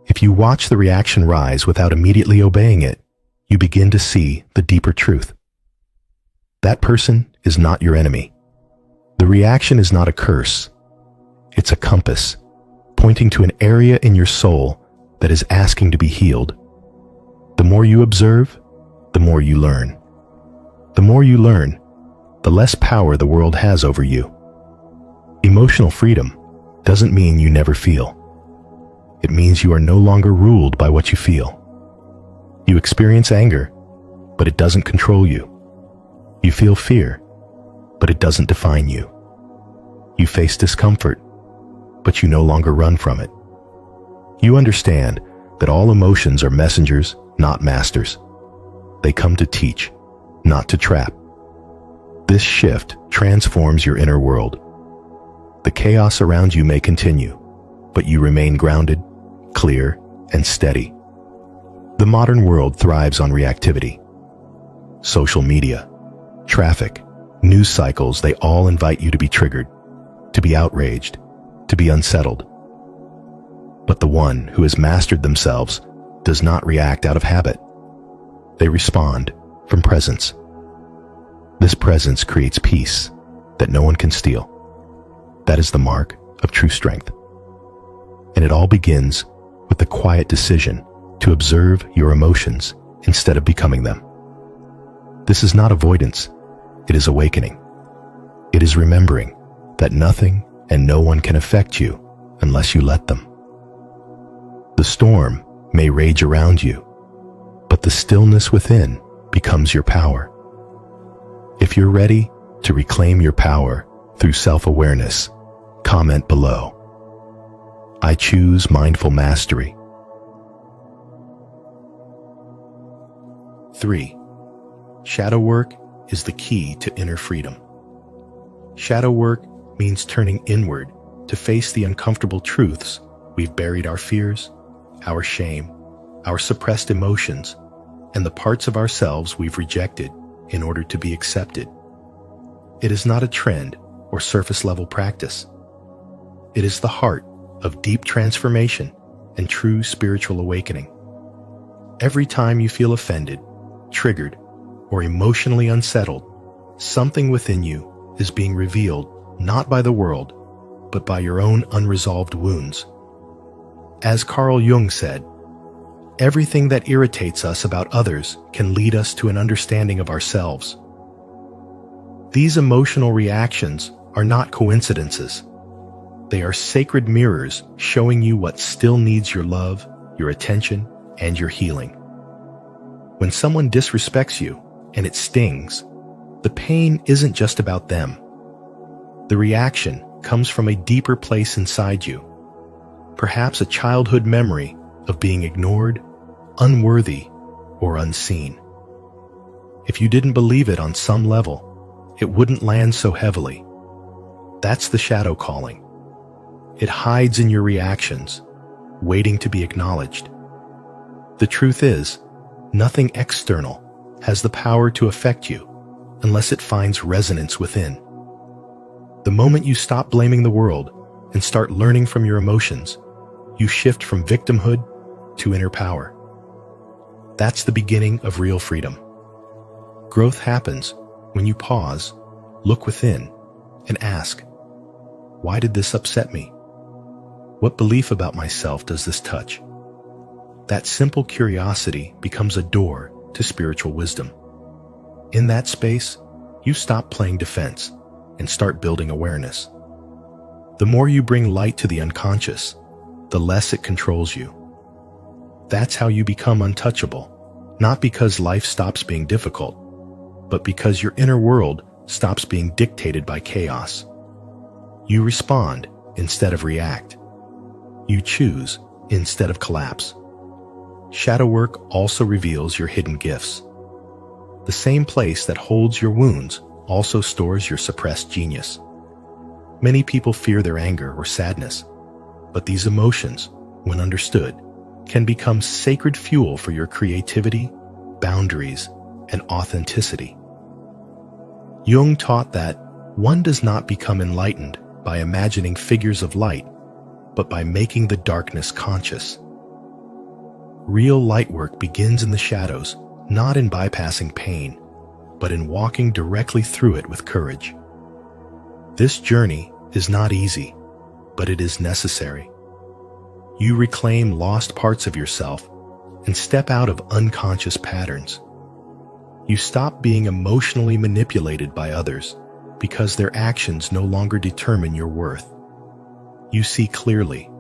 if you watch the reaction rise without immediately obeying it, you begin to see the deeper truth. That person is not your enemy. The reaction is not a curse. It's a compass, pointing to an area in your soul that is asking to be healed. The more you observe, the more you learn. The more you learn, the less power the world has over you. Emotional freedom doesn't mean you never feel. It means you are no longer ruled by what you feel. You experience anger, but it doesn't control you. You feel fear, but it doesn't define you. You face discomfort, but you no longer run from it. You understand that all emotions are messengers, not masters. They come to teach, not to trap. This shift transforms your inner world. The chaos around you may continue, but you remain grounded, clear, and steady. The modern world thrives on reactivity. Social media, traffic, news cycles, they all invite you to be triggered, to be outraged, to be unsettled. But the one who has mastered themselves does not react out of habit. They respond from presence. This presence creates peace that no one can steal. That is the mark of true strength. And it all begins with the quiet decision to observe your emotions instead of becoming them. This is not avoidance, it is awakening. It is remembering that nothing and no one can affect you unless you let them. The storm may rage around you, but the stillness within becomes your power. If you're ready to reclaim your power through self-awareness, comment below. I choose mindful mastery. 3. Shadow work is the key to inner freedom. Shadow work means turning inward to face the uncomfortable truths We've buried our fears, our shame, our suppressed emotions, and the parts of ourselves we've rejected in order to be accepted. It is not a trend or surface-level practice. It is the heart of deep transformation and true spiritual awakening. Every time you feel offended, triggered, or emotionally unsettled, something within you is being revealed not by the world, but by your own unresolved wounds. As Carl Jung said, everything that irritates us about others can lead us to an understanding of ourselves. These emotional reactions are not coincidences. They are sacred mirrors showing you what still needs your love, your attention, and your healing. When someone disrespects you and it stings, the pain isn't just about them. The reaction comes from a deeper place inside you, perhaps a childhood memory of being ignored, unworthy, or unseen. If you didn't believe it on some level, it wouldn't land so heavily. That's the shadow calling. It hides in your reactions, waiting to be acknowledged. The truth is, nothing external has the power to affect you unless it finds resonance within. The moment you stop blaming the world and start learning from your emotions, you shift from victimhood to inner power. That's the beginning of real freedom. Growth happens when you pause, look within, and ask, why did this upset me? What belief about myself does this touch? That simple curiosity becomes a door to spiritual wisdom. In that space, you stop playing defense and start building awareness. The more you bring light to the unconscious, the less it controls you. That's how you become untouchable, not because life stops being difficult, but because your inner world stops being dictated by chaos. You respond instead of react. You choose instead of collapse. Shadow work also reveals your hidden gifts. The same place that holds your wounds also stores your suppressed genius. Many people fear their anger or sadness, but these emotions, when understood, can become sacred fuel for your creativity, boundaries, and authenticity. Jung taught that one does not become enlightened by imagining figures of light, but by making the darkness conscious. Real light work begins in the shadows, not in bypassing pain, but in walking directly through it with courage. This journey is not easy, but it is necessary. You reclaim lost parts of yourself and step out of unconscious patterns. You stop being emotionally manipulated by others because their actions no longer determine your worth. You see clearly.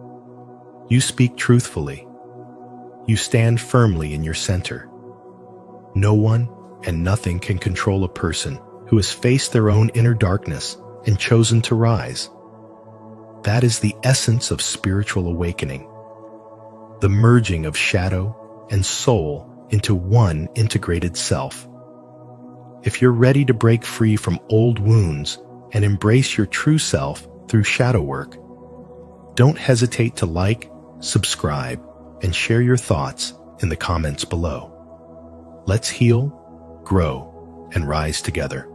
You speak truthfully. You stand firmly in your center. No one and nothing can control a person who has faced their own inner darkness and chosen to rise. That is the essence of spiritual awakening, the merging of shadow and soul into one integrated self. If you're ready to break free from old wounds and embrace your true self through shadow work, don't hesitate to like, subscribe, and share your thoughts in the comments below. Let's heal, grow, and rise together.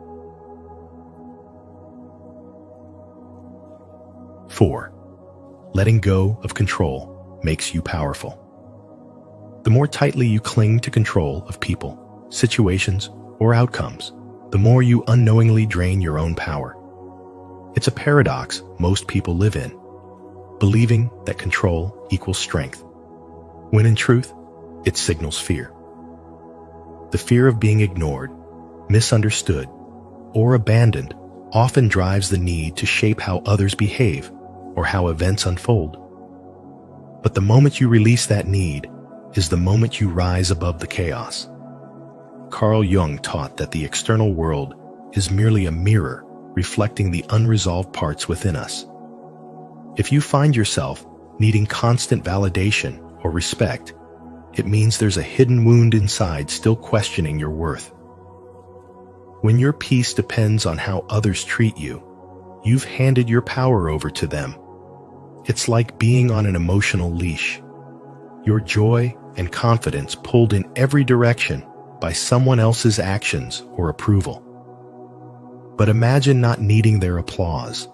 4. Letting go of control makes you powerful. The more tightly you cling to control of people, situations, or outcomes, the more you unknowingly drain your own power. It's a paradox most people live in, believing that control equals strength, when in truth, it signals fear. The fear of being ignored, misunderstood, or abandoned often drives the need to shape how others behave or how events unfold. But the moment you release that need is the moment you rise above the chaos. Carl Jung taught that the external world is merely a mirror reflecting the unresolved parts within us. If you find yourself needing constant validation or respect, it means there's a hidden wound inside still questioning your worth. When your peace depends on how others treat you, you've handed your power over to them. It's like being on an emotional leash. Your joy and confidence pulled in every direction by someone else's actions or approval. But imagine not needing their applause.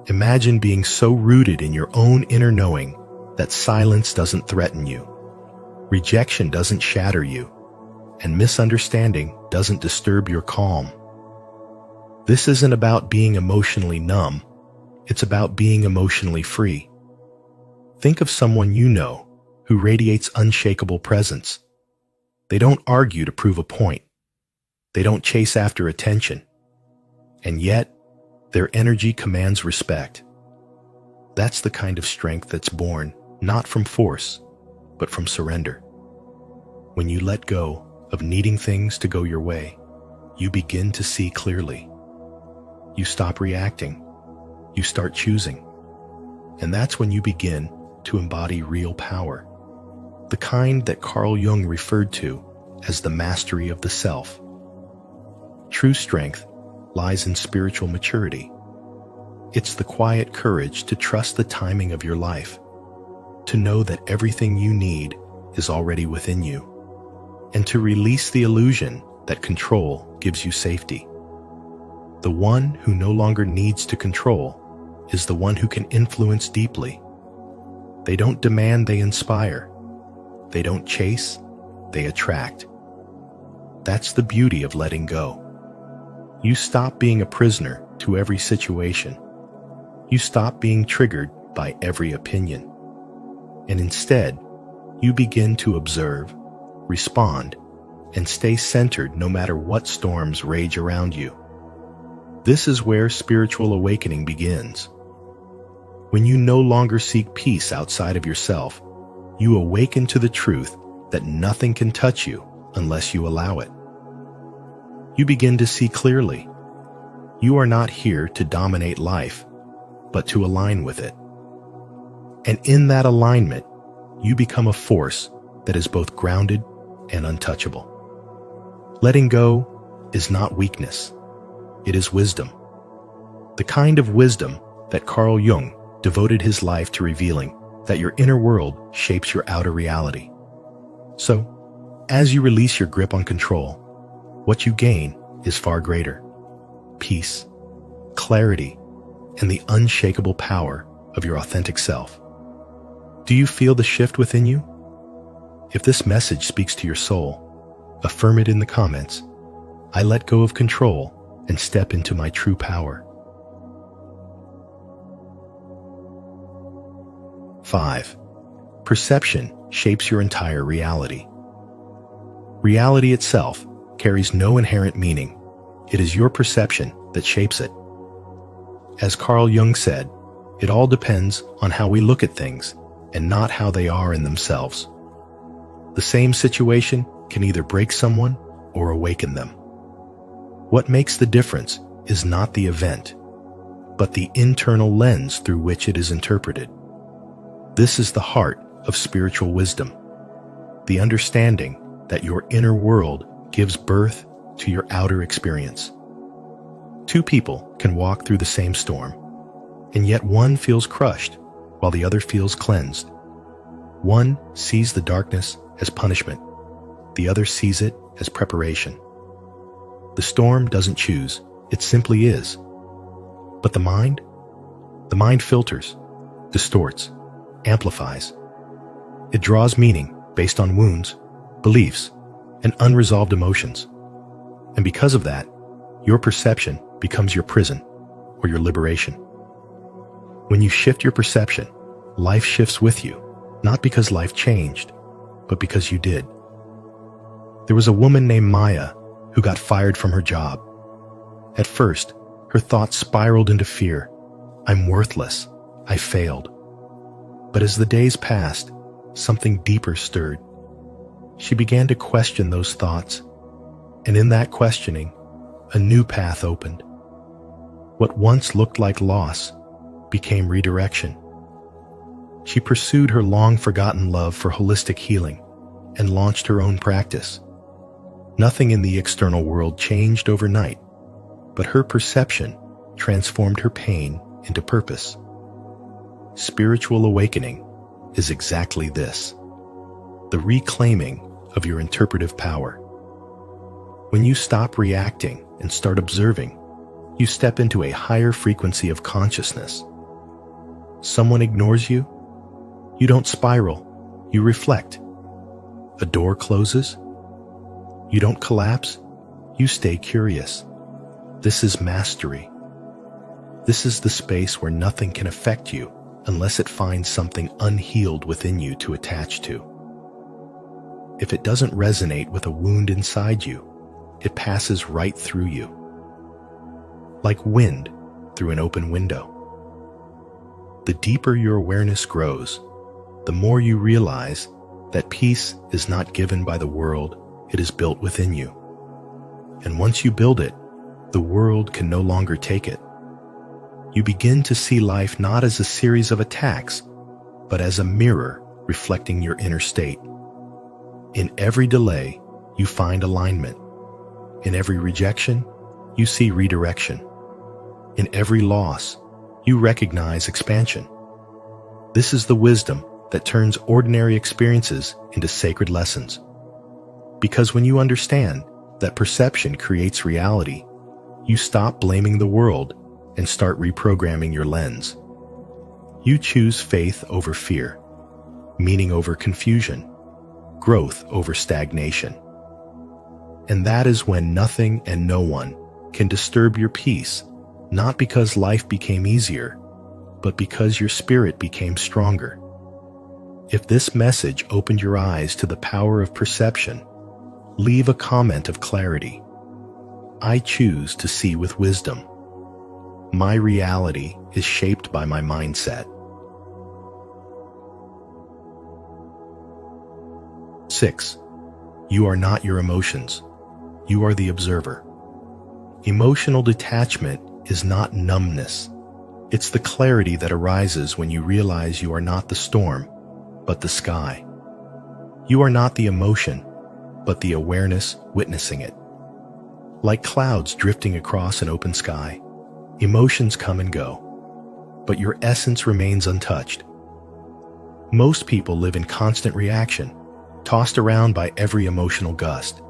Imagine being so rooted in your own inner knowing that silence doesn't threaten you, rejection doesn't shatter you, and misunderstanding doesn't disturb your calm. This isn't about being emotionally numb, it's about being emotionally free. Think of someone you know who radiates unshakable presence. They don't argue to prove a point. They don't chase after attention. And yet, their energy commands respect. That's the kind of strength that's born not from force, but from surrender. When you let go of needing things to go your way, you begin to see clearly. You stop reacting. You start choosing. And that's when you begin to embody real power, the kind that Carl Jung referred to as the mastery of the self. True strength lies in spiritual maturity. It's the quiet courage to trust the timing of your life, to know that everything you need is already within you, and to release the illusion that control gives you safety. The one who no longer needs to control is the one who can influence deeply. They don't demand, they inspire. They don't chase, they attract. That's the beauty of letting go. You stop being a prisoner to every situation. You stop being triggered by every opinion. And instead, you begin to observe, respond, and stay centered no matter what storms rage around you. This is where spiritual awakening begins. When you no longer seek peace outside of yourself, you awaken to the truth that nothing can touch you unless you allow it. You begin to see clearly. You are not here to dominate life, but to align with it. And in that alignment, you become a force that is both grounded and untouchable. Letting go is not weakness. It is wisdom. The kind of wisdom that Carl Jung devoted his life to revealing, that your inner world shapes your outer reality. So, as you release your grip on control, what you gain is far greater: peace, clarity, and the unshakable power of your authentic self. Do you feel the shift within you? If this message speaks to your soul, affirm it in the comments. I let go of control and step into my true power. 5. Perception shapes your entire reality. Reality itself carries no inherent meaning. It is your perception that shapes it. As Carl Jung said, it all depends on how we look at things and not how they are in themselves. The same situation can either break someone or awaken them. What makes the difference is not the event, but the internal lens through which it is interpreted. This is the heart of spiritual wisdom, the understanding that your inner world gives birth to your outer experience. Two people can walk through the same storm, and yet one feels crushed while the other feels cleansed. One sees the darkness as punishment, the other sees it as preparation. The storm doesn't choose, it simply is. But the mind filters, distorts, amplifies. It draws meaning based on wounds, beliefs, and unresolved emotions. And because of that, your perception becomes your prison or your liberation. When you shift your perception, life shifts with you, not because life changed, but because you did. There was a woman named Maya who got fired from her job. At first, her thoughts spiraled into fear. I'm worthless. I failed. But as the days passed, something deeper stirred. She began to question those thoughts, and in that questioning, a new path opened. What once looked like loss became redirection. She pursued her long-forgotten love for holistic healing and launched her own practice. Nothing in the external world changed overnight, but her perception transformed her pain into purpose. spiritual awakening is exactly this: the reclaiming of your interpretive power. When you stop reacting and start observing, you step into a higher frequency of consciousness. Someone ignores you? You don't spiral, you reflect. A door closes? You don't collapse, you stay curious. This is mastery. This is the space where nothing can affect you unless it finds something unhealed within you to attach to. If it doesn't resonate with a wound inside you, it passes right through you, like wind through an open window. The deeper your awareness grows, the more you realize that peace is not given by the world, it is built within you. And once you build it, the world can no longer take it. You begin to see life not as a series of attacks, but as a mirror reflecting your inner state. In every delay, you find alignment. In every rejection, you see redirection. In every loss, you recognize expansion. This is the wisdom that turns ordinary experiences into sacred lessons. Because when you understand that perception creates reality, you stop blaming the world and start reprogramming your lens. You choose faith over fear, meaning over confusion, growth over stagnation. And that is when nothing and no one can disturb your peace, not because life became easier, but because your spirit became stronger. If this message opened your eyes to the power of perception, leave a comment of clarity. I choose to see with wisdom. My reality is shaped by my mindset. 6. You are not your emotions. You are the observer. Emotional detachment is not numbness. It's the clarity that arises when you realize you are not the storm, but the sky. You are not the emotion, but the awareness witnessing it. Like clouds drifting across an open sky, emotions come and go, but your essence remains untouched. Most people live in constant reaction, tossed around by every emotional gust.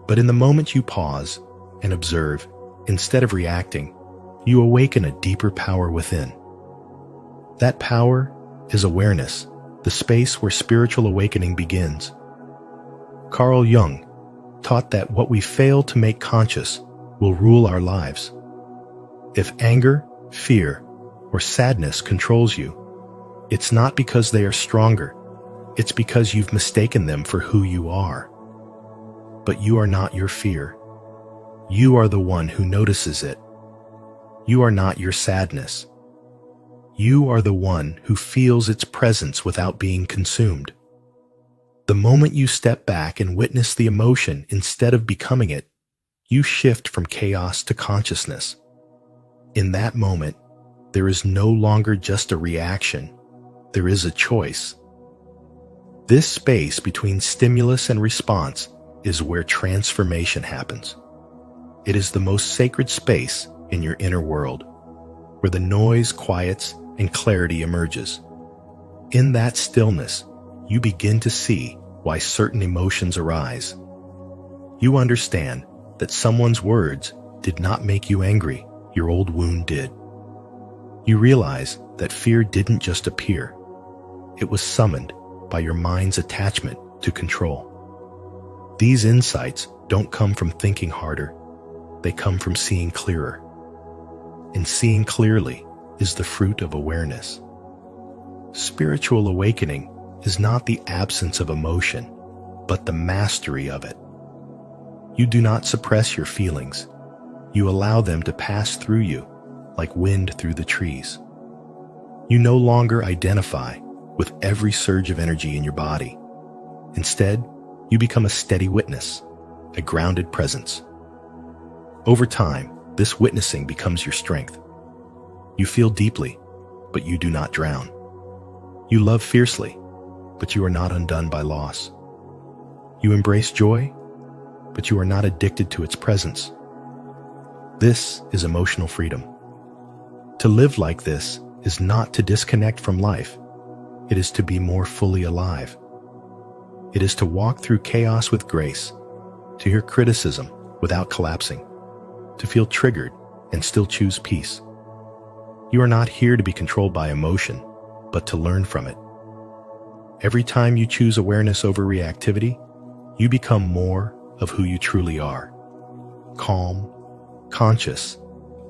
But in the moment you pause and observe, instead of reacting, you awaken a deeper power within. That power is awareness, the space where spiritual awakening begins. Carl Jung taught that what we fail to make conscious will rule our lives. If anger, fear, or sadness controls you, it's not because they are stronger, it's because you've mistaken them for who you are. But you are not your fear. You are the one who notices it. You are not your sadness. You are the one who feels its presence without being consumed. The moment you step back and witness the emotion instead of becoming it, you shift from chaos to consciousness. In that moment, there is no longer just a reaction, there is a choice. This space between stimulus and response is where transformation happens. It is the most sacred space in your inner world, where the noise quiets and clarity emerges. In that stillness, you begin to see why certain emotions arise. You understand that someone's words did not make you angry, your old wound did. You realize that fear didn't just appear. It was summoned by your mind's attachment to control. These insights don't come from thinking harder. They come from seeing clearer. And seeing clearly is the fruit of awareness. Spiritual awakening is not the absence of emotion, but the mastery of it. You do not suppress your feelings. You allow them to pass through you like wind through the trees. You no longer identify with every surge of energy in your body. Instead, you become a steady witness, a grounded presence. Over time, this witnessing becomes your strength. You feel deeply, but you do not drown. You love fiercely, but you are not undone by loss. You embrace joy, but you are not addicted to its presence. This is emotional freedom. To live like this is not to disconnect from life. It is to be more fully alive. It is to walk through chaos with grace, to hear criticism without collapsing, to feel triggered and still choose peace. You are not here to be controlled by emotion, but to learn from it. Every time you choose awareness over reactivity, you become more of who you truly are. Calm, conscious,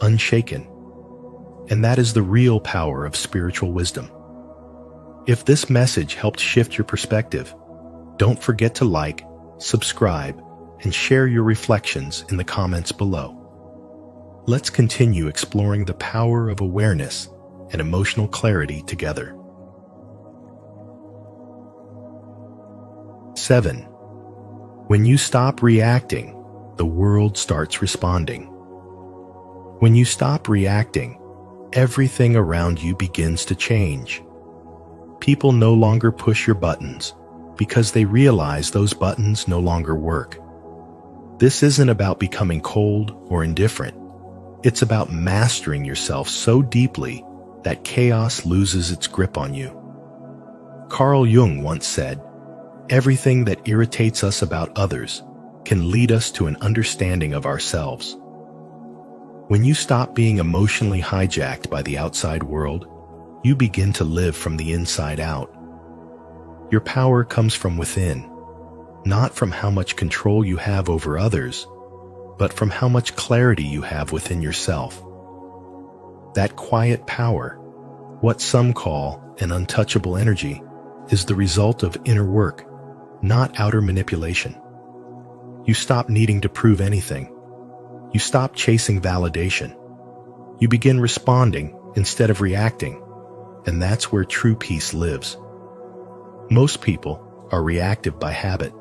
unshaken. And that is the real power of spiritual wisdom. If this message helped shift your perspective, don't forget to like, subscribe, and share your reflections in the comments below. Let's continue exploring the power of awareness and emotional clarity together. 7. When you stop reacting, the world starts responding. When you stop reacting, everything around you begins to change. People no longer push your buttons because they realize those buttons no longer work. This isn't about becoming cold or indifferent. It's about mastering yourself so deeply that chaos loses its grip on you. Carl Jung once said, "Everything that irritates us about others can lead us to an understanding of ourselves." When you stop being emotionally hijacked by the outside world, you begin to live from the inside out. Your power comes from within, not from how much control you have over others, but from how much clarity you have within yourself. That quiet power, what some call an untouchable energy, is the result of inner work, not outer manipulation. You stop needing to prove anything. You stop chasing validation. You begin responding instead of reacting, and that's where true peace lives. Most people are reactive by habit.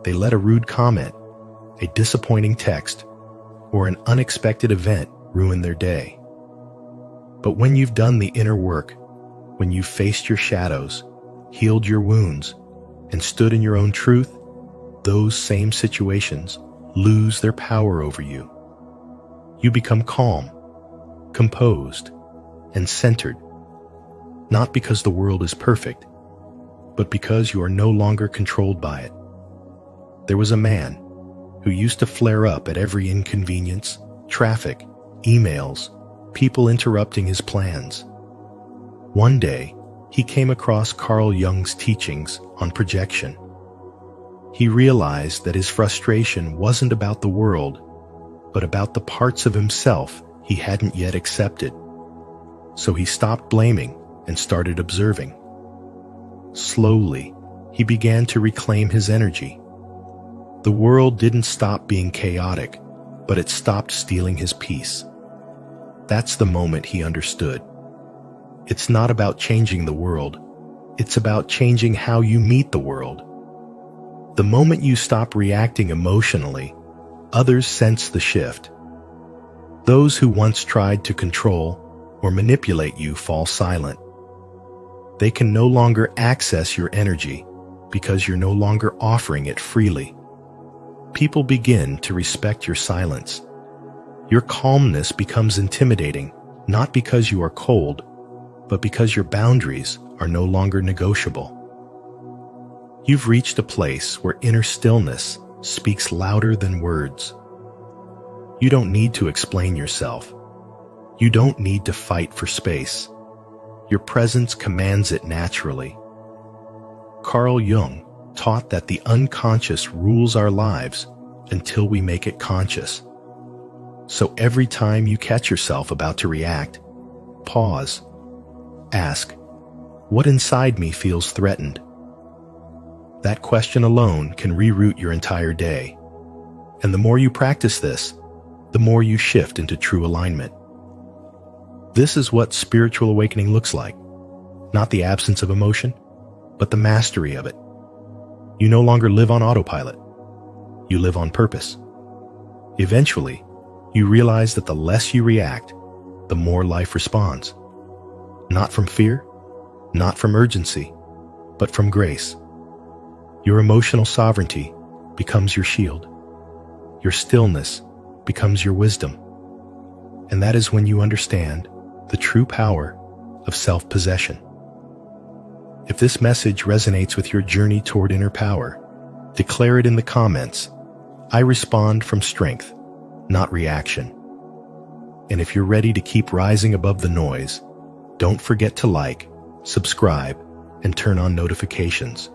They let a rude comment, a disappointing text, or an unexpected event ruin their day. But when you've done the inner work, when you've faced your shadows, healed your wounds, and stood in your own truth, those same situations lose their power over you. You become calm, composed, and centered, not because the world is perfect, but because you are no longer controlled by it. There was a man who used to flare up at every inconvenience, traffic, emails, people interrupting his plans. One day, he came across Carl Jung's teachings on projection. He realized that his frustration wasn't about the world, but about the parts of himself he hadn't yet accepted. So he stopped blaming and started observing. Slowly, he began to reclaim his energy. The world didn't stop being chaotic, but it stopped stealing his peace. That's the moment he understood. It's not about changing the world. It's about changing how you meet the world. The moment you stop reacting emotionally, others sense the shift. Those who once tried to control or manipulate you fall silent. They can no longer access your energy because you're no longer offering it freely. People begin to respect your silence. Your calmness becomes intimidating, not because you are cold, but because your boundaries are no longer negotiable. You've reached a place where inner stillness speaks louder than words. You don't need to explain yourself. You don't need to fight for space. Your presence commands it naturally. Carl Jung taught that the unconscious rules our lives until we make it conscious. So every time you catch yourself about to react, pause. Ask, what inside me feels threatened? That question alone can reroute your entire day. And the more you practice this, the more you shift into true alignment. This is what spiritual awakening looks like. Not the absence of emotion, but the mastery of it. You no longer live on autopilot. You live on purpose. Eventually, you realize that the less you react, the more life responds. Not from fear, not from urgency, but from grace. Your emotional sovereignty becomes your shield. Your stillness becomes your wisdom. And that is when you understand the true power of self-possession. If this message resonates with your journey toward inner power, declare it in the comments. I respond from strength, not reaction. And if you're ready to keep rising above the noise, don't forget to like, subscribe, and turn on notifications.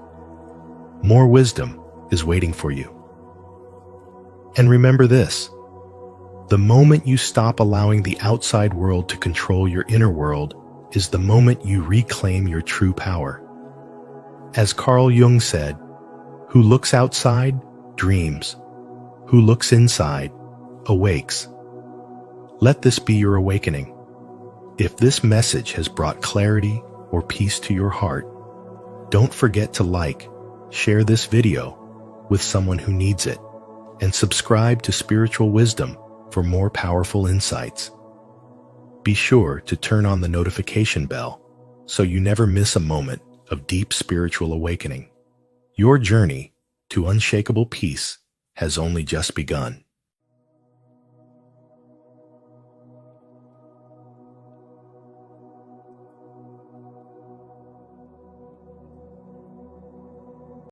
More wisdom is waiting for you. And remember this: the moment you stop allowing the outside world to control your inner world is the moment you reclaim your true power. As Carl Jung said, "Who looks outside dreams. Who looks inside awakes." Let this be your awakening. If this message has brought clarity or peace to your heart, don't forget to like, share this video with someone who needs it, and subscribe to Spiritual Wisdom for more powerful insights. Be sure to turn on the notification bell so you never miss a moment of deep spiritual awakening. Your journey to unshakable peace has only just begun.